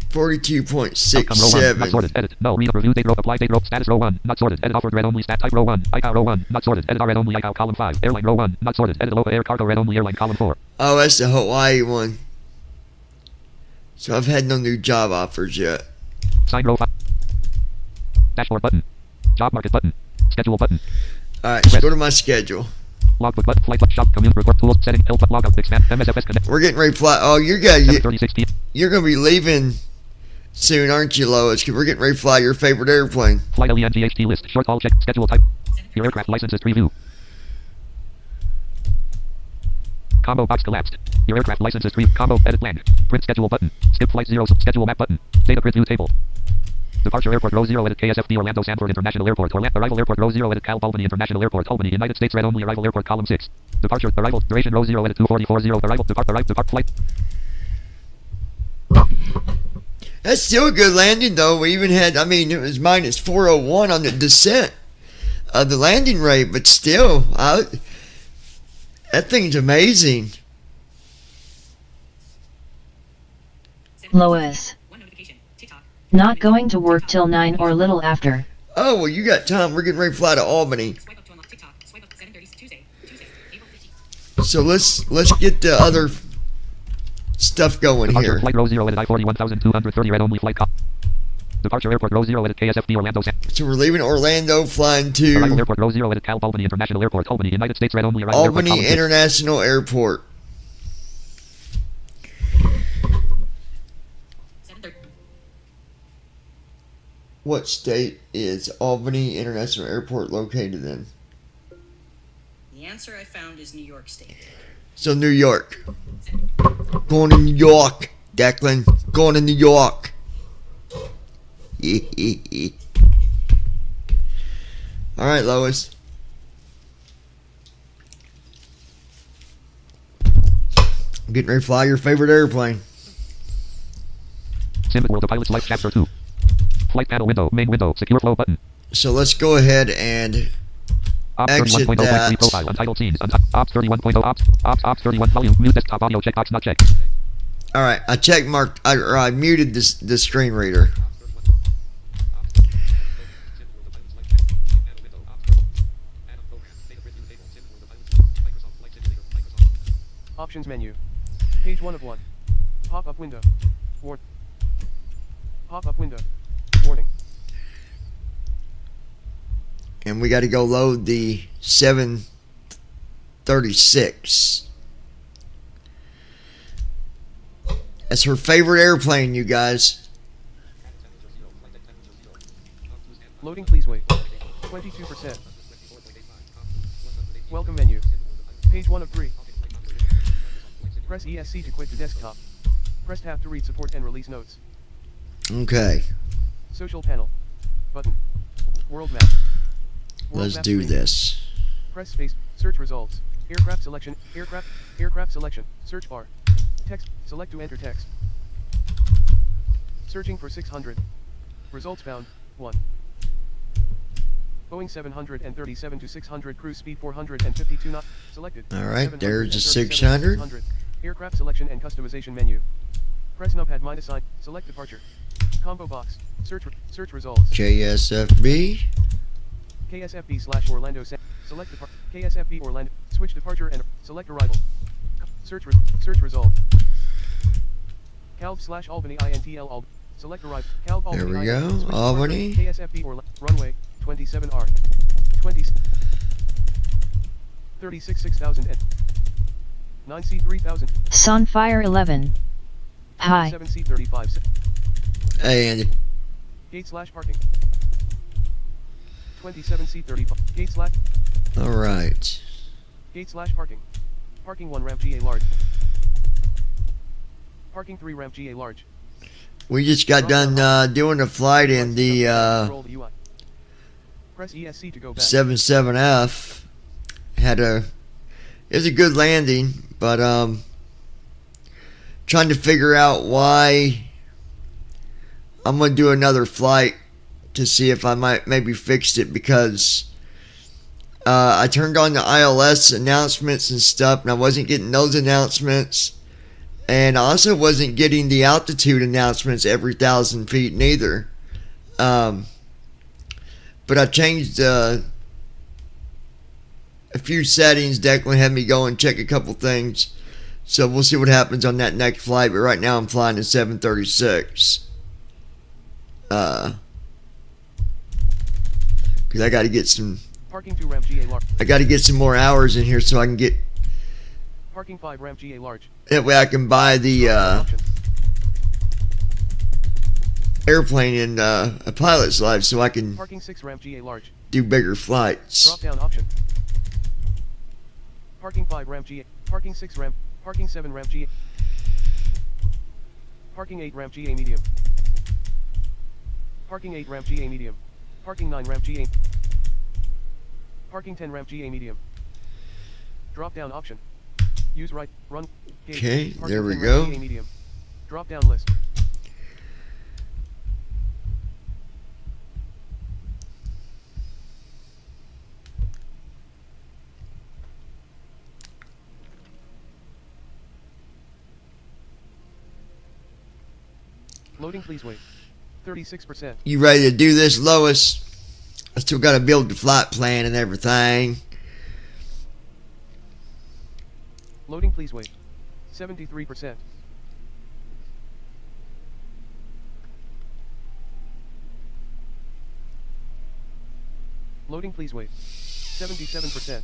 42.67. Not sorted. Edit. No. Read review date row. Apply date row. Status row 1. Not sorted. Edit offered red only. Stat type row 1. ICAO row 1. Not sorted. Edit R red only. ICAO column 5. Airline row 1. Not sorted. Edit Aloha Air Cargo red only. Airline column 4. Oh, that's the Hawaii one. So I've had no new job offers yet. Sign row 5. Dashboard button. Job market button. Schedule button. Alright, so go to my schedule. Logbook button. Flight shop. Commute report tools. Setting. Help but logout. Expand. MSFS connect. We're getting ready to fly. Oh, you're going to be leaving soon, aren't you, Lois? 'Cause we're getting ready to fly your favorite airplane. Flight LENGHT list. Short haul check. Schedule type. Your aircraft licenses preview. Combo box collapsed. Your aircraft licenses preview. Combo edit land. Print schedule button. Skip flight 0. Schedule map button. Data grid view table. Departure airport row 0 edit KSFD Orlando Sanford International Airport. Arrival airport row 0 edit Cal Albany International Airport. Albany United States red only. Arrival airport column 6. Departure arrival duration row 0 edit 2440. Arrival depart flight. That's still a good landing though. We even had, I mean, it was minus 401 on the descent of the landing rate, but still, that thing's amazing. Lois. Not going to work till 9 or little after. Oh, well, you got time. We're getting ready to fly to Albany. So let's get the other stuff going Departure here. Flight row 0 edit I-41,230 red only flight. Departure airport row 0 edit KSFD Orlando. So we're leaving Orlando, flying to Arrival airport row 0 edit Cal Albany International Airport. Albany United States red only. Arrival Albany airport, International Airport. What state is Albany International Airport located in? The answer I found is New York State. So New York. Going to New York, Declan. Going to New York. All right, Lois. Getting ready to fly your favorite airplane. Sim World of Pilots Life Chapter 2. Flight panel window, main window, secure flow button. So let's go ahead and exit that. Profile, untitled scenes, Ops 31.0, Ops 31 volume, mute desktop audio checkbox not checked. All right, I muted the screen reader. Options menu. Page 1 of 1. Pop-up window. Pop-up window. Warning. And we got to go load the 736. That's her favorite airplane, you guys. Loading, please wait. 22%. Welcome menu. Page 1 of 3. Press ESC to quit the desktop. Press tab to read support and release notes. Okay. Social panel. Button. World map. Let's do this. Press space. Search results. Aircraft selection. Aircraft selection. Search bar. Text. Select to enter text. Searching for 600. Results found. 1. Boeing 737 to 600 cruise speed 452 knots. Selected. All right, there's a 600. Aircraft selection and customization menu. Press numpad minus sign. Select departure. Combo box. Search results. KSFB. KSFB / Orlando. Select departure. KSFB Orlando. Switch departure and select arrival. Search result. Calv / Albany INTL Albany. Select arrival. Calv Albany. There we go. Albany. KSFB Orlando. Runway 27R. 20. 36 6000 and 9C 3000. Sunfire 11. Hi. 7C 35. Hey, Andy. Gate / parking. 27C 35. Gate / All right. Gate / parking. Parking 1 ramp GA large. Parking 3 ramp GA large. We just got done doing a flight in the Press ESC to go back. 77F. It was a good landing, but trying to figure out why. I'm gonna do another flight to see if I might maybe fixed it, because I turned on the ILS announcements and stuff, and I wasn't getting those announcements, and I also wasn't getting the altitude announcements every 1,000 feet neither. But I changed a few settings. Declan had me go and check a couple things, so we'll see what happens on that next flight. But right now I'm flying a 736. Because I got to get some. Parking 2 ramp GA large. I got to get some more hours in here so I can get. Parking 5 ramp GA large. That way I can buy the airplane in a pilot's life, so I can. Parking 6 ramp GA large. Do bigger flights. Drop down option. Parking 5 ramp GA. Parking 6 ramp. Parking 7 ramp GA. Parking 8 ramp GA medium. Parking 8 ramp GA medium. Parking 9 ramp GA. Parking 10 ramp GA medium. Drop down option. Use right, run. Gauge. Okay, Parking there we 10 go. ramp GA medium. Drop down list. Loading, please wait. 36%. You ready to do this, Lois? I still got to build the flight plan and everything. Loading, please wait. 73%. Loading, please wait. 77%.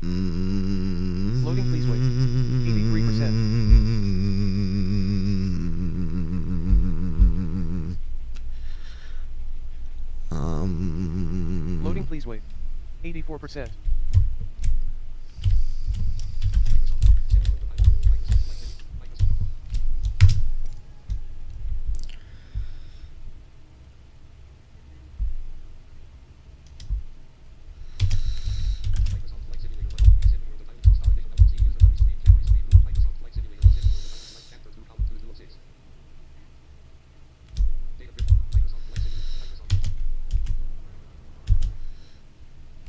Mm-hmm. Loading, please wait. 83%. please wait. 84%.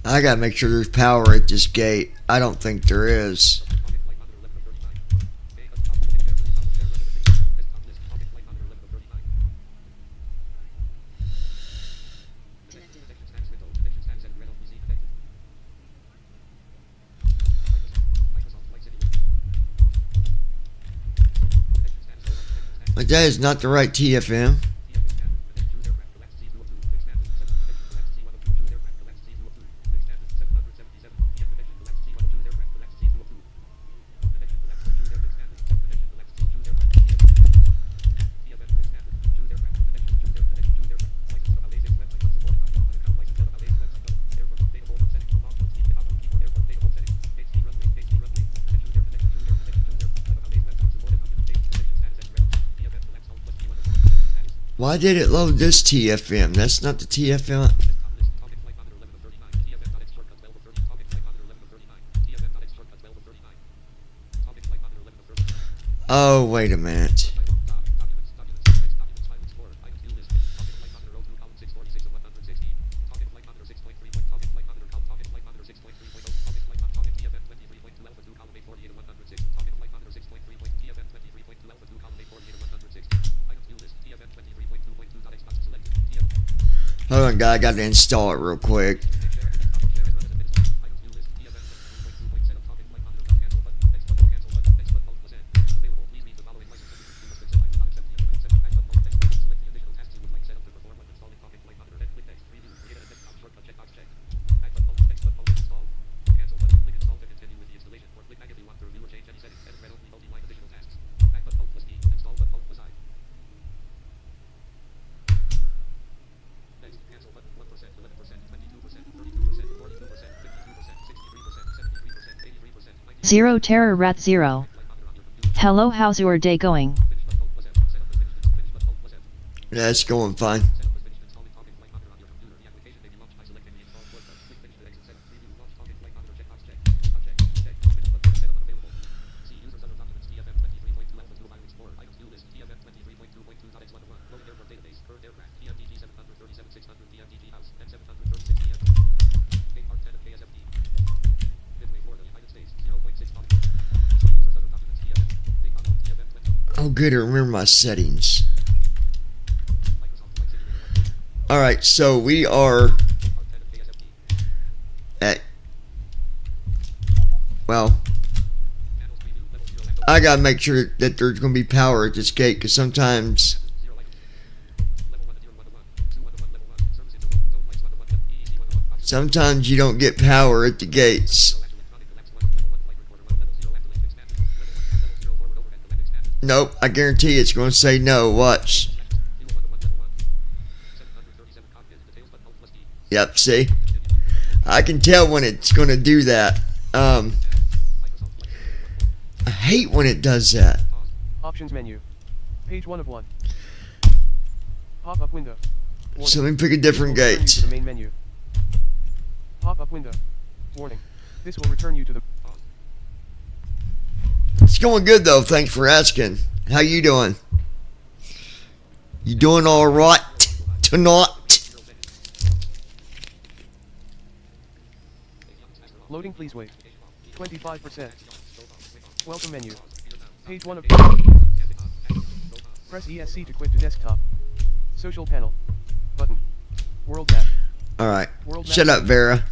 I gotta make sure there's power at this gate. I don't think there is. But that is not the right TFM. Why did it load this TFM? That's not the TFM. Oh, wait a minute. Hold on, guy. I got to install it real quick. Zero Terror Rat Zero. Hello, how's your day going? Yeah, it's going fine. Oh, good, I remember my settings. Alright, so we are at, well, I gotta make sure that there's gonna be power at this gate, because sometimes you don't get power at the gates. Nope, I guarantee it's going to say no. Watch. Yep, see? I can tell when it's going to do that. I hate when it does that. Options menu. Page 1 of 1. Pop-up window. Warning. So let me pick a different gate. To the main menu. Pop-up window. Warning. This will return you to the... It's going good though, thanks for asking. How you doing? You doing alright tonight? Loading, please wait. 25%. Welcome menu. Page 1 of... Press ESC to quit to desktop. Social panel. Button. World map. Alright. Shut up, Vera.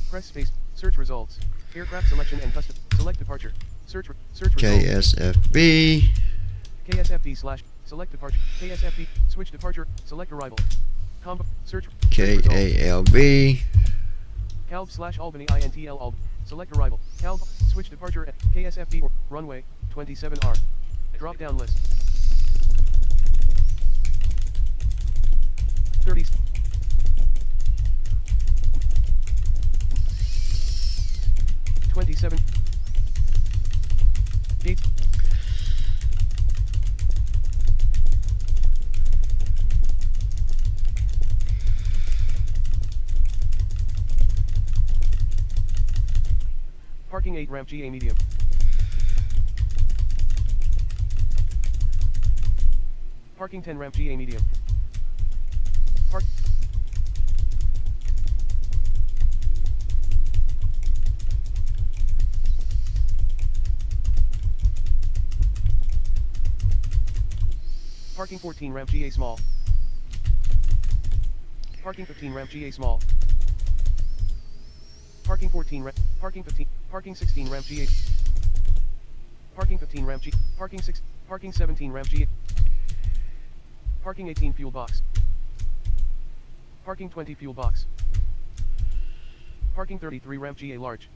Press space. Search results. Aircraft selection and custom. Select departure. Search results. KSFB. KSFB slash. Select departure. KSFB. Switch departure. Select arrival. Combo. Search. KALB. Calb slash Albany INTL Alb. Select arrival. Calb. Switch departure at KSFB or runway 27R. Drop down list. 30. Parking 8 ramp GA medium. Parking 10 ramp GA medium. Parking 14 ramp GA small. Parking 15 ramp GA small. Parking 14 ramp. Parking 15. Parking 16 ramp GA. Parking 15 ramp G. Parking 6. Parking 17 ramp GA. Parking 18 fuel box. Parking 20 fuel box. Parking 33 ramp GA large.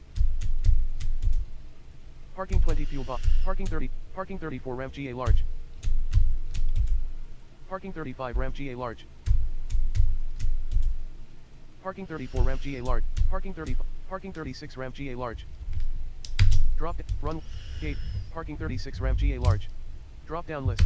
Parking 20 fuel box. Parking 30. Parking 34 ramp GA large. Parking 35 ramp GA large. Parking 34 ramp GA large. Parking 30. Parking 36 ramp GA large. Drop run gate. Parking 36 ramp GA large. Drop down list.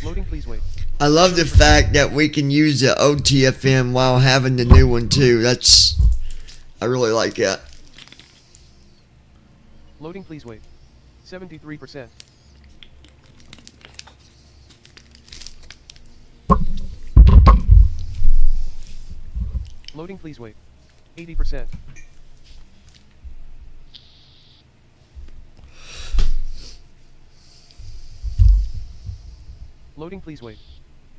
Loading, please wait. I love the fact that we can use the OTFM while having the new one too. I really like that. Loading, please wait. 73%. Loading, please wait. 80%. Loading, please wait.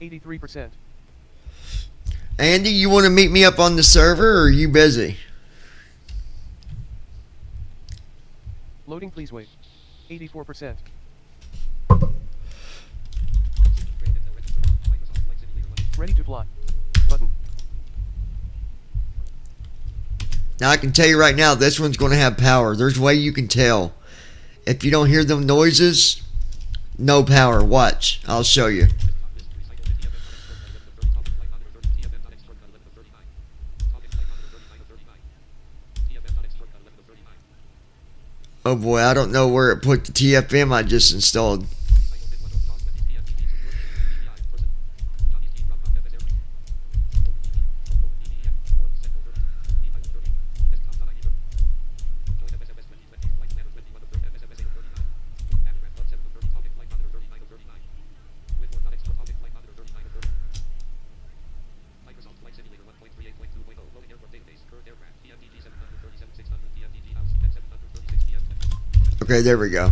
83%. Andy, you want to meet me up on the server, or are you busy? Loading, please wait. 84%. Ready to fly. Button. Now I can tell you right now, this one's going to have power. There's a way you can tell. If you don't hear them noises, no power. Watch. I'll show you. Oh boy, I don't know where it put the TFM I just installed. Okay, there we go.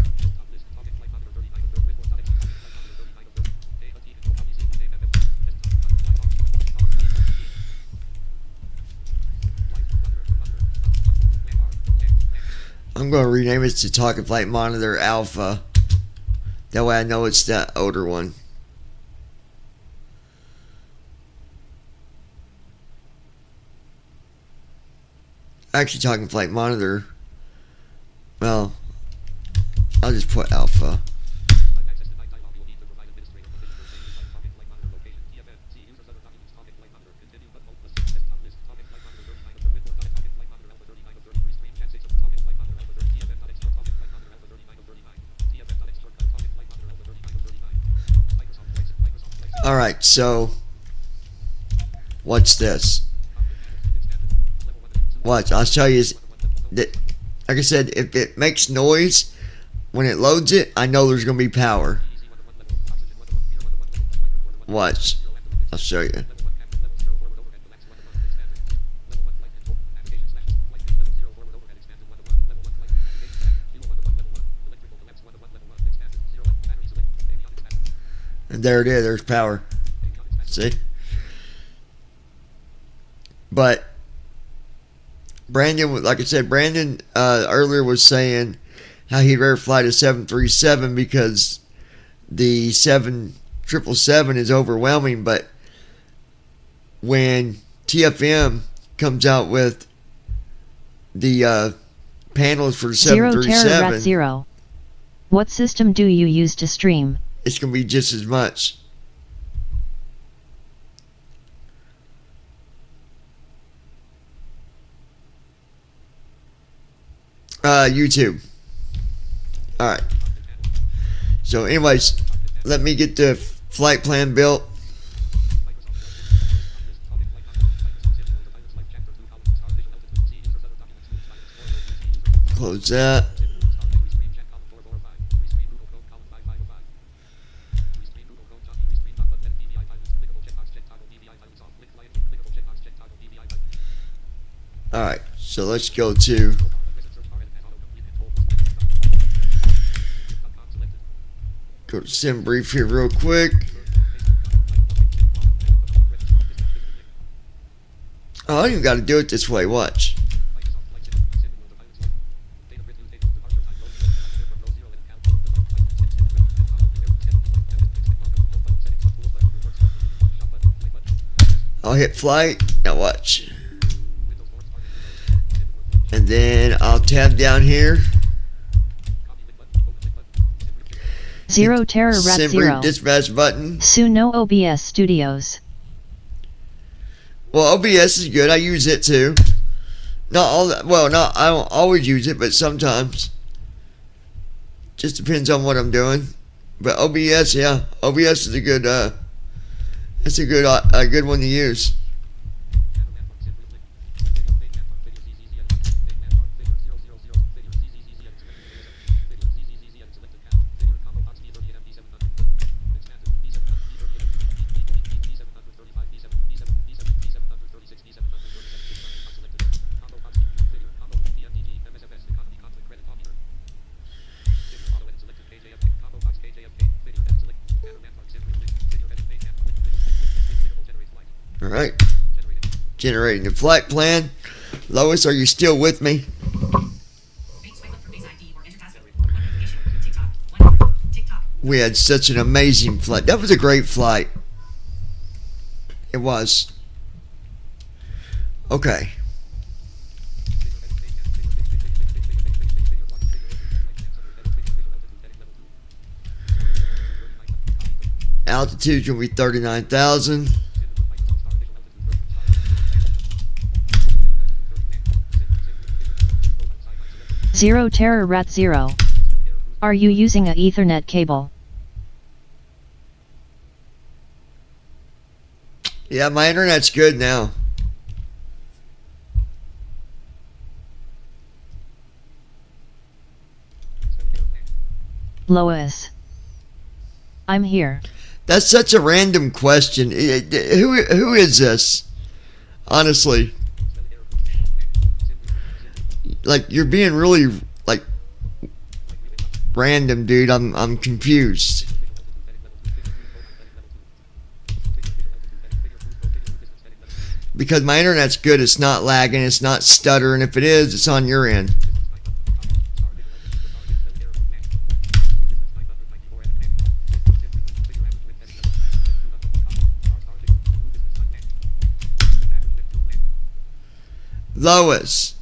I'm going to rename it to Talking Flight Monitor Alpha. That way I know it's that older one. Actually, Talking Flight Monitor. Well, I'll just put Alpha. Alright, so what's this? Watch, I'll show you that. Like I said, if it makes noise when it loads it, I know there's going to be power. Watch. I'll show you. And there it is. There's power. See? But Brandon, like I said, Brandon earlier was saying how he'd rather fly the 737 because the 777 is overwhelming. But when TFM comes out with the panels for the 737, 0. What system do you use to stream? It's going to be just as much. YouTube. Alright. So anyways, let me get the flight plan built. Close that. Alright, so let's go to sim brief here real quick. Oh, I don't even got to do it this way. Watch. I'll hit flight. Now watch. And then I'll tab down here. Zero Terror Rat Sim Zero. brief dispatch button. Suno OBS Studios. Well, OBS is good. I use it too. Not all that. Well, not. I don't always use it, but sometimes. Just depends on what I'm doing. But OBS, yeah, OBS is a good. It's a good one to use. Alright. Generating the flight plan. Lois, are you still with me? We had such an amazing flight. That was a great flight. It was. Okay. Altitude's gonna be 39,000. Zero Terror Rat Zero. Are you using a Ethernet cable? Yeah, my internet's good now. Lois. I'm here. That's such a random question. Who is this? Honestly. Like, you're being really, like, random, dude. I'm confused. Because my internet's good, it's not lagging, it's not stuttering. If it is, it's on your end. Lois.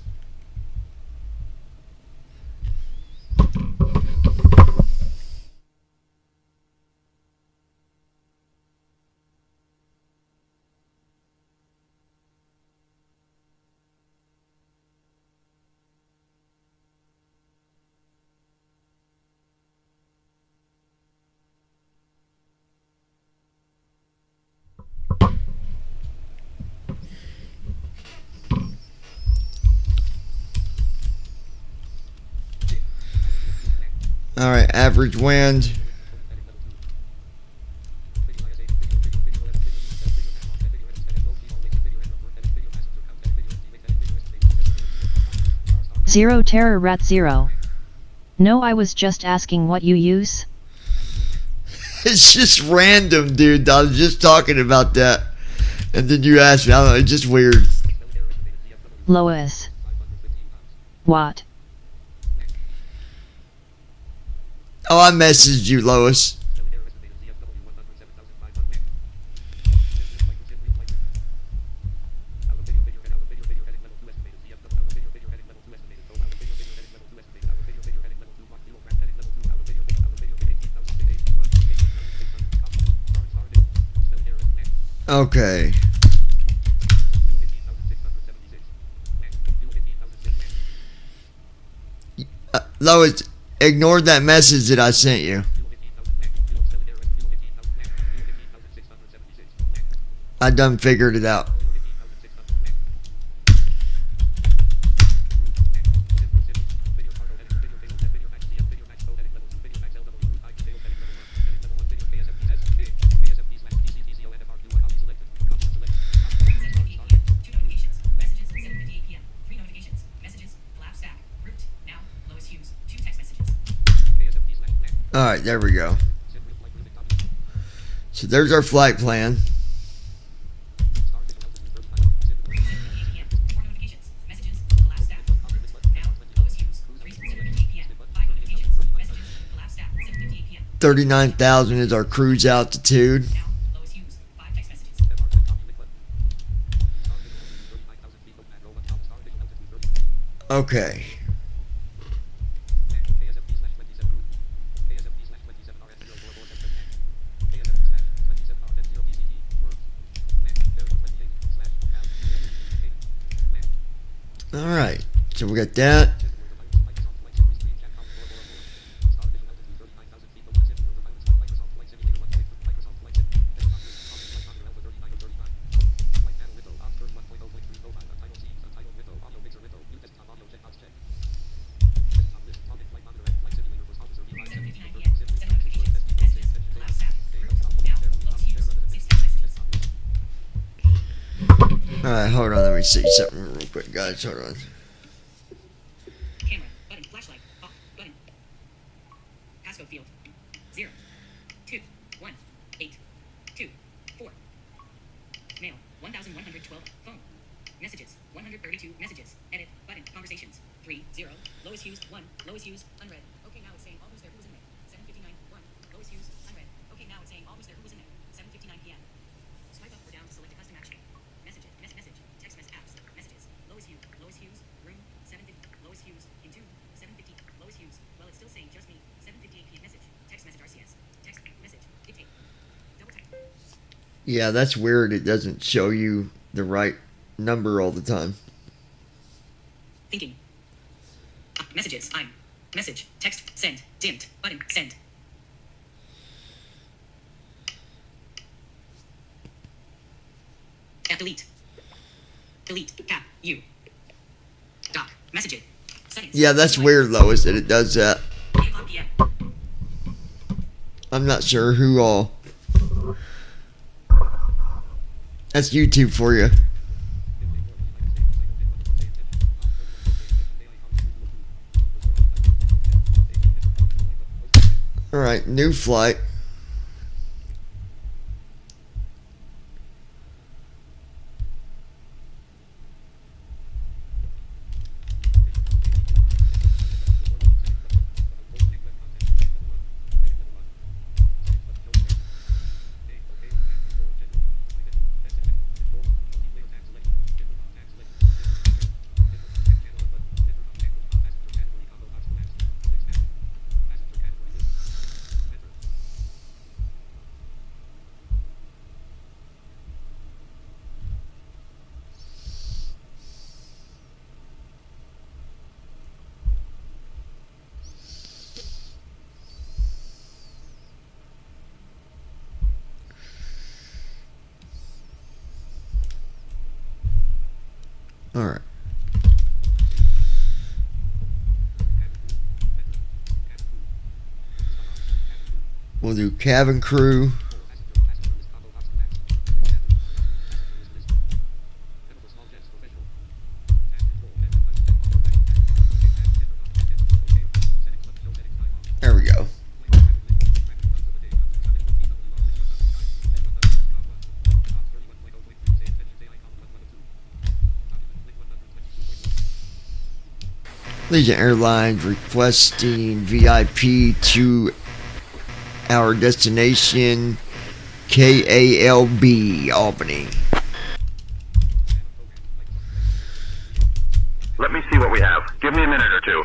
Alright, average wind. Zero Terror Rat Zero. No, I was just asking what you use. It's just random, dude. I was just talking about that. And then you asked me. I don't know, it's just weird. Lois. What? Oh, I messaged you, Lois. Okay. Lois, ignore that message that I sent you. I done figured it out. Alright, there we go. So there's our flight plan. $39,000 is our cruise altitude. Okay. Alright, so we got that. Alright, hold on, let me see something real quick, guys. Hold on. Camera, button, flashlight, off, button. Passcode field. 0, 2, 1, 8, 2, 4. Mail, 1112. Phone. Messages, 132 messages. Edit, button, conversations. 3, 0. Lois Hughes, 1. Lois Hughes, unread. Okay, now it's saying all who's there, who was in there. 7:59, 1. Lois Hughes, unread. Okay, now it's saying all who's there, who was in there. 7:59 p.m. Swipe up or down to select a custom action. Message, text message, apps, messages. Lois Hughes, room, 7:50. Lois Hughes, in 2, 7:50. Lois Hughes, well, it's still saying just me. 7:58 p.m. Message, text message RCS, text message, dictate. Double type. Yeah, that's weird. It doesn't show you the right number all the time. Thinking. Messages, I'm. Message, text, send, dimmed, button, send. Delete. Delete, cap, you. Doc, messages. Settings. Yeah, that's weird, Lois, that it does that. 8 o'clock p.m. I'm not sure who all. That's YouTube for you. Alright, new flight. Alright. We'll do cabin crew. There we go. Legion Airlines requesting VIP to our destination, KALB, Albany. Let me see what we have. Give me a minute or two.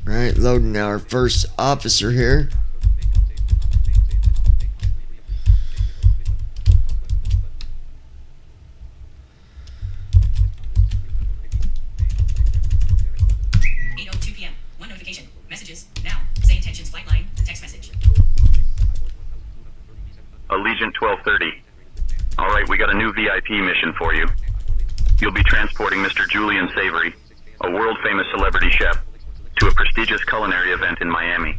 Alright, loading our first officer here. 12:30. All right, we got a new VIP mission for you. You'll be transporting Mr. Julian Savory, a world-famous celebrity chef, to a prestigious culinary event in Miami.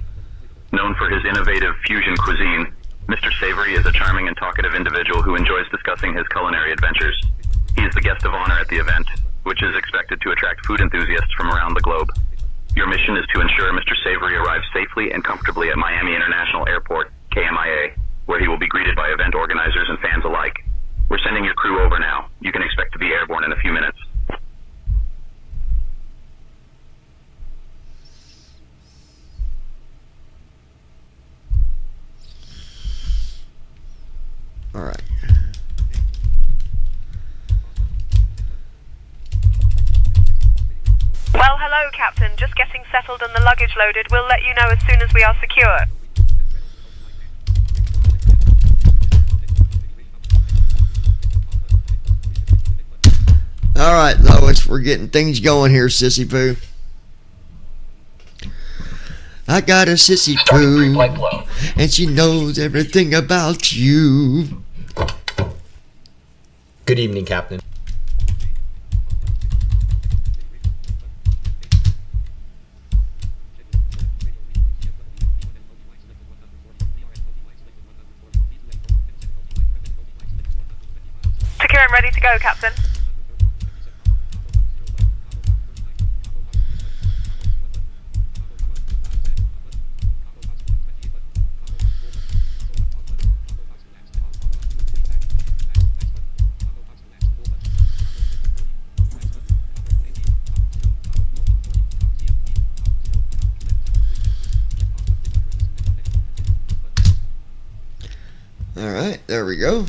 Known for his innovative fusion cuisine, Mr. Savory is a charming and talkative individual who enjoys discussing his culinary adventures. He is the guest of honor at the event, which is expected to attract food enthusiasts from around the globe. Your mission is to ensure Mr. Savory arrives safely and comfortably at Miami International Airport, KMIA, where he will be greeted by event organizers and fans alike. We're sending your crew over now. You can expect to be airborne in a few minutes. All right. Well, hello, Captain. Just getting settled and the luggage loaded. We'll let you know as soon as we are secure. All right, Lois, we're getting things going here, Sissy Poo. I got a Sissy Poo, and she knows everything about you. Good evening, Captain. Secure and ready to go, Captain. All right, there we go.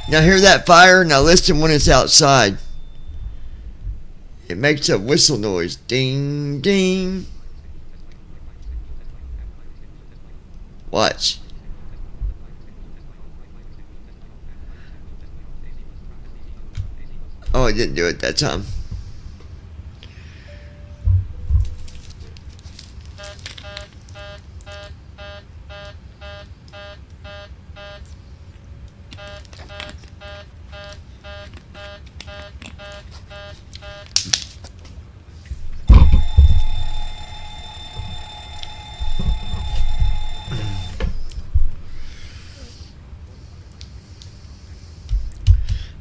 Now hear that fire? Now listen when it's outside. It makes a whistle noise. Ding, ding. Watch. Oh, I didn't do it that time.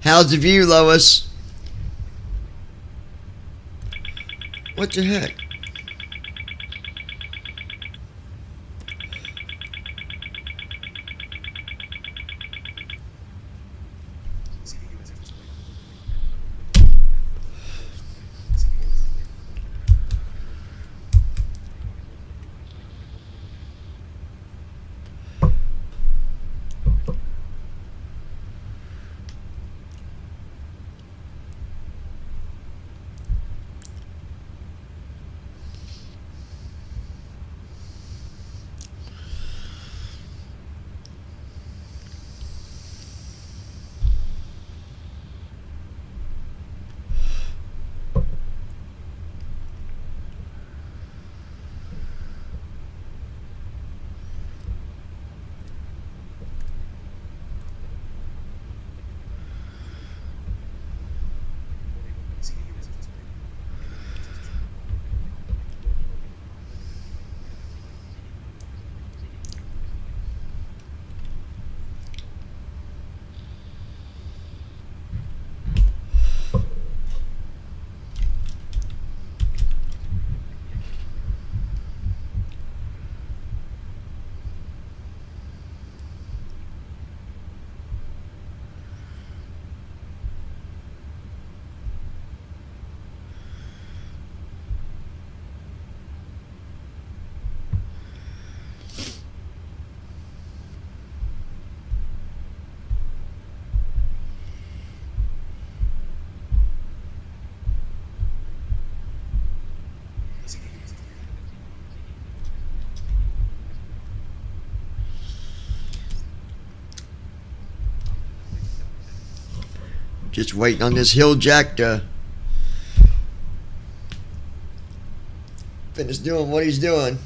How's the view, Lois? What the heck? Just waiting on this hill jack to finish doing what he's doing.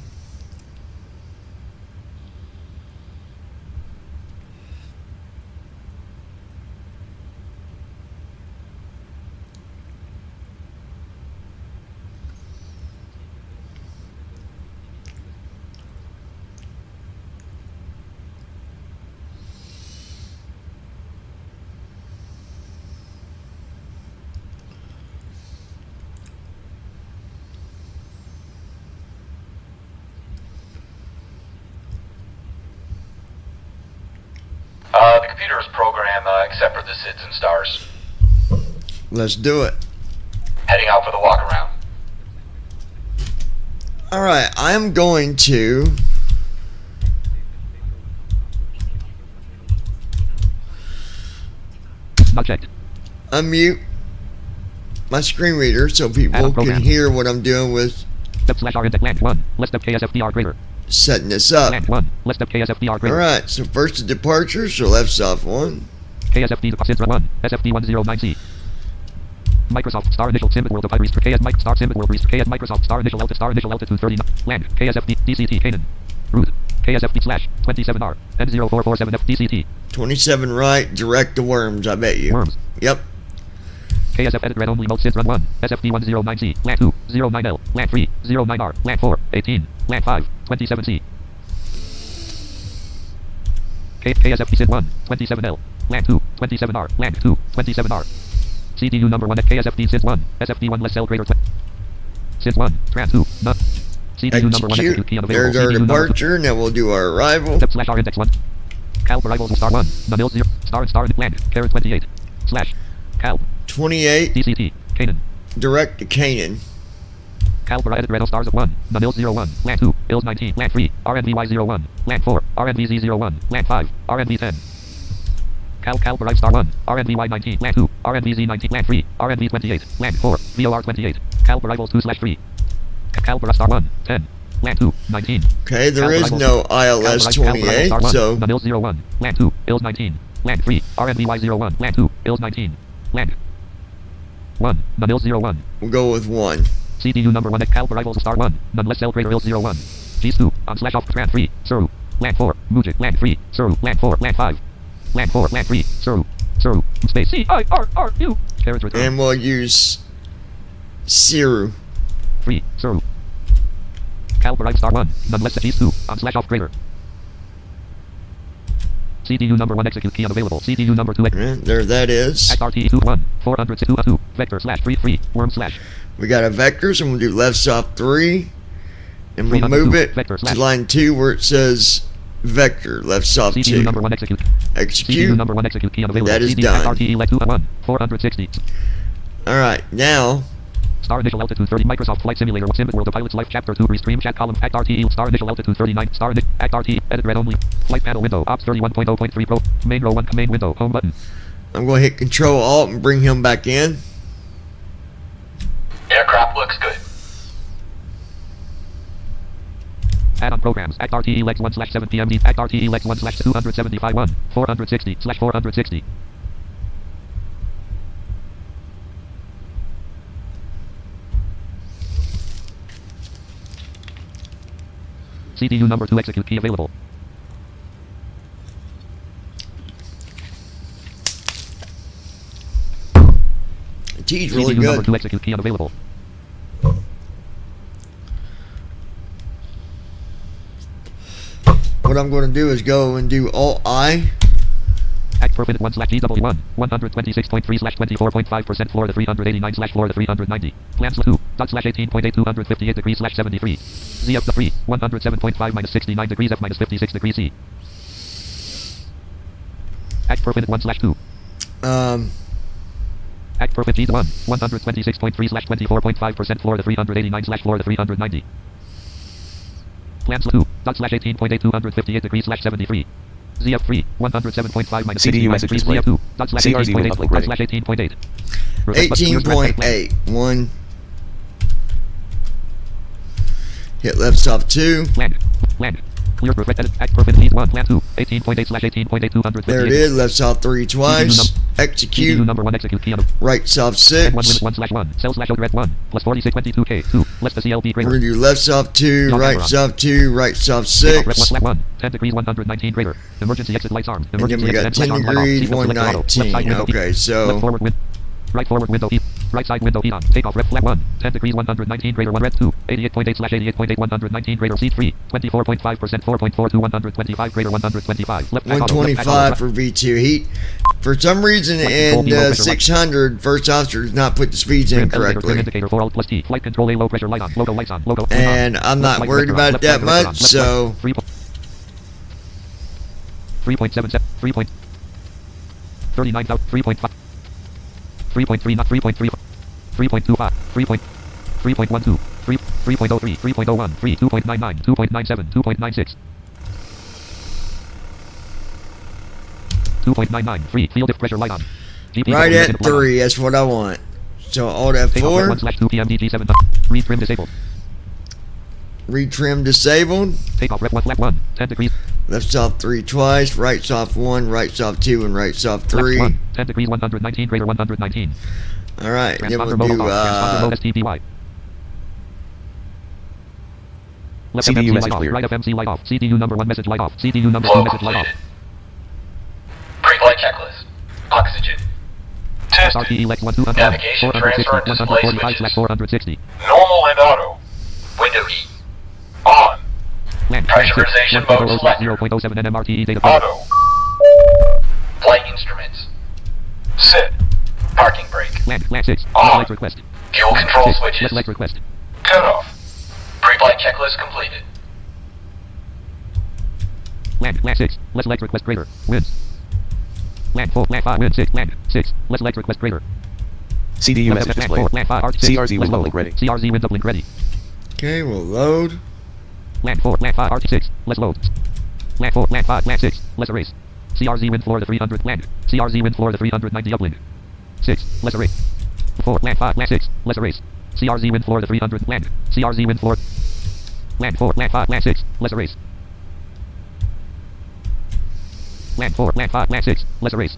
The computer's program except for the SIDS and stars. Let's do it. Heading out for the walk around. Alright, I'm going to Not checked. unmute my screen reader so people can hear what I'm doing with Step/R index land 1. List of KSFDR greater. setting this up. Land 1. List of KSFDR greater. Alright, so first the departure, so left soft 1. KSFD Sidra 1. SFD 109C. Microsoft star initial Simbit world of Iris KS Mike star Simbit world KS Microsoft star initial altitude 39. Land KSFD DCT Canaan. Route KSFD / 27R N0447F DCT. 27 right, direct to worms, I bet you. Worms. Yep. KSF edit read only mode SID run 1. SFD 109C. Land 2. 09L. Land 3. 09R. Land 4. 18. Land 5. 27C. KSFD SID 1. 27L. Land 2. 27R. Land 2. 27R. CDU number 1 at KSFD SID 1. SFD 1 less cell greater SID 1. Tran 2. None. CDU number 1 execute key unavailable. There's our departure, now we'll do our arrival. Step/R index 1. Calp arrivals star 1. Namil 0. Star land. Caret 28. / Calp. 28. DCT. Canaan. Direct to Canaan. Calpera edit red stars of 1. Namil 01. Land 2. Ills 19. Land 3. RNVY 01. Land 4. RNVZ 01. Land 5. RNV 10. Calpera star 1. RNVY 19. Land 2. RNVZ 19. Land 3. RNV 28. Land 4. VOR 28. Calpera 2/3. Calpera star 1. 10. Land 2. 19. Okay, there is no ILS 28, so Namil 01. Land 2. Ills 19. Land 3. RNVY 01. Land 2. Ills 19. Land 1. Namil 01. we'll go with 1. CDU number 1 at Calp arrivals star 1. None less cell greater Ills 01. G2. On/off Tran 3. Suru. Land 4. Mujik. Land 3. Suru. Land 4. Land 5. Land 4. Land 3. Suru. Suru. Space CIRRU. Carriage return. And we'll use Siru. 3. Suru. Calp arrive star 1. None less G2. On/off greater. CDU number 1 execute key unavailable. CDU number 2 there that is. RTE 21. 402 vector /3 worm / We got a vector, so we'll do left soft 3. And we move it to line 2 where it says vector, left soft 2. CDU number 1 execute. Execute. CDU number 1 execute key unavailable. That is CD done. RTE leg 2 460. Alright, now Star initial altitude 30 Microsoft Flight Simulator Simbit World of Pilots Life Chapter 2 Restream chat column Act RTE star initial altitude 39 star Act RTE edit read only flight panel window ops 31.0.3 pro main row 1 main window home button. I'm going to hit Control Alt and bring him back in. Aircraft looks good. Add-on programs Act RTE legs 1/7 PMD Act RTE legs 1/275 1 460/460. CDU number 2 execute key available. The T's really CDU number good. 2 execute key unavailable. What I'm going to do is go and do Alt I. Act for minute 1/GW1 126.3/24.5% Florida 389/Florida 390. Plans 2 ./18.8 258 degrees /73. Z up the 3 107.5 -69 degrees F -56 degrees C. Act for minute 1/2. Act for 51 126.3/24.5% Florida 389/Florida 390. Plans 2 ./18.8 258 degrees /73. ZF3 107.5 minus CDU message display. ZF2 CRZ will public ready. /18.8 18.8 1. Hit left soft 2. Land Clear perfect edit. Act perfect speed 1. Plan 2. 18.8/18.8 200. There it is. Left soft 3 twice. Execute. CPU number 1 execute key on Right soft 1 limit 6. 1/1. Cell/red 1. Plus 4622K 2. Less the CLB We're greater. going to do left soft 2, Dog right camera on. soft 2, right soft Take off red 6. 1/1. 10 degrees 119 greater. Emergency exit lights armed. And then Emergency we got exit 10 lights armed. Light off. degrees, Seatbelt select auto. Left side 119. window Okay, Left so forward wind. Right forward window heat. Right side window heat on. Take off red flat 1. 10 degrees 119 greater 1 red 2. 88.8/88.8 119 greater seat 3. 24.5% 4.4 to 125 greater 125. Left back auto. Left back 125 auto. for V2 heat. For some reason Control in D, low pressure 600, first officer does not put the speeds in Trim elevator, trim correctly. indicator for Alt plus T. Flight control A low pressure light on. Logo lights on. Logo And on. I'm Left not flight worried director on. about it Left that flight director on. much, Left flight. so 3.77 3.39 3.5 3.3 not 3.3 3.25 3.12 3.03 3.01 3 2.99 2.97 2.96 2.99 3 field if pressure light on GP right second at light on. 3, that's what I want. So Alt Take off red F4, 1/2 PM DG7 read trim disabled retrim disabled. take off red 1 left 1 10 degrees Left soft 3 twice, right soft 1, right soft 2, and right soft left 3. 1 10 degrees 119 greater 119 Alright, then transponder we'll mode do off transponder mode STPY left CDU FMC message light off cleared. right FMC light off CDU number 1 message light off CDU number 2 message light off Pre-flight checklist. Oxygen. Testing. SRT elect 1 2 Navigation, 460 transfer, and display 145 460 Normal and auto. Window heat. On. land Pressurization mode selected. 0.07 NMRTE data Auto. Flight instruments. Sit. Parking brake. land 6 On. select request Fuel control 6 switches. select request Cut off. Pre-flight checklist completed. land 6 let's select request greater winds land 4 land 5 wind 6 land 6 let's select request greater CDU message land displayed. 4 land 5 RT6 CRZ let's window load link ready. CRZ window link ready Okay, we'll load. land 4 land 5 RT6 let's load land 4 land 5 land 6 let's erase CRZ wind Florida 300 land CRZ wind Florida 390 uplink 6 let's erase 4 land 5 land 6 let's erase CRZ wind Florida 300 land CRZ wind Florida land 4 land 5 land 6 let's erase land 4 land 5 land 6 let's erase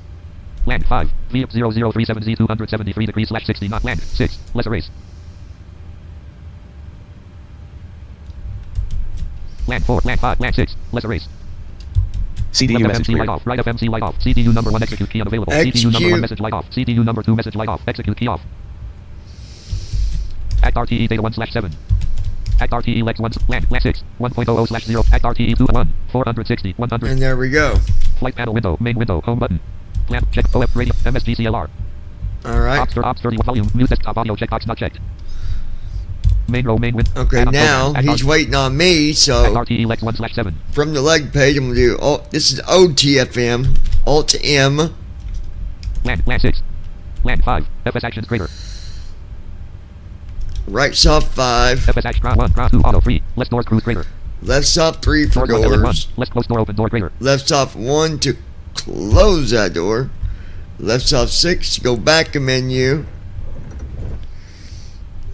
land 5 VF 0037Z 273 degrees / 60 knot land 6 let's erase land 4 land 5 land 6 let's erase CDU left message FMC light cleared. off right FMC light off CDU number 1 execute key unavailable CDU number 1 message light off CDU number 2 message light off execute key off Act RTE data 1/7 Act RTE elect 1 land 6 1.00/0 Act RTE 2 1 460 100 And there we go. flight panel window main window home button plan check OF radio MSGCLR Alright. Ops 31 volume mute desktop audio checkbox not checked main row main window Okay, now he's waiting on me, so RTE elect 1/7 from the leg page, I'm going to do, this is OTFM, Alt M, land 6 land 5 FS actions greater right soft 5, FS action ground 1 ground 2 auto 3 left doors cruise greater left soft 3 for Doors 1 L1 doors, left close door open door greater left soft 1 to close that door, left soft 6 to go back a menu,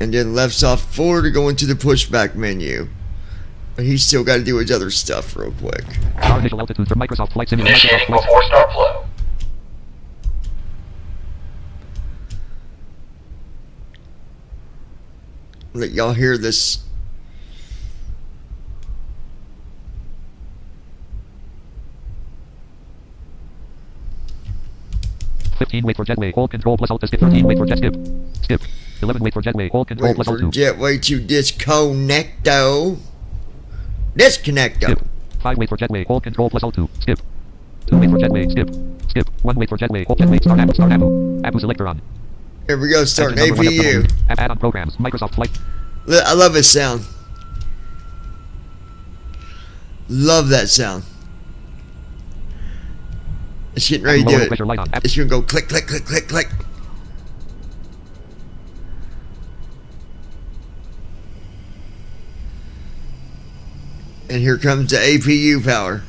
and then left soft 4 to go into the pushback menu. But he's still got to do his other stuff real quick. Our initial altitude for Microsoft Flight Simulator Initiating Microsoft Flight before start flow. Let y'all hear this. $15 wait for jetway hold control plus alt to skip $13 wait for jet skip skip $11 wait for jetway hold control Wait plus alt for 2 jetway to disconnecto. Disconnecto. skip 5 wait for jetway hold control plus alt 2 skip 2 wait for jetway skip skip 1 wait for jetway hold jetway start Apu selector on Here we go, starting Engine number 1 APU. add-on programs Microsoft Flight I love his sound. Love that sound. It's getting ready to do lower it. pressure light on It's gonna go click, click, click, click, click. And here comes the APU power.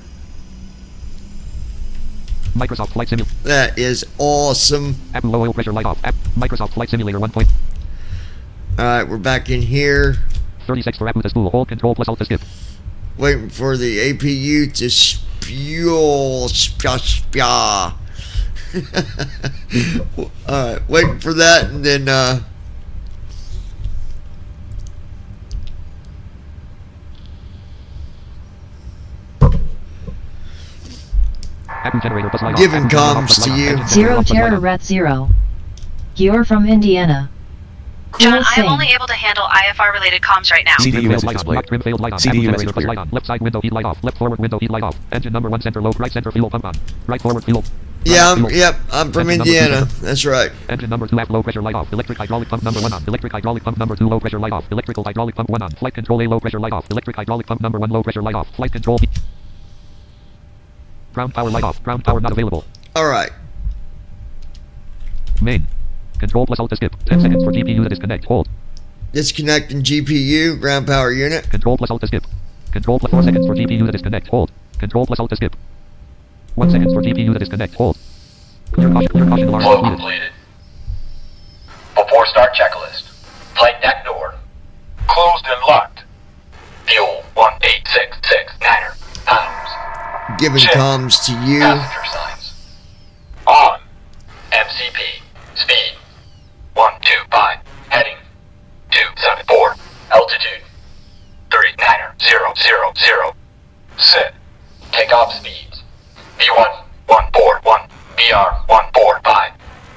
Microsoft Flight Simulator That is awesome. Apu low oil pressure light off Microsoft Flight Simulator 1. Alright, we're back in here. 36 for Apu to spool hold control plus alt to skip Waiting for the APU to spew. Alright, waiting for that, and then giving comms to you. Zero Terror Rat Zero. You're from Indiana. John, I am Sing. only able to handle IFR related comms right now. CDU message display. CDU message light on. Left side window heat light off. Left forward window heat light off. Engine number 1 center low. Right center fuel pump on. Right forward fuel. Yeah, I'm from Indiana. That's right. Engine number 2 aft low pressure light off. Electric hydraulic pump number 1 on. Electric hydraulic pump number 2 low pressure light off. Electrical hydraulic pump 1 on. Flight control A low pressure light off. Electric hydraulic pump number 1 low pressure light off. Flight control B. Ground power light off. Ground power not available. Alright. Main. Control plus alt to skip. 10 seconds for GPU to disconnect. Hold. Disconnecting GPU, ground power unit. Control plus alt to skip. Control plus 4 seconds for GPU to disconnect. Hold. Control plus alt to skip. 1 second for GPU to disconnect. Hold. Clear caution alarm Flow completed. completed. Before start checklist. Flight deck door. Closed and locked. Fuel 18669 pounds. Giving Check. comms to you. Passenger signs. On. MCP. Speed 125. Heading 274. Altitude 39000. Set. Takeoff speeds V1 141. BR 145.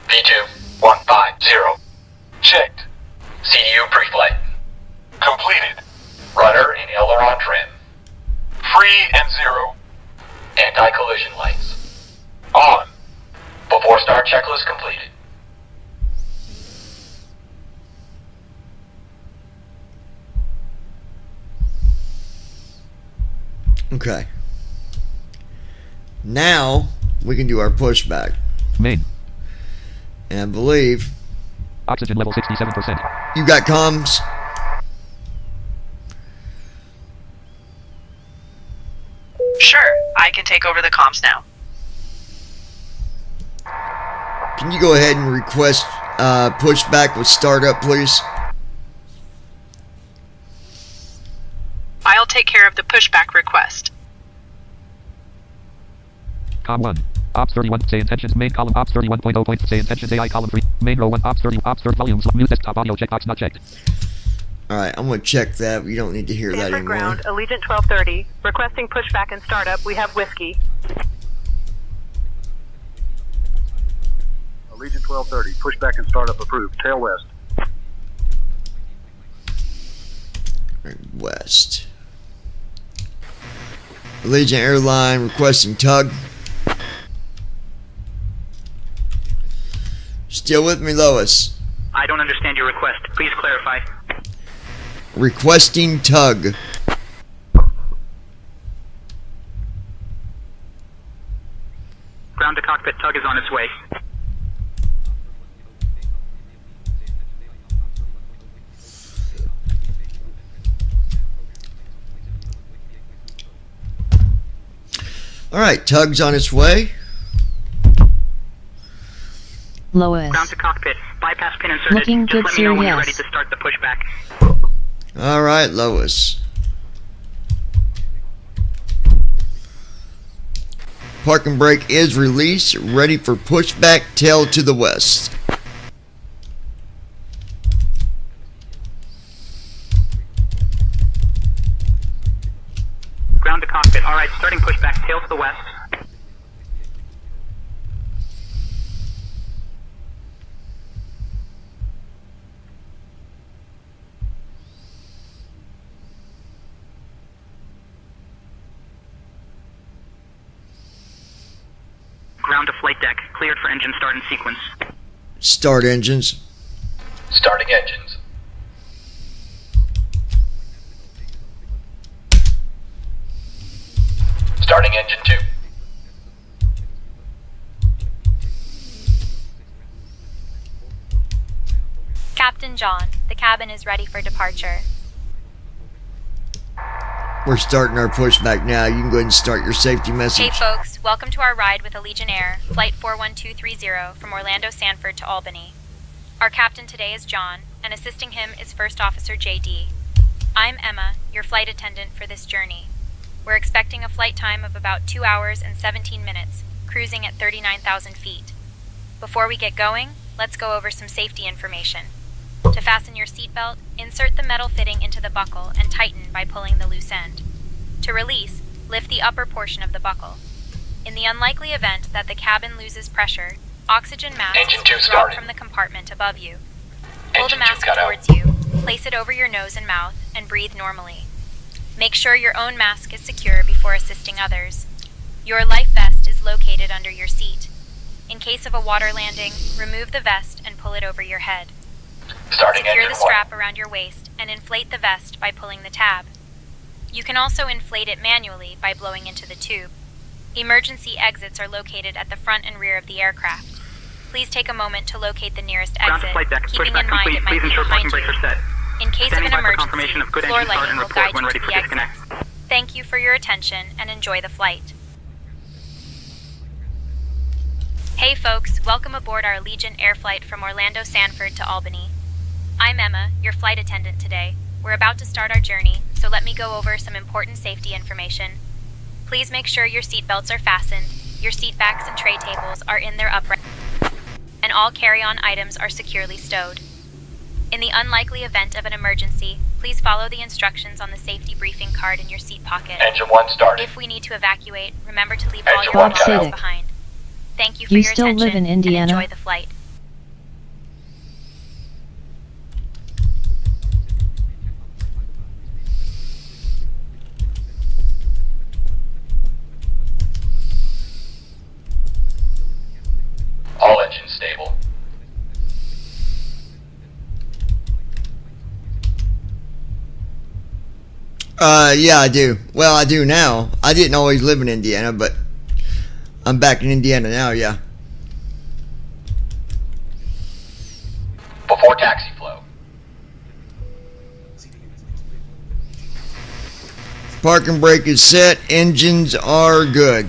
V2 150. Checked. CDU pre-flight. Completed. Rudder and aileron trim. Free and 0. Anti-collision lights. On. Before start checklist completed. Okay. Now we can do our pushback. Main. And I believe Oxygen level 67%. you got comms. Sure, I can take over the comms now. Can you go ahead and request pushback with startup, please? I'll take care of the pushback request. Com 1. Ops 31. Say intentions. Main column. Ops 31.0. Point. Say intentions. AI column 3. Main row 1. Ops 30. Ops 30 volumes. Mute desktop audio checkbox not checked. Alright, I'm going to check that. We don't need to hear that Stanford anymore. ground, Allegiant 1230. Requesting pushback and startup. We have whiskey. Allegiant 1230. Pushback and startup approved. Tail west. Right, west. Allegiant Airline requesting tug. Still with me, Lois? I don't understand your request. Please clarify. Requesting tug. Ground to cockpit tug is on its way. Alright, tug's on its way. Lois. Ground to cockpit. Bypass pin inserted. Looking Just good, let me know sir, when you're yes. ready to start the pushback. Alright, Lois. Parking brake is released. Ready for pushback. Tail to the west. Ground to cockpit. Alright, starting pushback. Tail to the west. Ground to flight deck. Cleared for engine start and sequence. Start engines. Starting engines. Starting engine 2. Captain John, the cabin is ready for departure. We're starting our pushback now. You can go ahead and start your safety message. Hey folks, welcome to our ride with Allegiant Air, Flight 41230 from Orlando Sanford to Albany. Our captain today is John, and assisting him is First Officer J.D. I'm Emma, your flight attendant for this journey. We're expecting a flight time of about 2 hours and 17 minutes, cruising at 39,000 feet. Before we get going, let's go over some safety information. To fasten your seatbelt, insert the metal fitting into the buckle and tighten by pulling the loose end. To release, lift the upper portion of the buckle. In the unlikely event that the cabin loses pressure, oxygen masks will drop from the compartment above you. Pull the mask towards you, place it over your nose and mouth, and breathe normally. Make sure your own mask is secure before assisting others. Your life vest is located under your seat. In case of a water landing, remove the vest and pull it over your head. Secure the strap around your waist and inflate the vest by pulling the tab. You can also inflate it manually by blowing into the tube. Emergency exits are located at the front and rear of the aircraft. Please take a moment to locate the nearest exit, keeping in mind it might be behind you. In case of an emergency, floor lighting will guide you to the exits. Thank you for your attention and enjoy the flight. Hey folks, welcome aboard our Allegiant Air flight from Orlando Sanford to Albany. I'm Emma, your flight attendant today. We're about to start our journey, so let me go over some important safety information. Please make sure your seatbelts are fastened, your seat backs and tray tables are in their upright, and all carry-on items are securely stowed. In the unlikely event of an emergency, please follow the instructions on the safety briefing card in your seat pocket. Engine 1 started. If we need to evacuate, remember to leave all your belongings behind. Thank you for your still attention live in Indiana? and enjoy the flight. All engines stable. Yeah, I do. Well, I do now. I didn't always live in Indiana, but I'm back in Indiana now, yeah. Before taxi flow. Parking brake is set. Engines are good.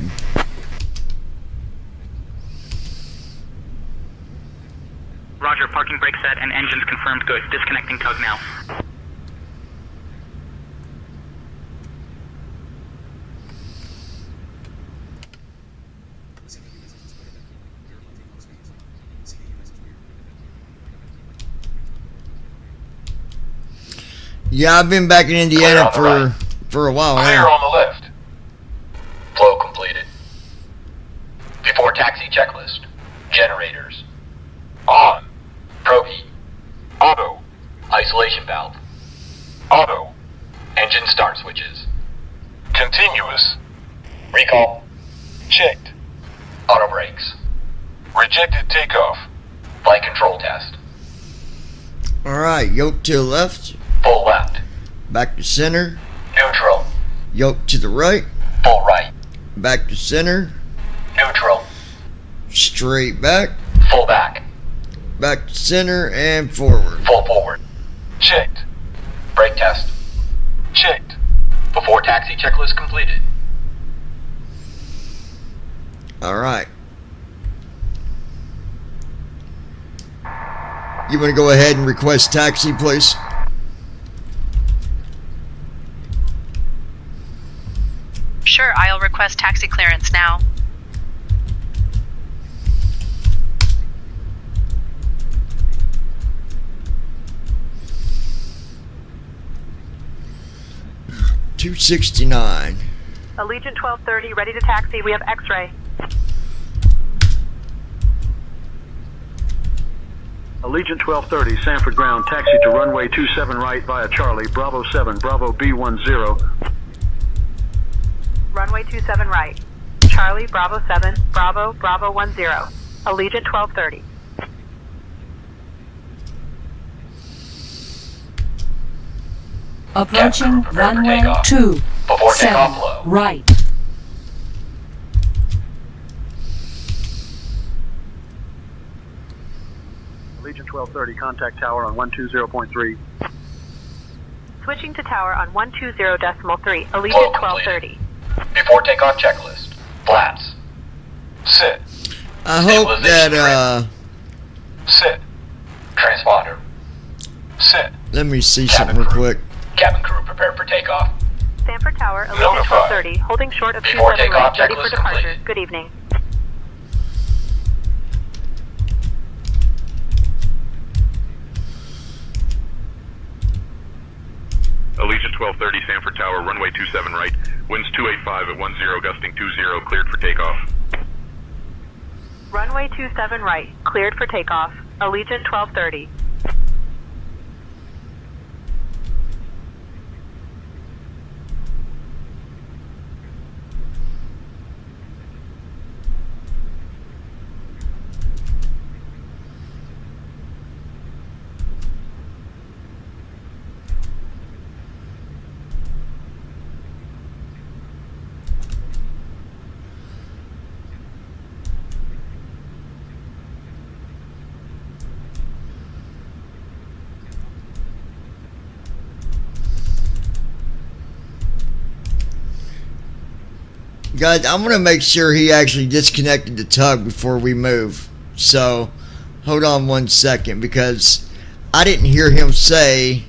Roger, parking brake set and engines confirmed good. Disconnecting tug now. Yeah, I've been back in Indiana for a while Clear now. on the left. Flow completed. Before taxi checklist. Generators. On. Proheat. Auto. Isolation valve. Auto. Engine start switches. Continuous. Recall. Checked. Auto brakes. Rejected takeoff. Flight control test. Alright, yoke to the left. Full left. Back to center. Neutral. Yoke to the right. Full right. Back to center. Neutral. Straight back. Full back. Back to center and forward. Full forward. Checked. Brake test. Checked. Before taxi checklist completed. Alright. You want to go ahead and request taxi, please? Sure, I'll request taxi clearance now. $269. Allegiant 1230, ready to taxi. We have X-ray. Allegiant 1230, Sanford ground, taxi to runway 27 right via Charlie, Bravo 7, Bravo B10. Runway 27 right. Charlie, Bravo 7, Bravo, Bravo 10. Allegiant 1230. Approaching runway 27 right. Allegiant 1230, contact tower on 120.3. Switching to tower on 120.3. Allegiant 1230. Before takeoff checklist. Flaps. Sit. I hope that, Sit. Transponder. Sit. let me see something real quick. Cabin crew prepared for takeoff. Sanford Tower, Allegiant 1230, holding short of 27 right, ready for departure. Good evening. Allegiant 1230, Sanford Tower, runway 27 right, winds 285 at 10, gusting 20, cleared for takeoff. Runway 27 right, cleared for takeoff. Allegiant 1230. Guys, I'm going to make sure he actually disconnected the tug before we move. So, hold on one second, because I didn't hear him say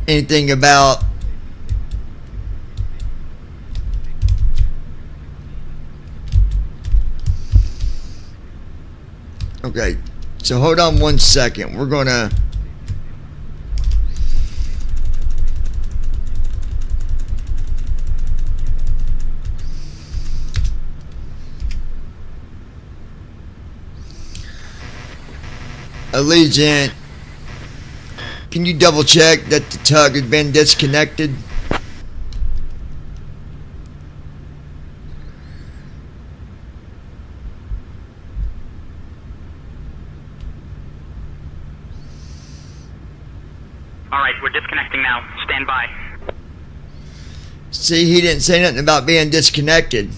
anything about okay, so hold on one second. We're going to Allegiant, can you double check that the tug has been disconnected? Alright, we're disconnecting now. Stand by. See, he didn't say nothing about being disconnected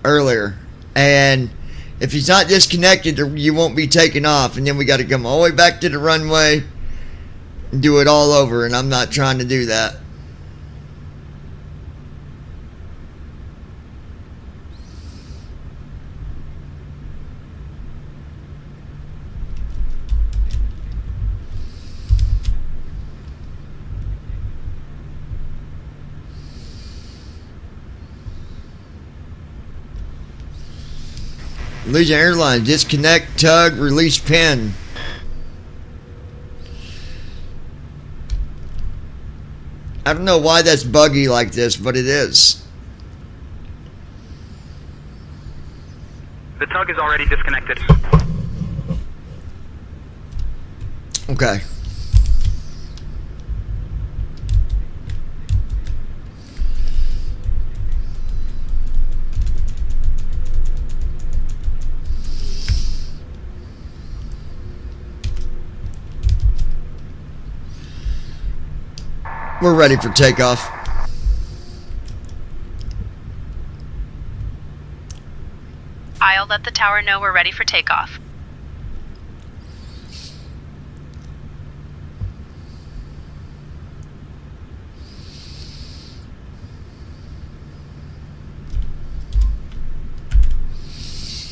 earlier. And if he's not disconnected, you won't be taking off. And then we got to come all the way back to the runway and do it all over. And I'm not trying to do that. Allegiant Airlines, disconnect, tug, release pin. I don't know why that's buggy like this, but it is. The tug is already disconnected. Okay. We're ready for takeoff. I'll let the tower know we're ready for takeoff.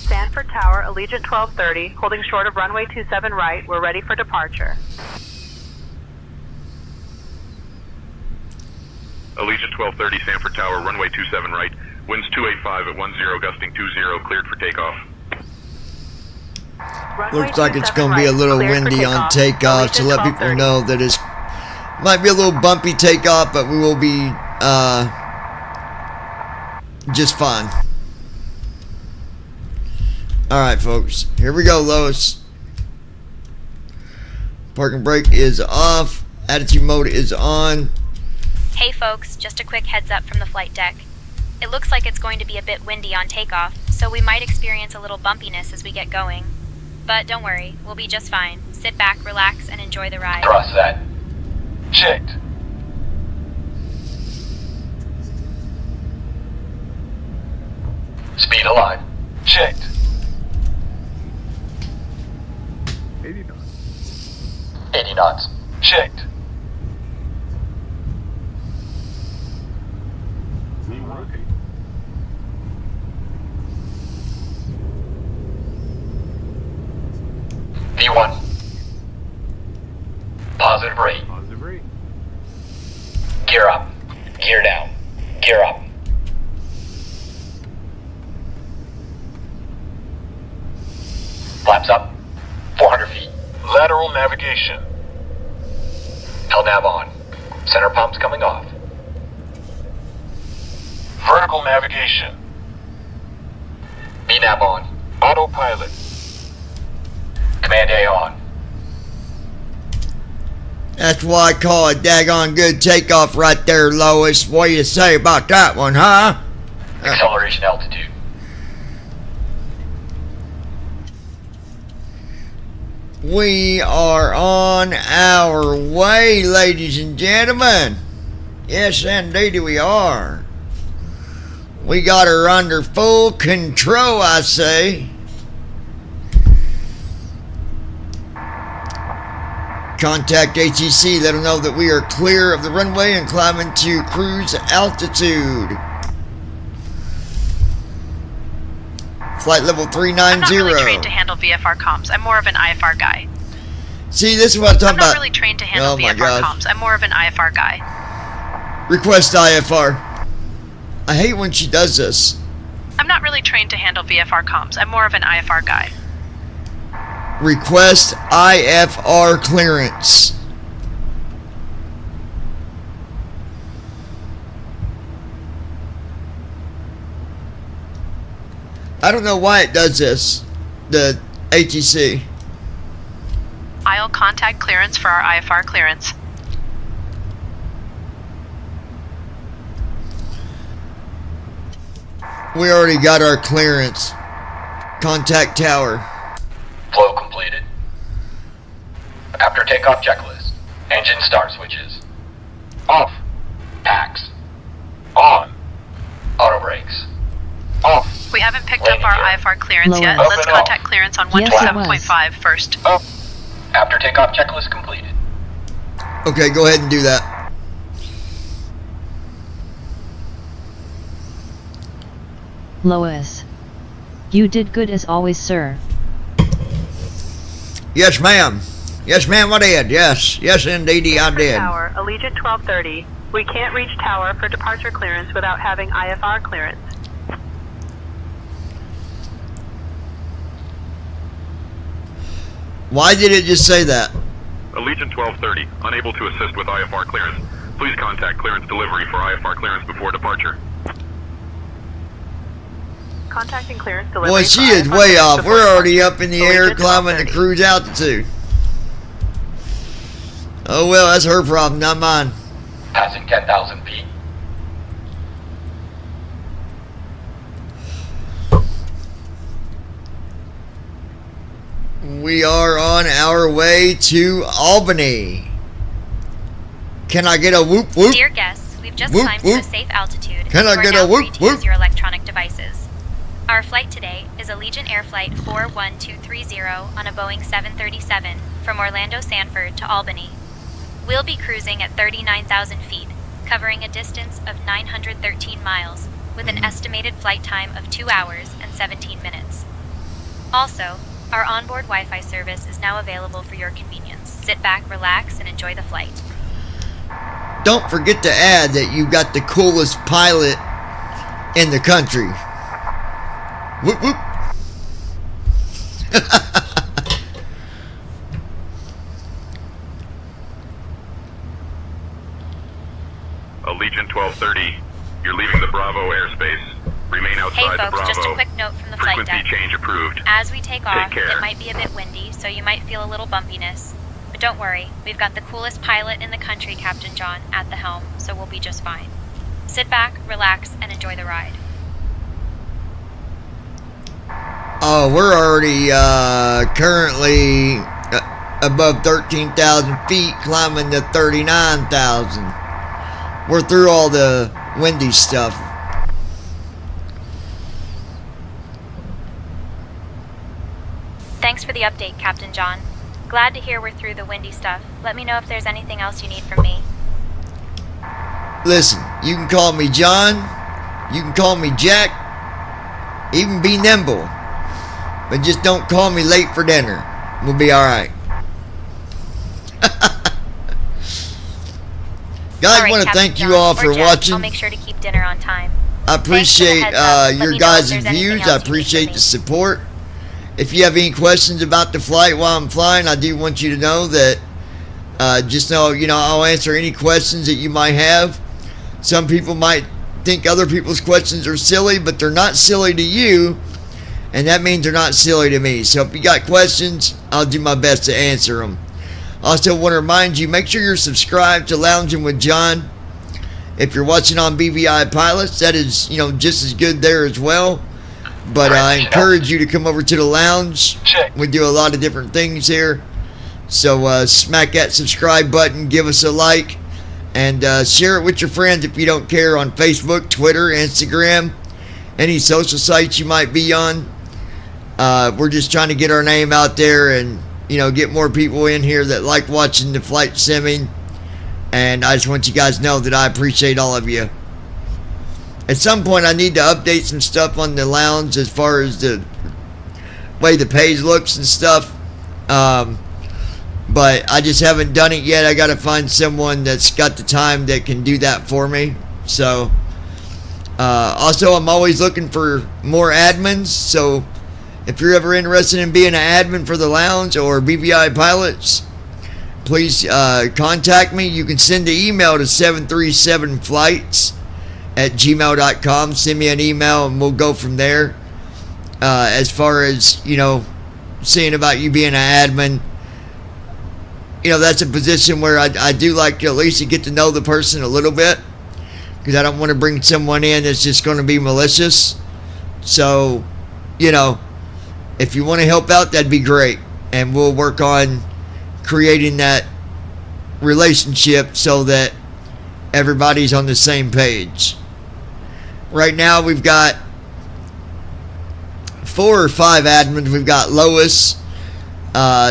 Sanford Tower, Allegiant 1230, holding short of runway 27 right. We're ready for departure. Allegiant 1230, Sanford Tower, runway 27 right, winds 285 at 10, gusting 20, cleared for takeoff. Looks like it's going to be a little windy on takeoff, so let people know that it's might be a little bumpy takeoff, but we will be just fine. Alright folks, here we go, Lois. Parking brake is off, attitude mode is on. Hey folks, just a quick heads up from the flight deck. It looks like it's going to be a bit windy on takeoff, so we might experience a little bumpiness as we get going. But don't worry, we'll be just fine. Sit back, relax, and enjoy the ride. Thrust set. Checked. Speed alive. Checked. 80 knots. 80 knots. Checked. V1. Positive rate. Positive rate. Gear up. Gear down. Gear up. Flaps up. 400 feet. Lateral navigation. LNAV on. Center pumps coming off. Vertical navigation. VNAV on. Autopilot. Command A on. That's why I call it daggone good takeoff right there, Lois. What do you say about that one, huh? Acceleration altitude. We are on our way, ladies and gentlemen. Yes, indeed we are. We got her under full control, I say. Contact ATC, let them know that we are clear of the runway and climbing to cruise altitude. Flight level 390. I'm not really trained to handle VFR comms. I'm more of an IFR guy. See, this is what I'm talking about. I'm not really trained to handle VFR comms. I'm more of an IFR guy. Request IFR. I hate when she does this. I'm not really trained to handle VFR comms. I'm more of an IFR guy. Request IFR clearance. I don't know why it does this, the ATC. I'll contact clearance for our IFR clearance. We already got our clearance. Contact tower. Flow completed. After takeoff checklist. Engine start switches. Off. Packs. On. Auto brakes. Off. We haven't picked up our IFR clearance yet. Up Let's and contact off. clearance on Yes, it was. 127.5 first. Up. After takeoff checklist completed. Okay, go ahead and do that. Lois. You did good as always, sir. Yes, ma'am. Yes, ma'am, I did. Yes. Yes, indeedy, I did. Tower, Allegiant 1230. We can't reach tower for departure clearance without having IFR clearance. Why did it just say that? Allegiant 1230, unable to assist with IFR clearance. Please contact clearance delivery for IFR clearance before departure. Contacting clearance delivery. Boy, she is way off. We're already up in the air climbing the cruise altitude. Oh well, that's her problem, not mine. Passing 10,000 feet. We are on our way to Albany. Can I get a whoop whoop? Dear guests, we've just Whoop, climbed whoop. to a safe altitude. Can and I you are get now a whoop, free to whoop? use your electronic devices. Our flight today is Allegiant Air Flight 41230 on a Boeing 737 from Orlando Sanford to Albany. We'll be cruising at 39,000 feet, covering a distance of 913 miles, with an estimated flight time of 2 hours and 17 minutes. Also, our onboard Wi-Fi service is now available for your convenience. Sit back, relax, and enjoy the flight. Don't forget to add that you got the coolest pilot in the country. Whoop whoop. Allegiant 1230, you're leaving the Bravo airspace. Remain outside Hey the folks, Bravo. just a quick note from the flight Frequency deck. change approved. As we take off, care. it might be a bit windy, so you might feel a little bumpiness. But don't worry, we've got the coolest pilot in the country, Captain John, at the helm, so we'll be just fine. Sit back, relax, and enjoy the ride. Oh, we're already currently above 13,000 feet, climbing to 39,000. We're through all the windy stuff. Thanks for the update, Captain John. Glad to hear we're through the windy stuff. Let me know if there's anything else you need from me. Listen, you can call me John, you can call me Jack, even be nimble. But just don't call me late for dinner. We'll be alright. Guys, Alright, want to Captain thank you John, all or for Jack, watching. I'll make sure to keep dinner on time. I appreciate Thanks for the heads up. Let your me know if guys' there's anything views. else I you need from appreciate me. the support. If you have any questions about the flight while I'm flying, I do want you to know that just know, I'll answer any questions that you might have. Some people might think other people's questions are silly, but they're not silly to you, and that means they're not silly to me. So if you got questions, I'll do my best to answer them. Also want to remind you, make sure you're subscribed to Lounging with John. If you're watching on BVI Pilots, that is, just as good there as well. But I encourage you to come over to the lounge. We do a lot of different things here. So smack that subscribe button, give us a like, and share it with your friends if you don't care on Facebook, Twitter, Instagram, any social sites you might be on. We're just trying to get our name out there and, get more people in here that like watching the flight simming. And I just want you guys to know that I appreciate all of you. At some point, I need to update some stuff on the lounge as far as the way the page looks and stuff. But I just haven't done it yet. I got to find someone that's got the time that can do that for me. So, also, I'm always looking for more admins. So, if you're ever interested in being an admin for the lounge or BVI Pilots, please contact me. You can send an email to 737flights@gmail.com. Send me an email and we'll go from there. As far as, seeing about you being an admin, that's a position where I do like to at least get to know the person a little bit, because I don't want to bring someone in that's just going to be malicious. So, if you want to help out, that'd be great. And we'll work on creating that relationship so that everybody's on the same page. Right now we've got 4 or 5 admins. We've got Lois,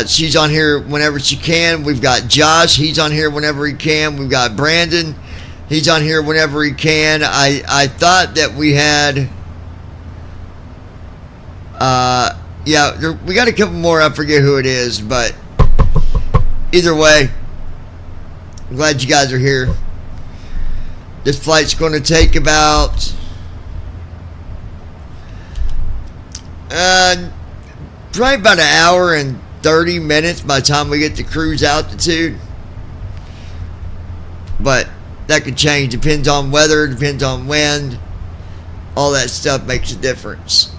she's on here whenever she can. We've got Josh, he's on here whenever he can. We've got Brandon, he's on here whenever he can. I thought that we had we got a couple more. I forget who it is, but either way, I'm glad you guys are here. This flight's going to take about probably about an hour and 30 minutes by the time we get to cruise altitude. But that could change. Depends on weather, depends on wind. All that stuff makes a difference.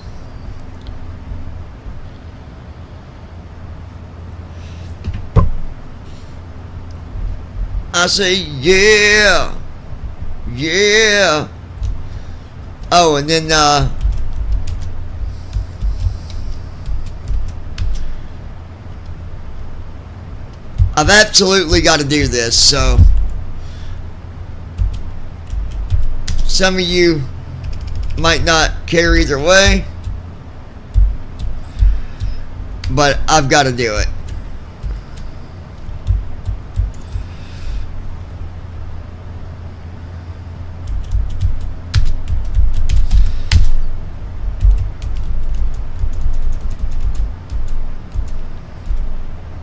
I say, yeah. Oh, and then, I've absolutely got to do this, so some of you might not care either way, but I've got to do it.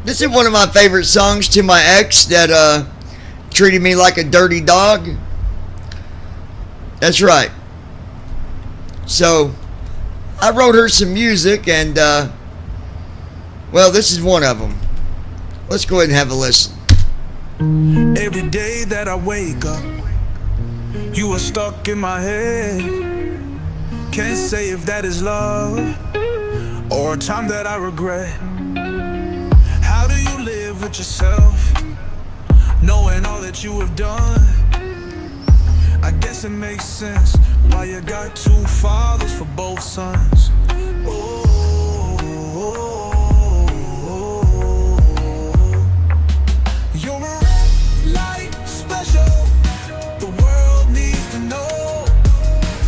This is one of my favorite songs to my ex that treated me like a dirty dog. That's right. So, I wrote her some music and, well, this is one of them. Let's go ahead and have a listen. Every day that I wake up, you are stuck in my head. Can't say if that is love or a time that I regret. How do you live with yourself, knowing all that you have done? I guess it makes sense why you got 2 fathers for both sons. You're a red light special, the world needs to know.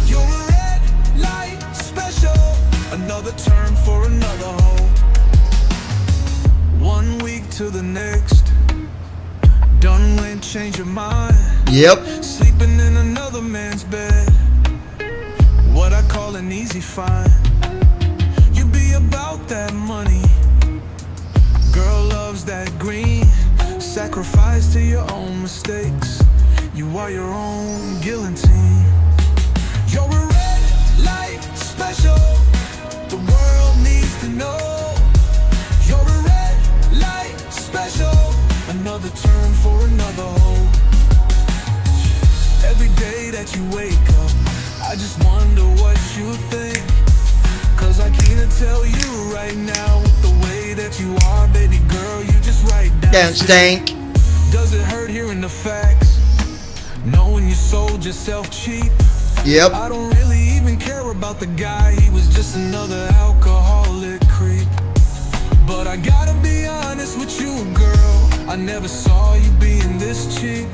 You're a red light special, another term for another hoe. 1 week to the next, done when change your mind. Yep. Sleeping in another man's bed, what I call an easy find. You be about that money, girl loves that green. Sacrifice to your own mistakes, You are your own guillotine. You're a red light special. The world needs to know. You're a red light special. Another turn for another hope. Every day that you wake up, I just wonder what you think. Cause I can't tell you right now with the way that you are, baby girl, you just right down. Don't stink. Does it hurt hearing the facts? Knowing you sold yourself cheap? Yep. I don't really even care about the guy, he was just another alcoholic creep. But I gotta be honest with you, girl, I never saw you being this cheap.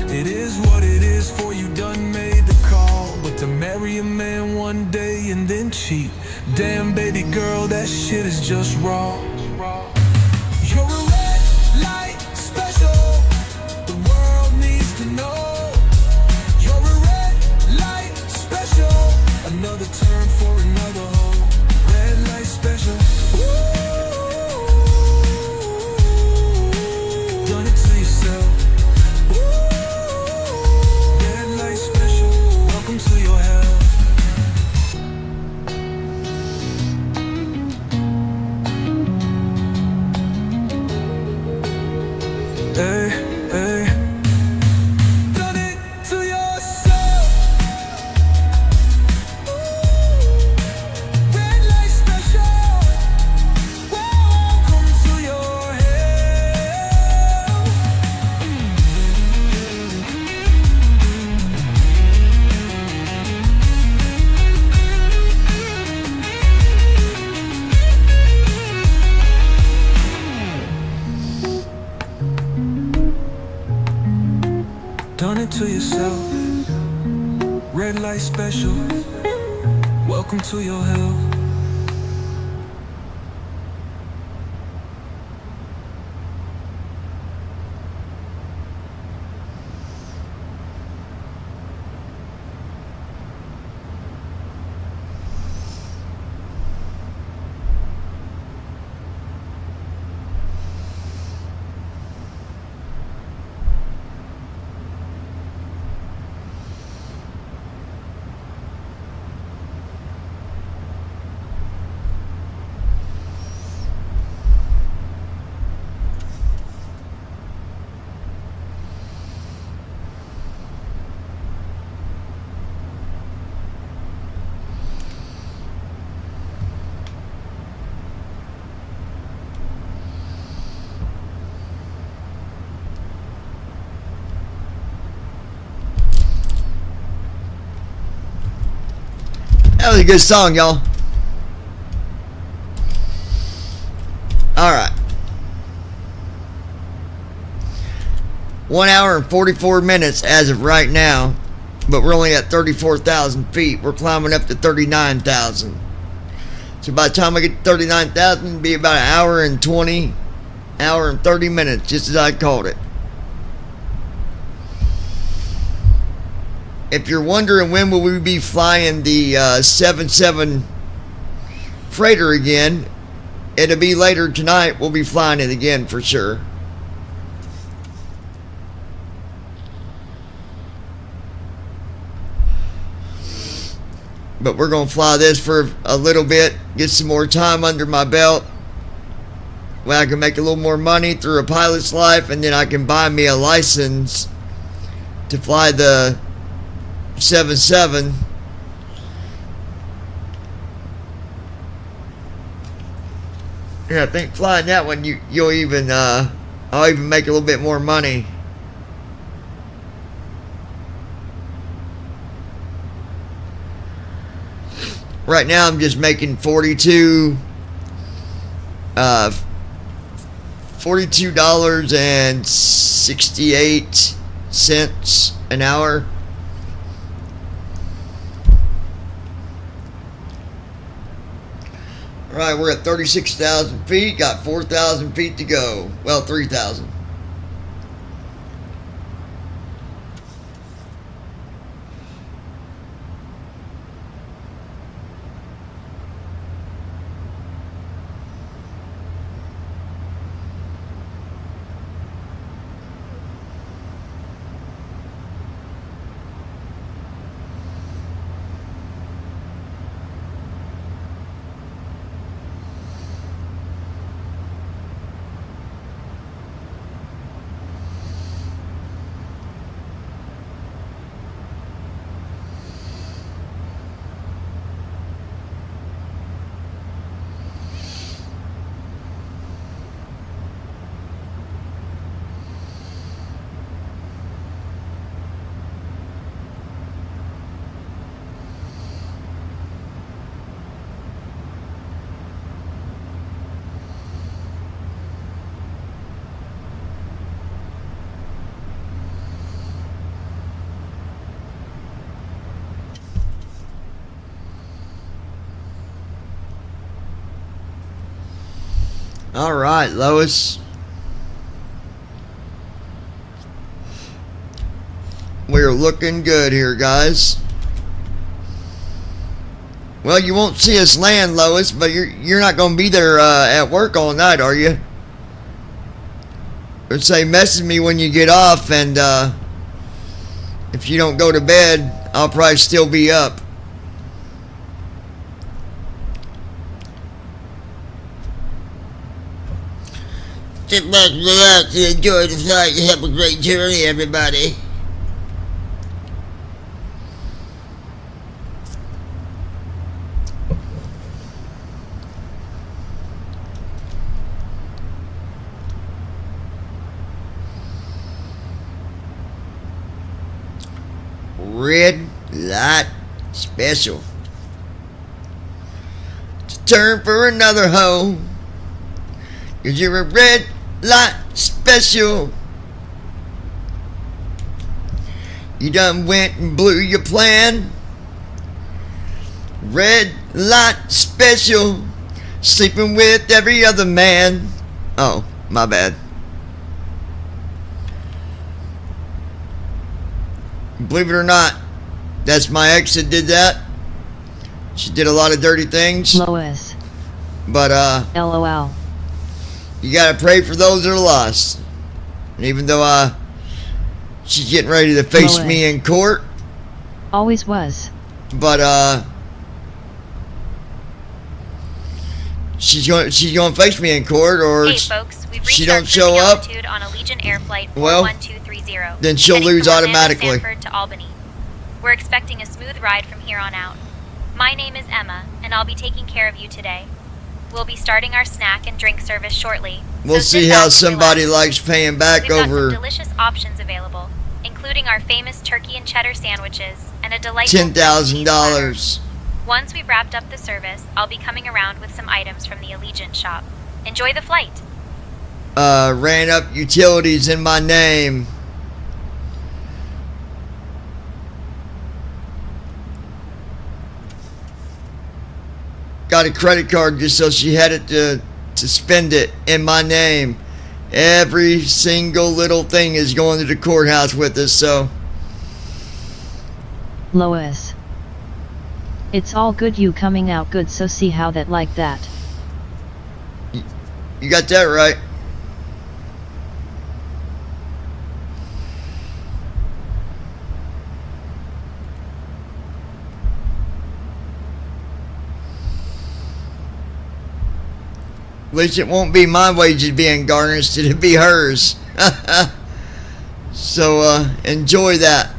It is what it is, for you done made the call. But to marry a man one day and then cheat, damn baby girl, that shit is just raw. You're a red light special. The world needs to know. You're a red light special. Another turn for another hoe. Red light special. Done it to yourself. Red light special. Welcome to your hell. Hey, hey. Done it to yourself. Red light special. Welcome to your hell. Done it to yourself. Red light special. Welcome to your hell. That was a good song, y'all. Alright. 1 hour and 44 minutes as of right now. But we're only at 34,000 feet. We're climbing up to 39,000. So by the time I get to 39,000, it'll be about an hour and 20, hour and 30 minutes, just as I called it. If you're wondering when will we be flying the 77 freighter again, it'll be later tonight. We'll be flying it again for sure. But we're going to fly this for a little bit, get some more time under my belt, where I can make a little more money through a pilot's life, and then I can buy me a license to fly the 77. Yeah, I think flying that one, you'll even I'll even make a little bit more money. Right now I'm just making $42.68 an hour. Alright, we're at 36,000 feet, got 4,000 feet to go. Well, 3,000. All right, Lois. We're looking good here, guys. Well, you won't see us land, Lois, but you're not going to be there at work all night, are you? Or say, message me when you get off, and if you don't go to bed, I'll probably still be up. Sit back, relax, and enjoy the flight. Have a great journey, everybody. Red light special. It's turn for another hoe. 'Cause you're a red light special. You done went and blew your plan. Red light special. Sleeping with every other man. Oh, my bad. Believe it or not, that's my ex that did that. She did a lot of dirty things. Lois. But, LOL. You gotta pray for those that are lost. And even though, she's getting ready to face Lois. me in court. Always was. But, she's gonna face me in court, or Hey folks, we've she reached our don't show cruising up. altitude on Allegiant Air Flight Well, 41230. then she'll heading lose from Orlando, automatically. Sanford to Albany. We're expecting a smooth ride from here on out. My name is Emma, and I'll be taking care of you today. We'll be starting our snack and drink service shortly. We'll so sit see back how and somebody relax. likes paying back We've got some over delicious options available, including our famous turkey and cheddar sandwiches and a delightful $10,000. Once we've wrapped up the service, I'll be coming around with some items from the Allegiant shop. Enjoy the flight. Ran up utilities in my name. Got a credit card just so she had it to spend it in my name. Every single little thing is going to the courthouse with us, so. Lois. It's all good you coming out good, so see how that like that. You got that right. At least it won't be my wages being garnished, it'll be hers. So, enjoy that.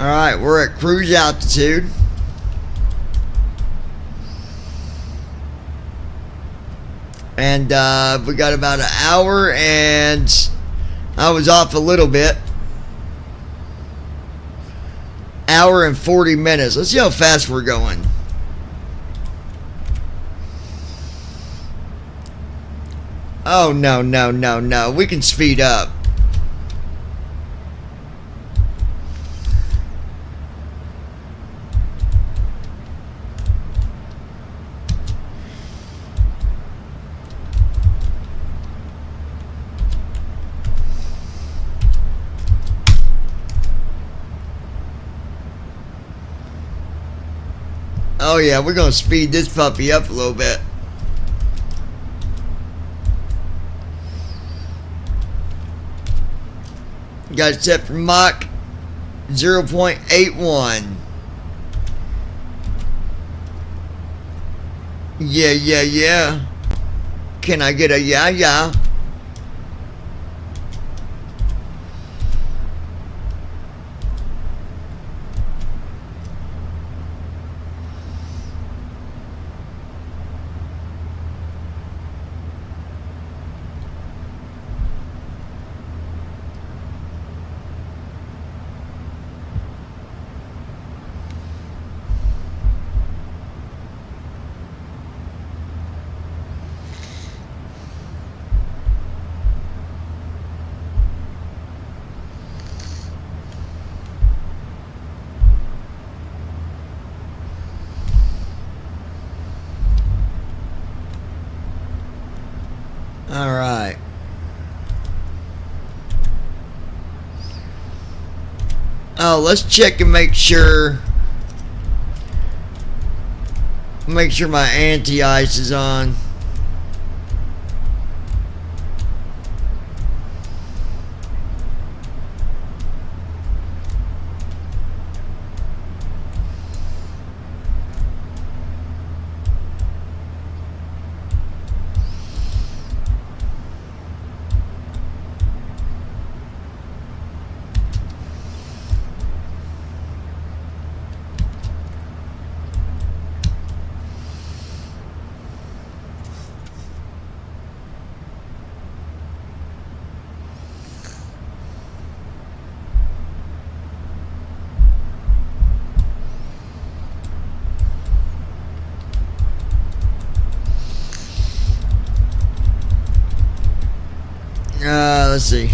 Alright, we're at cruise altitude. And we got about an hour, and I was off a little bit. Hour and 40 minutes. Let's see how fast we're going. Oh, no, no, no, no. We can speed up. Oh yeah, we're gonna speed this puppy up a little bit. Got it set for Mach 0.81. Yeah, yeah, yeah. Can I get a yeah, yeah? Let's check and make sure my anti-ice is on. Let's see.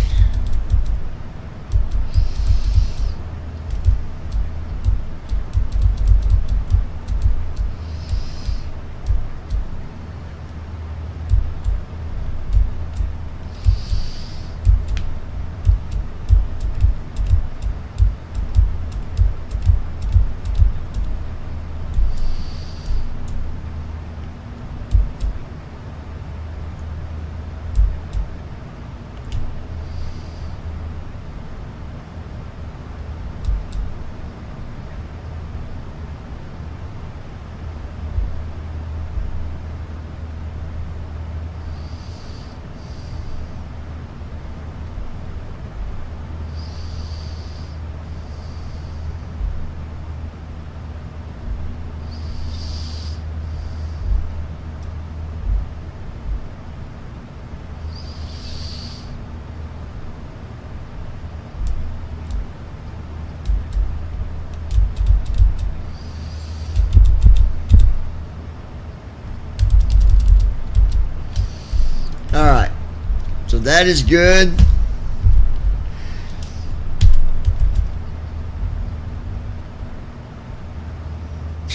Alright, so that is good.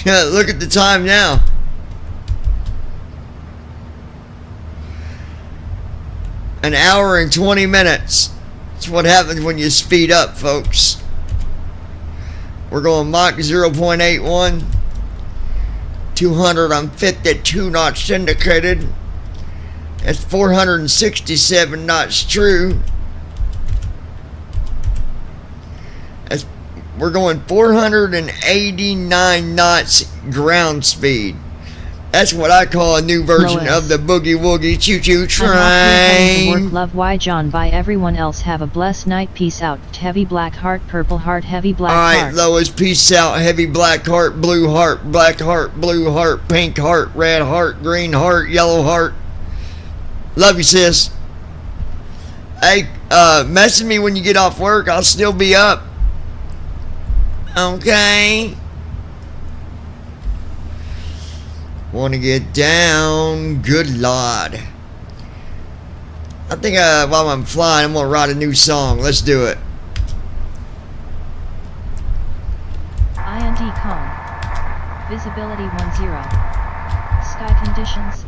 Look at the time now. An hour and 20 minutes. That's what happens when you speed up, folks. We're going Mach 0.81. 200 on 52 knots indicated. That's 467 knots true. We're going 489 knots ground speed. That's what I call a new version of the boogie woogie choo choo train. Work, love, why John, bye everyone else, have a blessed night, peace out. Heavy black heart, purple heart, heavy black heart. Alright, Lois, peace out. Heavy black heart, blue heart, black heart, blue heart, pink heart, red heart, green heart, yellow heart. Love you, sis. Hey, message me when you get off work. I'll still be up. Okay. Want to get down? Good Lord. I think while I'm flying, I'm going to write a new song. Let's do it. IND calm. Visibility 10. Sky conditions.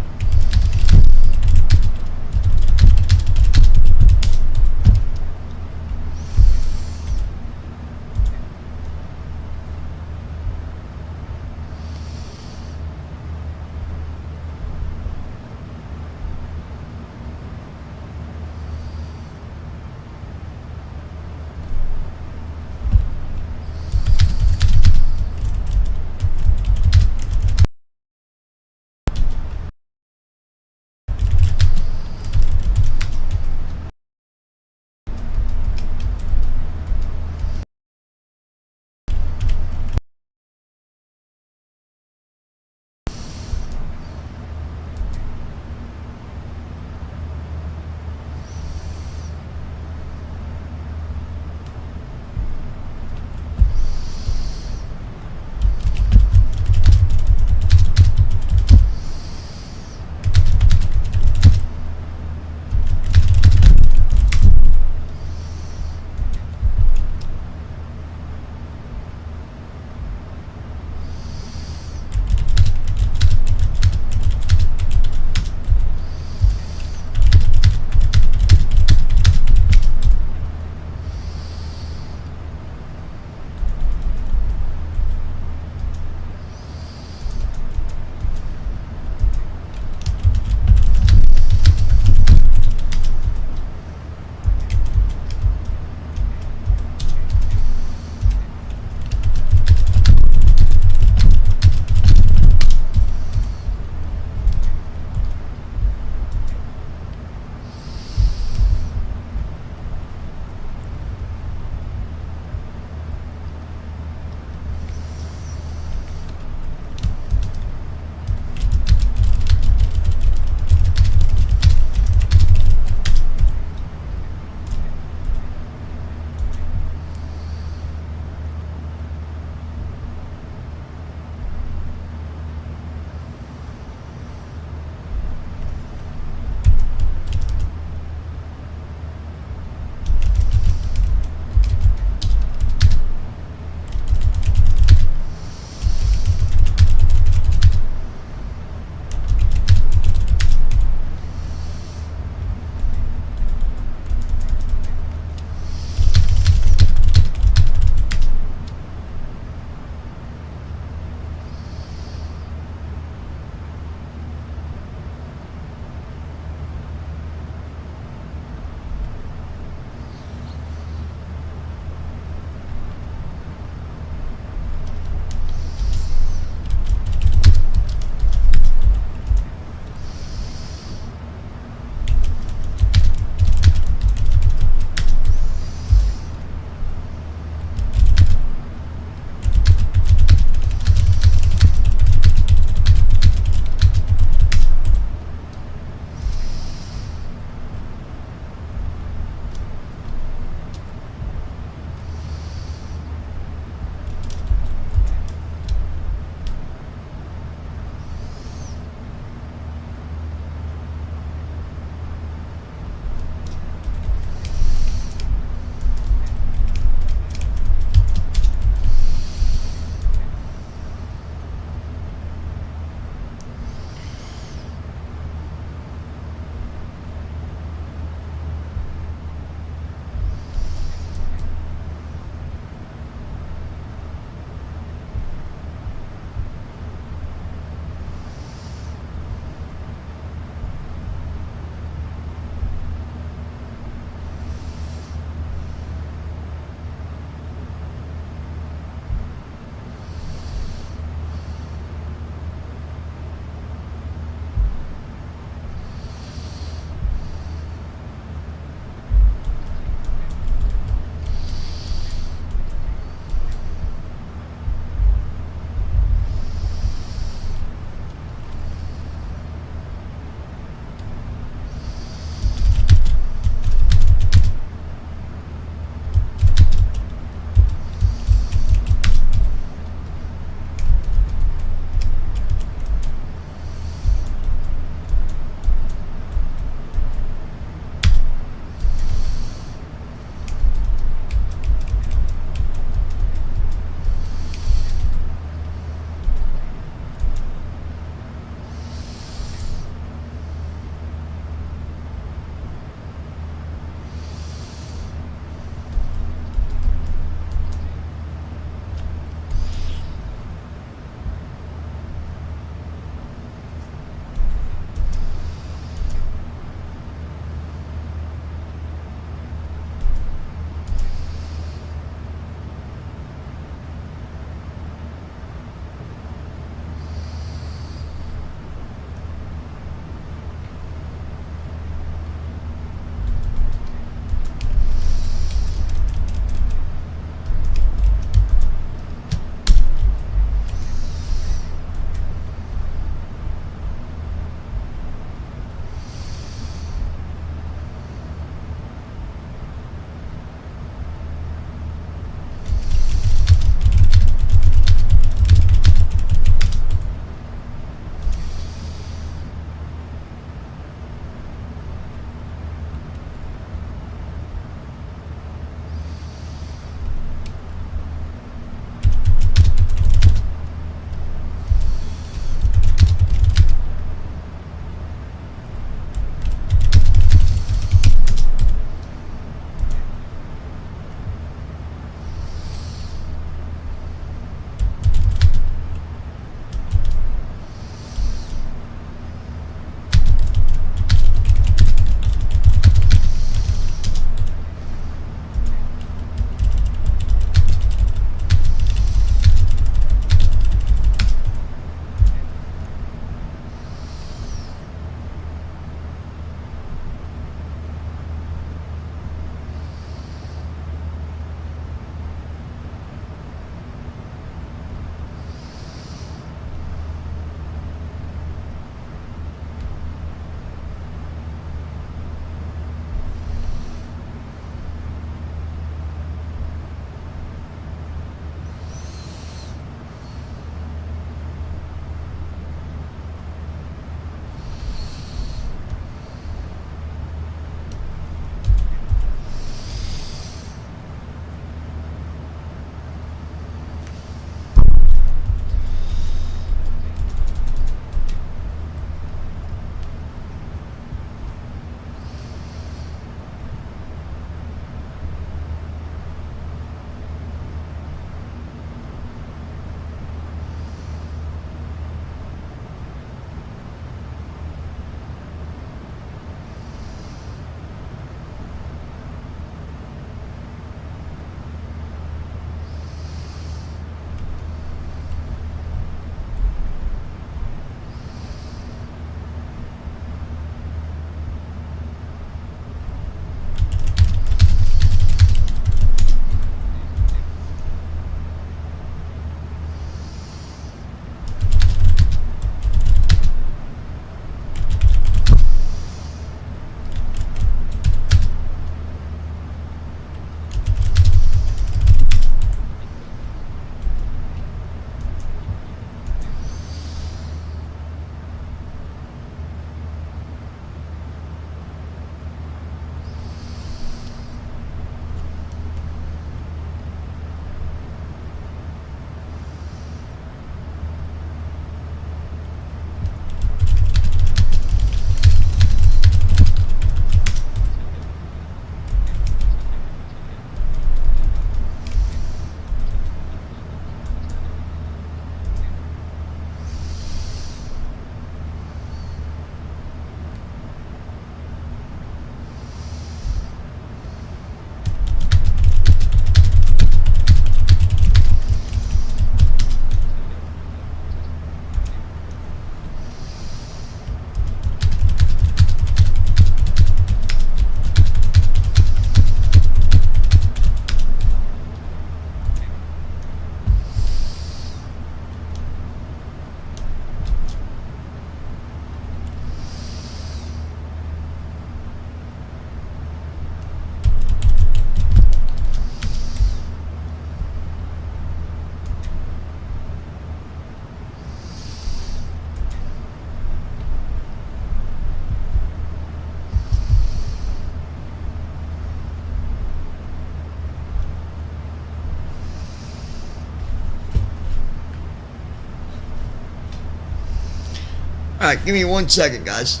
Alright, give me 1 second, guys.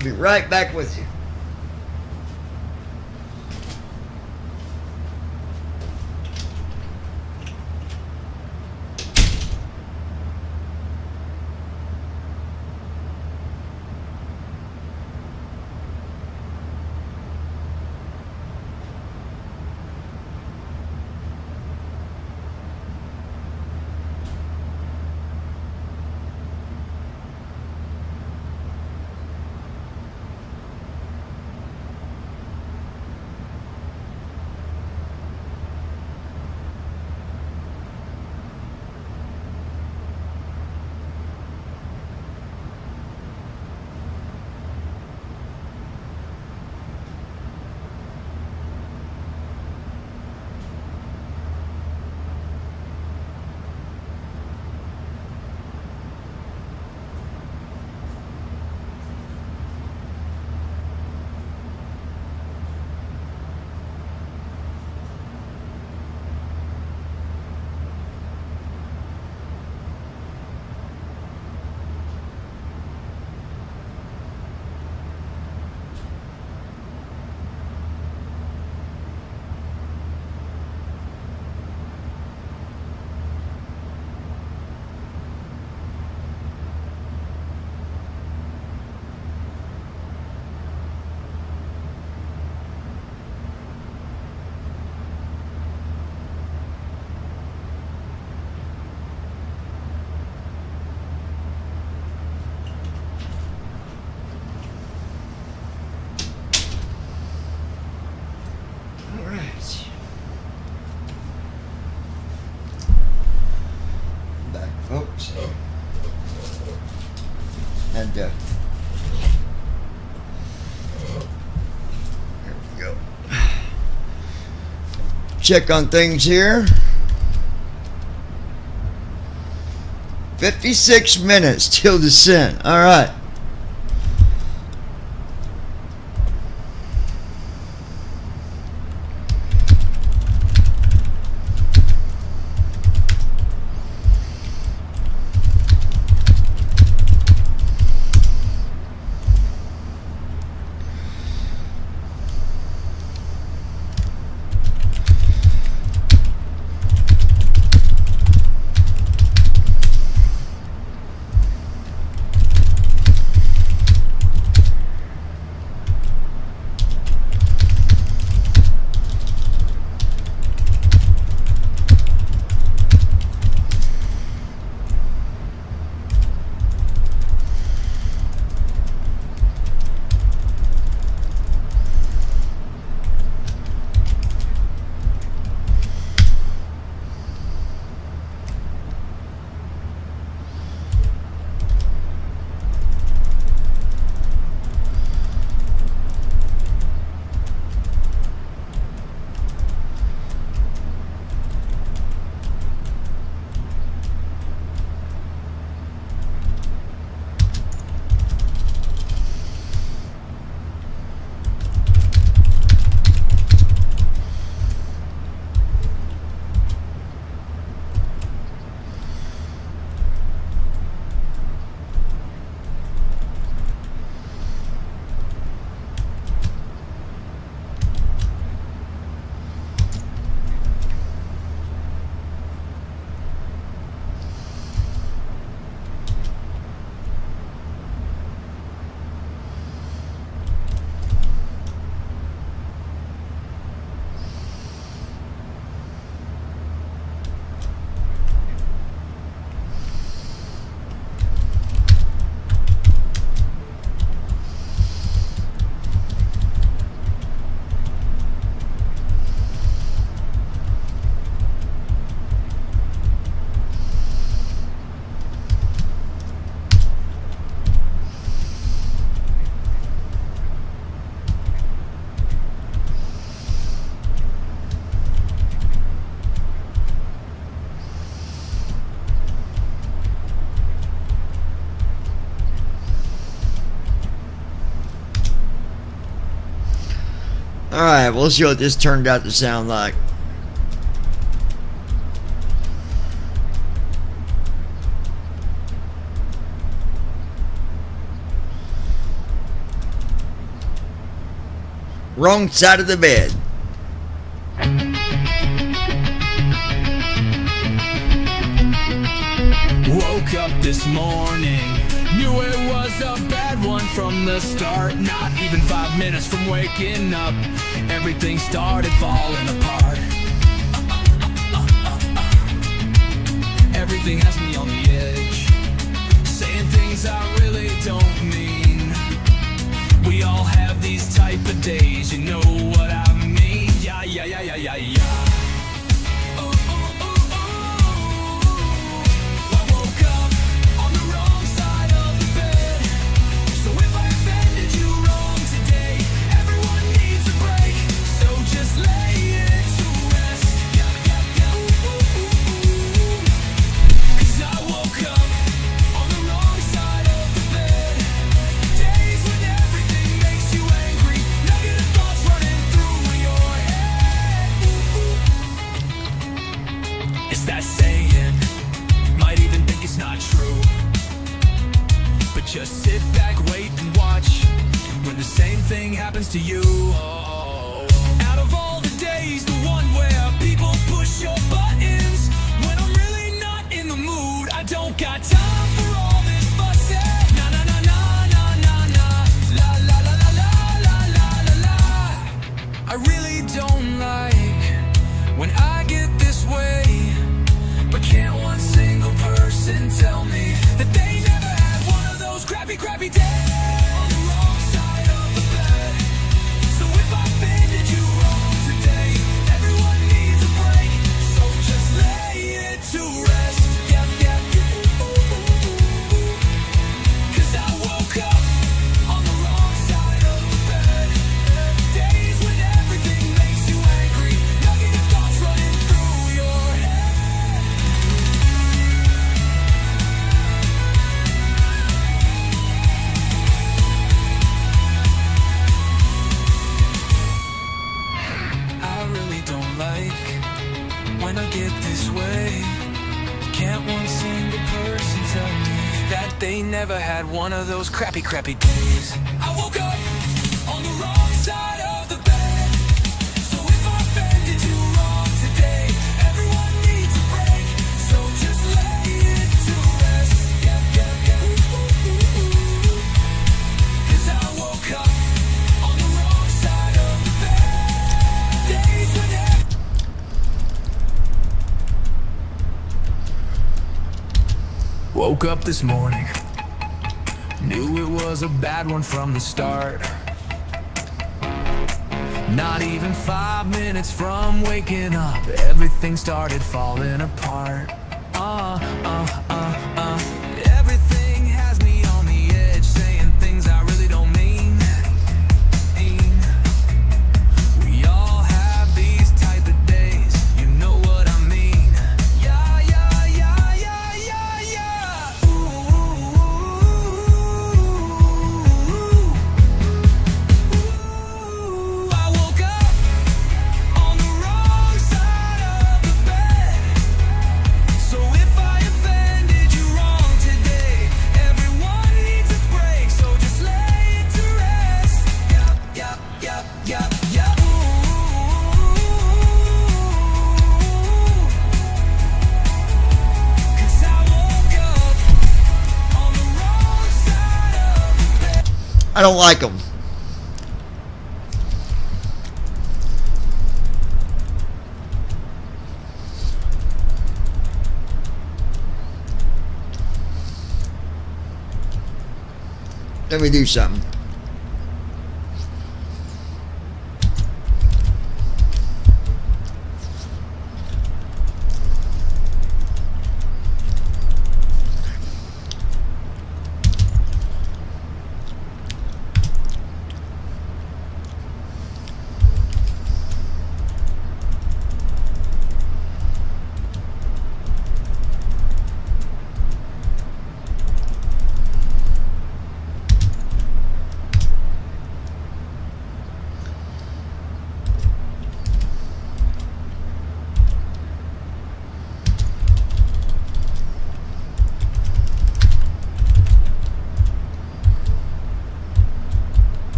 Be right back with you. Folks, and here we go. Check on things here. 56 minutes till descent. All right. Alright, we'll see what this turned out to sound like. wrong side of the bed. Woke up this morning, knew it was a bad one from the start. Not even 5 minutes from waking up, everything started falling apart. Everything has me on the edge, saying things I really don't mean. We all have these type of days, you know what I mean? Yeah, yeah, yeah, yeah, yeah, yeah. Just sit back, wait and watch when the same thing happens to you. Out of all the days, the one where people push your buttons when I'm really not in the mood. I don't got time for all this fussing. Nah, nah, nah, nah, nah, nah, nah. La, la, la, la, la, la, la, la, la. I really don't like when I get this way, but can't one single person tell me that they never had one of those crappy, crappy days on the wrong side of the bed. So if I offended you wrong today, everyone needs a break. So just lay it to rest. Yeah, yeah, yeah. 'Cause I woke up on the wrong side of the bed. Days when everything makes you angry, negative thoughts running through your head. When I get this way, can't one single person tell me that they never had one of those crappy, crappy days. I woke up on the wrong side of the bed. So if I offended you wrong today, everyone needs a break. So just lay it to rest. Yeah, yeah, yeah. 'Cause I woke up on the wrong side of the bed. Days when woke up this morning, knew it was a bad one from the start. Not even 5 minutes from waking up, everything started falling apart. Everything has me on the edge, saying things I really don't mean. We all have these type of days, you know what I mean. Yeah, yeah, yeah, yeah, yeah, yeah. I woke up on the wrong side of the bed. So if I offended you wrong today, everyone needs a break. So just lay it to rest. Yup, yup, yup, yup, yup. 'Cause I woke up on the wrong side of the bed. I don't like them. Let me do something.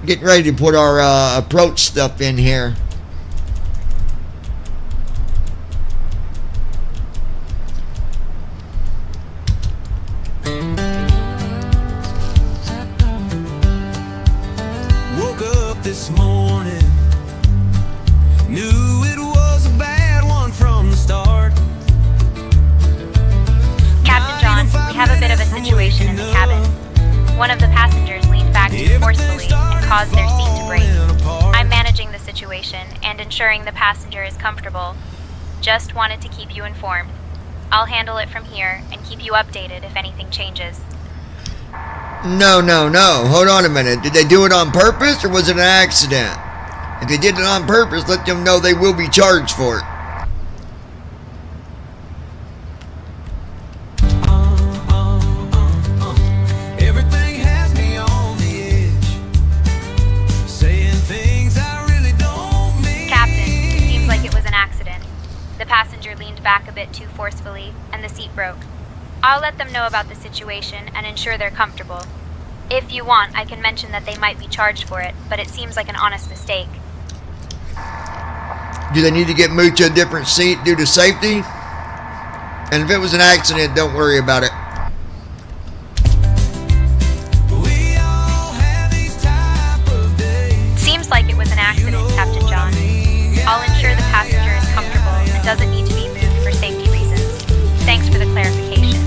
getting ready to put our approach stuff in here. Woke up this morning, knew it was a bad one from the start. Captain John, we have a bit of a situation in the cabin. One of the passengers leaned back too forcefully and caused their seat to break. I'm managing the situation and ensuring the passenger is comfortable. Just wanted to keep you informed. I'll handle it from here and keep you updated if anything changes. No. Hold on a minute. Did they do it on purpose or was it an accident? If they did it on purpose, let them know they will be charged for it. Everything has me on the edge, saying things I really don't mean. Captain, it seems like it was an accident. The passenger leaned back a bit too forcefully and the seat broke. I'll let them know about the situation and ensure they're comfortable. If you want, I can mention that they might be charged for it, but it seems like an honest mistake. Do they need to get moved to a different seat due to safety? And if it was an accident, don't worry about it. Seems like it was an accident, Captain John. I'll ensure the passenger is comfortable and doesn't need to be moved for safety reasons. Thanks for the clarification.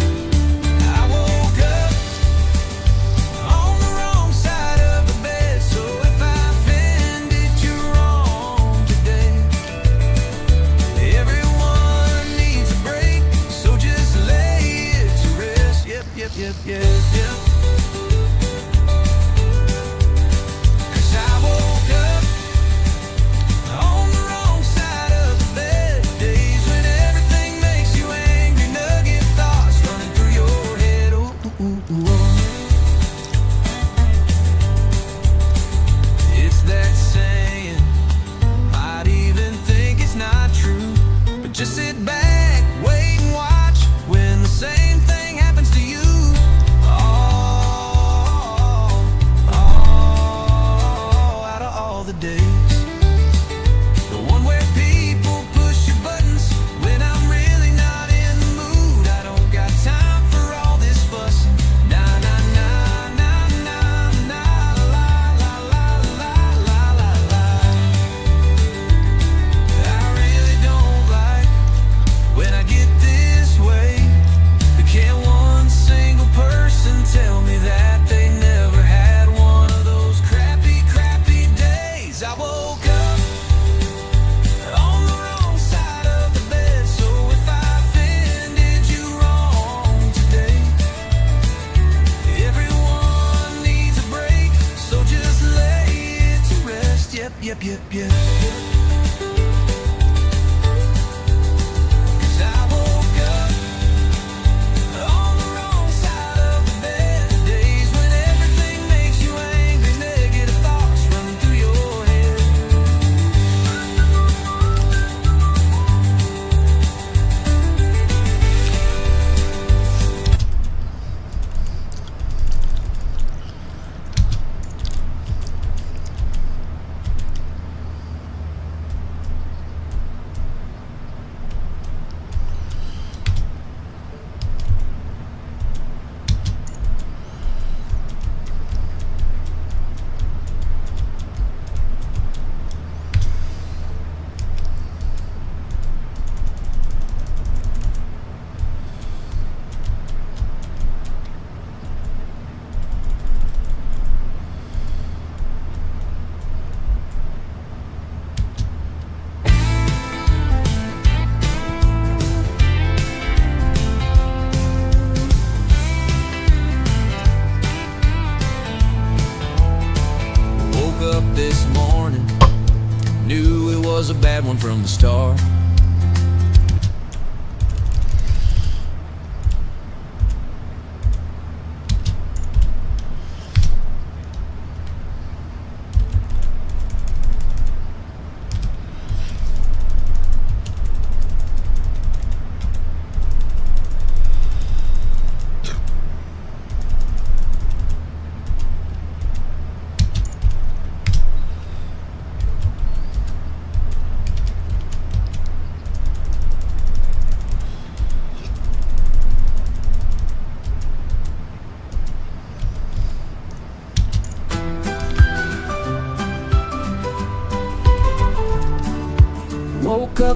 Yep. 'Cause I woke up on the wrong side of the bed. Days when everything makes you angry, nugget thoughts running through your head. It's that saying, might even think it's not true, but just sit back, wait and watch when the same thing happens to you. The days, the one where people push your buttons when I'm really not in the mood. I don't got time for all this fussing. Nah, la la. I really don't like when I get this way. Can't one single person tell me that they never had one of those crappy days. I woke up on the wrong side of the bed, so if I offended you wrong today, everyone needs a break, so just lay it to rest. Yep. 'Cause I woke up on the wrong side of the bed. Days when everything makes you angry, negative thoughts running through your head. This morning, knew it was a bad one from the start.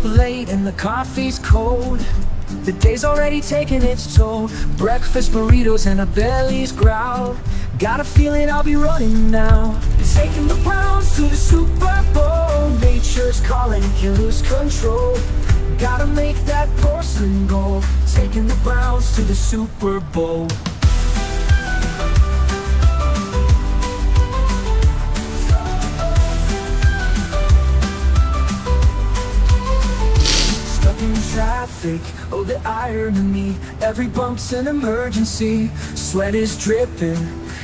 up late and the coffee's cold. The day's already taken its toll. Breakfast burritos and our bellies growl. Got a feeling I'll be running now. Taking the Browns to the Super Bowl. Nature's calling, can't lose control. Gotta make that porcelain goal. Taking the Browns to the Super Bowl. Stuck in traffic, oh the irony. Every bump's an emergency. Sweat is dripping,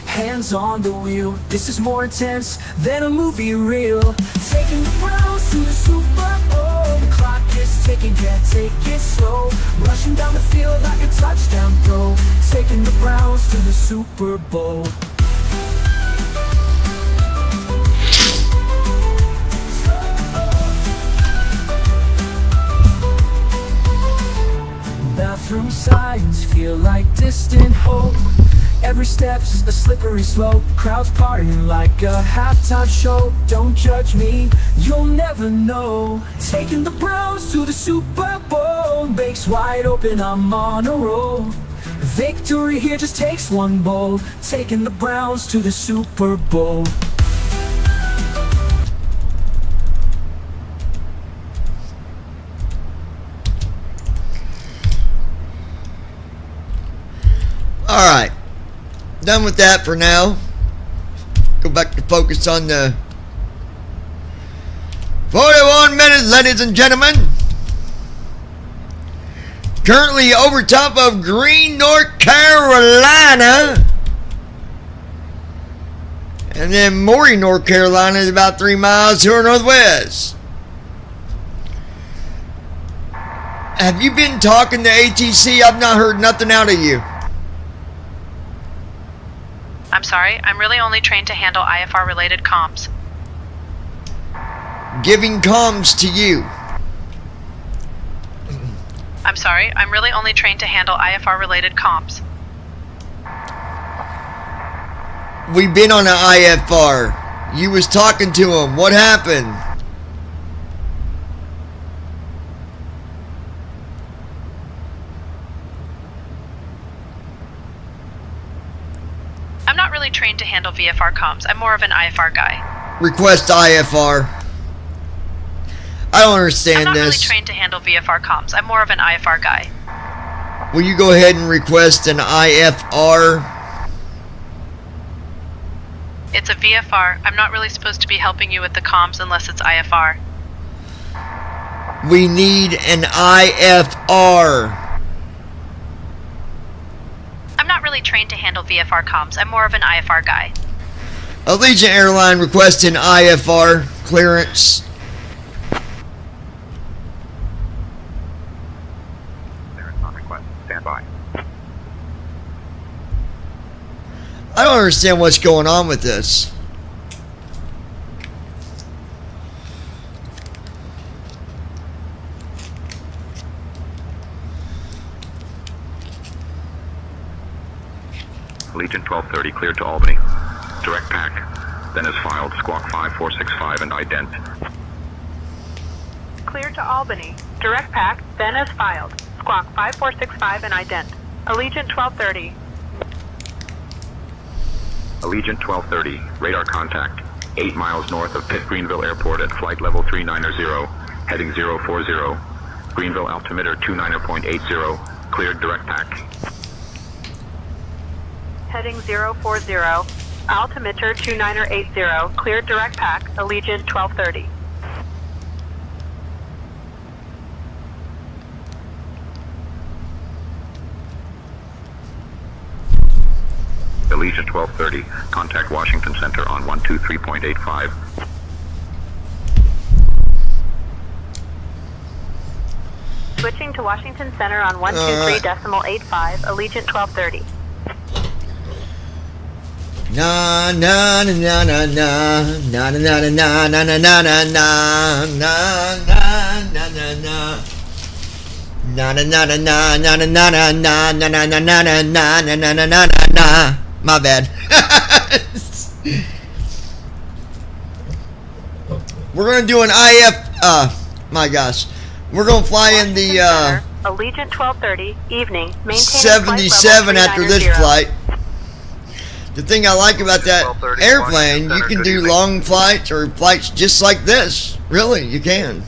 hands on the wheel. This is more intense than a movie reel. Taking the Browns to the Super Bowl. The clock is ticking, can't take it slow. Rushing down the field like a touchdown throw. Taking the Browns to the Super Bowl. Bathroom signs feel like distant hope. Every step's a slippery slope. Crowds partying like a halftime show. Don't judge me, you'll never know. Taking the Browns to the Super Bowl. Bakes wide open, I'm on a roll. Victory here just takes one bowl. Taking the Browns to the Super Bowl. Alright, done with that for now. Go back to focus on the 41 minutes, ladies and gentlemen. Currently over top of Greene, North Carolina. And then Maury, North Carolina is about 3 miles to our northwest. Have you been talking to ATC? I've not heard nothing out of you. I'm sorry, I'm really only trained to handle IFR-related comms. Giving comms to you. I'm sorry, I'm really only trained to handle IFR-related comms. We've been on an IFR. You was talking to him. What happened? I'm not really trained to handle VFR comms. I'm more of an IFR guy. Request IFR. I don't understand I'm not this. really trained to handle VFR comms. I'm more of an IFR guy. Will you go ahead and request an IFR? It's a VFR. I'm not really supposed to be helping you with the comms unless it's IFR. We need an IFR. I'm not really trained to handle VFR comms. I'm more of an IFR guy. Allegiant Airline requesting IFR clearance. Clearance on request. Stand by. I don't understand what's going on with this. Allegiant 1230 cleared to Albany. Direct pack. Then is filed Squawk 5465 and ident. Clear to Albany. Direct pack, then as filed. Squawk 5465 and ident. Allegiant 1230. Allegiant 1230, radar contact, 8 miles north of Pitt Greenville Airport at flight level 3900, heading 040. Greenville altimeter 29.80, cleared direct pack. Heading 040. Altimeter 2980. Cleared direct pack. Allegiant 1230. Allegiant 1230, contact Washington Center on 123.85. Switching to Washington Center on 123.85. Allegiant 1230. Na na na na na na na na na na na na na na na na na na na. Na na na na na na na na na na na na na na na na na na na na. My bad. We're gonna do an my gosh. We're going to fly in the Allegiant 1230, evening, maintaining 77 flight after level this 390. flight. The thing I like about that airplane, you can do long flights or flights just like this. Really, you can.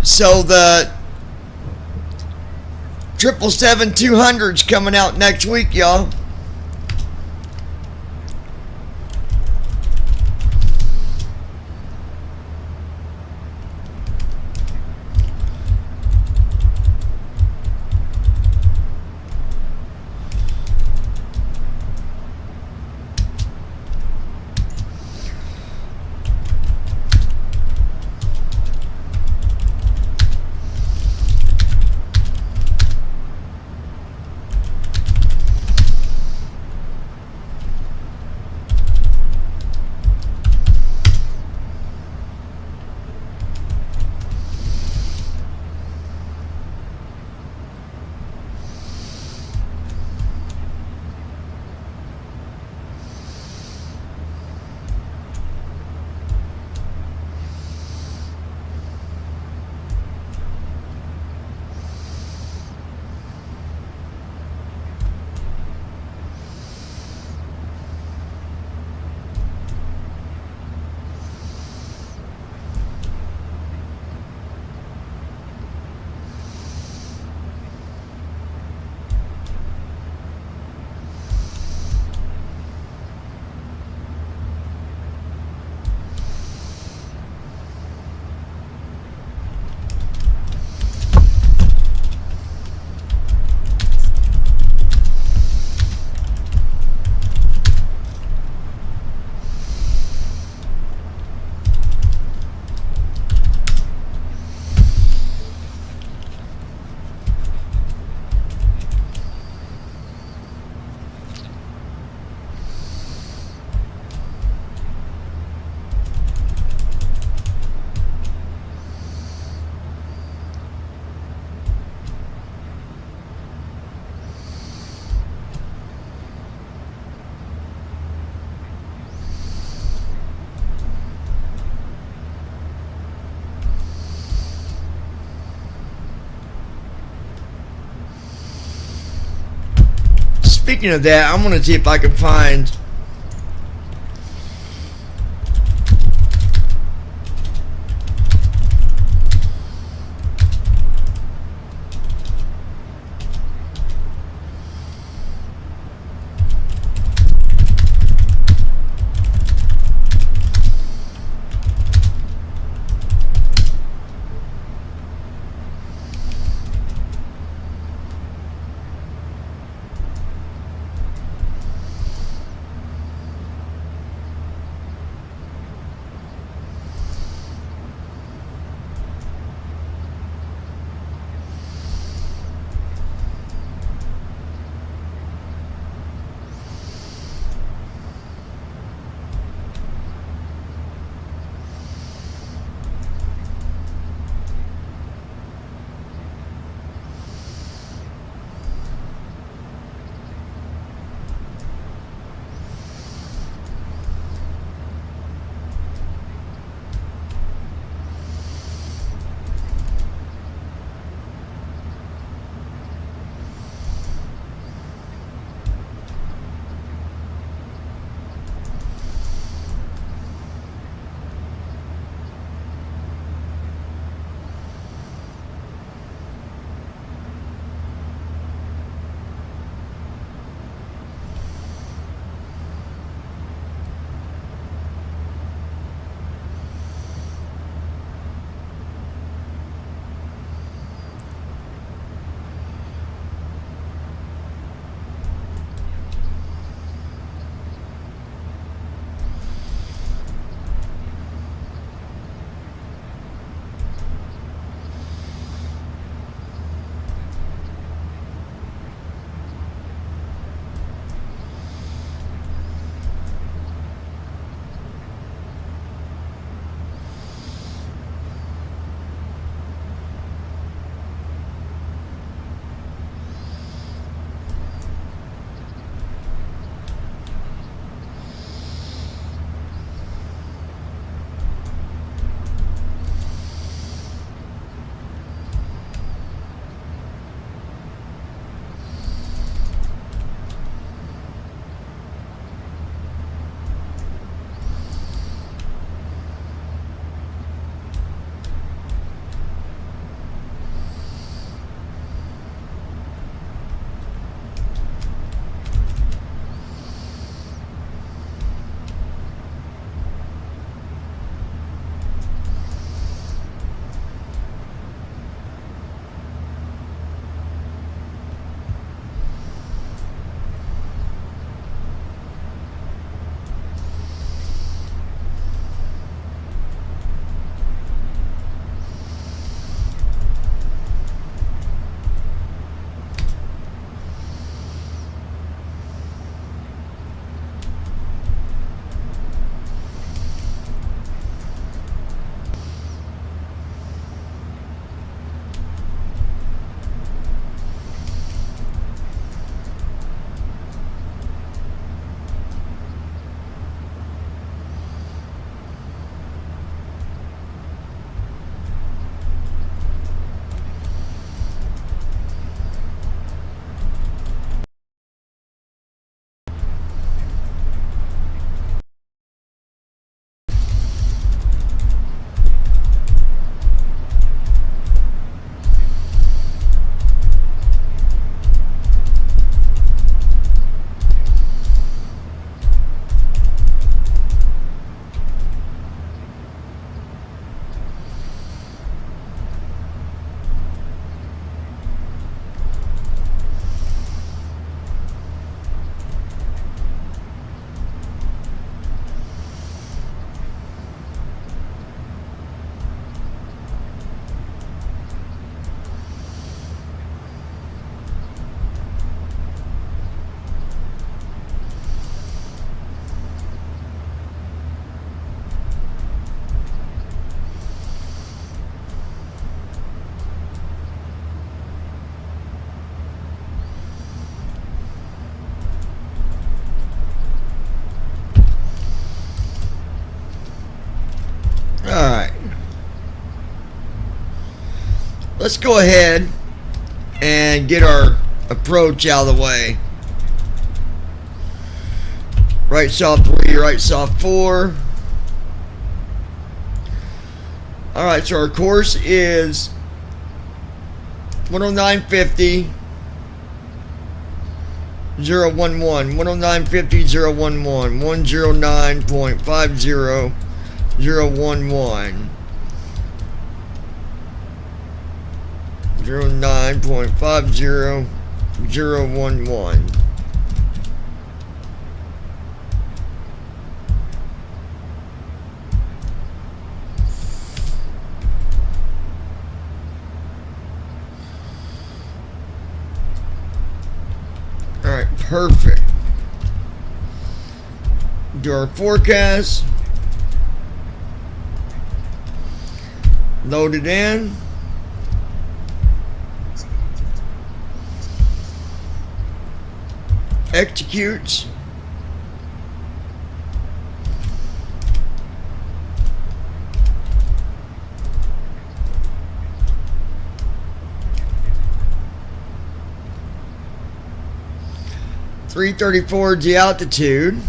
So the 777-200's coming out next week, y'all. Speaking of that, I'm going to see if I can find let's go ahead and get our approach out of the way. Right soft 3, right soft 4. Alright, so our course is 109.50 011, 109.50 011, 109.50 011, 09.50 011. Alright, perfect. Do our forecast. Load it in. Executes. .334 is the altitude.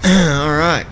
All right.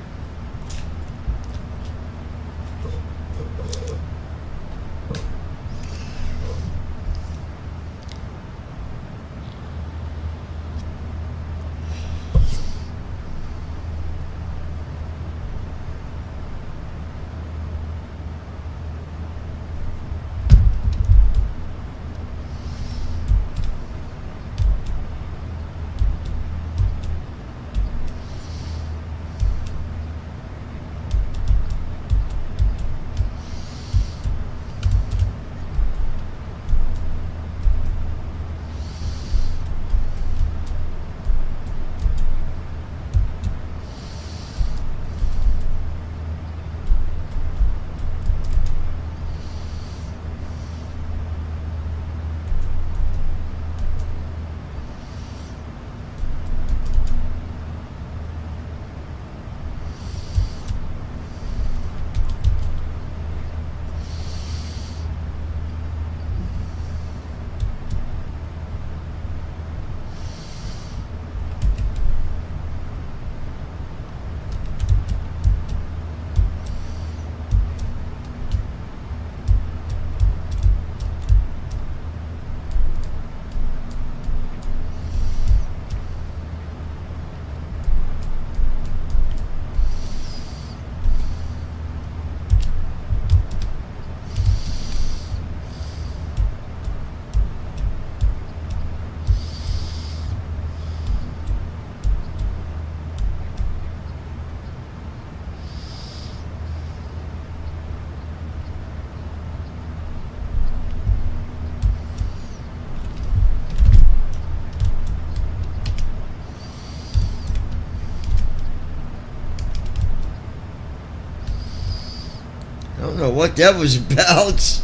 I don't know what that was about.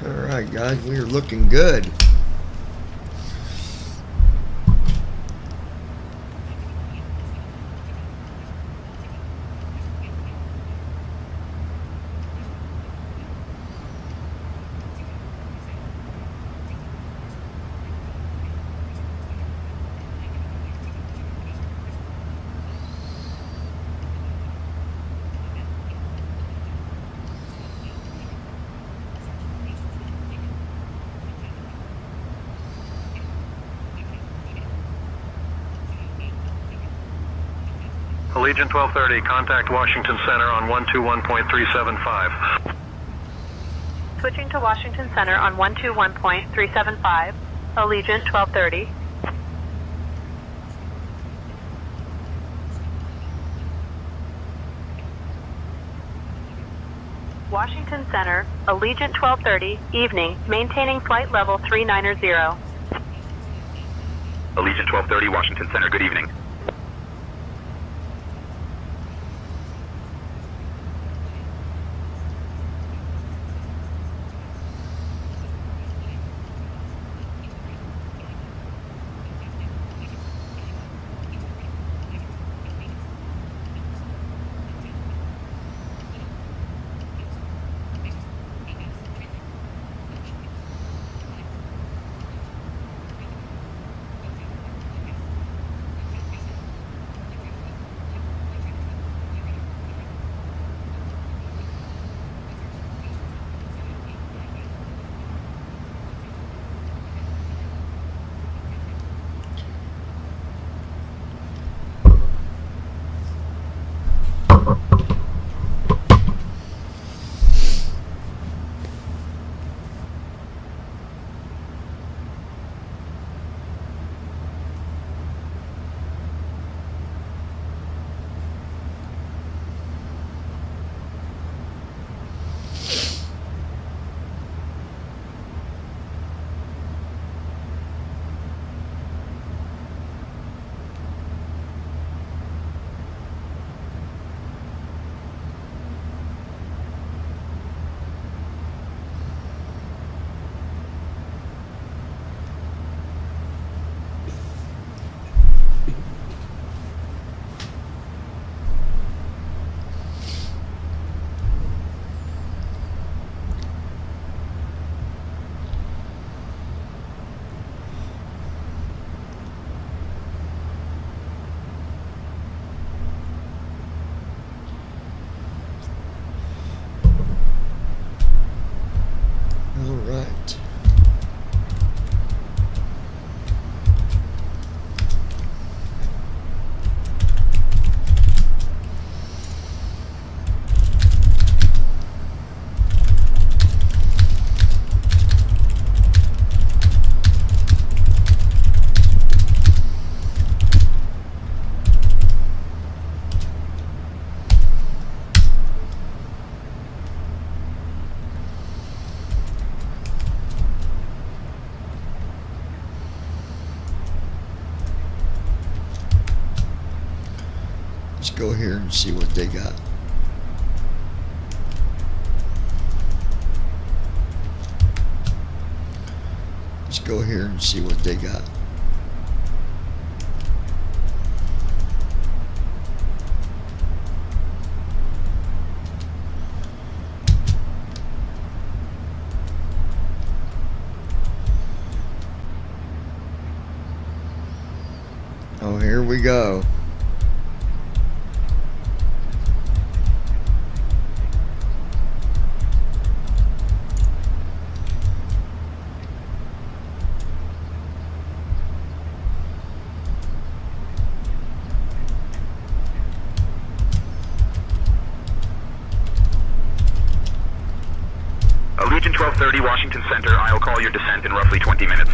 Alright guys, we are looking good. Allegiant 1230, contact Washington Center on 121.375. Switching to Washington Center on 121.375. Allegiant 1230. Washington Center, Allegiant 1230, evening, maintaining flight level 390. Allegiant 1230, Washington Center, good evening. Alright. Let's go here and see what they got. Let's go here and see what they got. Oh, here we go. Allegiant 1230, Washington Center. I'll call your descent in roughly 20 minutes.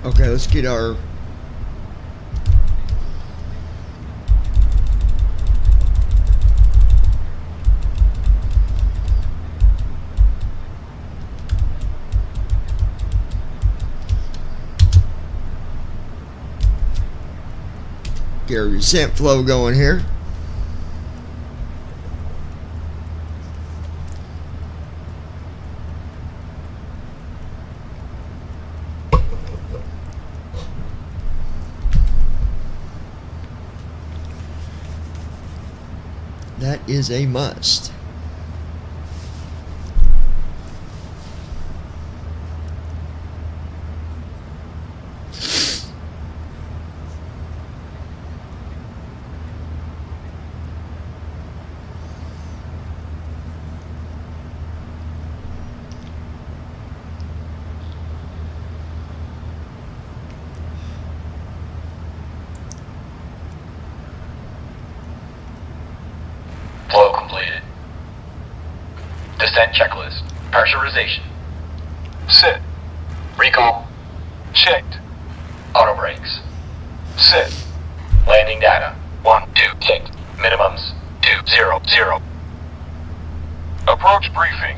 Okay, let's get our... Get our descent flow going here. That is a must. Flow completed. Descent checklist. Pressurization. Set. Recall. Checked. Auto brakes. Set. Landing data. 126. Minimums. 200. Approach briefing.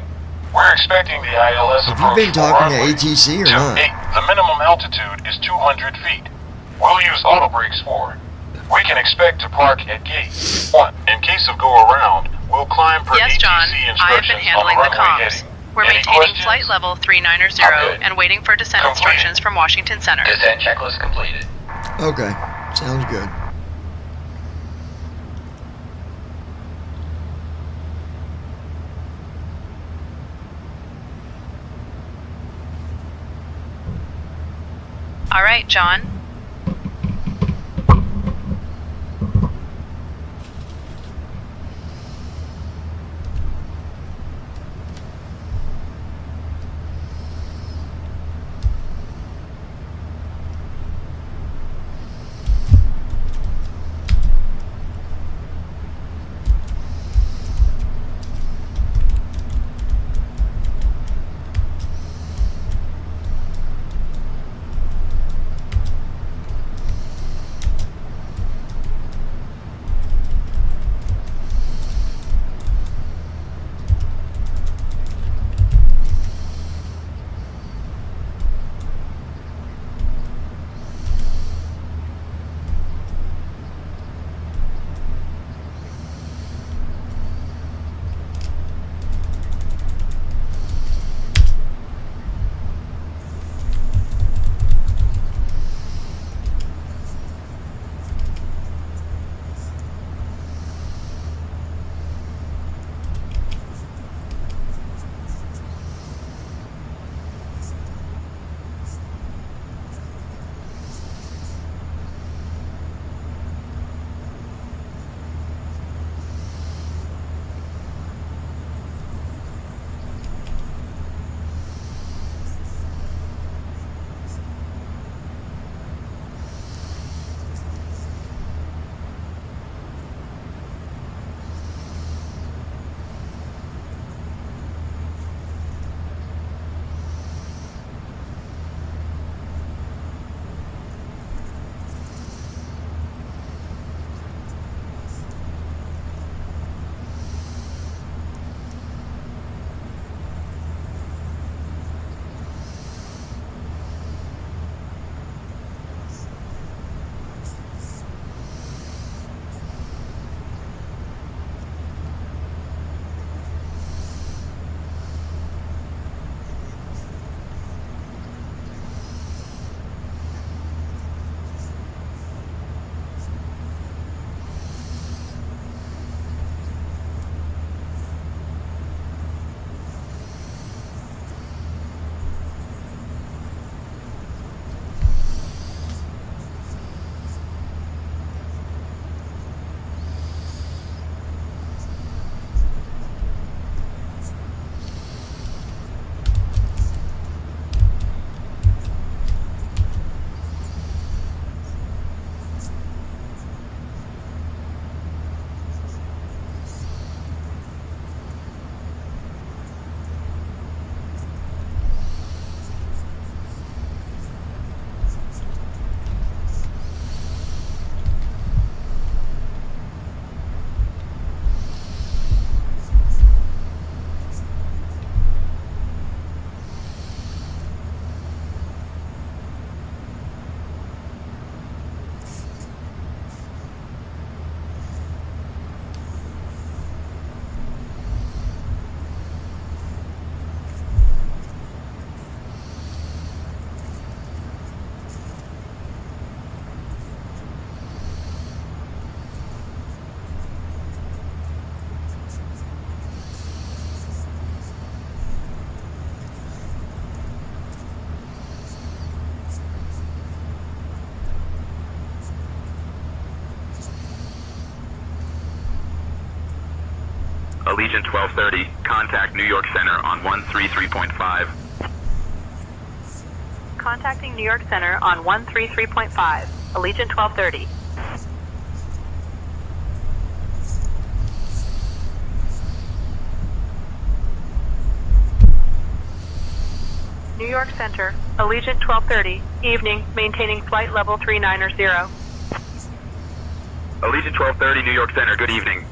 We're expecting the ILS Have approach you been for talking to runway ATC or 28. not? The minimum altitude is 200 feet. We'll use auto brakes for it. We can expect to park at gate 1. In case of go around, we'll climb per Yes, ATC John. instructions I have been handling on the the runway comms. heading. We're Any maintaining questions? flight level 390 I'm good. and waiting for descent Completed. instructions from Washington Center. Descent checklist completed. Okay, sounds good. All right, John. Allegiant 1230, contact New York Center on 133.5. Contacting New York Center on 133.5, Allegiant 1230. New York Center, Allegiant 1230, evening, maintaining flight level 390. Allegiant 1230, New York Center, good evening.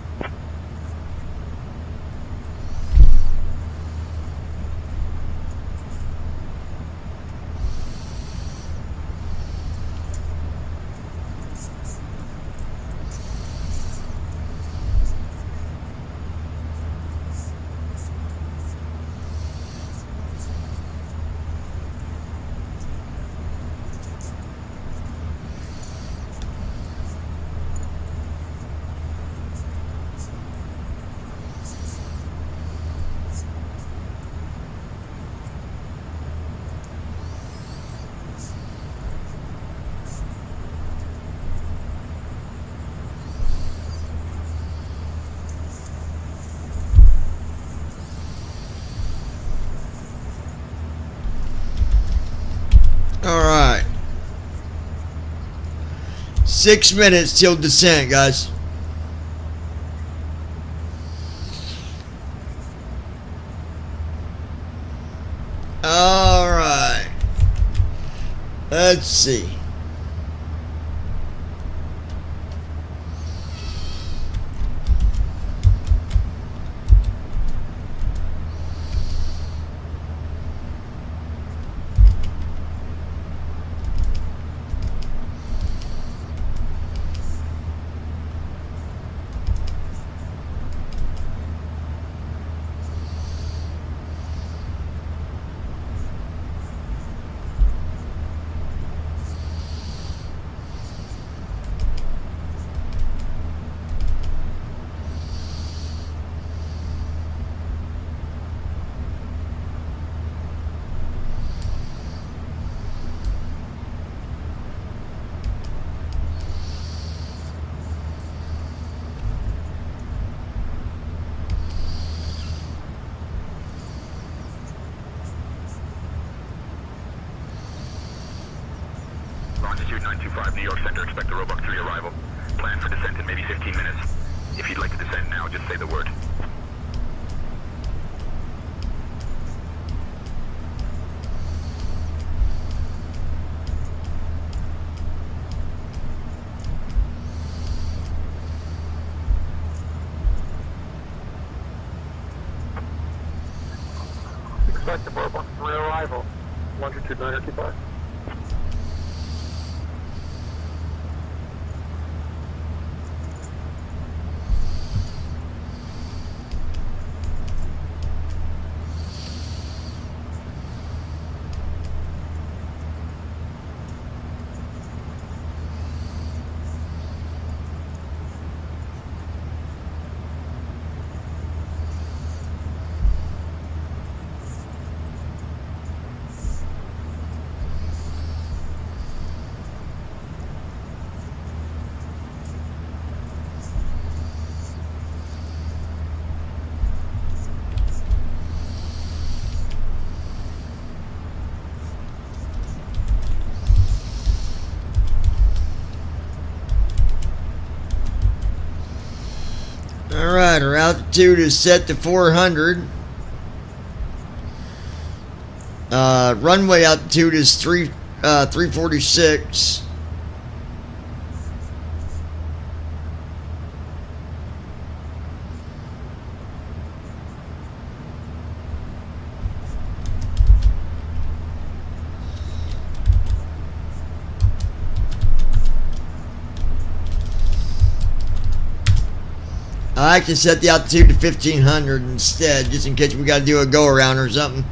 Alright. 6 minutes till descent, guys. Alright. Let's see. Longitude 925, New York Center, expect the Roebuck 3 arrival. Plan for descent in maybe 15 minutes. If you'd like to descend now, just say the word. Expect the Roebuck 3 arrival. Longitude 925. Alright, our altitude is set to 400. Runway altitude is 346. I can set the altitude to 1500 instead, just in case we got to do a go around or something.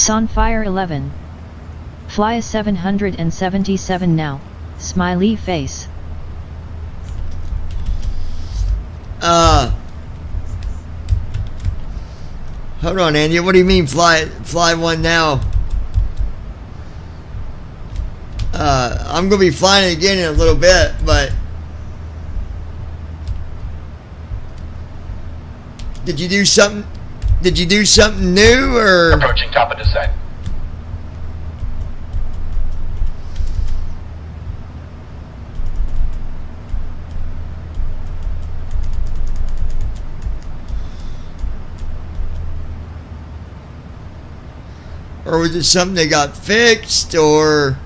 Sunfire 11. Fly a 777 now. Smiley face. Hold on, Andy. What do you mean fly one now? I'm gonna be flying it again in a little bit, but did you do something? Did you do something new or? Approaching top of descent. Or was it something that got fixed, or?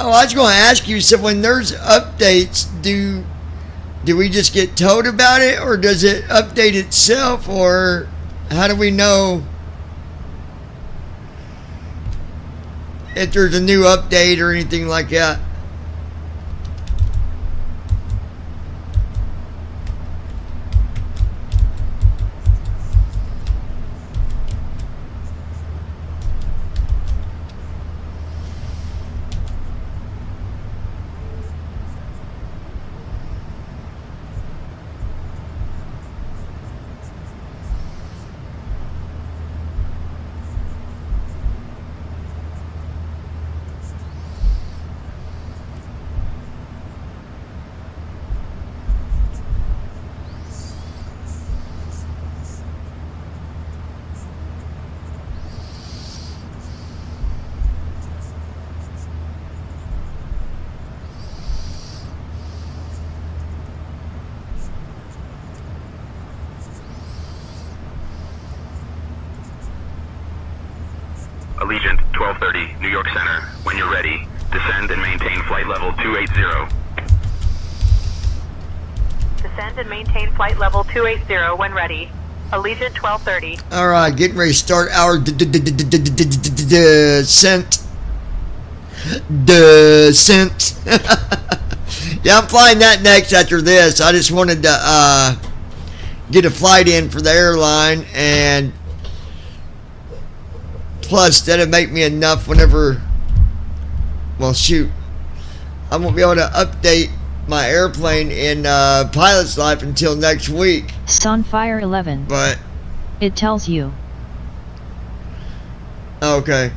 Oh, I was going to ask you, so when there's updates, do we just get told about it, or does it update itself, or how do we know if there's a new update or anything like that? Allegiant 1230, New York Center. When you're ready, descend and maintain flight level 280. Descend and maintain flight level 280 when ready. Allegiant 1230. All right, getting ready to start our descent. Descent. Yeah, I'm flying that next after this. I just wanted to get a flight in for the airline, and plus that'll make me enough whenever, well shoot, I won't be able to update my airplane in Pilot's Life until next week. Sunfire 11. But it tells you. Okay.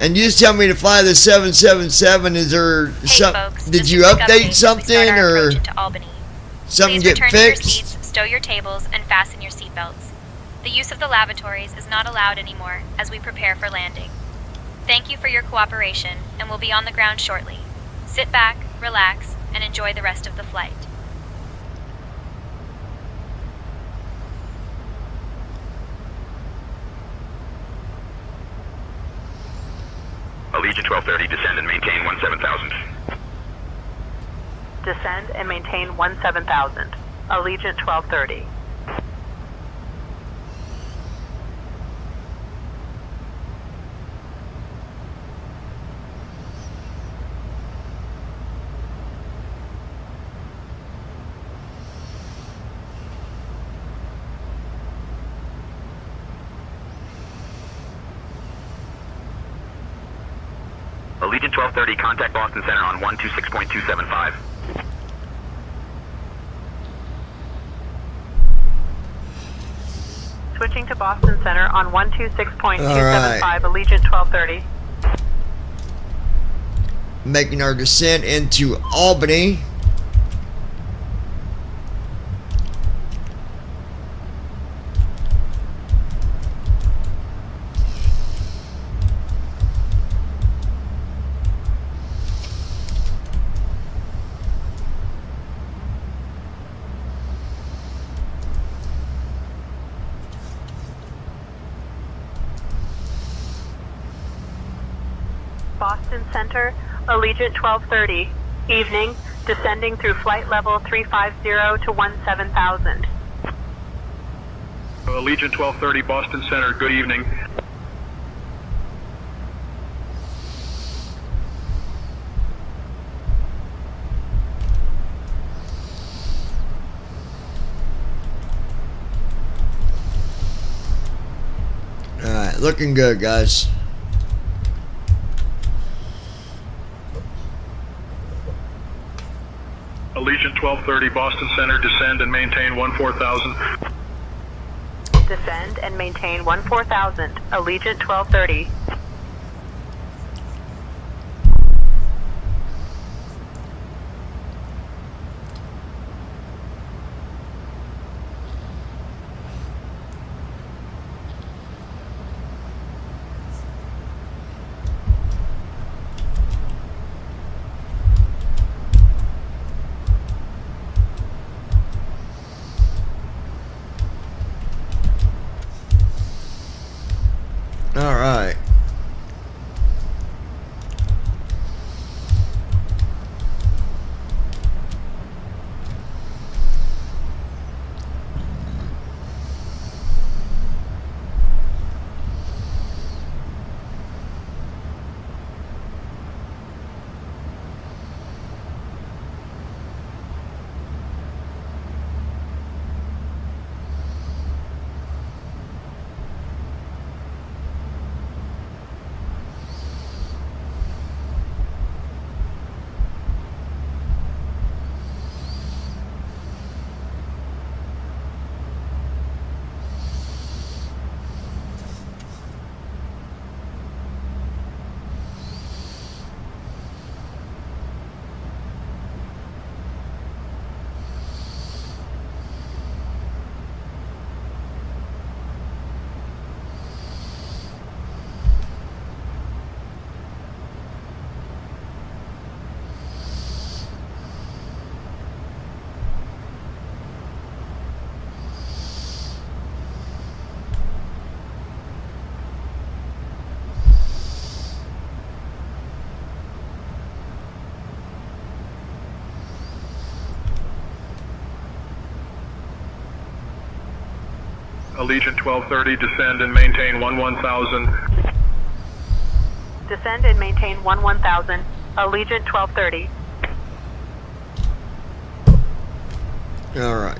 And you just tell me to fly the 777. Is there folks, did you update something, or something Please get return fixed? to your seats, stow your tables, and fasten your seatbelts. The use of the lavatories is not allowed anymore as we prepare for landing. Thank you for your cooperation, and we'll be on the ground shortly. Sit back, relax, and enjoy the rest of the flight. Allegiant 1230, descend and maintain 17,000. Descend and maintain 17,000. Allegiant 1230. Allegiant 1230, contact Boston Center on 126.275. Switching to Boston Center on 126.275, Alright. Allegiant 1230. Making our descent into Albany. Boston Center, Allegiant 1230. Evening, descending through flight level 350 to 17,000. Allegiant 1230 Boston Center, good evening. Alright, looking good, guys. Allegiant 1230 Boston Center, descend and maintain 14,000. Descend and maintain 14,000. Allegiant 1230. All right. Allegiant 1230, descend and maintain 11,000. Descend and maintain 11,000. Allegiant 1230. All right.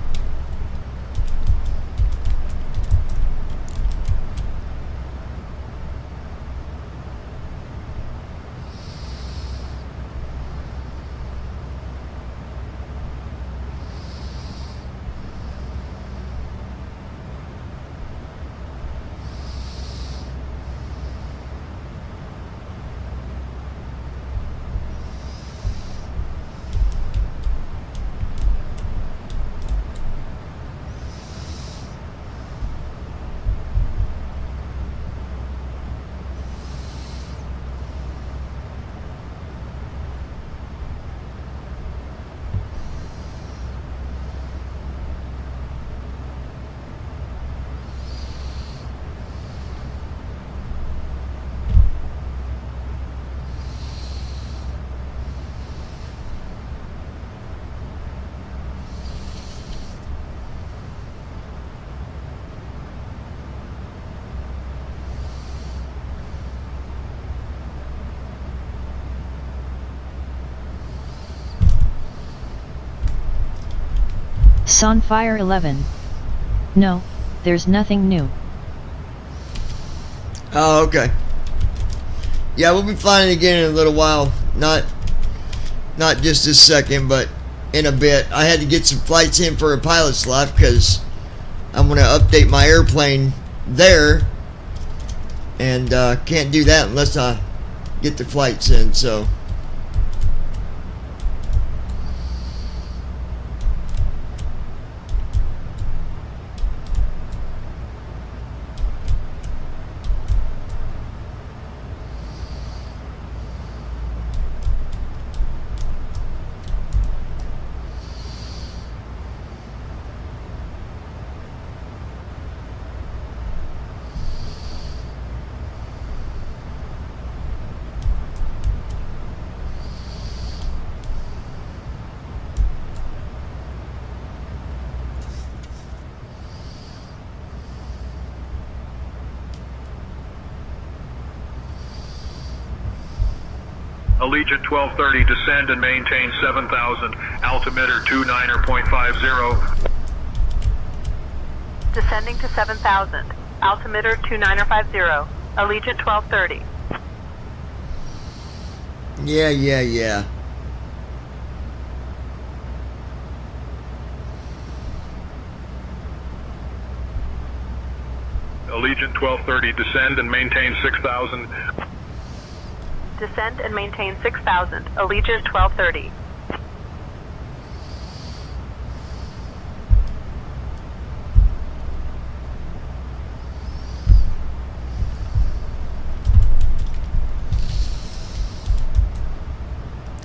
Sunfire 11. No, there's nothing new. Oh, okay. Yeah, we'll be flying again in a little while. Not just this second, but in a bit. I had to get some flights in for a pilot's life because I'm going to update my airplane there. And can't do that unless I get the flights in, so... Allegiant 1230, descend and maintain 7,000. Altimeter 29er.50. Descending to 7,000. Altimeter 29er50. Allegiant 1230. Yeah. Allegiant 1230, descend and maintain 6,000. Descend and maintain 6,000. Allegiant 1230.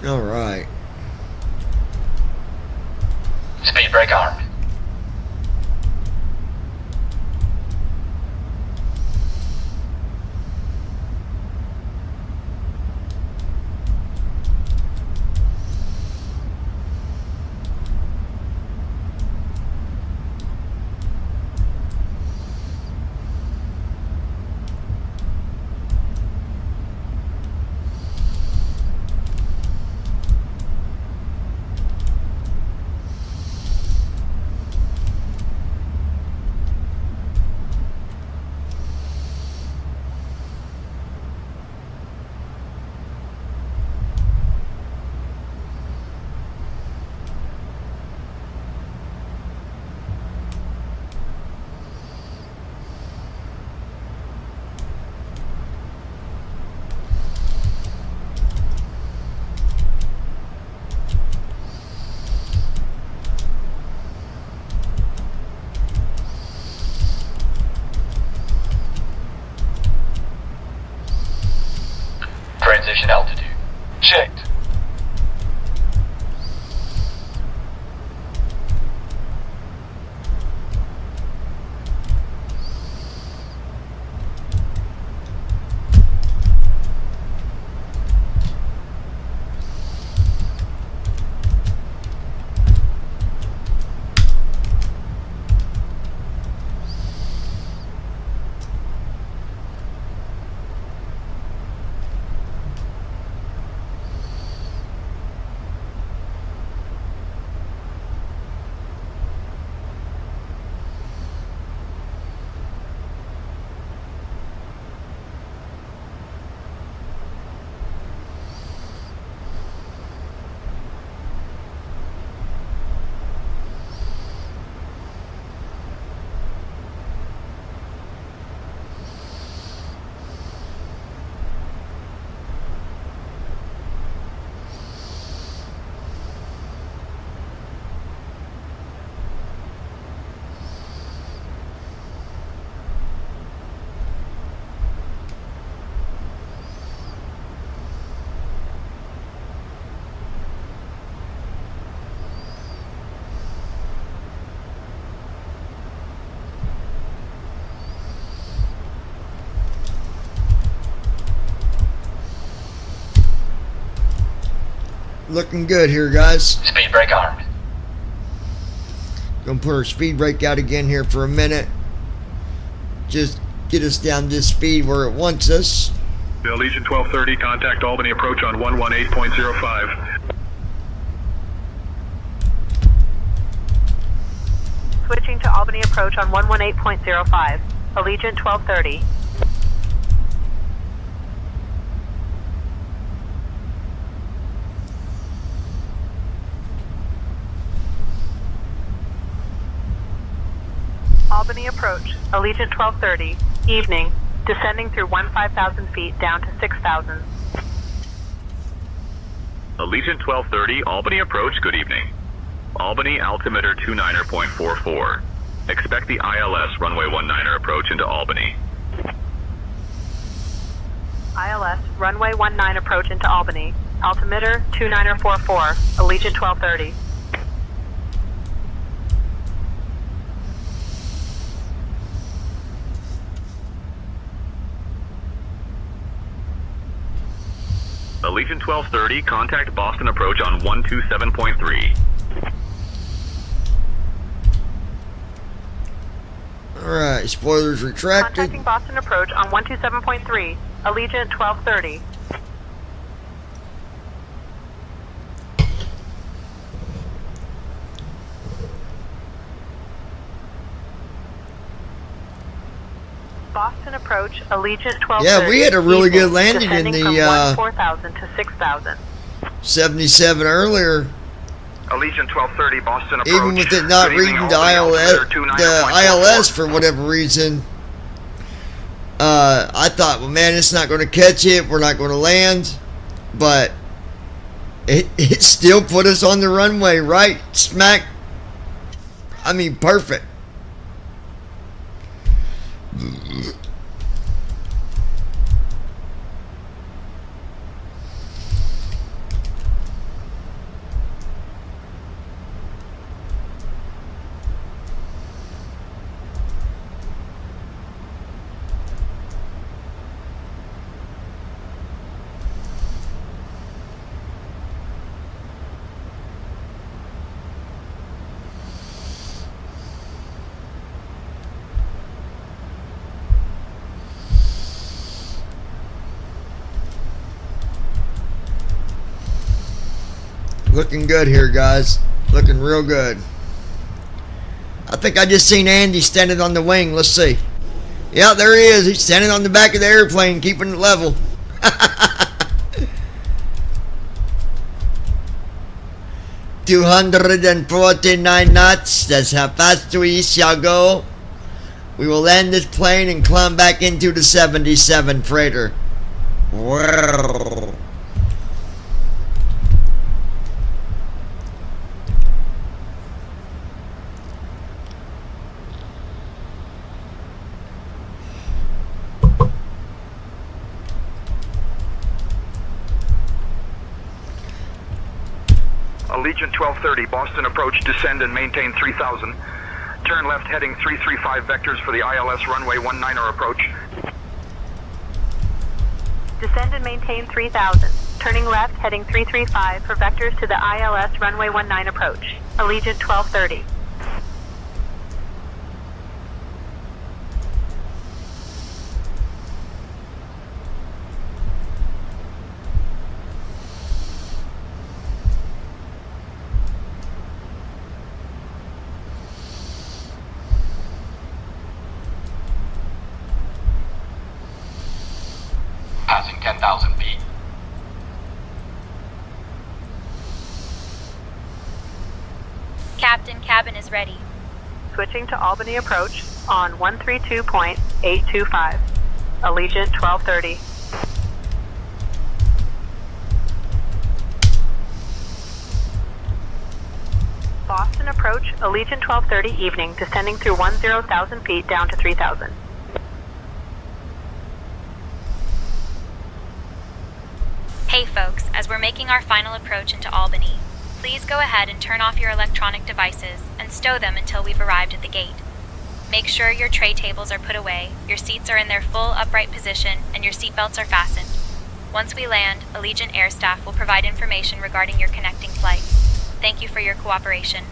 All right. Speed brake armed. Transition altitude. Checked. Looking good here, guys. Speed brake armed. Gonna put our speed brake out again here for a minute. Just get us down this speed where it wants us. The Allegiant 1230, contact Albany approach on 118.05. Switching to Albany approach on 118.05. Allegiant 1230. Albany approach, Allegiant 1230, evening, descending through 15,000 feet down to 6,000. Allegiant 1230, Albany approach, good evening. Albany altimeter 29er.44. Expect the ILS runway 19er approach into Albany. ILS runway 19 approach into Albany. Altimeter 29er44, Allegiant 1230. Allegiant 1230, contact Boston approach on 127.3. Alright, spoilers retracted. Contacting Boston approach on 127.3, Allegiant 1230. Boston approach, Allegiant 1230. Yeah, we had a really good landing in descending the from 4,000 to 6,000. 77 earlier. Allegiant 1230, Boston approach. Even with it not Good evening, reading the Albany, ILS for whatever reason, I thought, well, man, it's not going to catch it. We're not going to land. But it still put us on the runway, right smack. I mean, perfect. Looking good here, guys. Looking real good. I think I just seen Andy standing on the wing. Let's see. Yeah, there he is. He's standing on the back of the airplane, keeping it level. 249 knots. That's how fast we shall go. We will land this plane and climb back into the 77 freighter. Whirr. Allegiant 1230, Boston approach, descend and maintain 3000. Turn left heading 335 vectors for the ILS runway 19er approach. Descend and maintain 3000. Turning left heading 335 for vectors to the ILS runway 19 approach. Allegiant 1230. Passing 10,000 feet. Captain, cabin is ready. Switching to Albany approach on 132.825. Allegiant 1230. Boston approach, Allegiant 1230 evening, descending through 10,000 feet down to 3,000. Hey folks, as we're making our final approach into Albany, please go ahead and turn off your electronic devices and stow them until we've arrived at the gate. Make sure your tray tables are put away, your seats are in their full upright position, and your seatbelts are fastened. Once we land, Allegiant Air Staff will provide information regarding your connecting flights. Thank you for your cooperation.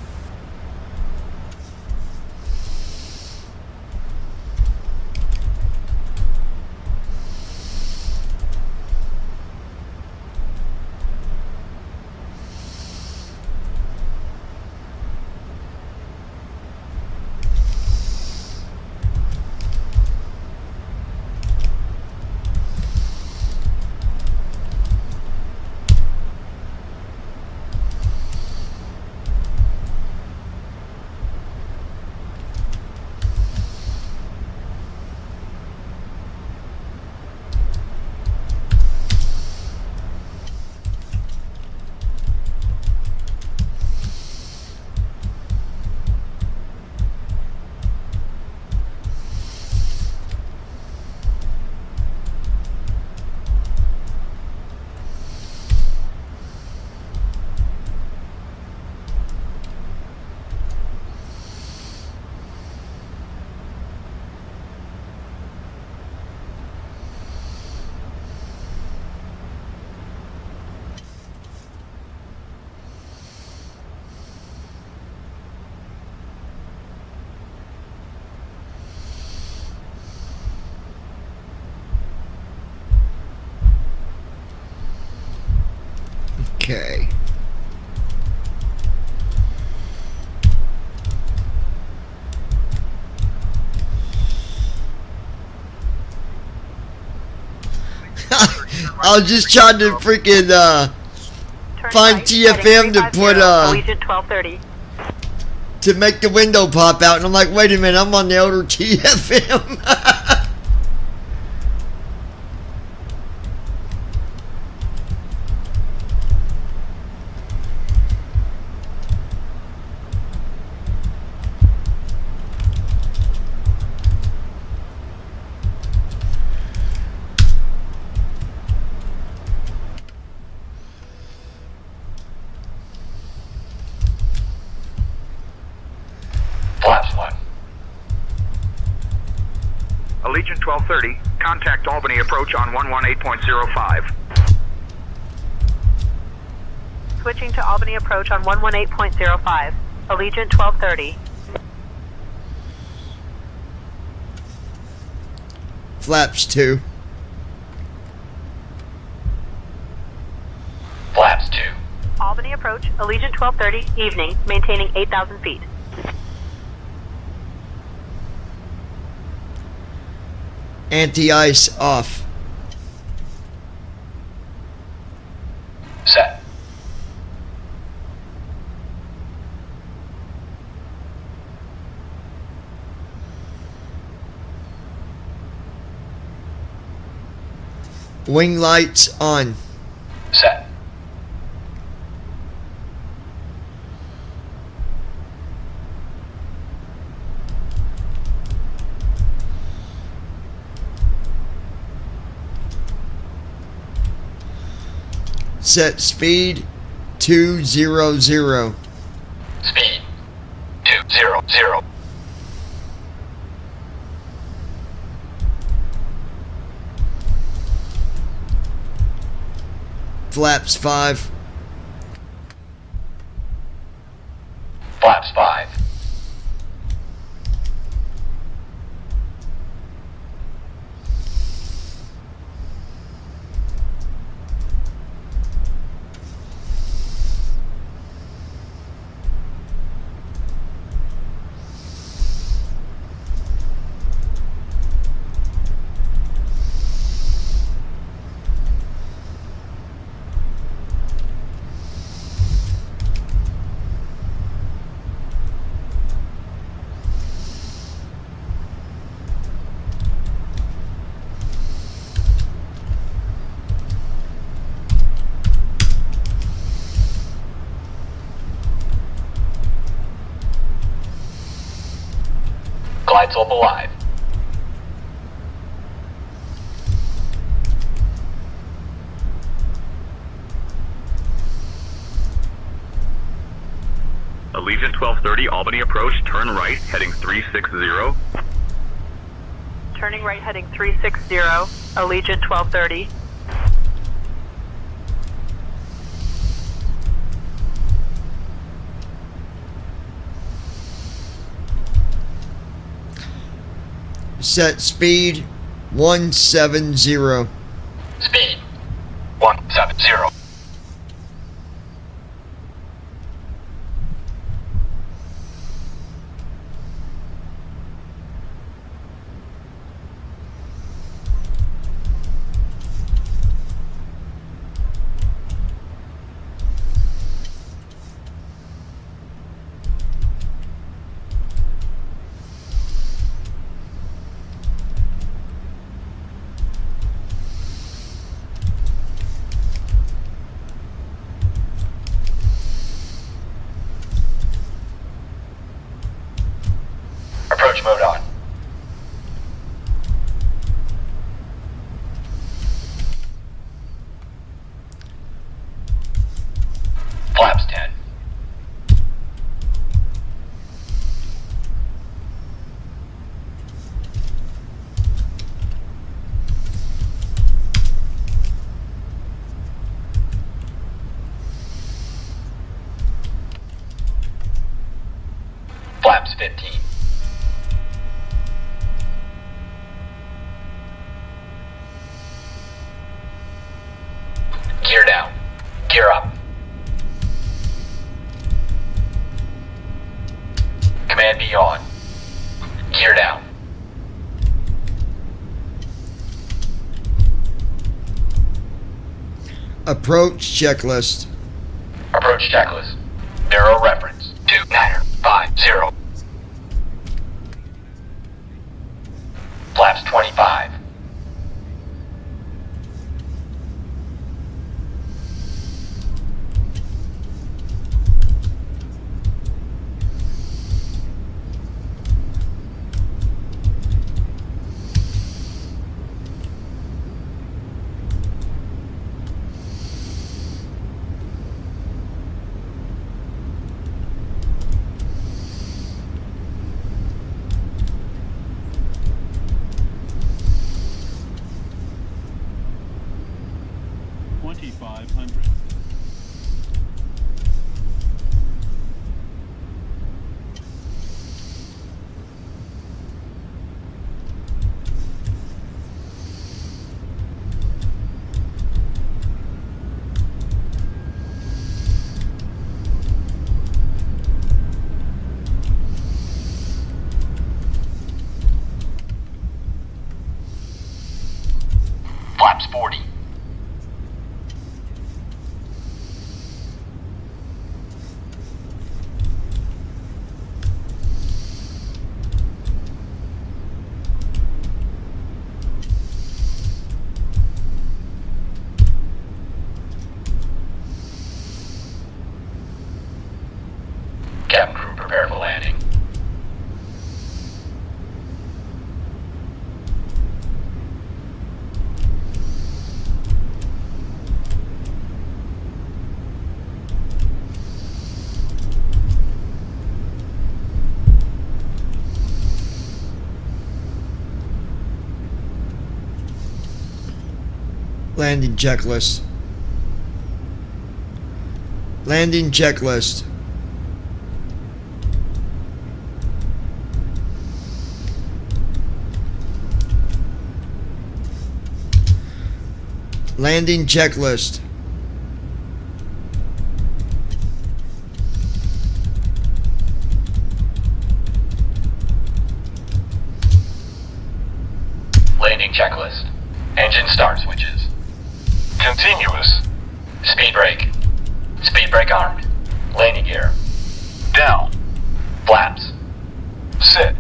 I was just trying to freaking find TFM to put Allegiant 1230. to make the window pop out, and I'm like, wait a minute, I'm on the older TFM. Flaps 1. Allegiant 1230, contact Albany approach on 118.05. Switching to Albany approach on 118.05. Allegiant 1230. Flaps 2. Flaps 2. Albany approach, Allegiant 1230, evening, maintaining 8,000 feet. Anti-ice off. Set. Wing lights on. Set. Set speed 200. Speed 200. Flaps 5. Flaps 5. Glide slope alive. Allegiant 1230, Albany approach, turn right, heading 360. Turning right heading 360, Allegiant 1230. Set speed 170. Speed 170. Approach mode on. Flaps 10. Flaps 15. Gear down. Gear up. Command B on. Gear down. Approach checklist. Approach checklist. Narrow reference. 2950. Flaps 25. Flaps 40. Cabin crew prepare for landing. Landing checklist. Landing checklist. Landing checklist. Landing checklist. Engine start switches. Continuous. Speed brake. Speed brake armed. Landing gear. Down. Flaps. Set.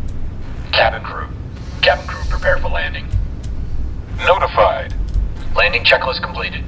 Cabin crew. Cabin crew prepare for landing. Notified. Landing checklist completed.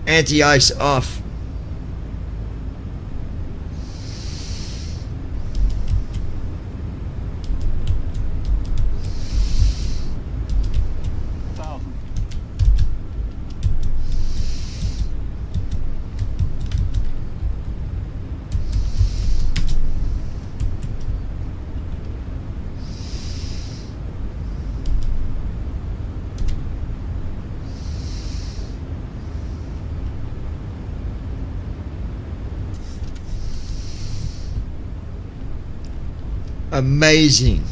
Anti-ice off. Amazing.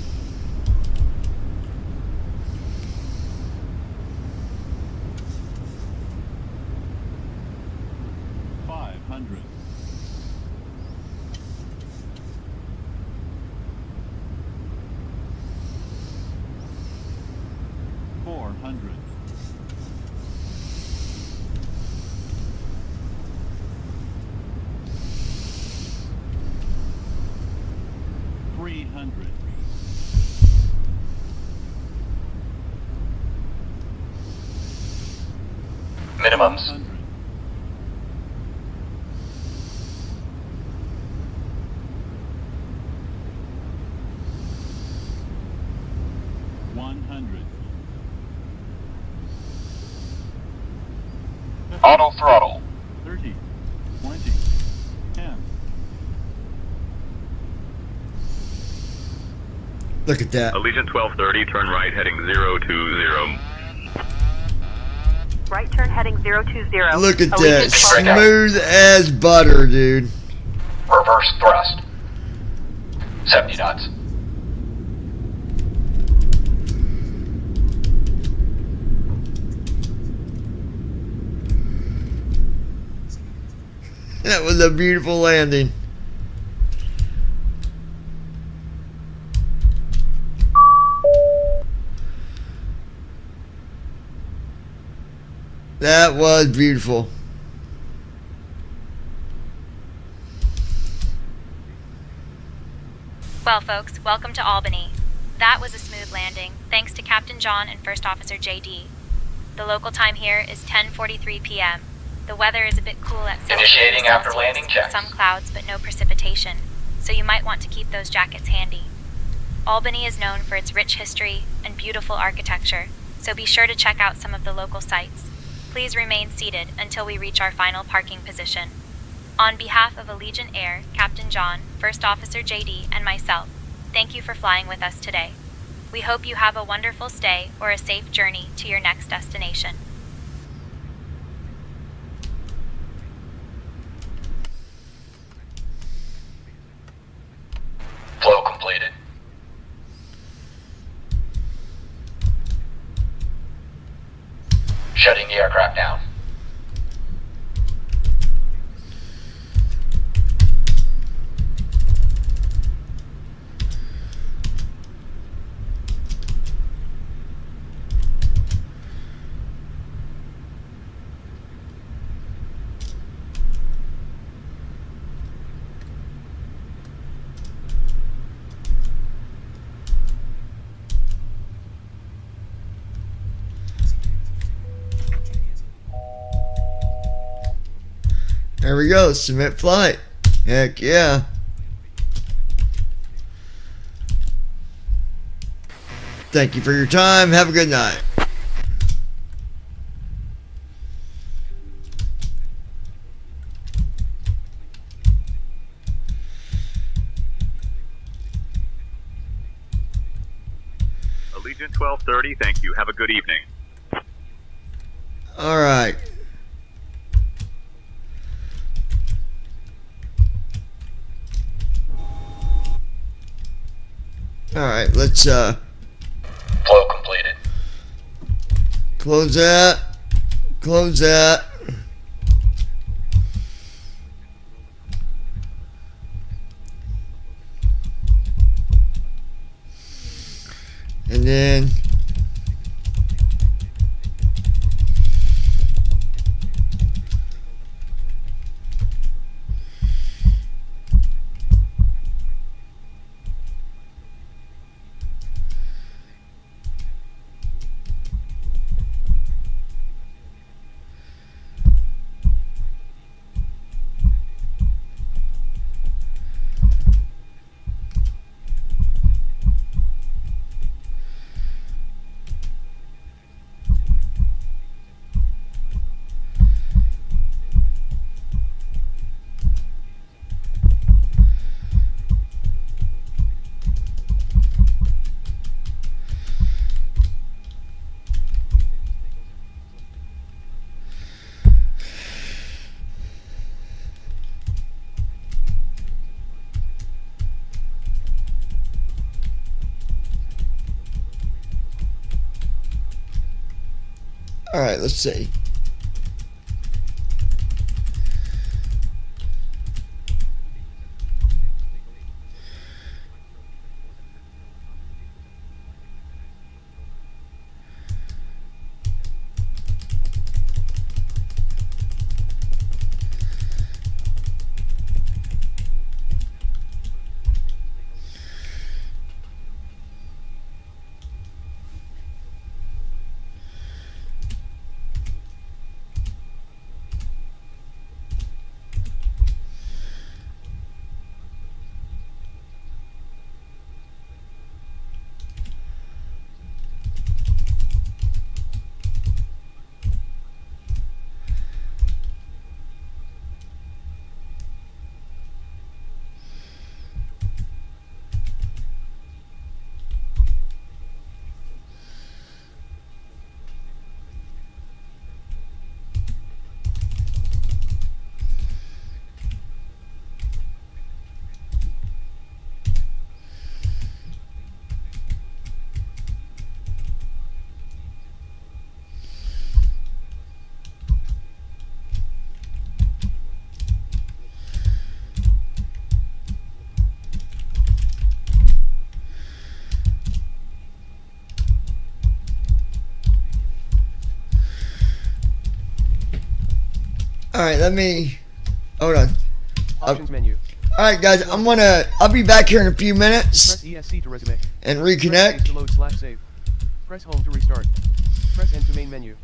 Minimums. Auto throttle. 30, 20, Look at that. Allegiant 1230, turn right, heading 020. Right turn heading 020. Look at Allegiant that. 1230. Smooth as butter, dude. Reverse thrust. 70 knots. That was a beautiful landing. That was beautiful. Well, folks, welcome to Albany. That was a smooth landing, thanks to Captain John and First Officer JD. The local time here is 10:43 p.m. The weather is a bit cool at 7 Initiating degrees after Celsius, landing checks. Some clouds but no precipitation, so you might want to keep those jackets handy. Albany is known for its rich history and beautiful architecture, so be sure to check out some of the local sites. Please remain seated until we reach our final parking position. On behalf of Allegiant Air, Captain John, First Officer JD, and myself, thank you for flying with us today. We hope you have a wonderful stay or a safe journey to your next destination. Flow completed. Shutting the aircraft down. There we go. Submit flight. Heck yeah. Thank you for your time. Have a good night. Allegiant 1230, thank you. Have a good evening. All right. All right, let's Flow completed. close that. Close that. And then all right, let's see. Alright, let me... Hold on. Options menu. Alright guys, I'll be back here in a few minutes. Press ESC to resume. And reconnect. Press to load /save. Press home to restart. Press N to main menu.